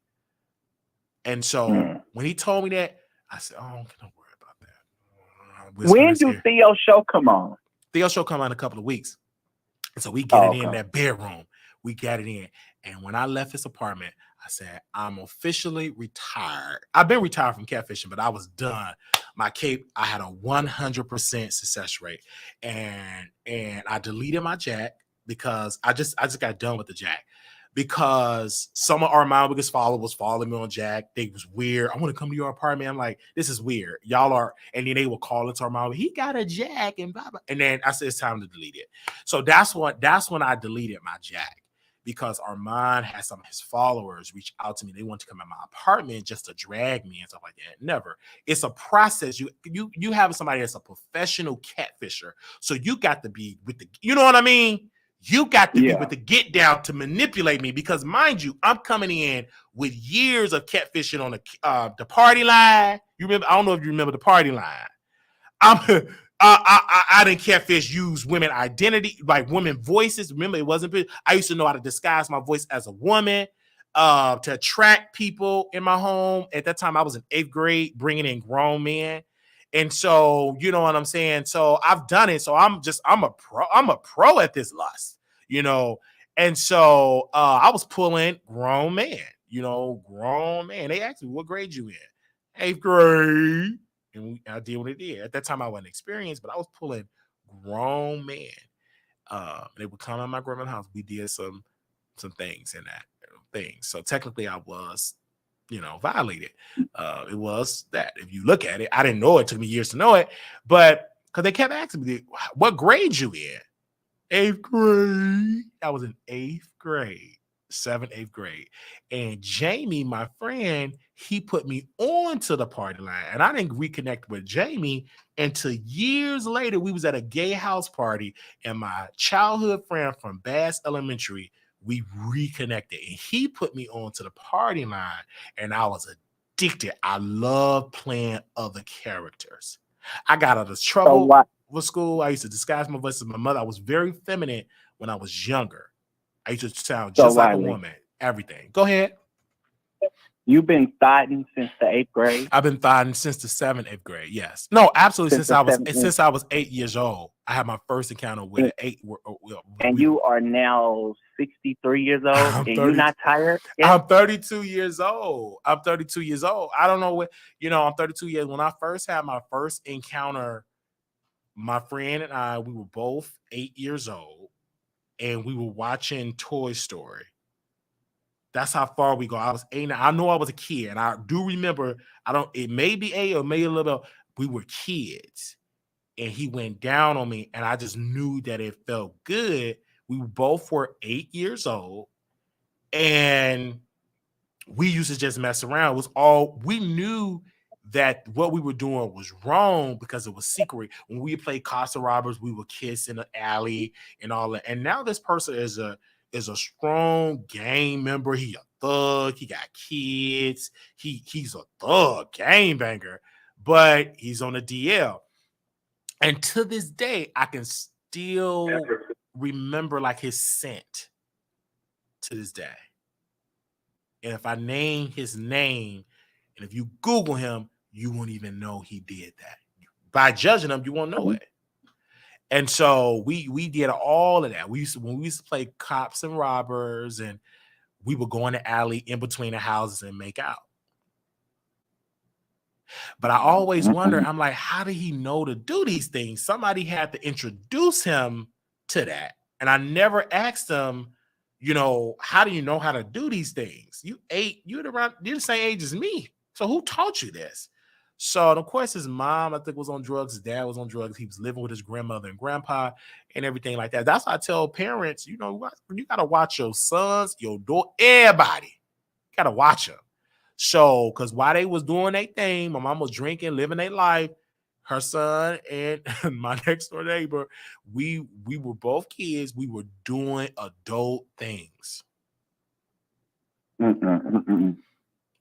And so when he told me that, I said, oh, don't worry about that. When do Theo's show come on? Theo's show come on in a couple of weeks. And so we get it in that bedroom. We got it in. And when I left his apartment, I said, I'm officially retired. I've been retired from catfishing, but I was done. My cape, I had a 100% success rate. And I deleted my Jack because I just got done with the Jack. Because some of Armon Wiggins followers was following me on Jack. They was weird. I want to come to your apartment. I'm like, this is weird. Y'all are, and then they will call into Armon. He got a Jack and blah, blah. And then I said, it's time to delete it. So that's when I deleted my Jack. Because Armon had some of his followers reach out to me. They want to come in my apartment just to drag me and stuff like that. Never. It's a process. You have somebody that's a professional catfisher. So you got to be with the, you know what I mean? You got to be with the get down to manipulate me because, mind you, I'm coming in with years of catfishing on the party line. You remember? I don't know if you remember the party line. I didn't catfish use women identity, like women voices. Remember, it wasn't. I used to know how to disguise my voice as a woman to attract people in my home. At that time, I was in 8th grade, bringing in grown men. And so, you know what I'm saying? So I've done it. So I'm a pro at this lust, you know? And so I was pulling grown men, grown man. They asked me, what grade you in? 8th grade. And I did what I did. At that time, I wasn't experienced, but I was pulling grown men. They would come to my grandma's house. We did some things in that thing. So technically I was, violated. It was that. If you look at it, I didn't know it. It took me years to know it, but because they kept asking me, what grade you in? 8th grade. I was in 8th grade, 7th, 8th grade. And Jamie, my friend, he put me on to the party line. And I didn't reconnect with Jamie until years later. We was at a gay house party, and my childhood friend from Bass Elementary, we reconnected. And he put me on to the party line, and I was addicted. I love playing other characters. I got out of trouble with school. I used to disguise my voice as my mother. I was very feminine when I was younger. I used to sound just like a woman. Everything. Go ahead. You've been thotting since the 8th grade? I've been thotting since the 7th, 8th grade. Yes. No, absolutely. Since I was 8 years old. I had my first encounter with an 8. And you are now 63 years old, and you're not tired yet? I'm 32 years old. I don't know what, I'm 32 years. When I first had my first encounter, my friend and I, we were both 8 years old, and we were watching Toy Story. That's how far we go. I was 8. I know I was a kid, and I do remember. It may be 8 or maybe a little bit. We were kids, and he went down on me, and I just knew that it felt good. We both were 8 years old, and we used to just mess around. It was all we knew that what we were doing was wrong because it was secret. When we played Casa Robbers, we would kiss in the alley and all that. And now this person is a strong gang member. He a thug. He got kids. He's a thug gang banger, but he's on the DL. And to this day, I can still remember like his scent to this day. And if I name his name, and if you Google him, you won't even know he did that. By judging him, you won't know it. And so we did all of that. When we used to play cops and robbers, and we would go in the alley in between the houses and make out. But I always wonder, I'm like, how did he know to do these things? Somebody had to introduce him to that. And I never asked him, how do you know how to do these things? You're the same age as me. So who taught you this? So, and of course, his mom, I think, was on drugs. His dad was on drugs. He was living with his grandmother and grandpa and everything like that. That's why I tell parents, you got to watch your sons, your daughter, everybody. You got to watch them. So, because while they was doing their thing, my mom was drinking, living their life, her son and my next door neighbor, we were both kids. We were doing adult things.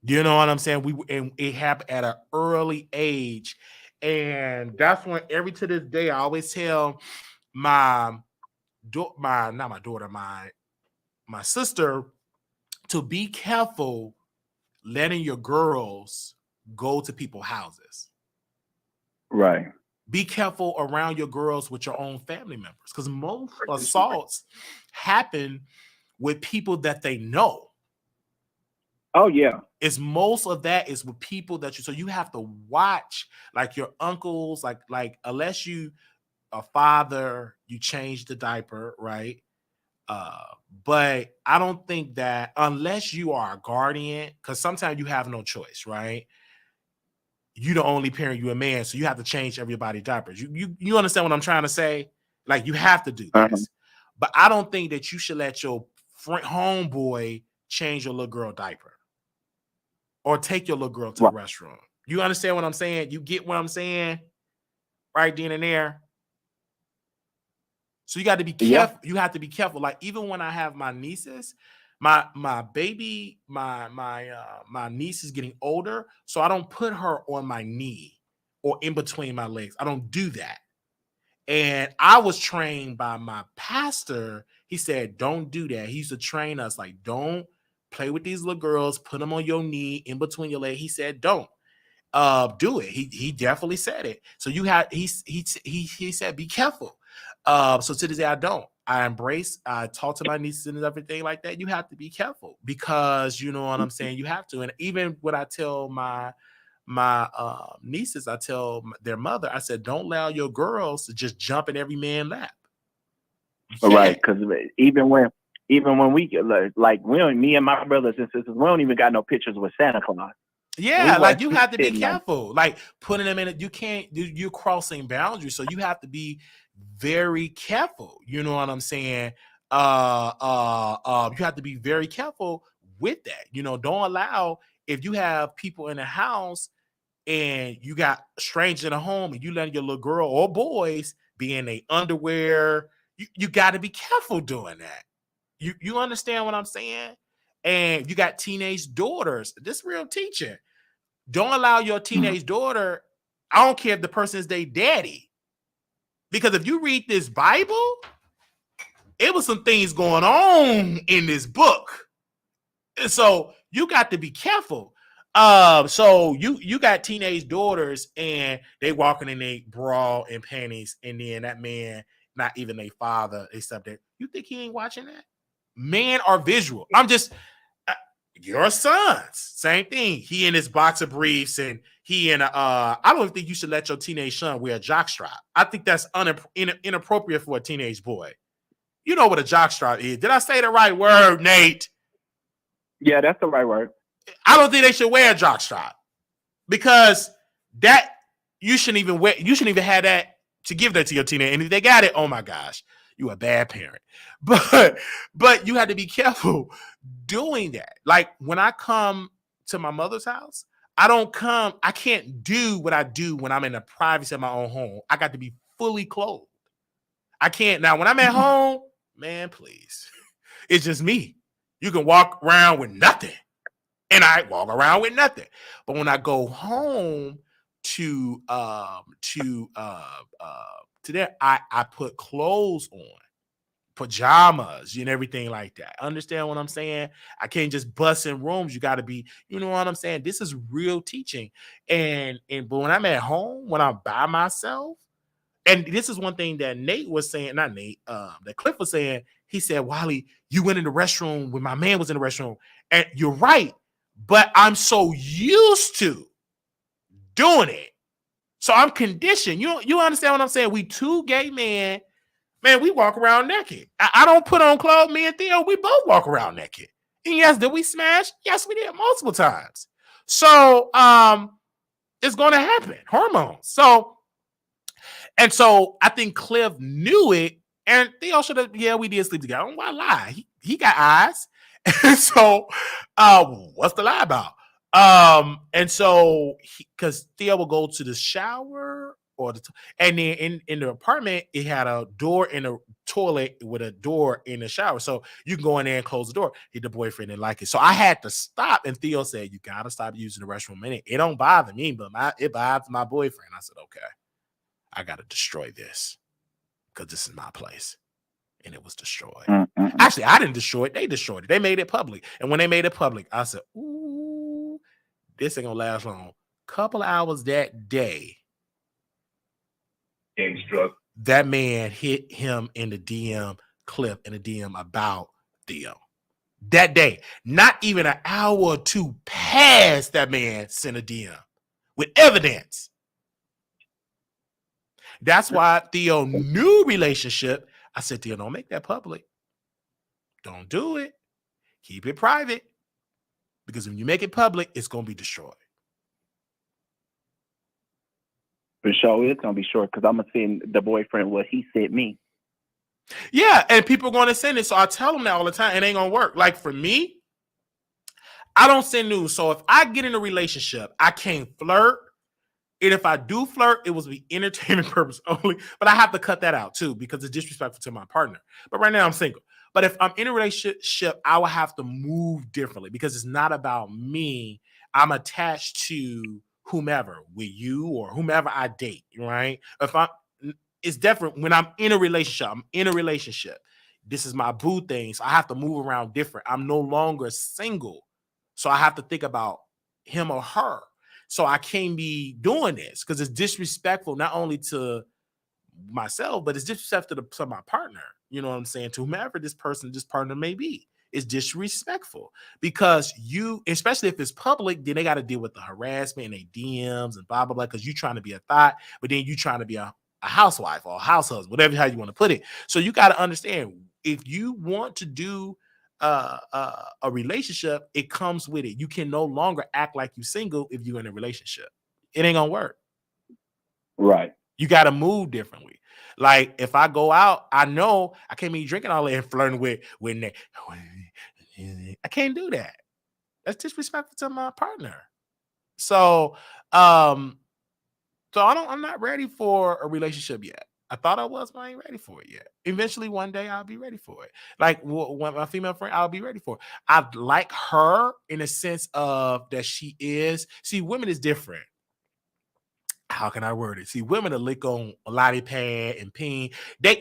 You know what I'm saying? And it happened at an early age. And that's when to this day, I always tell my sister to be careful letting your girls go to people's houses. Right. Be careful around your girls with your own family members, because most assaults happen with people that they know. Oh, yeah. Most of that is with people that so you have to watch, like your uncles, like unless you a father, you change the diaper, right? But I don't think that unless you are a guardian, because sometimes you have no choice, right? You the only parent, you a man, so you have to change everybody's diapers. You understand what I'm trying to say? Like, you have to do this. But I don't think that you should let your homeboy change your little girl diaper or take your little girl to the restroom. You understand what I'm saying? You get what I'm saying? Right then and there. So you got to be careful. You have to be careful. Like, even when I have my nieces, my baby, my niece is getting older, so I don't put her on my knee or in between my legs. I don't do that. And I was trained by my pastor. He said, don't do that. He used to train us, like, don't play with these little girls, put them on your knee in between your legs. He said, don't do it. He definitely said it. So he said, be careful. So to this day, I don't. I talk to my nieces and everything like that. You have to be careful, because you know what I'm saying? You have to. And even when I tell my nieces, I tell their mother, I said, don't allow your girls to just jump in every man's lap. Right, because even when we like me and my brothers and sisters, we don't even got no pictures with Santa Claus. Yeah, like, you have to be careful. Like, putting them in it, you're crossing boundaries. So you have to be very careful. You know what I'm saying? You have to be very careful with that. You know, don't allow, if you have people in the house and you got strangers in the home and you letting your little girl or boys be in their underwear, you got to be careful doing that. You understand what I'm saying? And you got teenage daughters. This real teaching. Don't allow your teenage daughter, I don't care if the person is their daddy. Because if you read this Bible, it was some things going on in this book. And so you got to be careful. So you got teenage daughters and they walking in their bra and panties, and then that man, not even their father, except that, you think he ain't watching that? Man are visual. I'm just, your sons, same thing. He in his boxer briefs and he in I don't think you should let your teenage son wear a jockstrap. I think that's inappropriate for a teenage boy. You know what a jockstrap is. Did I say the right word, Nate? Yeah, that's the right word. I don't think they should wear a jockstrap because that you shouldn't even wear. You shouldn't even have that to give that to your teenager. And if they got it, oh my gosh, you a bad parent. But you have to be careful doing that. Like when I come to my mother's house, I can't do what I do when I'm in the privacy of my own home. I got to be fully clothed. I can't. Now, when I'm at home, man, please. It's just me. You can walk around with nothing. And I walk around with nothing. But when I go home to there, I put clothes on, pajamas and everything like that. Understand what I'm saying? I can't just bust in rooms. You got to be, you know what I'm saying? This is real teaching. But when I'm at home, when I'm by myself, and this is one thing that Nate was saying, not Nate, that Cliff was saying. He said, Wiley, you went in the restroom when my man was in the restroom. And you're right. But I'm so used to doing it. So I'm conditioned. You understand what I'm saying? We two gay men, man, we walk around naked. I don't put on clothes. Me and Theo, we both walk around naked. And yes, did we smash? Yes, we did multiple times. So it's going to happen. Hormones. So I think Cliff knew it. And Theo should have, yeah, we did sleep together. I don't want to lie. He got eyes. And so what's the lie about? And so because Theo will go to the shower and then in the apartment, it had a door in the toilet with a door in the shower. So you can go in there and close the door. The boyfriend didn't like it. So I had to stop. And Theo said, you got to stop using the restroom. It don't bother me, but it bothers my boyfriend. I said, okay, I got to destroy this because this is my place. And it was destroyed. Mm-hmm. Actually, I didn't destroy it. They destroyed it. They made it public. And when they made it public, I said, ooh, this ain't going to last long. Couple hours that day, game struck. That man hit him in the DM, Cliff in the DM about Theo. That day, not even an hour or two past, that man sent a DM with evidence. That's why Theo new relationship. I said, Theo, don't make that public. Don't do it. Keep it private. Because when you make it public, it's going to be destroyed. For sure, it's going to be short because I'm going to send the boyfriend what he sent me. Yeah, and people are going to send it. So I tell them that all the time. It ain't going to work. Like for me, I don't send news. So if I get in a relationship, I can't flirt. And if I do flirt, it was be entertainment purpose only. But I have to cut that out too because it's disrespectful to my partner. But right now I'm single. But if I'm in a relationship, I will have to move differently because it's not about me. I'm attached to whomever, with you or whomever I date, right? It's different when I'm in a relationship. I'm in a relationship. This is my boo thing. So I have to move around different. I'm no longer single. So I have to think about him or her. So I can't be doing this because it's disrespectful not only to myself, but it's disrespectful to my partner. You know what I'm saying? To whomever this partner may be. It's disrespectful because you, especially if it's public, then they got to deal with the harassment and they DMs and blah, blah, blah, because you're trying to be a thought, but then you're trying to be a housewife or a house husband, whatever how you want to put it. So you got to understand, if you want to do a relationship, it comes with it. You can no longer act like you're single if you're in a relationship. It ain't gonna work. Right. You got to move differently. Like if I go out, I know I can't be drinking all that and flirting with Nique. I can't do that. That's disrespectful to my partner. So, I'm not ready for a relationship yet. I thought I was, but I ain't ready for it yet. Eventually, one day I'll be ready for it. Like when my female friend, I'll be ready for it. I like her in a sense of that she is. See, women is different. How can I word it? See, women are lick on a lottie pad and peen.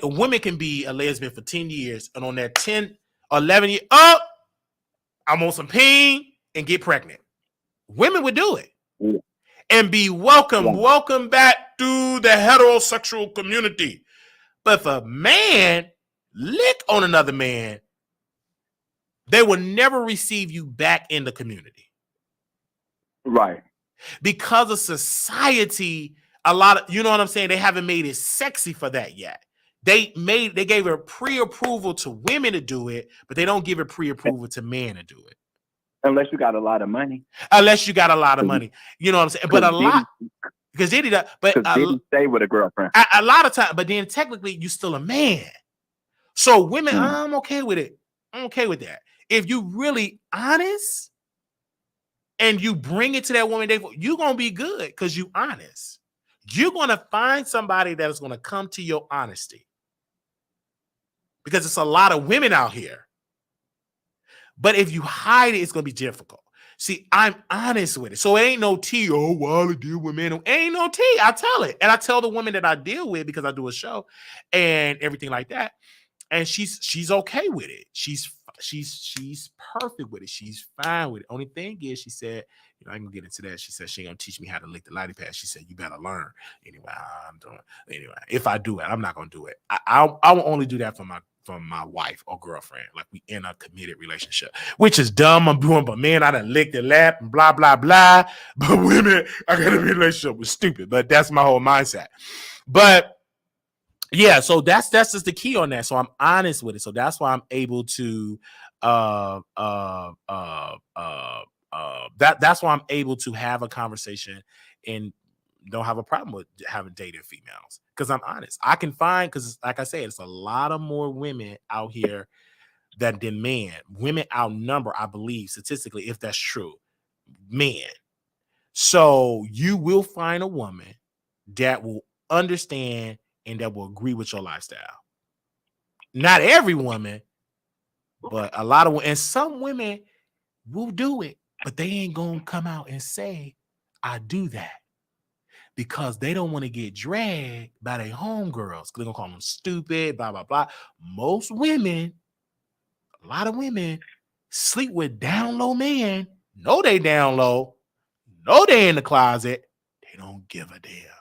Women can be a lesbian for 10 years, and on that 10 or 11 year, I'm on some peen and get pregnant. Women would do it. Yeah. And be welcome back to the heterosexual community. But if a man lick on another man, they will never receive you back in the community. Right. Because of society, a lot of, you know what I'm saying? They haven't made it sexy for that yet. They gave a pre-approval to women to do it, but they don't give a pre-approval to men to do it. Unless you got a lot of money. Unless you got a lot of money. You know what I'm saying? But a lot, because Diddy does, but Diddy stay with a girlfriend. A lot of time, but then technically you still a man. So women, I'm okay with it. I'm okay with that. If you really honest and you bring it to that woman, you're gonna be good because you honest. You're gonna find somebody that is gonna come to your honesty. Because it's a lot of women out here. But if you hide it, it's going to be difficult. See, I'm honest with it. So it ain't no tea. Oh, Wiley deal with men. Ain't no tea. I tell it. And I tell the women that I deal with because I do a show and everything like that. And she's okay with it. She's perfect with it. She's fine with it. Only thing is, she said, I ain't gonna get into that. She said she ain't gonna teach me how to lick the lottie pad. She said, you better learn. Anyway, I'm doing it. Anyway, if I do it, I'm not gonna do it. I will only do that for my wife or girlfriend. Like we in a committed relationship, which is dumb. I'm doing, but man, I done licked the lap and blah, blah, blah. But women, I got a relationship with stupid, but that's my whole mindset. But yeah, so that's just the key on that. So I'm honest with it. So that's why I'm able to that's why I'm able to have a conversation and don't have a problem with having dated females because I'm honest. I can find, because like I said, it's a lot of more women out here than men. Women outnumber, I believe, statistically, if that's true, men. So you will find a woman that will understand and that will agree with your lifestyle. Not every woman, but a lot of, and some women will do it, but they ain't gonna come out and say, I do that. Because they don't want to get dragged by their homegirls. They're gonna call them stupid, blah, blah, blah. Most women, a lot of women, sleep with down low men. Know they down low. Know they in the closet. They don't give a damn.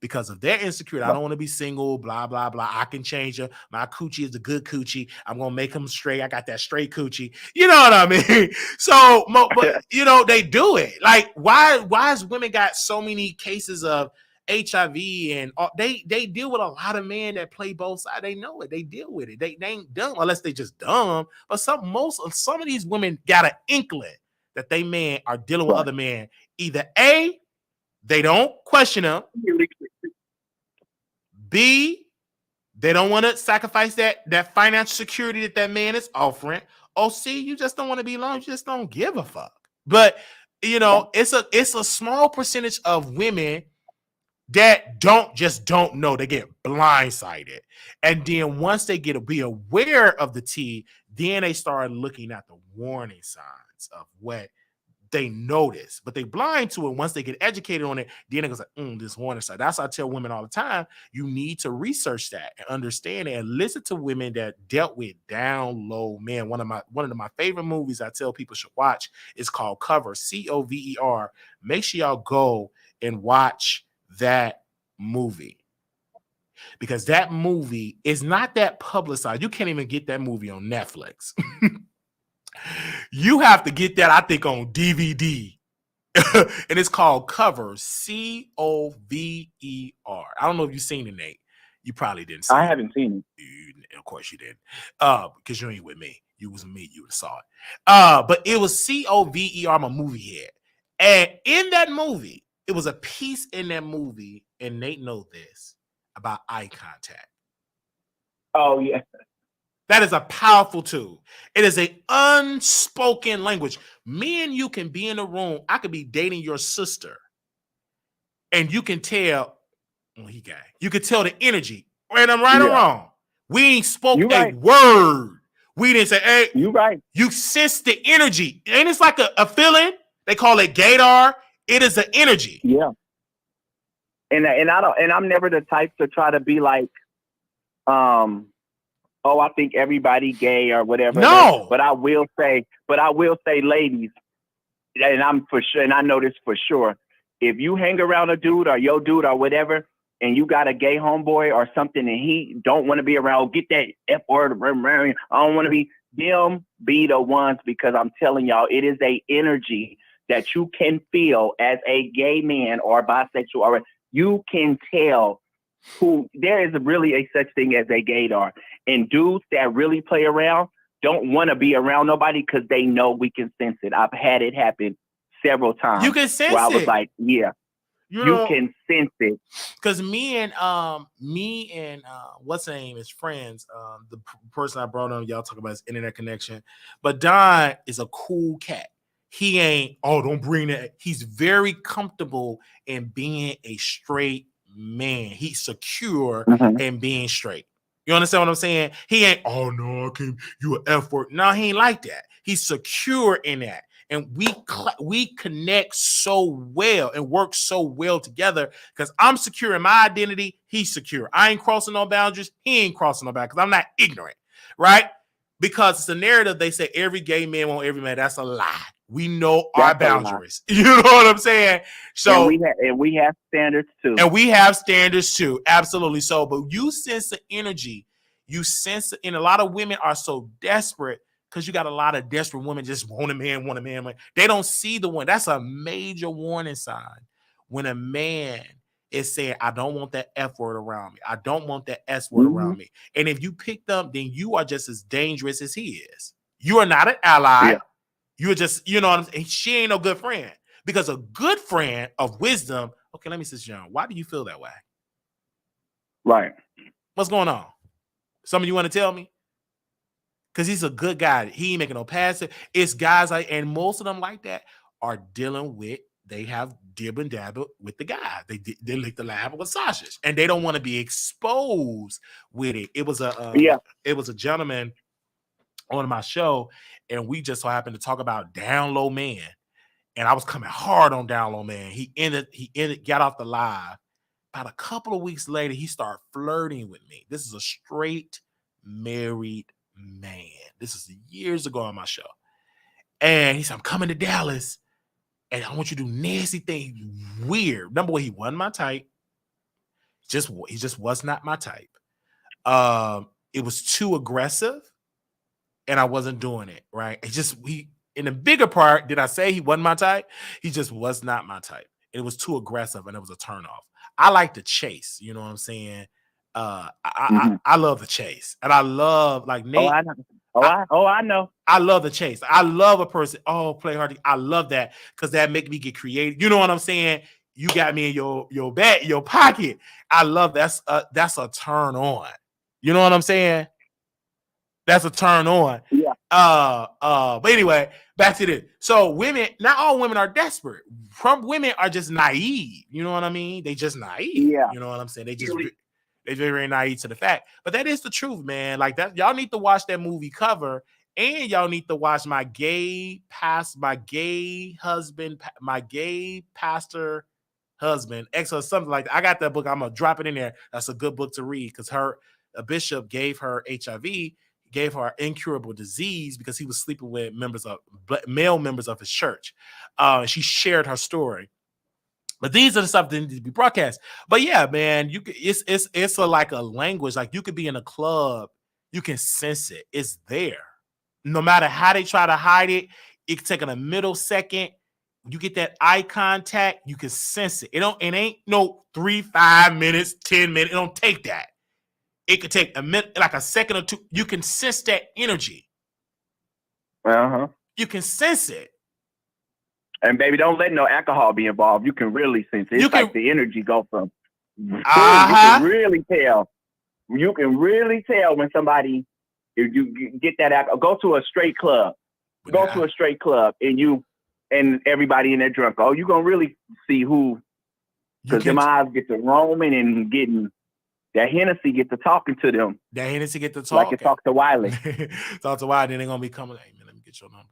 Because of their insecurity, I don't want to be single, blah, blah, blah. I can change her. My coochie is a good coochie. I'm going to make them straight. I got that straight coochie. You know what I mean? So, but, they do it. Like, why has women got so many cases of HIV and they deal with a lot of men that play both sides. They know it. They deal with it. They ain't dumb unless they just dumb. But some of these women got an inkling that they men are dealing with other men. Either A, they don't question them. B, they don't want to sacrifice that financial security that man is offering. Or C, you just don't want to be alone. You just don't give a fuck. But it's a small percentage of women that don't know. They get blindsided. And then once they be aware of the tea, then they start looking at the warning signs of what they notice, but they blind to it. Once they get educated on it, then it goes like, this warning sign. That's why I tell women all the time, you need to research that and understand it and listen to women that dealt with down low men. One of my favorite movies I tell people should watch is called Cover, Cover. Make sure y'all go and watch that movie. Because that movie is not that publicized. You can't even get that movie on Netflix. You have to get that, I think, on DVD. And it's called Cover, Cover. I don't know if you've seen it, Nate. You probably didn't see it. I haven't seen it. Of course you didn't. Because you ain't with me. You was me, you would have saw it. But it was Cover. I'm a movie head. And in that movie, it was a piece in that movie, and Nate knows this, about eye contact. Oh yeah. That is a powerful tool. It is a unspoken language. Me and you can be in a room. I could be dating your sister, and you can tell. Well, he gay. You could tell the energy. Whether I'm right or wrong. We ain't spoke a word. We didn't say, "Hey, you right." You sense the energy, and it's like a feeling. They call it gaydar. It is an energy. Yeah. And I'm never the type to try to be like, oh, I think everybody gay or whatever. No. But I will say, ladies, and I'm for sure, and I know this for sure. If you hang around a dude or your dude or whatever, and you got a gay homeboy or something, and he don't want to be around, get that F word. I don't want to be them. Be the ones, because I'm telling y'all, it is a energy that you can feel as a gay man or bisexual, or you can tell who there is really a such thing as a gaydar. And dudes that really play around don't want to be around nobody because they know we can sense it. I've had it happen several times. You can sense where I was it. like, yeah, you can sense it. Because me and what's her name is friends. The person I brought on, y'all talk about his internet connection. But Don is a cool cat. He ain't, don't bring that. He's very comfortable in being a straight man. He's secure in being straight. You understand what I'm saying? He ain't, no, I can't, you an F word. No, he ain't like that. He's secure in that. And we connect so well and work so well together because I'm secure in my identity. He's secure. I ain't crossing no boundaries. He ain't crossing no boundaries because I'm not ignorant, right? Because it's a narrative. They say every gay man want every man. That's a lie. We know our boundaries. You know what I'm saying? So and we have standards too. And we have standards too. Absolutely. So, but you sense the energy. You sense it, and a lot of women are so desperate because you got a lot of desperate women just want a man. They don't see the one. That's a major warning sign when a man is saying, I don't want that F word around me. I don't want that S word around me. And if you pick them, then you are just as dangerous as he is. You are not an ally. Yeah. You're just, you know what I'm saying? She ain't no good friend. Because a good friend of wisdom, okay, let me sit down. Why do you feel that way? Right. What's going on? Some of you want to tell me? Because he's a good guy. He ain't making no passes. It's guys like, and most of them like that are dealing with, they have dib and dab with the guy. They lick the lab with sausage. And they don't want to be exposed with it. It was a gentleman on my show, and we just so happened to talk about Down Low Man. And I was coming hard on Down Low Man. He got off the live. About a couple of weeks later, he started flirting with me. This is a straight married man. This is years ago on my show. And he said, I'm coming to Dallas, and I want you to do nasty things. Weird. Number one, he wasn't my type. He just was not my type. It was too aggressive, and I wasn't doing it, right? In the bigger part, did I say he wasn't my type? He just was not my type. It was too aggressive, and it was a turnoff. I like to chase, you know what I'm saying? I love the chase, and I love like Nate. I know. I love the chase. I love a person. Play hard. I love that because that make me get creative. You know what I'm saying? You got me in your bag, your pocket. I love that's a turn on. You know what I'm saying? That's a turn on. Yeah. But anyway, back to this. So women, not all women are desperate. Some women are just naive. You know what I mean? They just naive. Yeah. You know what I'm saying? They're very naive to the fact. But that is the truth, man. Like that, y'all need to watch that movie Cover, and y'all need to watch my gay pastor husband, ex or something like that. I got that book. I'm gonna drop it in there. That's a good book to read because a bishop gave her HIV. Gave her incurable disease because he was sleeping with male members of his church. She shared her story. But these are the stuff that need to be broadcast. But yeah, man, it's like a language. Like you could be in a club, you can sense it. It's there. No matter how they try to hide it, it can take in a middle second. You get that eye contact, you can sense it. It ain't no 3, 5 minutes, 10 minutes. It don't take that. It could take a minute, like a second or two. You can sense that energy. You can sense it. And baby, don't let no alcohol be involved. You can really sense it. It's like the energy go from. You can really tell you can really tell when somebody, if you get that alcohol, go to a straight club, and everybody in there drunk. Oh, you gonna really see who, because them eyes get to roaming and getting that Hennessy get to talking to them. That Hennessy get to talk. Like it talk to Wiley. Talk to Wiley, then they're gonna be coming. Hey man, let me get your number.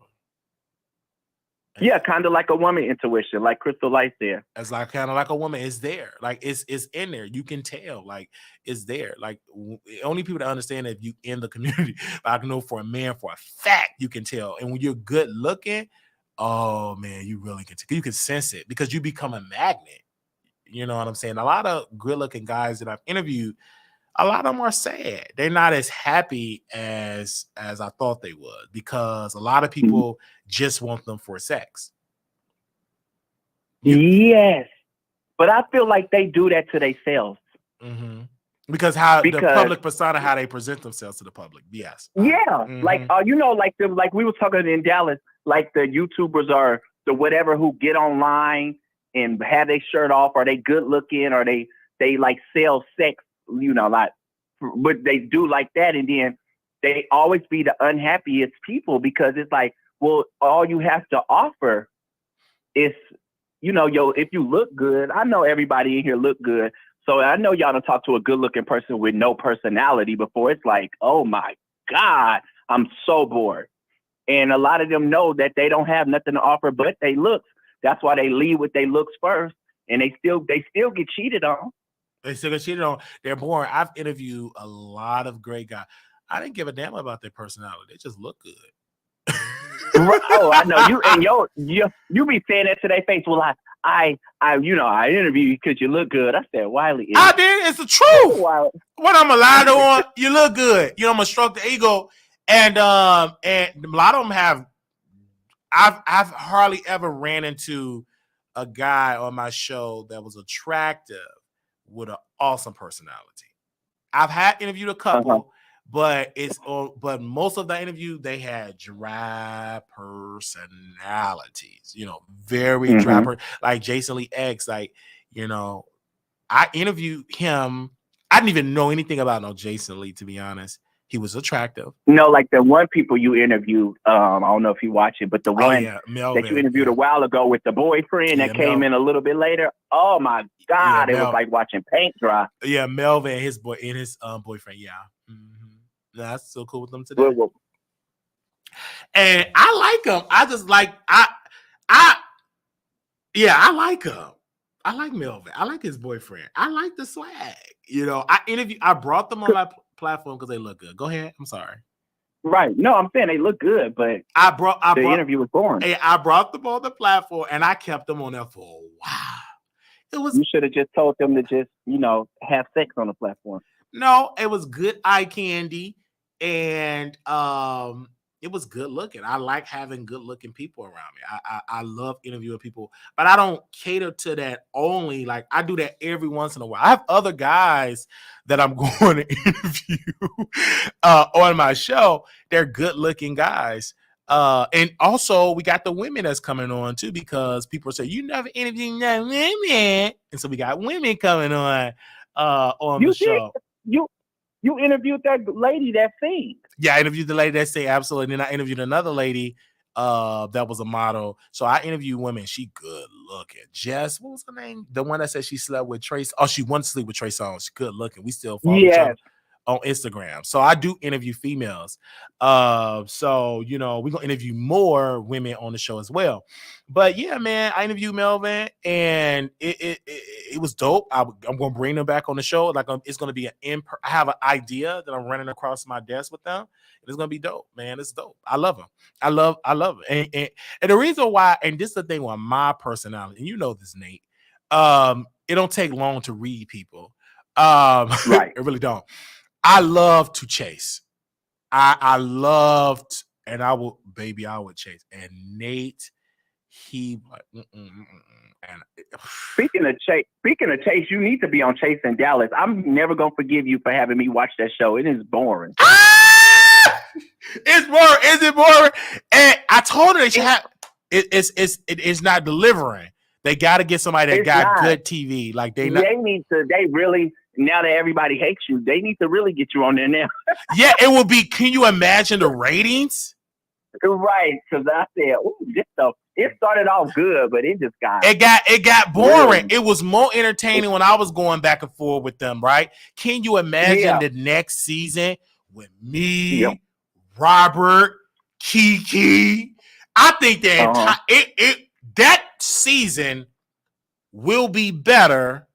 Yeah, kind of like a woman intuition, like Crystal Light there. It's like kind of like a woman. It's there, like it's in there. You can tell, like it's there. Like only people that understand if you in the community. But I know for a man, for a fact, you can tell. And when you're good looking, oh man, you really can. You can sense it because you become a magnet. You know what I'm saying? A lot of good looking guys that I've interviewed, a lot of them are sad. They're not as happy as I thought they would because a lot of people just want them for sex. Yes, but I feel like they do that to themselves. Mm-hmm. Because the public persona, how they present themselves to the public. Yes. Yeah, like you know, like we were talking in Dallas, like the YouTubers or the whatever who get online and have their shirt off, or they good looking, or they like sell sex, you know, like, but they do like that, and then they always be the unhappiest people because it's like, well, all you have to offer is, you know, if you look good. I know everybody in here look good, so I know y'all done talk to a good looking person with no personality before. It's like, oh my God, I'm so bored, and a lot of them know that they don't have nothing to offer but they looks. That's why they lead with their looks first, and they still get cheated on. They still get cheated on. They're boring. I've interviewed a lot of great guys. I didn't give a damn about their personality. They just look good. Oh, I know you, and you be saying that to their face. Well, I interviewed you because you look good. I said, Wiley, I did. It's the truth. What I'm a lie on, you look good. You know, I'm gonna stroke the ego, and a lot of them have. I've hardly ever ran into a guy on my show that was attractive with an awesome personality. I've had interviewed a couple, but most of the interview they had dry personalities. You know, very dry, like Jason Lee X. Like, you know, I interviewed him. I didn't even know anything about no Jason Lee, to be honest. He was attractive. No, like the one people you interviewed, I don't know if you watch it, but the one that you interviewed a while ago with the boyfriend that came in a little bit later. Oh my God, it was like watching paint dry. Yeah, Melvin and his boyfriend. Yeah, that's so cool with them today. And I like him. I just like I like him. I like Melvin. I like his boyfriend. I like the swag. You know, I brought them on my platform because they look good. Go ahead. I'm sorry. Right. No, I'm saying they look good, but the interview was boring. Hey, I brought them on the platform and I kept them on there for a while. You should have just told them to just, you know, have sex on the platform. No, it was good eye candy, and it was good looking. I like having good looking people around me. I love interviewing people, but I don't cater to that only. Like, I do that every once in a while. I have other guys that I'm going to interview on my show. They're good looking guys. And also we got the women that's coming on too, because people say you never interviewed no women. And so we got women coming on the show. You interviewed that lady that sings. Yeah, I interviewed the lady that sings, absolutely. And then I interviewed another lady that was a model. So I interviewed women. She good looking. Jess, what was her name? The one that said she slept with Trace. Oh, she wanted to sleep with Trey Songz. She's good looking. We still follow each other on Instagram. So I do interview females. So, you know, we're going to interview more women on the show as well. But yeah, man, I interviewed Melvin and it was dope. I'm going to bring them back on the show. Like, it's going to be I have an idea that I'm running across my desk with them. It's going to be dope, man. It's dope. I love them. I love it. And the reason why, and this is the thing with my personality, and you know this, Nate, it don't take long to read people. Right. It really don't. I love to chase. I loved, and I would chase. And Nate, he like, And speaking of Chase, you need to be on Chase in Dallas. I'm never gonna forgive you for having me watch that show. It is boring. It's boring. Is it boring? And I told her they should have. It's not delivering. They got to get somebody that got good TV. Like they really. now that everybody hates you, they need to really get you on there now. Yeah, it will be. Can you imagine the ratings? Right, because I said, "Ooh, this stuff." It started off good, but it just got it got boring. Really? It was more entertaining when I was going back and forth with them. Right? Can you imagine the next season with me, Robert, Kiki? I think that that season will be better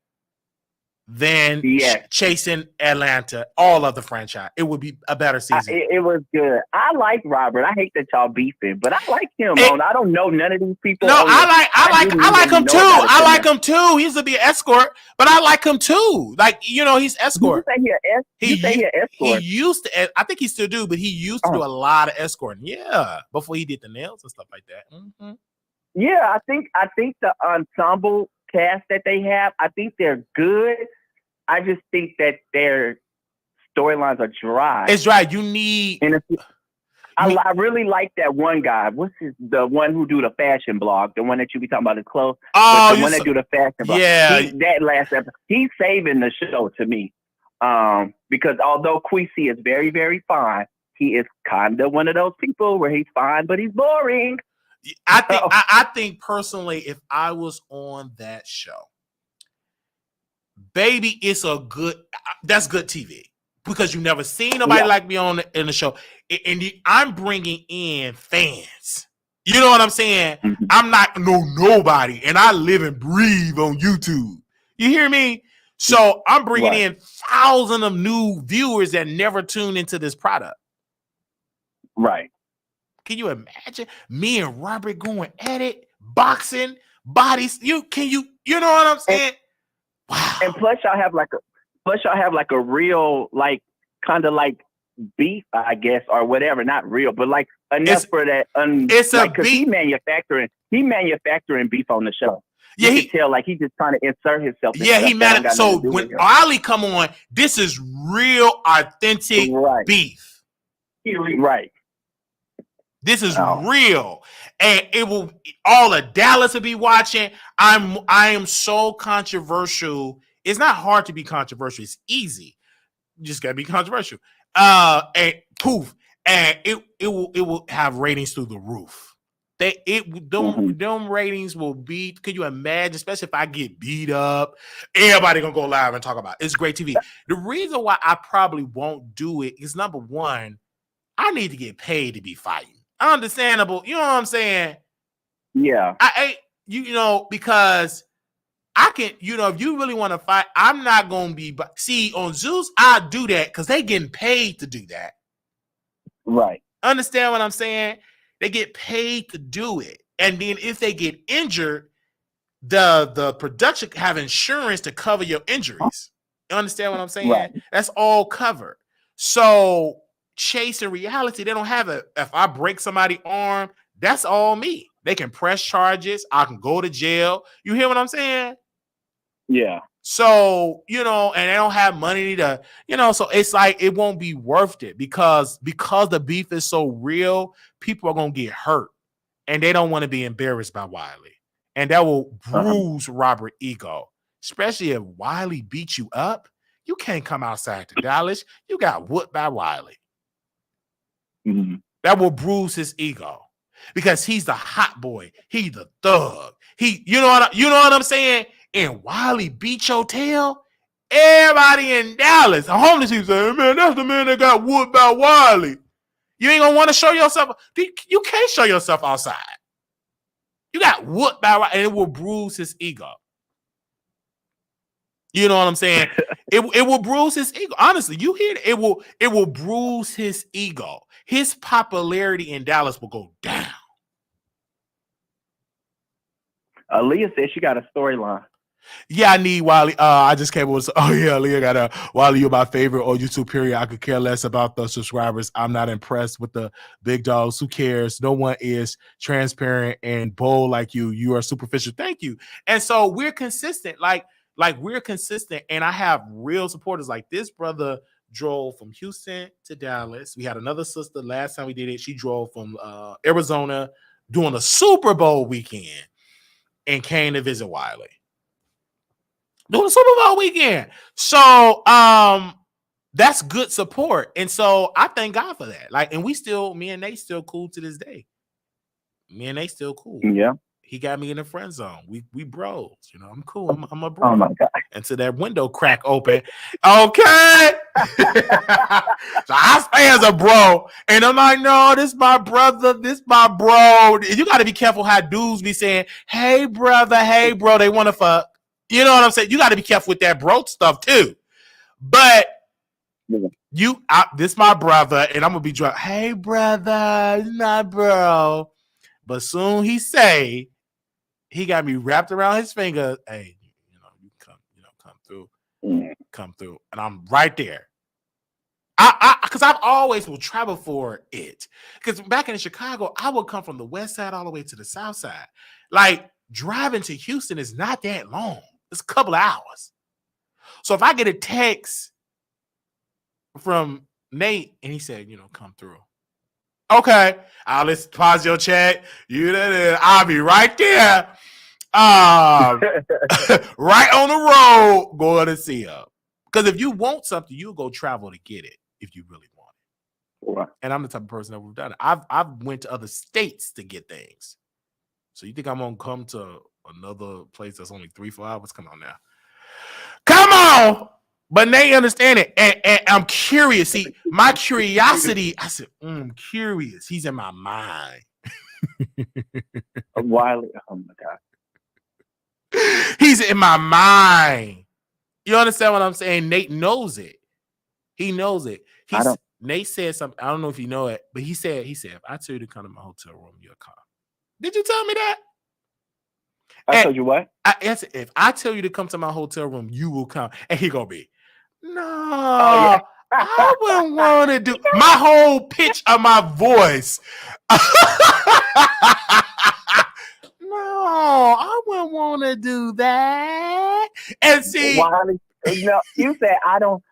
than chasing Atlanta, all of the franchise. It would be a better season. It was good. I like Robert. I hate that y'all beefing, but I like him. I don't know none of these people. No, I like him too. I like him too. He used to be an escort, but I like him too. Like, he's escort. You say he an escort? He used to. I think he still do, but he used to do a lot of escorting. Yeah, before he did the nails and stuff like that. Mm-hmm. Yeah, I think the ensemble cast that they have, I think they're good. I just think that their storylines are dry. It's dry. You need. I really like that one guy. The one who do the fashion blog, the one that you be talking about his clothes. Oh, the one that do the fashion blog. Yeah, that last episode, he's saving the show to me. Because although Queasy is very, very fine, he is kind of one of those people where he's fine, but he's boring. I think personally, if I was on that show, baby, that's good TV because you never seen nobody like me in the show, and I'm bringing in fans. You know what I'm saying? Mm-hmm. I'm not nobody, and I live and breathe on YouTube. You hear me? So I'm bringing in thousands of new viewers that never tune into this product. Right. Can you imagine me and Robert going at it, boxing, bodies? You know what I'm saying? Wow. And plus y'all have like a real, like, kind of like beef, I guess, or whatever. Not real, but like enough for that. It's like, because he manufacturing beef on the show. Yeah, you can tell like he's just trying to insert himself. Yeah, he mad. So when Wiley come on, this is real, authentic beef. Right. This is real, and it will. All of Dallas will be watching. I am so controversial. It's not hard to be controversial. It's easy. You just gotta be controversial. And poof, and it will have ratings through the roof. Them ratings will beat. Could you imagine? Especially if I get beat up, everybody gonna go live and talk about it. It's great TV. The reason why I probably won't do it is, number one, I need to get paid to be fighting. Understandable, you know what I'm saying? Yeah. Because I can, if you really want to fight, I'm not gonna be. See, on Zeus, I do that because they getting paid to do that. Right. Understand what I'm saying? They get paid to do it, and then if they get injured, the production have insurance to cover your injuries. You understand what I'm saying? Right. That's all covered. So. Chasing reality, they don't have it. If I break somebody's arm, that's all me. They can press charges. I can go to jail. You hear what I'm saying? Yeah. So, and they don't have money to, so it's like it won't be worth it because the beef is so real, people are going to get hurt and they don't want to be embarrassed by Wiley. And that will bruise Robert's ego, especially if Wiley beat you up. You can't come outside to Dallas. You got whooped by Wiley. Mm-hmm. That will bruise his ego because he's the hot boy. He's the thug. You know what I'm saying? And Wiley beat your tail. Everybody in Dallas, a homeless people say, man, that's the man that got whooped by Wiley. You ain't gonna want to show yourself. You can't show yourself outside. You got whooped by Wiley, and it will bruise his ego. You know what I'm saying? It will bruise his ego. Honestly, you hear it? It will bruise his ego. His popularity in Dallas will go down. Leah said she got a storyline. Yeah, I need Wiley. I just came with. Oh yeah, Leah got a Wiley. You're my favorite or YouTube period. I could care less about the subscribers. I'm not impressed with the big dogs. Who cares? No one is transparent and bold like you. You are superficial. Thank you. And so we're consistent. Like we're consistent. And I have real supporters. Like this brother drove from Houston to Dallas. We had another sister last time we did it. She drove from Arizona doing a Super Bowl weekend and came to visit Wiley. Doing the Super Bowl weekend. So that's good support. And so I thank God for that. Like, and me and Nate still cool to this day. Me and Nate still cool. Yeah. He got me in the friend zone. We bros. You know, I'm cool. I'm a bro. Oh my God. Until that window crack open. Okay. So I stay as a bro. And I'm like, no, this my brother. This my bro. You got to be careful how dudes be saying, hey, brother, hey, bro. They want to fuck. You know what I'm saying? You got to be careful with that bro stuff too. But this my brother. And I'm going to be drunk. Hey, brother. It's my bro. But soon he say, he got me wrapped around his finger. Hey, you come through. And I'm right there. Because I've always will travel for it. Because back in Chicago, I would come from the west side all the way to the south side. Like, driving to Houston is not that long. It's a couple of hours. So if I get a text from Nate and he said, come through. Okay, I'll pause your chat. I'll be right there. Right on the road going to see her. Because if you want something, you'll go travel to get it if you really want it. Right. And I'm the type of person that would have done it. I've went to other states to get things. So you think I'm going to come to another place that's only 3-4 hours? Come on now. Come on! But they understand it. And I'm curious. See, my curiosity, I said, I'm curious. He's in my mind. Wiley, oh my God. He's in my mind. You understand what I'm saying? Nate knows it. He knows it. Nate said something. I don't know if you know it, but he said, if I tell you to come to my hotel room, you'll come. Did you tell me that? I told you what? If I tell you to come to my hotel room, you will come. And he gonna be, no, I wouldn't want to do my whole pitch of my voice. No, I wouldn't want to do that. And see, Wiley, you said I don't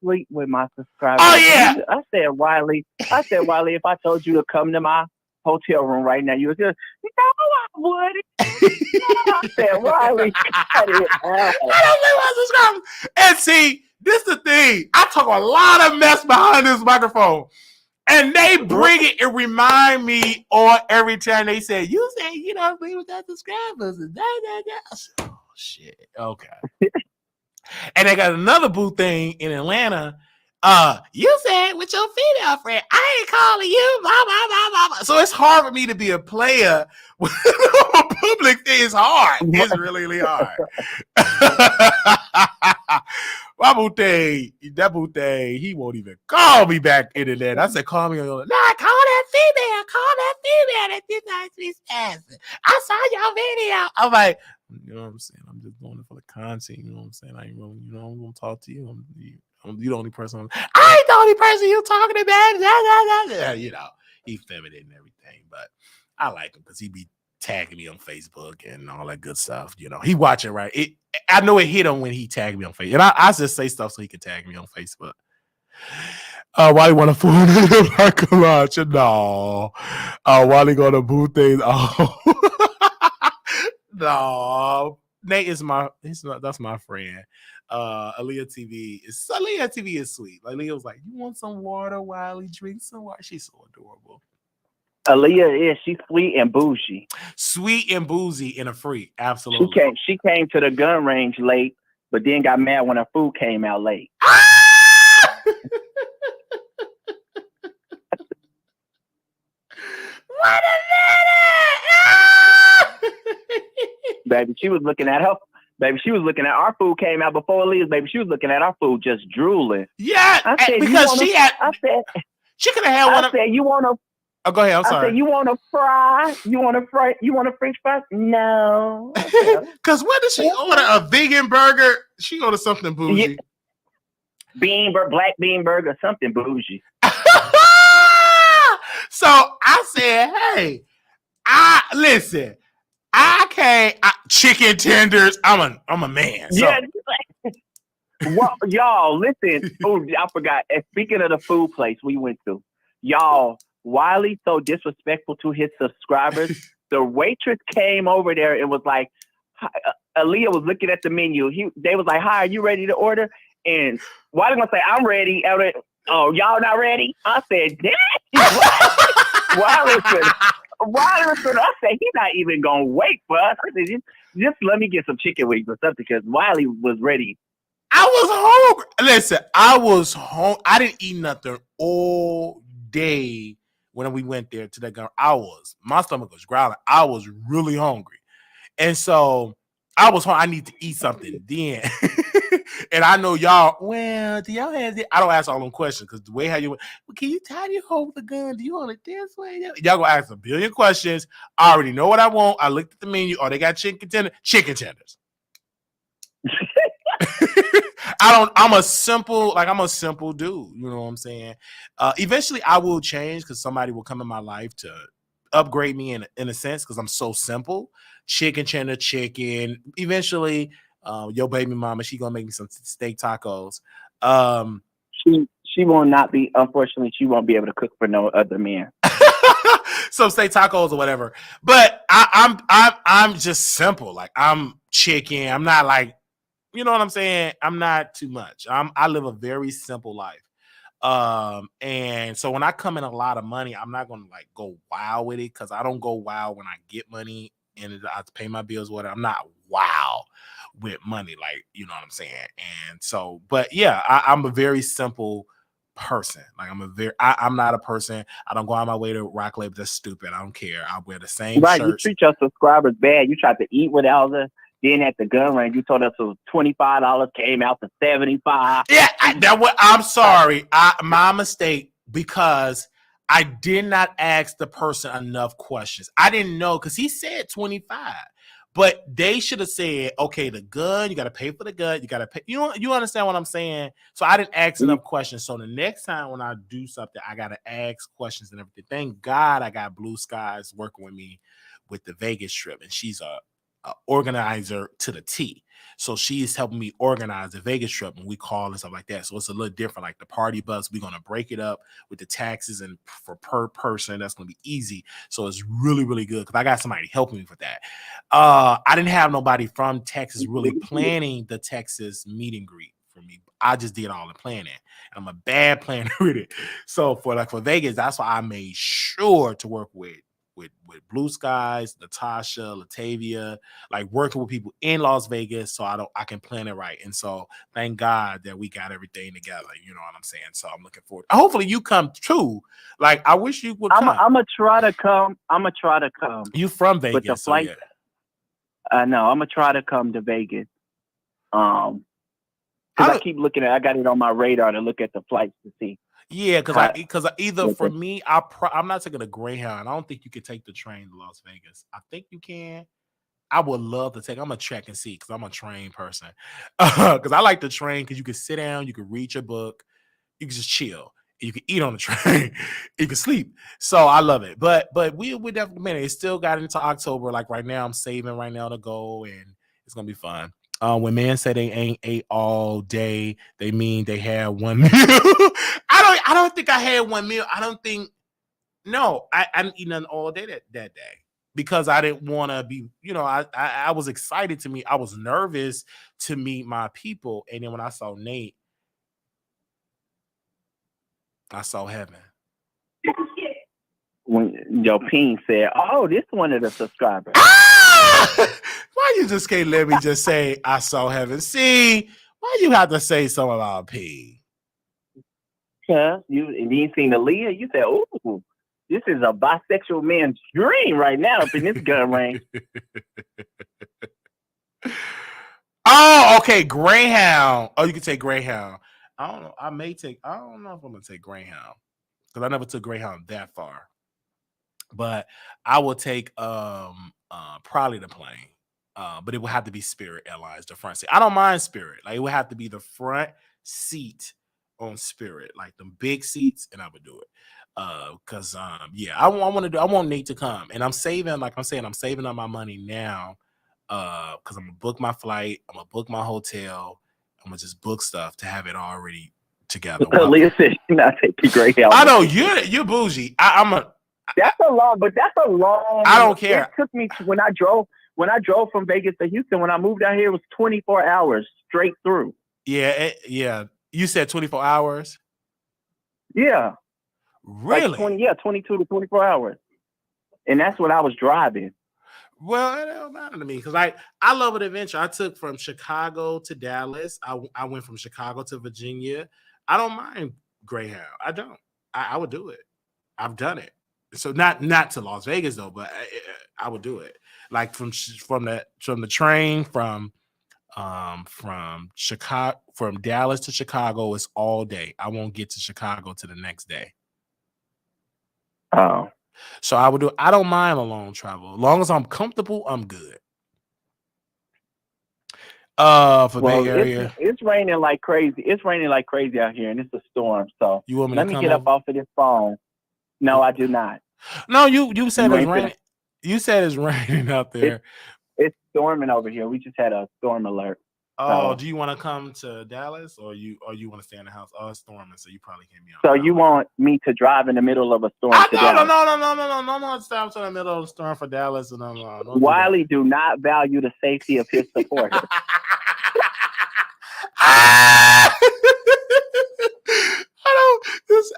sleep with my subscribers. Oh yeah. I said, Wiley, if I told you to come to my hotel room right now, you would just, no, I wouldn't. I said, Wiley, cut it out. I don't sleep with my subscribers. And see, this is the thing. I talk a lot of mess behind this microphone. And they bring it and remind me on every time they say, you say you don't sleep with that subscribers. Oh, shit. Okay. And they got another boo thing in Atlanta. You said with your female friend, I ain't calling you. Blah, blah, blah, blah. So it's hard for me to be a player. Public is hard. It's really, really hard. My booty, he won't even call me back into that. I said, call me. Nah, call that female. That did not be passing. I saw your video. I'm like, you know what I'm saying? I'm just doing it for the content. You know what I'm saying? I ain't really, I'm gonna talk to you. I'm the only person. I ain't the only person you talking about. He's feminine and everything, but I like him because he be tagging me on Facebook and all that good stuff. He watching, right? I know it hit him when he tagged me on Facebook. And I just say stuff so he can tag me on Facebook. Why you want to fool me like a lunch? No. Why you gonna boo things? Oh. No. Nate is that's my friend. Aaliyah TV is sweet. Like Leah was like, you want some water, Wiley? Drink some water. She's so adorable. Aaliyah she's sweet and bougie. Sweet and boozy and a freak. Absolutely. She came to the gun range late, but then got mad when her food came out late. Wait a minute! Baby, she was looking at our food came out before Aaliyah's. Baby, she was looking at our food just drooling. Yeah, because she could have had one. I said, you want to? Oh, go ahead. I'm sorry. I said, you want to fry? You want to fry? You want a French fry? No. Because what did she order? A vegan burger? She ordered something bougie. Yeah. Black bean burger, something bougie. So I said, hey, listen. I can't chicken tenders. I'm a man. So. Yeah. Well, y'all, listen. Oh, I forgot. And speaking of the food place we went to, y'all, Wiley so disrespectful to his subscribers. The waitress came over there and was like, Aaliyah was looking at the menu. They was like, "Hi, are you ready to order?" And Wiley gonna say, "I'm ready." Oh, y'all not ready? I said, "Damn." Wiley said, I said, he's not even gonna wait for us. I said, just let me get some chicken wings or something, because Wiley was ready. I was hungry. Listen, I was home. I didn't eat nothing all day when we went there to that gun. My stomach was growling. I was really hungry. And so I was hungry. I need to eat something then. And I know y'all, well, do y'all have it? I don't ask all them questions because the way how you went, well, how do you hold the gun? Do you hold it this way? Y'all gonna ask a billion questions. I already know what I want. I looked at the menu. Oh, they got chicken tenders. I'm a simple dude. You know what I'm saying? Eventually I will change because somebody will come in my life to upgrade me in a sense, because I'm so simple. Chicken tender, chicken. Eventually, your baby mama, she gonna make me some steak tacos. She will not be, unfortunately, she won't be able to cook for no other man. Some steak tacos or whatever. But I'm just simple. Like, I'm chicken. I'm not like, you know what I'm saying? I'm not too much. I live a very simple life. And so when I come in a lot of money, I'm not gonna like go wild with it, because I don't go wild when I get money and I have to pay my bills, whatever. I'm not wild with money, like, you know what I'm saying? And so, but yeah, I'm a very simple person. Like, I'm not a person. I don't go on my way to rock labels. That's stupid. I don't care. I wear the same shirts. You treat your subscribers bad. You tried to eat with Elza. Then at the gun range, you told us it was $25, came out to $75. Yeah, I'm sorry. My mistake, because I did not ask the person enough questions. I didn't know, because he said 25. But they should have said, okay, the gun, you got to pay for the gun. You got to pay. You understand what I'm saying? So I didn't ask enough questions. So the next time when I do something, I got to ask questions and everything. Thank God I got Blue Skies working with me with the Vegas trip. And she's a organizer to the T. So she's helping me organize the Vegas trip, and we call and stuff like that. So it's a little different. Like the party bus, we're going to break it up with the taxes, and for per person, that's going to be easy. So it's really, really good, because I got somebody helping me with that. I didn't have nobody from Texas really planning the Texas meet and greet for me. I just did all the planning, and I'm a bad planner with it. So for Vegas, that's why I made sure to work with Blue Skies, Natasha, Latavia, like working with people in Las Vegas, so I can plan it right. And so thank God that we got everything together. You know what I'm saying? So I'm looking forward. Hopefully you come too. Like, I wish you would come. I'm gonna try to come. You from Vegas? With the flight. So yeah. No, I'm gonna try to come to Vegas. Because I keep looking I got it on my radar to look at the flights to see. Yeah, because either for me, I'm not taking a Greyhound. I don't think you can take the train to Las Vegas. I think you can. I would love to take. I'm a check and see, because I'm a train person. Because I like the train, because you can sit down, you can read your book, you can just chill, you can eat on the train, you can sleep. So I love it. But we definitely, man, it still got into October. Like right now, I'm saving right now to go, and it's gonna be fun. When men say they ain't ate all day, they mean they had one meal. I don't think I had one meal. I didn't eat nothing all day that day, because I didn't want to be, I was excited to meet. I was nervous to meet my people. And then when I saw Nate, I saw heaven. When your ping said, "Oh, this one of the subscribers." Why you just can't let me just say I saw heaven? See, why you have to say something about ping? Yeah, you ain't seen Aaliyah. You said, "Ooh, this is a bisexual man's dream right now up in this gun range." Oh, okay, Greyhound. Oh, you can take Greyhound. I don't know. I don't know if I'm gonna take Greyhound, because I never took Greyhound that far. But I will take probably the plane. But it would have to be Spirit Airlines, the front seat. I don't mind Spirit. Like, it would have to be the front seat on Spirit, like the big seats, and I would do it. Because I want Nate to come, and I'm saving. Like I'm saying, I'm saving up my money now. Because I'm gonna book my flight, I'm gonna book my hotel, I'm gonna just book stuff to have it already together. Aaliyah said she's not taking Greyhound. I know you're bougie. That's a long. I don't care. It took me when I drove when I drove from Vegas to Houston, when I moved out here, it was 24 hours straight through. Yeah. You said 24 hours? Yeah. Really? Like 22 to 24 hours. And that's what I was driving. Well, it don't matter to me because I love an adventure. I took from Chicago to Dallas. I went from Chicago to Virginia. I don't mind Greyhound. I don't. I would do it. I've done it. So not to Las Vegas though, but I would do it. Like from the train from Chicago, from Dallas to Chicago is all day. I won't get to Chicago to the next day. Oh. So I would do. I don't mind a long travel as long as I'm comfortable. I'm good. For Bay Area, it's raining like crazy. It's raining like crazy out here, and it's a storm. So you want me let to me come get up off of this phone. No, I do not. No, you said it's raining. You said it's raining out there. It's storming over here. We just had a storm alert. Oh, do you want to come to Dallas or you want to stay in the house? Oh, it's storming, so you probably can't be on. So you want me to drive in the middle of a storm? No. Stop in the middle of the storm for Dallas. And Wiley do not value the safety of his supporters.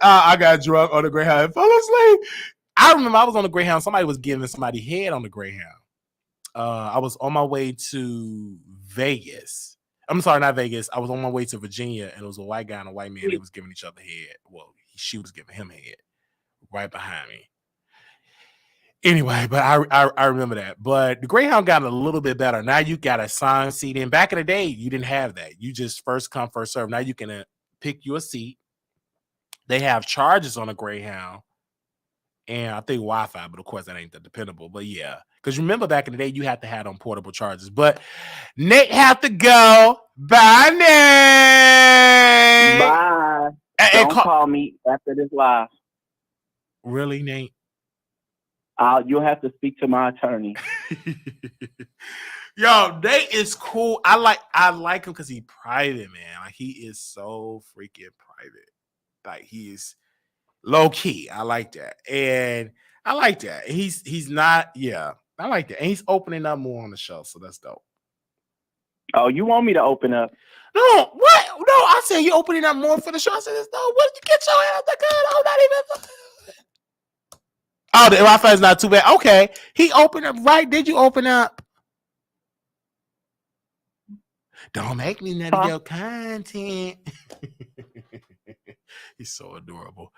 I got drunk on the Greyhound and fell asleep. I remember I was on the Greyhound. Somebody was giving somebody head on the Greyhound. I was on my way to Vegas. I'm sorry, not Vegas. I was on my way to Virginia, and it was a white guy and a white man. They was giving each other head. Well, she was giving him head right behind me. Anyway, but I remember that. But the Greyhound got a little bit better. Now you got assigned seating. Back in the day, you didn't have that. You just first come, first serve. Now you can pick your seat. They have charges on a Greyhound. And I think Wi-Fi, but of course that ain't that dependable. But yeah, because remember back in the day, you had to have on portable chargers. But Nate have to go. Bye, Nate. Bye. Don't call me after this live. Really, Nate? You'll have to speak to my attorney. Yo, Nate is cool. I like him because he's private, man. Like he is so freaking private. Like he's low key. I like that. And I like that. He's not, yeah. I like that. And he's opening up more on the show, so that's dope. Oh, you want me to open up? No, what? No, I said you opening up more for the show. I said, no, what did you get your head out the gun? I'm not even. Oh, the Wi-Fi is not too bad. Okay. He opened up, right? Did you open up? Don't make me none of your content. He's so adorable.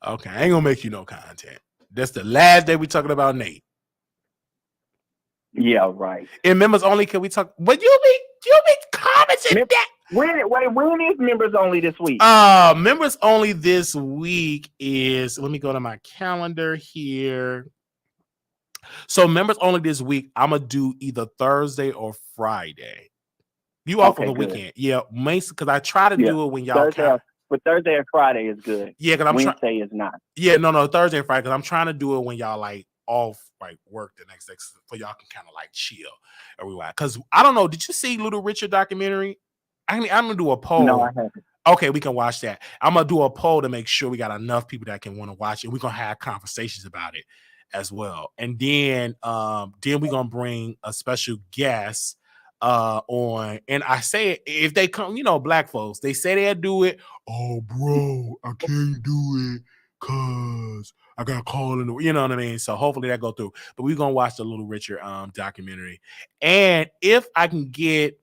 Okay, I ain't gonna make you no content. That's the last day we talking about Nate. Yeah, right. And members only can we talk? But you be commenting that. When is members only this week? Members only this week is. Let me go to my calendar here. So members only this week. I'm gonna do either Thursday or Friday. You off on the weekend? Yeah, because I try to do it when y'all can. But Thursday and Friday is good. Yeah, because Wednesday is not. Yeah, no, Thursday and Friday because I'm trying to do it when y'all like off like work the next day for y'all can kind of like chill everywhere. Because I don't know, did you see Little Richard documentary? I'm gonna do a poll. No, I haven't. Okay, we can watch that. I'm gonna do a poll to make sure we got enough people that can want to watch it. We're gonna have conversations about it as well, and then we're gonna bring a special guest on. And I say if they come, black folks, they say they'll do it. Oh, bro, I can't do it because I got called in. You know what I mean? So hopefully that go through. But we're gonna watch the Little Richard documentary, and if I can get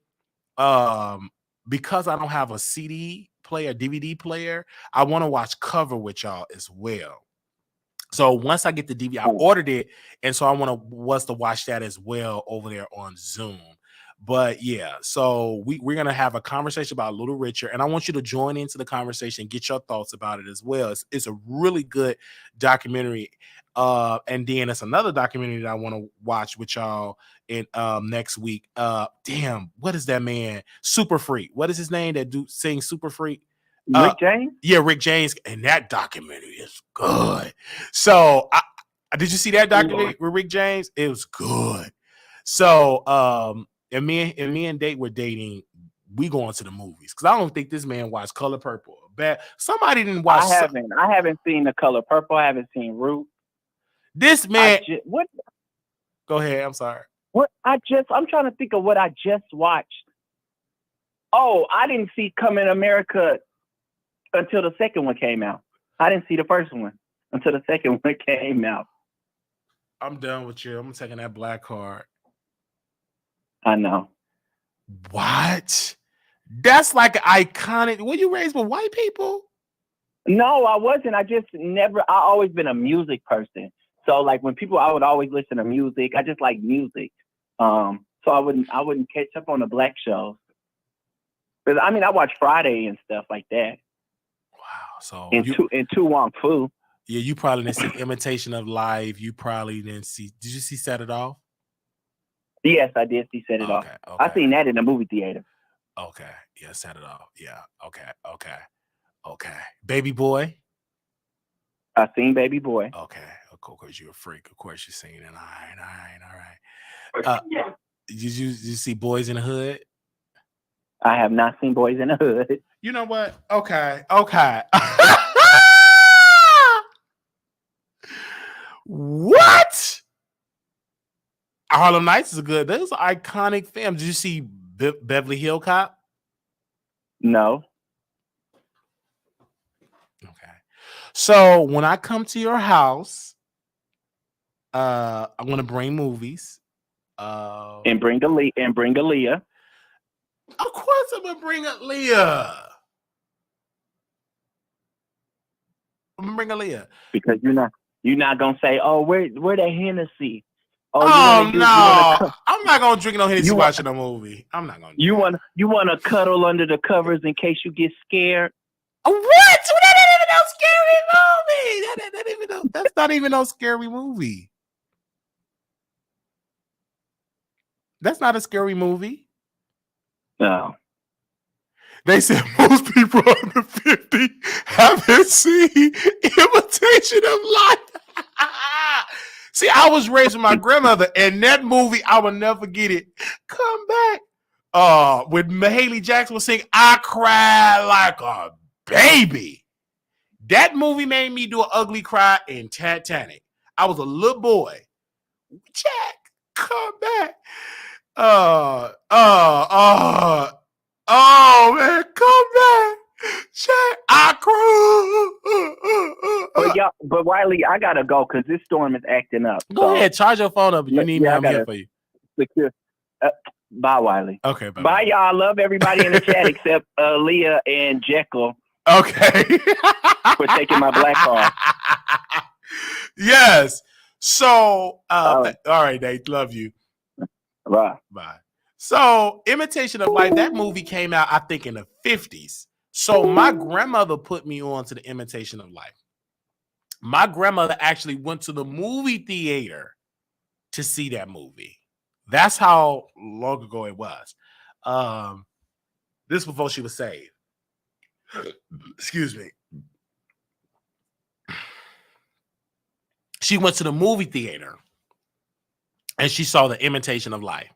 because I don't have a CD player, DVD player, I want to watch Cover with y'all as well. So once I get the DVD, I ordered it, and so I want to watch that as well over there on Zoom. But yeah, so we're gonna have a conversation about Little Richard, and I want you to join into the conversation, get your thoughts about it as well. It's a really good documentary. And then it's another documentary that I want to watch with y'all in next week. Damn, what is that man? Super Freak. What is his name that sing Super Freak? Rick James? Yeah, Rick James. And that documentary is good. So did you see that documentary with Rick James? It was good. So and me and Date were dating. We going to the movies because I don't think this man watched Color Purple. Bad. Somebody didn't watch. I haven't seen The Color Purple. I haven't seen Root. This man. What? Go ahead. I'm sorry. I'm trying to think of what I just watched. Oh, I didn't see Coming to America until the second one came out. I didn't see the first one until the second one came out. I'm done with you. I'm taking that black card. I know. What? That's like iconic. Were you raised with white people? No, I wasn't. I always been a music person. So like when I would always listen to music. I just like music. So I wouldn't catch up on the black shows. Because I mean, I watch Friday and stuff like that. Wow. So and Tu Wong Fu. Yeah, you probably didn't see Imitation of Life. You probably didn't see. Did you see Set It Off? Yes, I did see Set It Off. Okay. I seen that in the movie theater. Okay. Yeah, Set It Off. Yeah. Okay. Baby Boy. I seen Baby Boy. Okay. Of course, you're a freak. Of course, you're singing it. All right. Did you see Boys in the Hood? I have not seen Boys in the Hood. You know what? Okay. What? Harlem Nights is good. Those are iconic films. Did you see Beverly Hill Cop? No. Okay. So when I come to your house, I'm gonna bring movies. And bring Aaliyah. Of course, I'm gonna bring Aaliyah. Because you're not gonna say, oh, where that Hennessy? Oh, no, I'm not gonna drink no Hennessy watching a movie. I'm not gonna. You want to cuddle under the covers in case you get scared. What? That ain't even no scary movie. That's not even no scary movie. That's not a scary movie. No. They said most people under 50 haven't seen Imitation of Life. See, I was raised with my grandmother, and that movie, I will never forget it. Come back. When Mahalia Jackson was singing, I cried like a baby. That movie made me do an ugly cry in Titanic. I was a little boy. Jack, come back. Oh man, come back. Jack, I cried. But Wiley, I gotta go because this storm is acting up. Go ahead, charge your phone up. You need me, I'm here for you. Secure. Bye, Wiley. Okay, bye, y'all. I love everybody in the chat except Leah and Jekyll. Okay. For taking my black card. Yes. So, all right, Nate. Love you. Bye. So, Imitation of Life, that movie came out, I think, in the 50s. So, my grandmother put me on to the Imitation of Life. My grandmother actually went to the movie theater to see that movie. That's how long ago it was. This before she was saved. Excuse me. She went to the movie theater and she saw the Imitation of Life.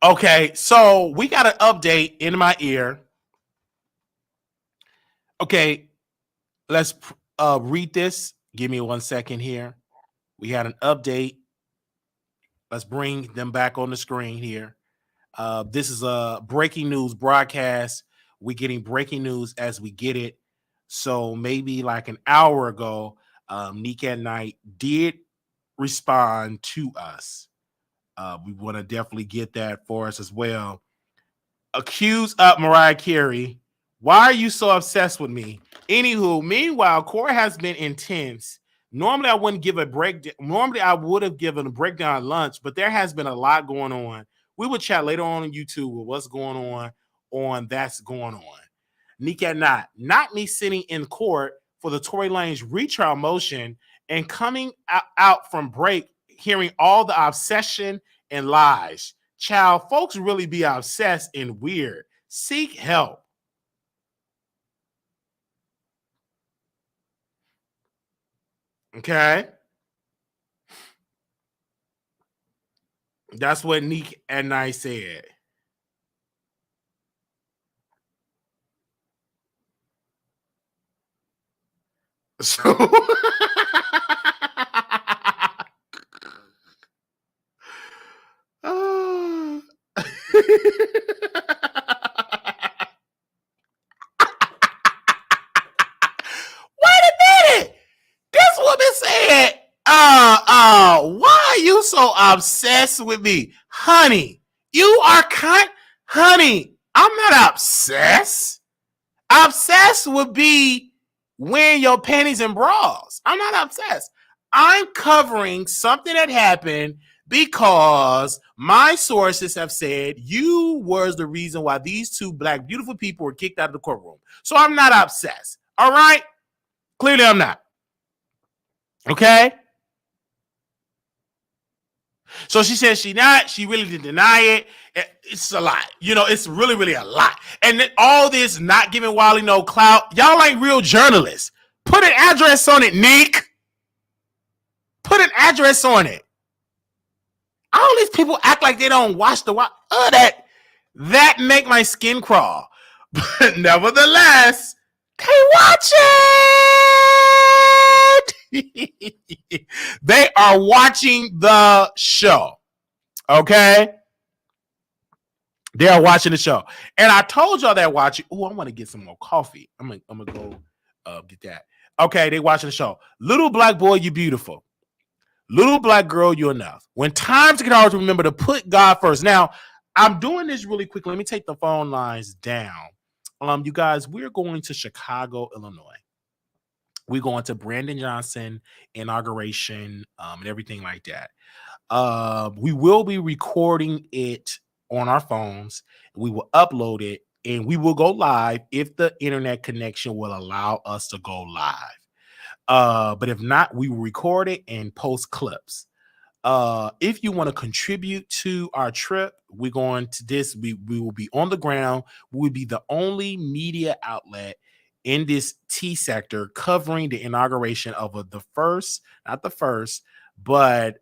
Okay, so we got an update in my ear. Okay, let's read this. Give me 1 second here. We had an update. Let's bring them back on the screen here. This is a breaking news broadcast. We're getting breaking news as we get it. So maybe like an hour ago, Nique and Nite did respond to us. We want to definitely get that for us as well. Accuse up Mariah Carey. Why are you so obsessed with me? Anywho, meanwhile, Corey has been intense. Normally, I wouldn't give a breakdown. Normally, I would have given a breakdown at lunch, but there has been a lot going on. We will chat later on YouTube with what's going on that's going on. Nique and Nite, not me sitting in court for the Tory Lanez retrial motion and coming out from break, hearing all the obsession and lies. Child, folks really be obsessed and weird. Seek help. Okay. That's what Nique and Nite said. So Oh, why are you so obsessed with me? Honey, you are honey, I'm not obsessed. Obsessed would be wearing your panties and bras. I'm not obsessed. I'm covering something that happened because my sources have said you was the reason why these two black beautiful people were kicked out of the courtroom. So I'm not obsessed. All right? Clearly I'm not. Okay? So she says she really didn't deny it. It's a lot. You know, it's really, really a lot. And all this not giving Wiley no clout. Y'all ain't real journalists. Put an address on it, Nique. Put an address on it. All these people act like they don't watch the that make my skin crawl. But nevertheless, they watch it. They are watching the show. Okay? They are watching the show. And I told y'all they're watching. Oh, I want to get some more coffee. I'm gonna go get that. Okay, they watching the show. Little black boy, you beautiful. Little black girl, you're enough. When times get hard, remember to put God first. Now, I'm doing this really quickly. Let me take the phone lines down. You guys, we're going to Chicago, Illinois. We're going to Brandon Johnson inauguration and everything like that. We will be recording it on our phones. We will upload it and we will go live if the internet connection will allow us to go live. But if not, we will record it and post clips. If you want to contribute to our trip, we're going to this. We will be on the ground. We will be the only media outlet in this T sector covering the inauguration of the first, not the first, but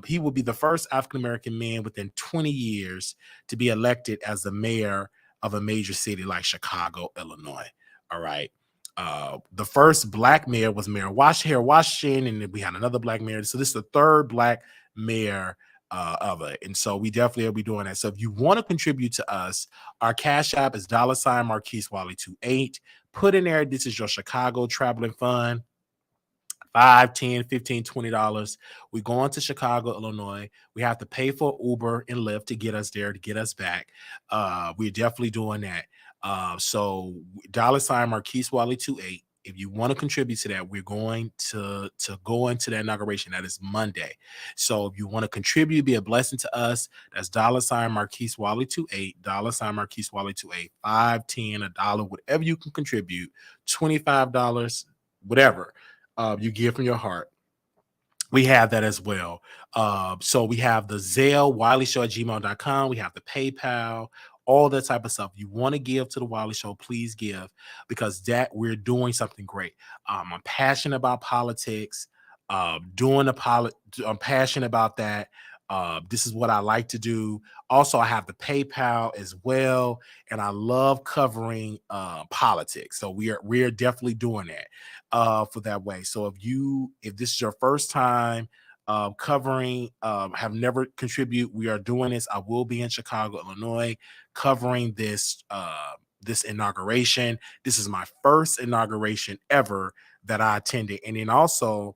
he will be the first African-American man within 20 years to be elected as the mayor of a major city like Chicago, Illinois. All right. The first black mayor was Mayor Washington, and then we had another black mayor. So this is the third black mayor of it. And so we definitely will be doing that. So if you want to contribute to us, our cash app is $ Marquise Wiley 28. Put in there, this is your Chicago traveling fund. $5, $10, $15, $20. We're going to Chicago, Illinois. We have to pay for Uber and Lyft to get us there, to get us back. We're definitely doing that. So $ Marquise Wiley 28. If you want to contribute to that, we're going to go into the inauguration. That is Monday. So if you want to contribute, be a blessing to us. That's $ Marquise Wiley 28, $ Marquise Wiley 28, $5, $10, $1, whatever you can contribute, $25, whatever you give from your heart. We have that as well. So we have the Zelle, wileyshow@gmail.com. We have the PayPal, all that type of stuff. You want to give to the Wiley Show, please give, because that we're doing something great. I'm passionate about politics, I'm passionate about that. This is what I like to do. Also, I have the PayPal as well, and I love covering politics. So we're definitely doing that for that way. So if this is your first time covering, have never contribute, we are doing this. I will be in Chicago, Illinois, covering this this inauguration. This is my first inauguration ever that I attended, and then also.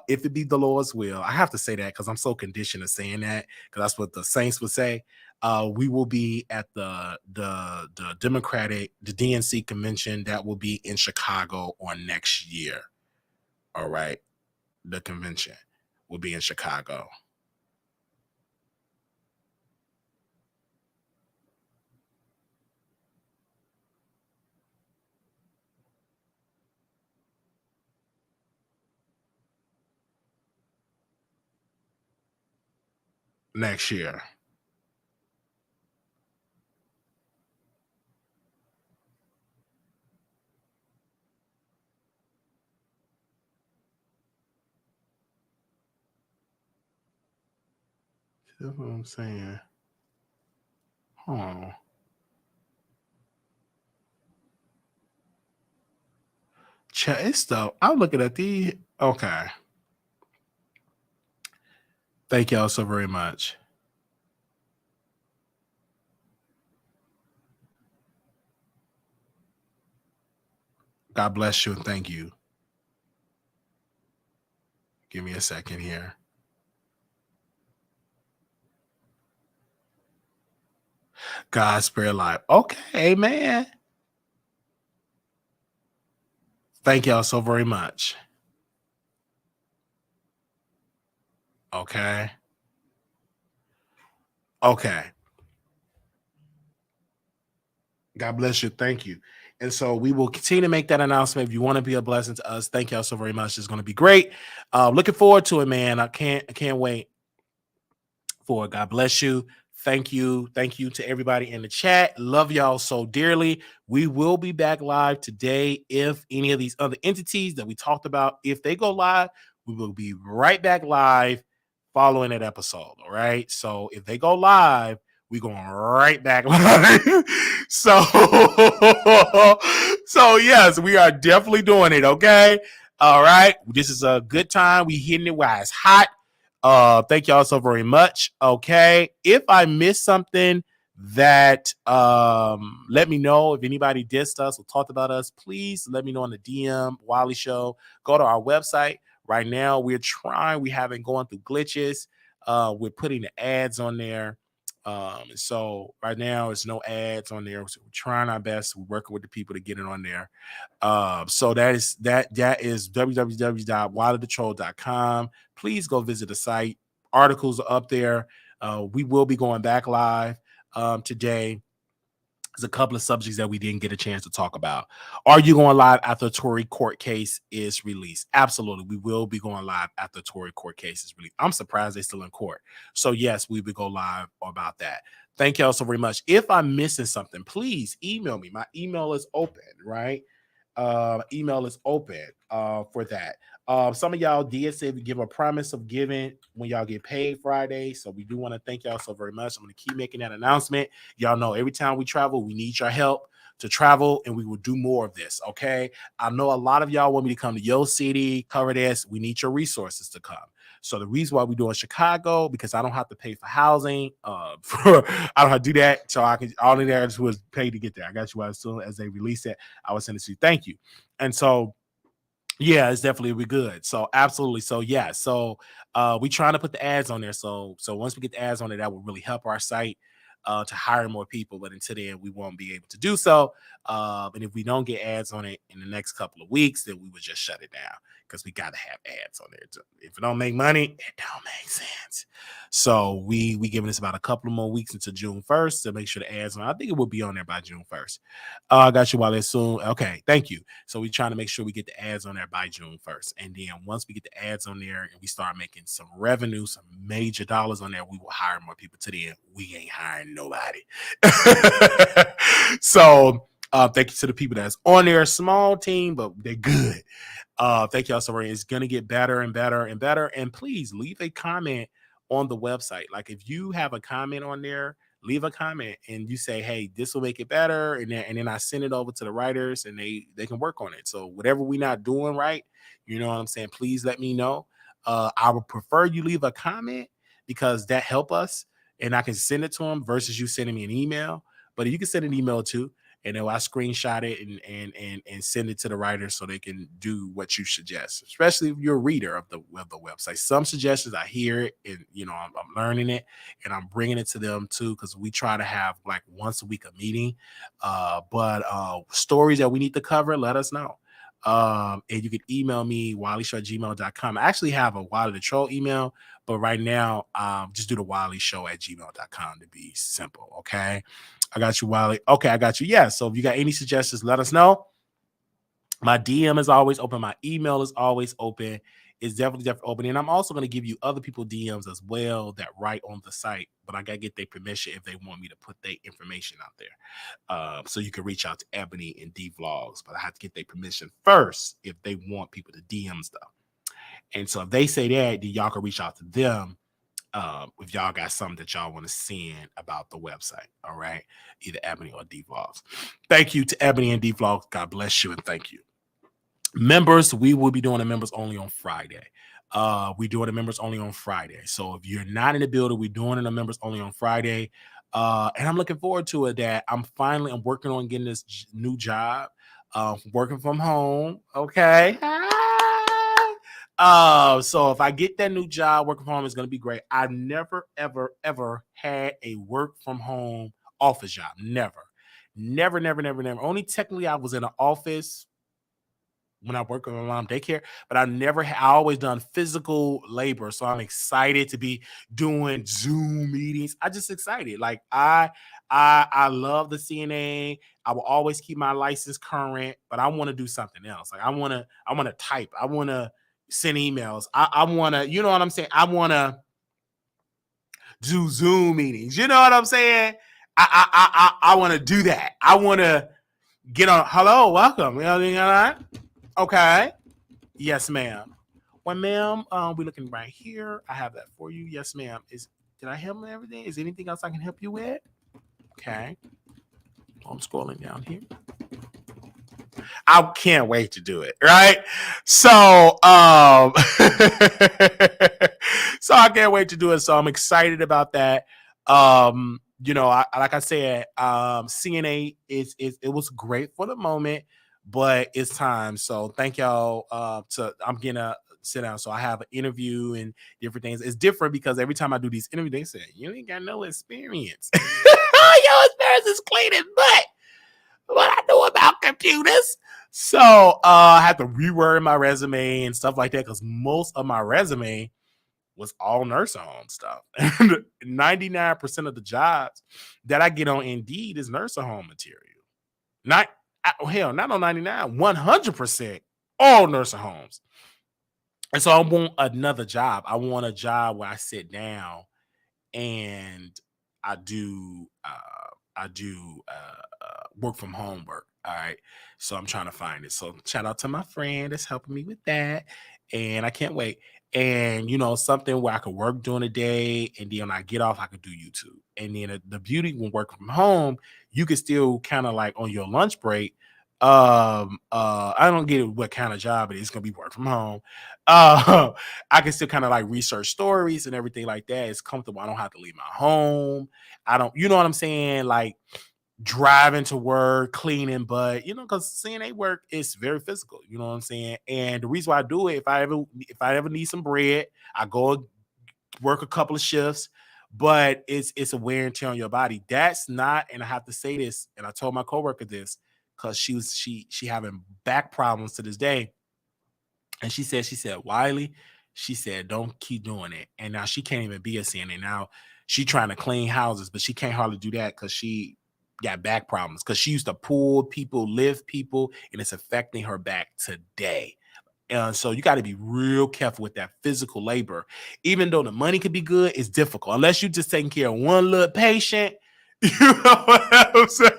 If it be the Lord's will, I have to say that because I'm so conditioned to saying that, because that's what the saints would say. We will be at the DNC convention that will be in Chicago on next year. All right. The convention will be in Chicago. Next year. That's what I'm saying. Oh. It's stuff. I'm looking at the okay. Thank y'all so very much. God bless you and thank you. Give me a second here. God spare life. Okay, man. Thank y'all so very much. Okay. Okay. God bless you. Thank you. And so we will continue to make that announcement. If you want to be a blessing to us, thank y'all so very much. It's going to be great. Looking forward to it, man. I can't wait for it. God bless you. Thank you. Thank you to everybody in the chat. Love y'all so dearly. We will be back live today. If any of these other entities that we talked about, if they go live, we will be right back live following that episode. All right. So if they go live, we're going right back live. so yes, we are definitely doing it. Okay. All right. This is a good time. We hitting it while it's hot. Thank y'all so very much. Okay. If I missed something that let me know. If anybody dissed us or talked about us, please let me know on the DM Wiley Show. Go to our website. Right now, we haven't gone through glitches. We're putting the ads on there. So right now it's no ads on there. So we're trying our best. We're working with the people to get it on there. So that is www.wileythetroll.com. Please go visit the site. Articles are up there. We will be going back live today. There's a couple of subjects that we didn't get a chance to talk about. Are you going live after Tory court case is released? Absolutely. We will be going live after Tory court case is released. I'm surprised they're still in court. So yes, we will go live about that. Thank y'all so very much. If I'm missing something, please email me. My email is open, right? Email is open for that. Some of y'all did say we give a promise of giving when y'all get paid Friday. So we do want to thank y'all so very much. I'm going to keep making that announcement. Y'all know every time we travel, we need your help to travel, and we will do more of this. Okay. I know a lot of y'all want me to come to your city, cover this. We need your resources to come. So the reason why we're doing Chicago, because I don't have to pay for housing. I don't have to do that. So I can all I just was pay to get there. I got you as soon as they release it. I will send it to you. Thank you. And so yeah, it's definitely be good. So absolutely. So yeah. So we trying to put the ads on there. So once we get the ads on there, that will really help our site to hire more people. But until then, we won't be able to do so. And if we don't get ads on it in the next couple of weeks, then we would just shut it down because we got to have ads on there. If it don't make money, it don't make sense. So we giving us about a couple of more weeks until June 1st to make sure the ads on. I think it will be on there by June 1st. I got you while it's soon. Okay, thank you. So we're trying to make sure we get the ads on there by June 1st. And then once we get the ads on there and we start making some revenue, some major dollars on there, we will hire more people. To the end, we ain't hiring nobody. So thank you to the people that's on there. Small team, but they're good. Thank y'all so much. It's gonna get better and better and better. And please leave a comment on the website. Like if you have a comment on there, leave a comment and you say, hey, this will make it better. And then I send it over to the writers and they can work on it. So whatever we're not doing right, you know what I'm saying? Please let me know. I would prefer you leave a comment because that help us and I can send it to them versus you sending me an email. But you can send an email too. And then I screenshot it and send it to the writers so they can do what you suggest, especially if you're a reader of the website. Some suggestions, I hear it and, you know, I'm learning it and I'm bringing it to them too because we try to have like once a week a meeting. But stories that we need to cover, let us know. And you can email me, wileyshow@gmail.com. I actually have a Wiley the Troll email, but right now, just do the wileyshow@gmail.com to be simple. Okay. I got you, Wiley. Okay, I got you. Yeah. So if you got any suggestions, let us know. My DM is always open. My email is always open. It's definitely open. And I'm also going to give you other people DMs as well that write on the site, but I got to get their permission if they want me to put their information out there. So you can reach out to Ebony and D Vlogs, but I have to get their permission first if they want people to DM stuff. And so if they say that, then y'all can reach out to them. If y'all got something that y'all want to send about the website, all right, either Ebony or D Vlogs. Thank you to Ebony and D Vlogs. God bless you and thank you. Members, we will be doing the members only on Friday. We're doing the members only on Friday. So if you're not in the building, we're doing the members only on Friday. And I'm looking forward to it. That I'm working on getting this new job, working from home. Okay. So if I get that new job working from home, it's going to be great. I've never, ever, ever had a work from home office job. Never. Only technically I was in an office when I worked with my mom daycare, but I always done physical labor. So I'm excited to be doing Zoom meetings. I just excited. Like I love the CNA. I will always keep my license current, but I want to do something else. Like I want to type. I want to send emails. I want to, you know what I'm saying? I want to do Zoom meetings. You know what I'm saying? I want to do that. I want to get on. Hello, welcome. You know what I mean? Okay. Yes, ma'am. Well, ma'am, we're looking right here. I have that for you. Yes, ma'am. Did I help with everything? Is there anything else I can help you with? Okay. I'm scrolling down here. I can't wait to do it, right? So, so I can't wait to do it. So I'm excited about that. You know, like I said, CNA it was great for the moment, but it's time. So thank y'all. I'm gonna sit down. So I have an interview and different things. It's different because every time I do these interviews, they say you ain't got no experience. Your experience is cleaning butt. What I know about computers. So I had to reword my resume and stuff like that because most of my resume was all nursing home stuff. 99% of the jobs that I get on Indeed is nursing home material. Not on 99, 100% all nursing homes. And so I want another job. I want a job where I sit down and I do work from home work. All right. So I'm trying to find it. So shout out to my friend that's helping me with that. And I can't wait. And, you know, something where I could work during the day and then when I get off, I could do YouTube. And then the beauty when working from home, you can still kind of like on your lunch break. I don't get what kind of job it is. It's going to be work from home. I can still kind of like research stories and everything like that. It's comfortable. I don't have to leave my home. I don't, you know what I'm saying? Like, driving to work, cleaning, but you know, because CNA work is very physical, you know what I'm saying? And the reason why I do it, if I ever need some bread, I go work a couple of shifts, but it's a wear and tear on your body. That's not, and I have to say this, and I told my coworker this because she having back problems to this day. And she said, Wiley, she said, don't keep doing it. And now she can't even be a CNA. Now she trying to clean houses, but she can't hardly do that because she got back problems because she used to pull people, lift people, and it's affecting her back today. So you got to be real careful with that physical labor. Even though the money could be good, it's difficult unless you're just taking care of one little patient. You know what I'm saying?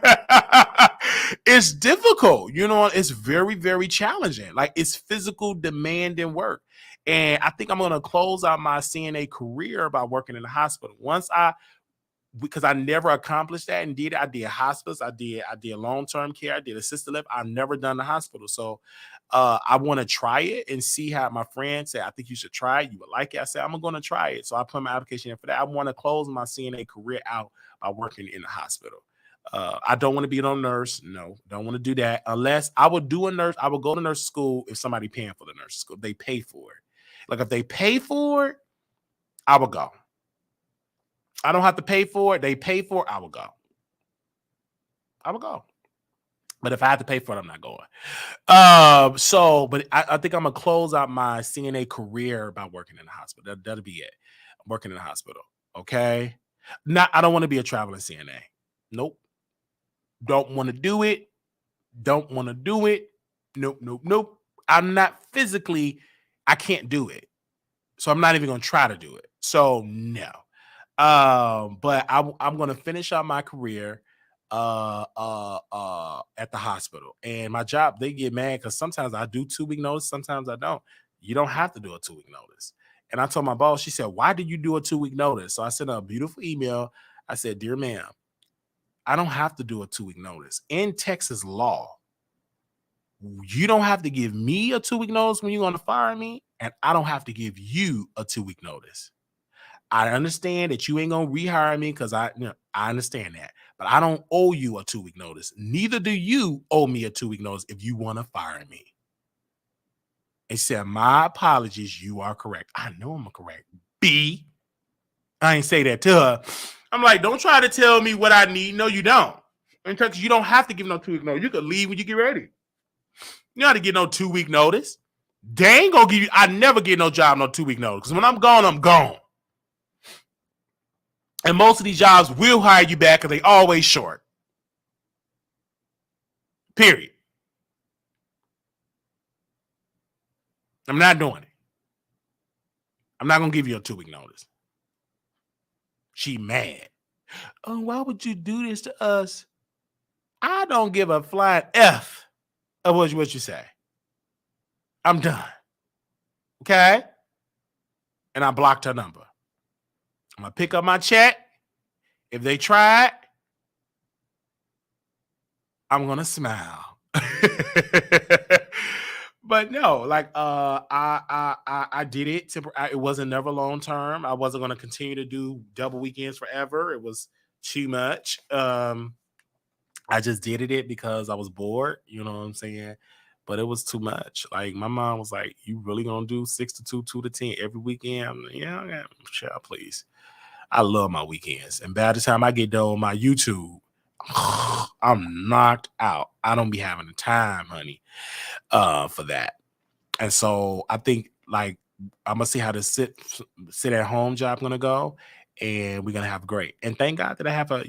It's difficult. You know, it's very, very challenging. Like it's physical demanding work. And I think I'm going to close out my CNA career by working in the hospital. Because I never accomplished that and did it. I did hospice, I did long-term care, I did assisted living. I've never done the hospital. So I want to try it and see how my friend said, I think you should try it. You would like it. I said, I'm going to try it. So I put my application in for that. I want to close my CNA career out by working in the hospital. I don't want to be a nurse. No, don't want to do that. Unless I would do a nurse. I would go to nurse school if somebody paying for the nurse school. They pay for it. Like if they pay for it, I would go. I don't have to pay for it. They pay for it. I will go. But if I have to pay for it, I'm not going. But I think I'm going to close out my CNA career by working in the hospital. That'll be it. I'm working in the hospital. Okay. I don't want to be a traveling CNA. Nope. Don't want to do it. Nope. I'm not physically, I can't do it. So I'm not even going to try to do it. So no. But I'm gonna finish out my career at the hospital. And my job, they get mad because sometimes I do 2-week notice, sometimes I don't. You don't have to do a 2-week notice. And I told my boss, she said, why did you do a 2-week notice? So I sent her a beautiful email. I said, dear ma'am, I don't have to do a 2-week notice. In Texas law, you don't have to give me a 2-week notice when you're gonna fire me, and I don't have to give you a 2-week notice. I understand that you ain't gonna rehire me because I understand that, but I don't owe you a 2-week notice. Neither do you owe me a 2-week notice if you want to fire me. And said, my apologies, you are correct. I know I'm correct. B. I ain't say that to her. I'm like, don't try to tell me what I need. No, you don't. Because you don't have to give no 2-week notice. You could leave when you get ready. You don't have to get no 2-week notice. They ain't gonna give you. I never get no job no 2-week notice. Because when I'm gone, I'm gone. And most of these jobs will hire you back because they always short. Period. I'm not doing it. I'm not gonna give you a 2-week notice. She mad. Oh, why would you do this to us? I don't give a flying F of what you say. I'm done. Okay? And I blocked her number. I'm gonna pick up my check. If they try it, I'm gonna smile. But no, like I did it. It wasn't never long term. I wasn't gonna continue to do double weekends forever. It was too much. I just did it because I was bored. You know what I'm saying? But it was too much. Like my mom was like, "You really gonna do 6 to 2, 2 to 10 every weekend?" I'm like, yeah, child, please. I love my weekends, and by the time I get done with my YouTube, I'm knocked out. I don't be having the time, honey, for that. And so I think like I'm gonna see how this sit at home job gonna go, and we're gonna have great. And thank God that I have a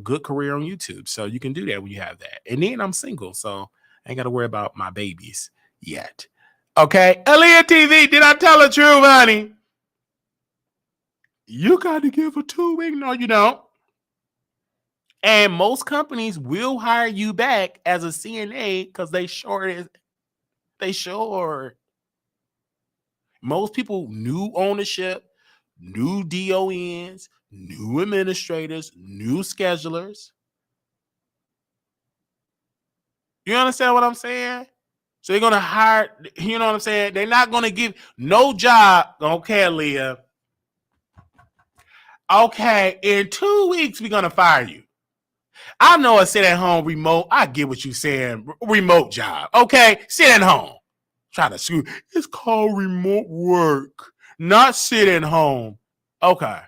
good career on YouTube, so you can do that when you have that. And then I'm single, so I ain't got to worry about my babies yet. Okay, Aaliyah TV, did I tell the truth, honey? You got to give a 2-week. No, you don't. And most companies will hire you back as a CNA because they short. Most people, new ownership, new DONs, new administrators, new schedulers. You understand what I'm saying? So they're going to hire, you know what I'm saying? They're not going to give no job. Okay, Leah. Okay, in 2 weeks, we're going to fire you. I know a sit at home remote. I get what you're saying. Remote job. Okay, sit at home. Try to screw. It's called remote work, not sit at home. Okay.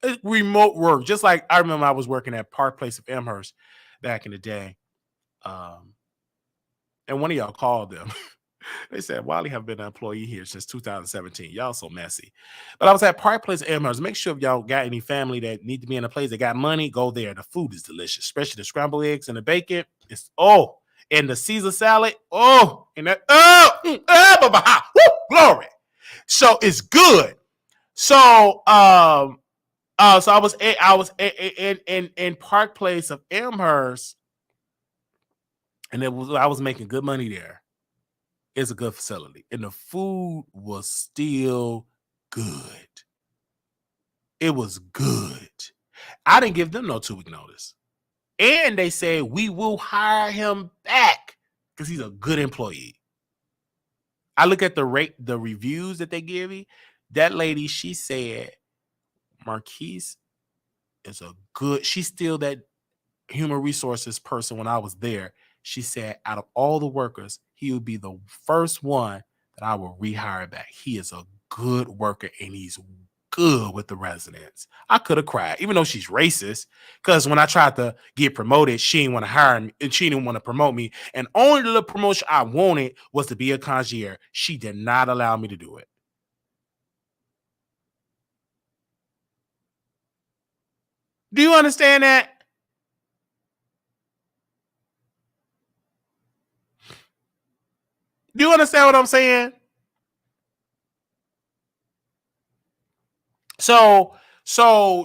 It's remote work. Just like I remember I was working at Park Place of Amherst back in the day. And one of y'all called them. They said, Wiley have been an employee here since 2017. Y'all so messy. But I was at Park Place Amherst. Make sure if y'all got any family that need to be in a place that got money, go there. The food is delicious, especially the scrambled eggs and the bacon. It's and the Caesar salad. And that glory. So it's good. So so I was in Park Place of Amherst, and I was making good money there. It's a good facility, and the food was still good. It was good. I didn't give them no 2-week notice, and they said we will hire him back because he's a good employee. I look at the reviews that they give me. That lady, she said, Marquise is she's still that human resources person. When I was there, she said, out of all the workers, he would be the first one that I will rehire back. He is a good worker, and he's good with the residents. I could have cried, even though she's racist, because when I tried to get promoted, she didn't want to hire me, and she didn't want to promote me. And only the promotion I wanted was to be a concierge. She did not allow me to do it. Do you understand that? Do you understand what I'm saying? So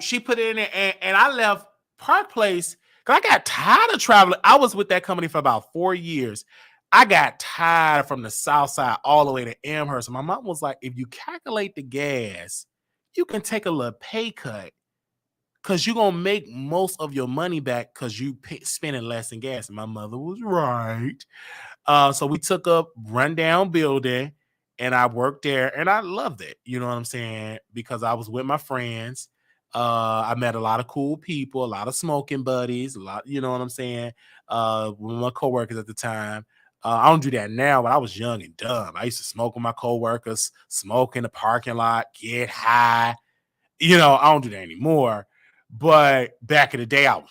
she put it in there, and I left Park Place because I got tired of traveling. I was with that company for about 4 years. I got tired from the South Side all the way to Amherst. My mom was like, if you calculate the gas, you can take a little pay cut because you're going to make most of your money back because you spending less in gas. And my mother was right. So we took a rundown building, and I worked there, and I loved it. You know what I'm saying? Because I was with my friends. I met a lot of cool people, a lot of smoking buddies, a lot, you know what I'm saying? With my coworkers at the time. I don't do that now, but I was young and dumb. I used to smoke with my coworkers, smoke in the parking lot, get high. You know, I don't do that anymore. But back in the day, I would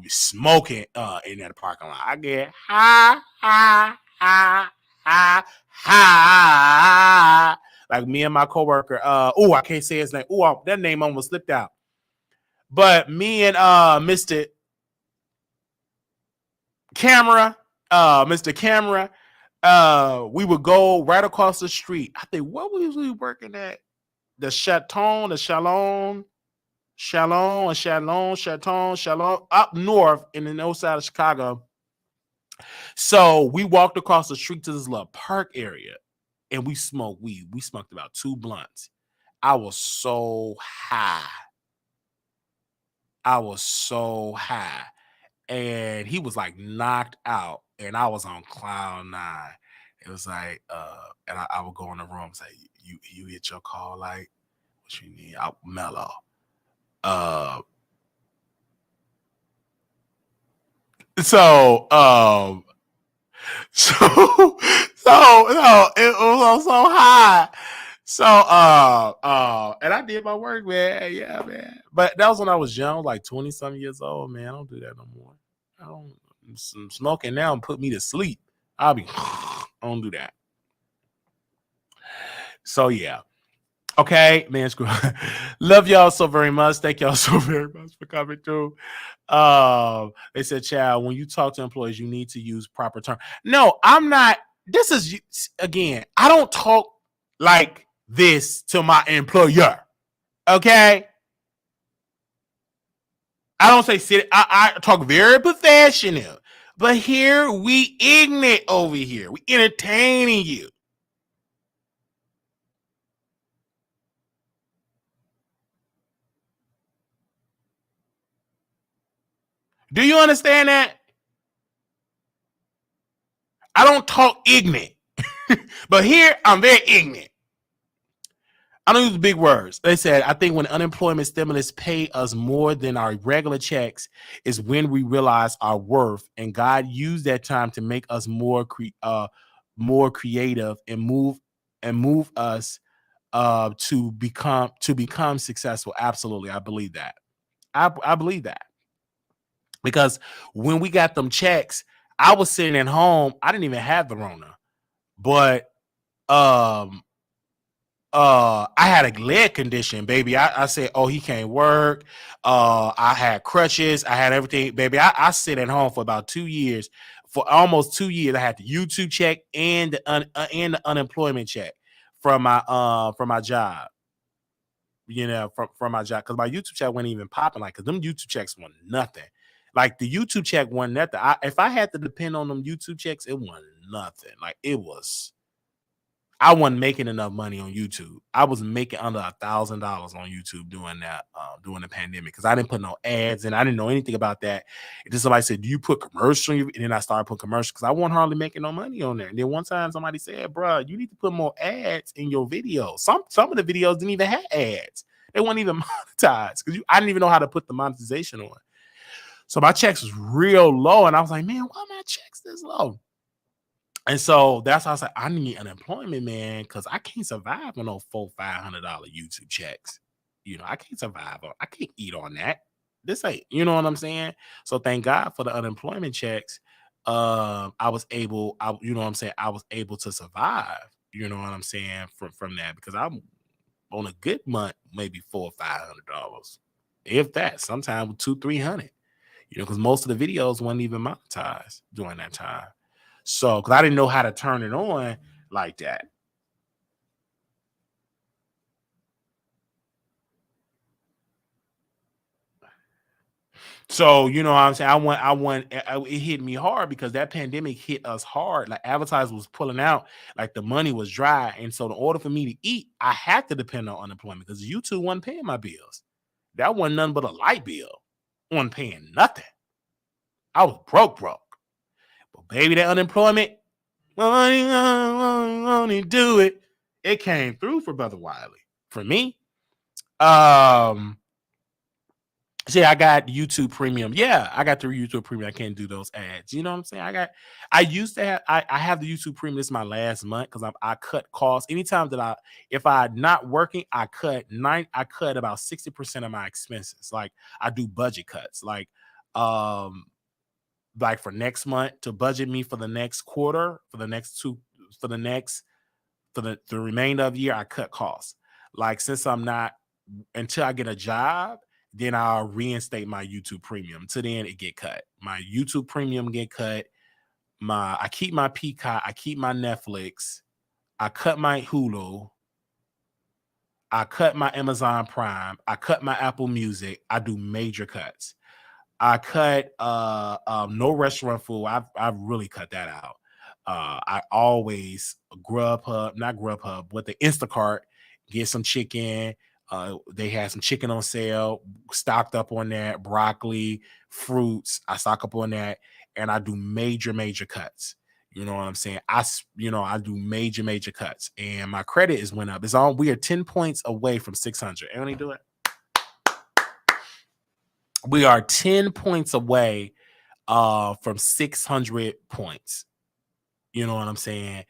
be smoking in that parking lot. I get high. Like me and my coworker. I can't say his name. That name almost slipped out. But me and Mr. Camera, we would go right across the street. I think what was we working at? The Chaton, the Chalon, up north in the north side of Chicago. So we walked across the street to this little park area and we smoked weed. We smoked about 2 blunts. I was so high. And he was like knocked out and I was on cloud 9. It was like, and I would go in the room and say, you hit your call, like, what you need? I'll mellow. So it was so high. And I did my work, man. Yeah, man. But that was when I was young, like 20-something years old, man. I don't do that no more. I'm smoking now and put me to sleep. I don't do that. So yeah. Okay, man, screw. Love y'all so very much. Thank y'all so very much for coming through. They said, child, when you talk to employees, you need to use proper terms. No, I'm not. This is, again, I don't talk like this to my employer. Okay? I don't say sit. I talk very professional. But here, we ignorant over here. We entertaining you. Do you understand that? I don't talk ignorant. But here, I'm very ignorant. I don't use big words. They said, I think when unemployment stimulus pay us more than our regular checks is when we realize our worth. And God used that time to make us more creative and move us to become successful. Absolutely. I believe that. I believe that. Because when we got them checks, I was sitting at home. I didn't even have the Rona, but I had a leg condition, baby. I said, oh, he can't work. I had crutches. I had everything, baby. I sit at home for about 2 years. For almost 2 years, I had the YouTube check and the unemployment check from my job. You know, from my job, because my YouTube check wasn't even popping. Like, because them YouTube checks were nothing. Like the YouTube check wasn't nothing. If I had to depend on them YouTube checks, it wasn't nothing. Like I wasn't making enough money on YouTube. I was making under $1,000 on YouTube doing that, during the pandemic, because I didn't put no ads and I didn't know anything about that. And then somebody said, do you put commercial? And then I started putting commercials because I wasn't hardly making no money on there. And then one time somebody said, bro, you need to put more ads in your videos. Some of the videos didn't even have ads. They weren't even monetized because I didn't even know how to put the monetization on. So my checks was real low. And I was like, man, why my checks this low? And so that's how I was like, I need unemployment, man, because I can't survive on no $400-500 YouTube checks. You know, I can't survive on. I can't eat on that. This ain't, you know what I'm saying? So thank God for the unemployment checks. I was able, you know what I'm saying? I was able to survive. You know what I'm saying? From that, because I'm on a good month, maybe $400 or $500, if that. Sometimes $200-300. You know, because most of the videos weren't even monetized during that time. So, because I didn't know how to turn it on like that. So, you know what I'm saying? It hit me hard because that pandemic hit us hard. Like advertisers was pulling out, like the money was dry. And so in order for me to eat, I had to depend on unemployment because YouTube wasn't paying my bills. That wasn't nothing but a light bill. Wasn't paying nothing. I was broke. But baby, that unemployment, won't do it. It came through for Brother Wiley. For me. See, I got YouTube Premium. Yeah, I got the YouTube Premium. I can't do those ads. You know what I'm saying? I used to have. I have the YouTube Premium. This is my last month because I cut costs. Anytime that if I'm not working, I cut about 60% of my expenses. Like I do budget cuts. Like for next month to budget me for the next quarter, for the remainder of the year, I cut costs. Like since I'm not until I get a job, then I'll reinstate my YouTube Premium. Until then, it get cut. My YouTube Premium get cut. I keep my Peacock. I keep my Netflix. I cut my Hulu. I cut my Amazon Prime. I cut my Apple Music. I do major cuts. I cut no restaurant food. I've really cut that out. I always not Grubhub, but the Instacart, get some chicken. They had some chicken on sale, stocked up on that, broccoli, fruits. I stock up on that, and I do major cuts. You know what I'm saying? I do major cuts, and my credit is went up. We are 10 points away from 600. Anthony, do it. We are 10 points away from 600 points. You know what I'm saying?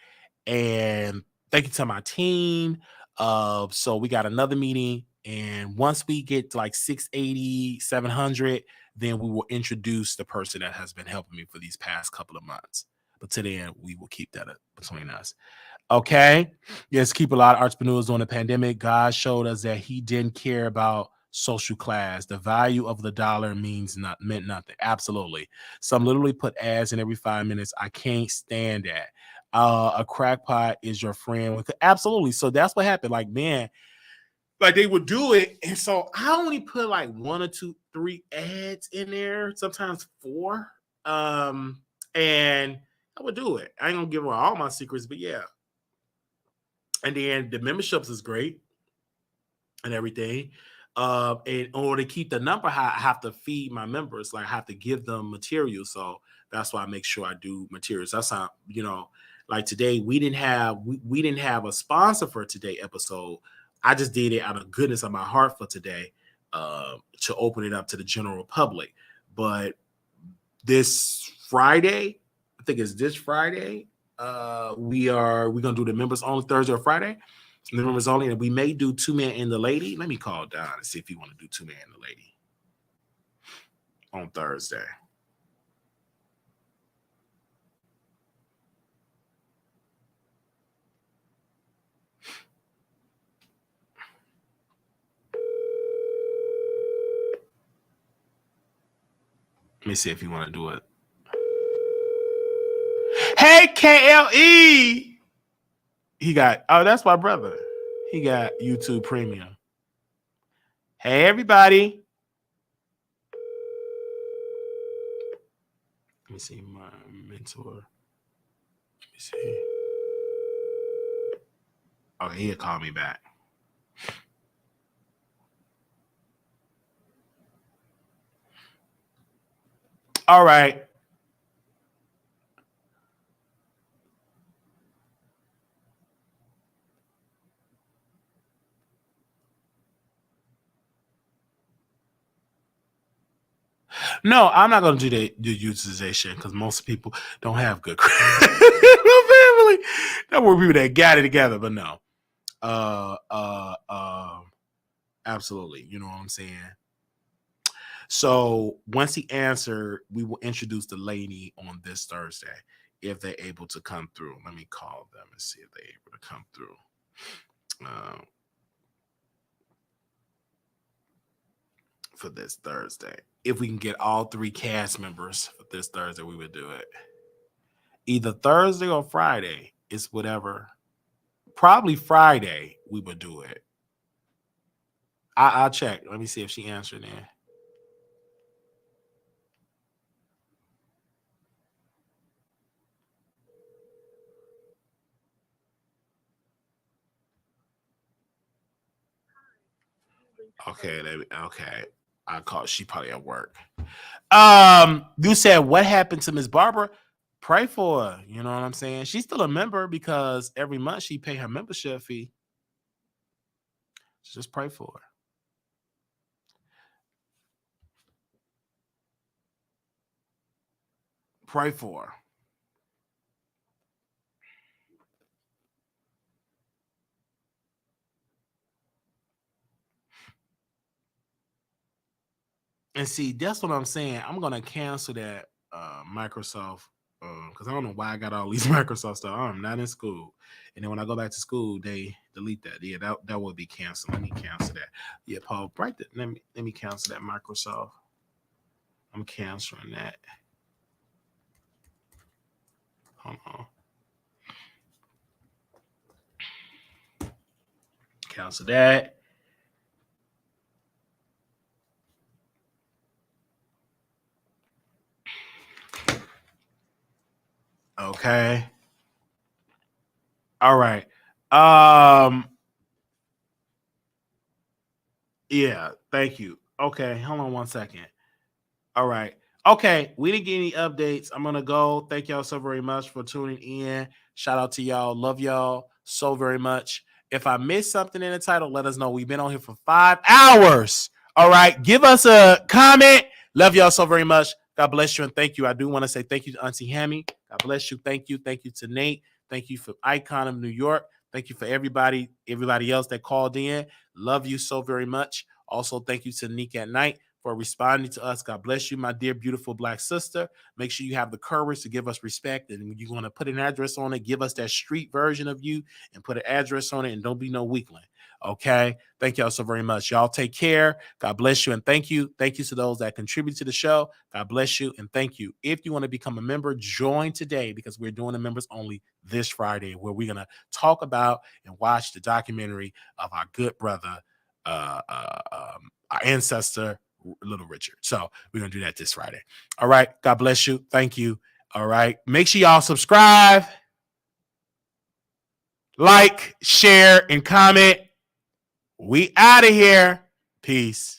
And thank you to my team. So we got another meeting, and once we get to like 680, 700, then we will introduce the person that has been helping me for these past couple of months. But to then, we will keep that between us. Okay? Yes, keep a lot of entrepreneurs during the pandemic. God showed us that he didn't care about social class. The value of the dollar meant nothing. Absolutely. Some literally put ads in every 5 minutes. I can't stand that. A crackpot is your friend. Absolutely. So that's what happened. Like, man, like they would do it. And so I only put like 1 or 2, 3 ads in there, sometimes 4. And I would do it. I ain't gonna give away all my secrets, but yeah. And then the memberships is great and everything. And in order to keep the number high, I have to feed my members. Like I have to give them material. So that's why I make sure I do materials. That's how, like today we didn't have a sponsor for today episode. I just did it out of goodness of my heart for today, to open it up to the general public. But this Friday, I think it's this Friday, we're gonna do the members only Thursday or Friday. The members only, and we may do 2 Man and the Lady. Let me call Don and see if he want to do 2 Man and the Lady on Thursday. Let me see if you want to do it. Hey, KLE! That's my brother. He got YouTube Premium. Hey, everybody. Let me see my mentor. Let me see. Oh, he'll call me back. All right. No, I'm not going to do the utilization because most people don't have good credit. My family. There were people that got it together, but no. Absolutely. You know what I'm saying? So once he answered, we will introduce the lady on this Thursday if they're able to come through. Let me call them and see if they're able to come through. For this Thursday. If we can get all 3 cast members for this Thursday, we would do it. Either Thursday or Friday. It's whatever. Probably Friday we would do it. I'll check. Let me see if she answered in. Okay. I called. She probably at work. You said what happened to Miss Barbara? Pray for her. You know what I'm saying? She's still a member because every month she pay her membership fee. Just pray for her. Pray for her. And see, that's what I'm saying. I'm gonna cancel that Microsoft because I don't know why I got all these Microsoft stuff. I'm not in school, and then when I go back to school, they delete that. Yeah, that will be canceled. Let me cancel that. Yeah, Paul, right there. Let me cancel that Microsoft. I'm canceling that. Hold on. Cancel that. Okay. All right. Yeah, thank you. Okay, hold on one second. All right. Okay, we didn't get any updates. I'm gonna go. Thank y'all so very much for tuning in. Shout out to y'all. Love y'all so very much. If I missed something in the title, let us know. We've been on here for 5 hours. All right. Give us a comment. Love y'all so very much. God bless you and thank you. I do want to say thank you to Auntie Hammy. God bless you. Thank you. Thank you to Nate. Thank you for Icon of New York. Thank you for everybody else that called in. Love you so very much. Also, thank you to Nique at Nite for responding to us. God bless you, my dear, beautiful Black sister. Make sure you have the courage to give us respect. And when you're going to put an address on it, give us that street version of you and put an address on it and don't be no weakling. Okay. Thank y'all so very much. Y'all take care. God bless you and thank you. Thank you to those that contribute to the show. God bless you and thank you. If you want to become a member, join today because we're doing the members only this Friday where we're going to talk about and watch the documentary of our good brother, our ancestor, Little Richard. So we're going to do that this Friday. All right. God bless you. Thank you. All right. Make sure y'all subscribe, like, share, and comment. We out of here. Peace.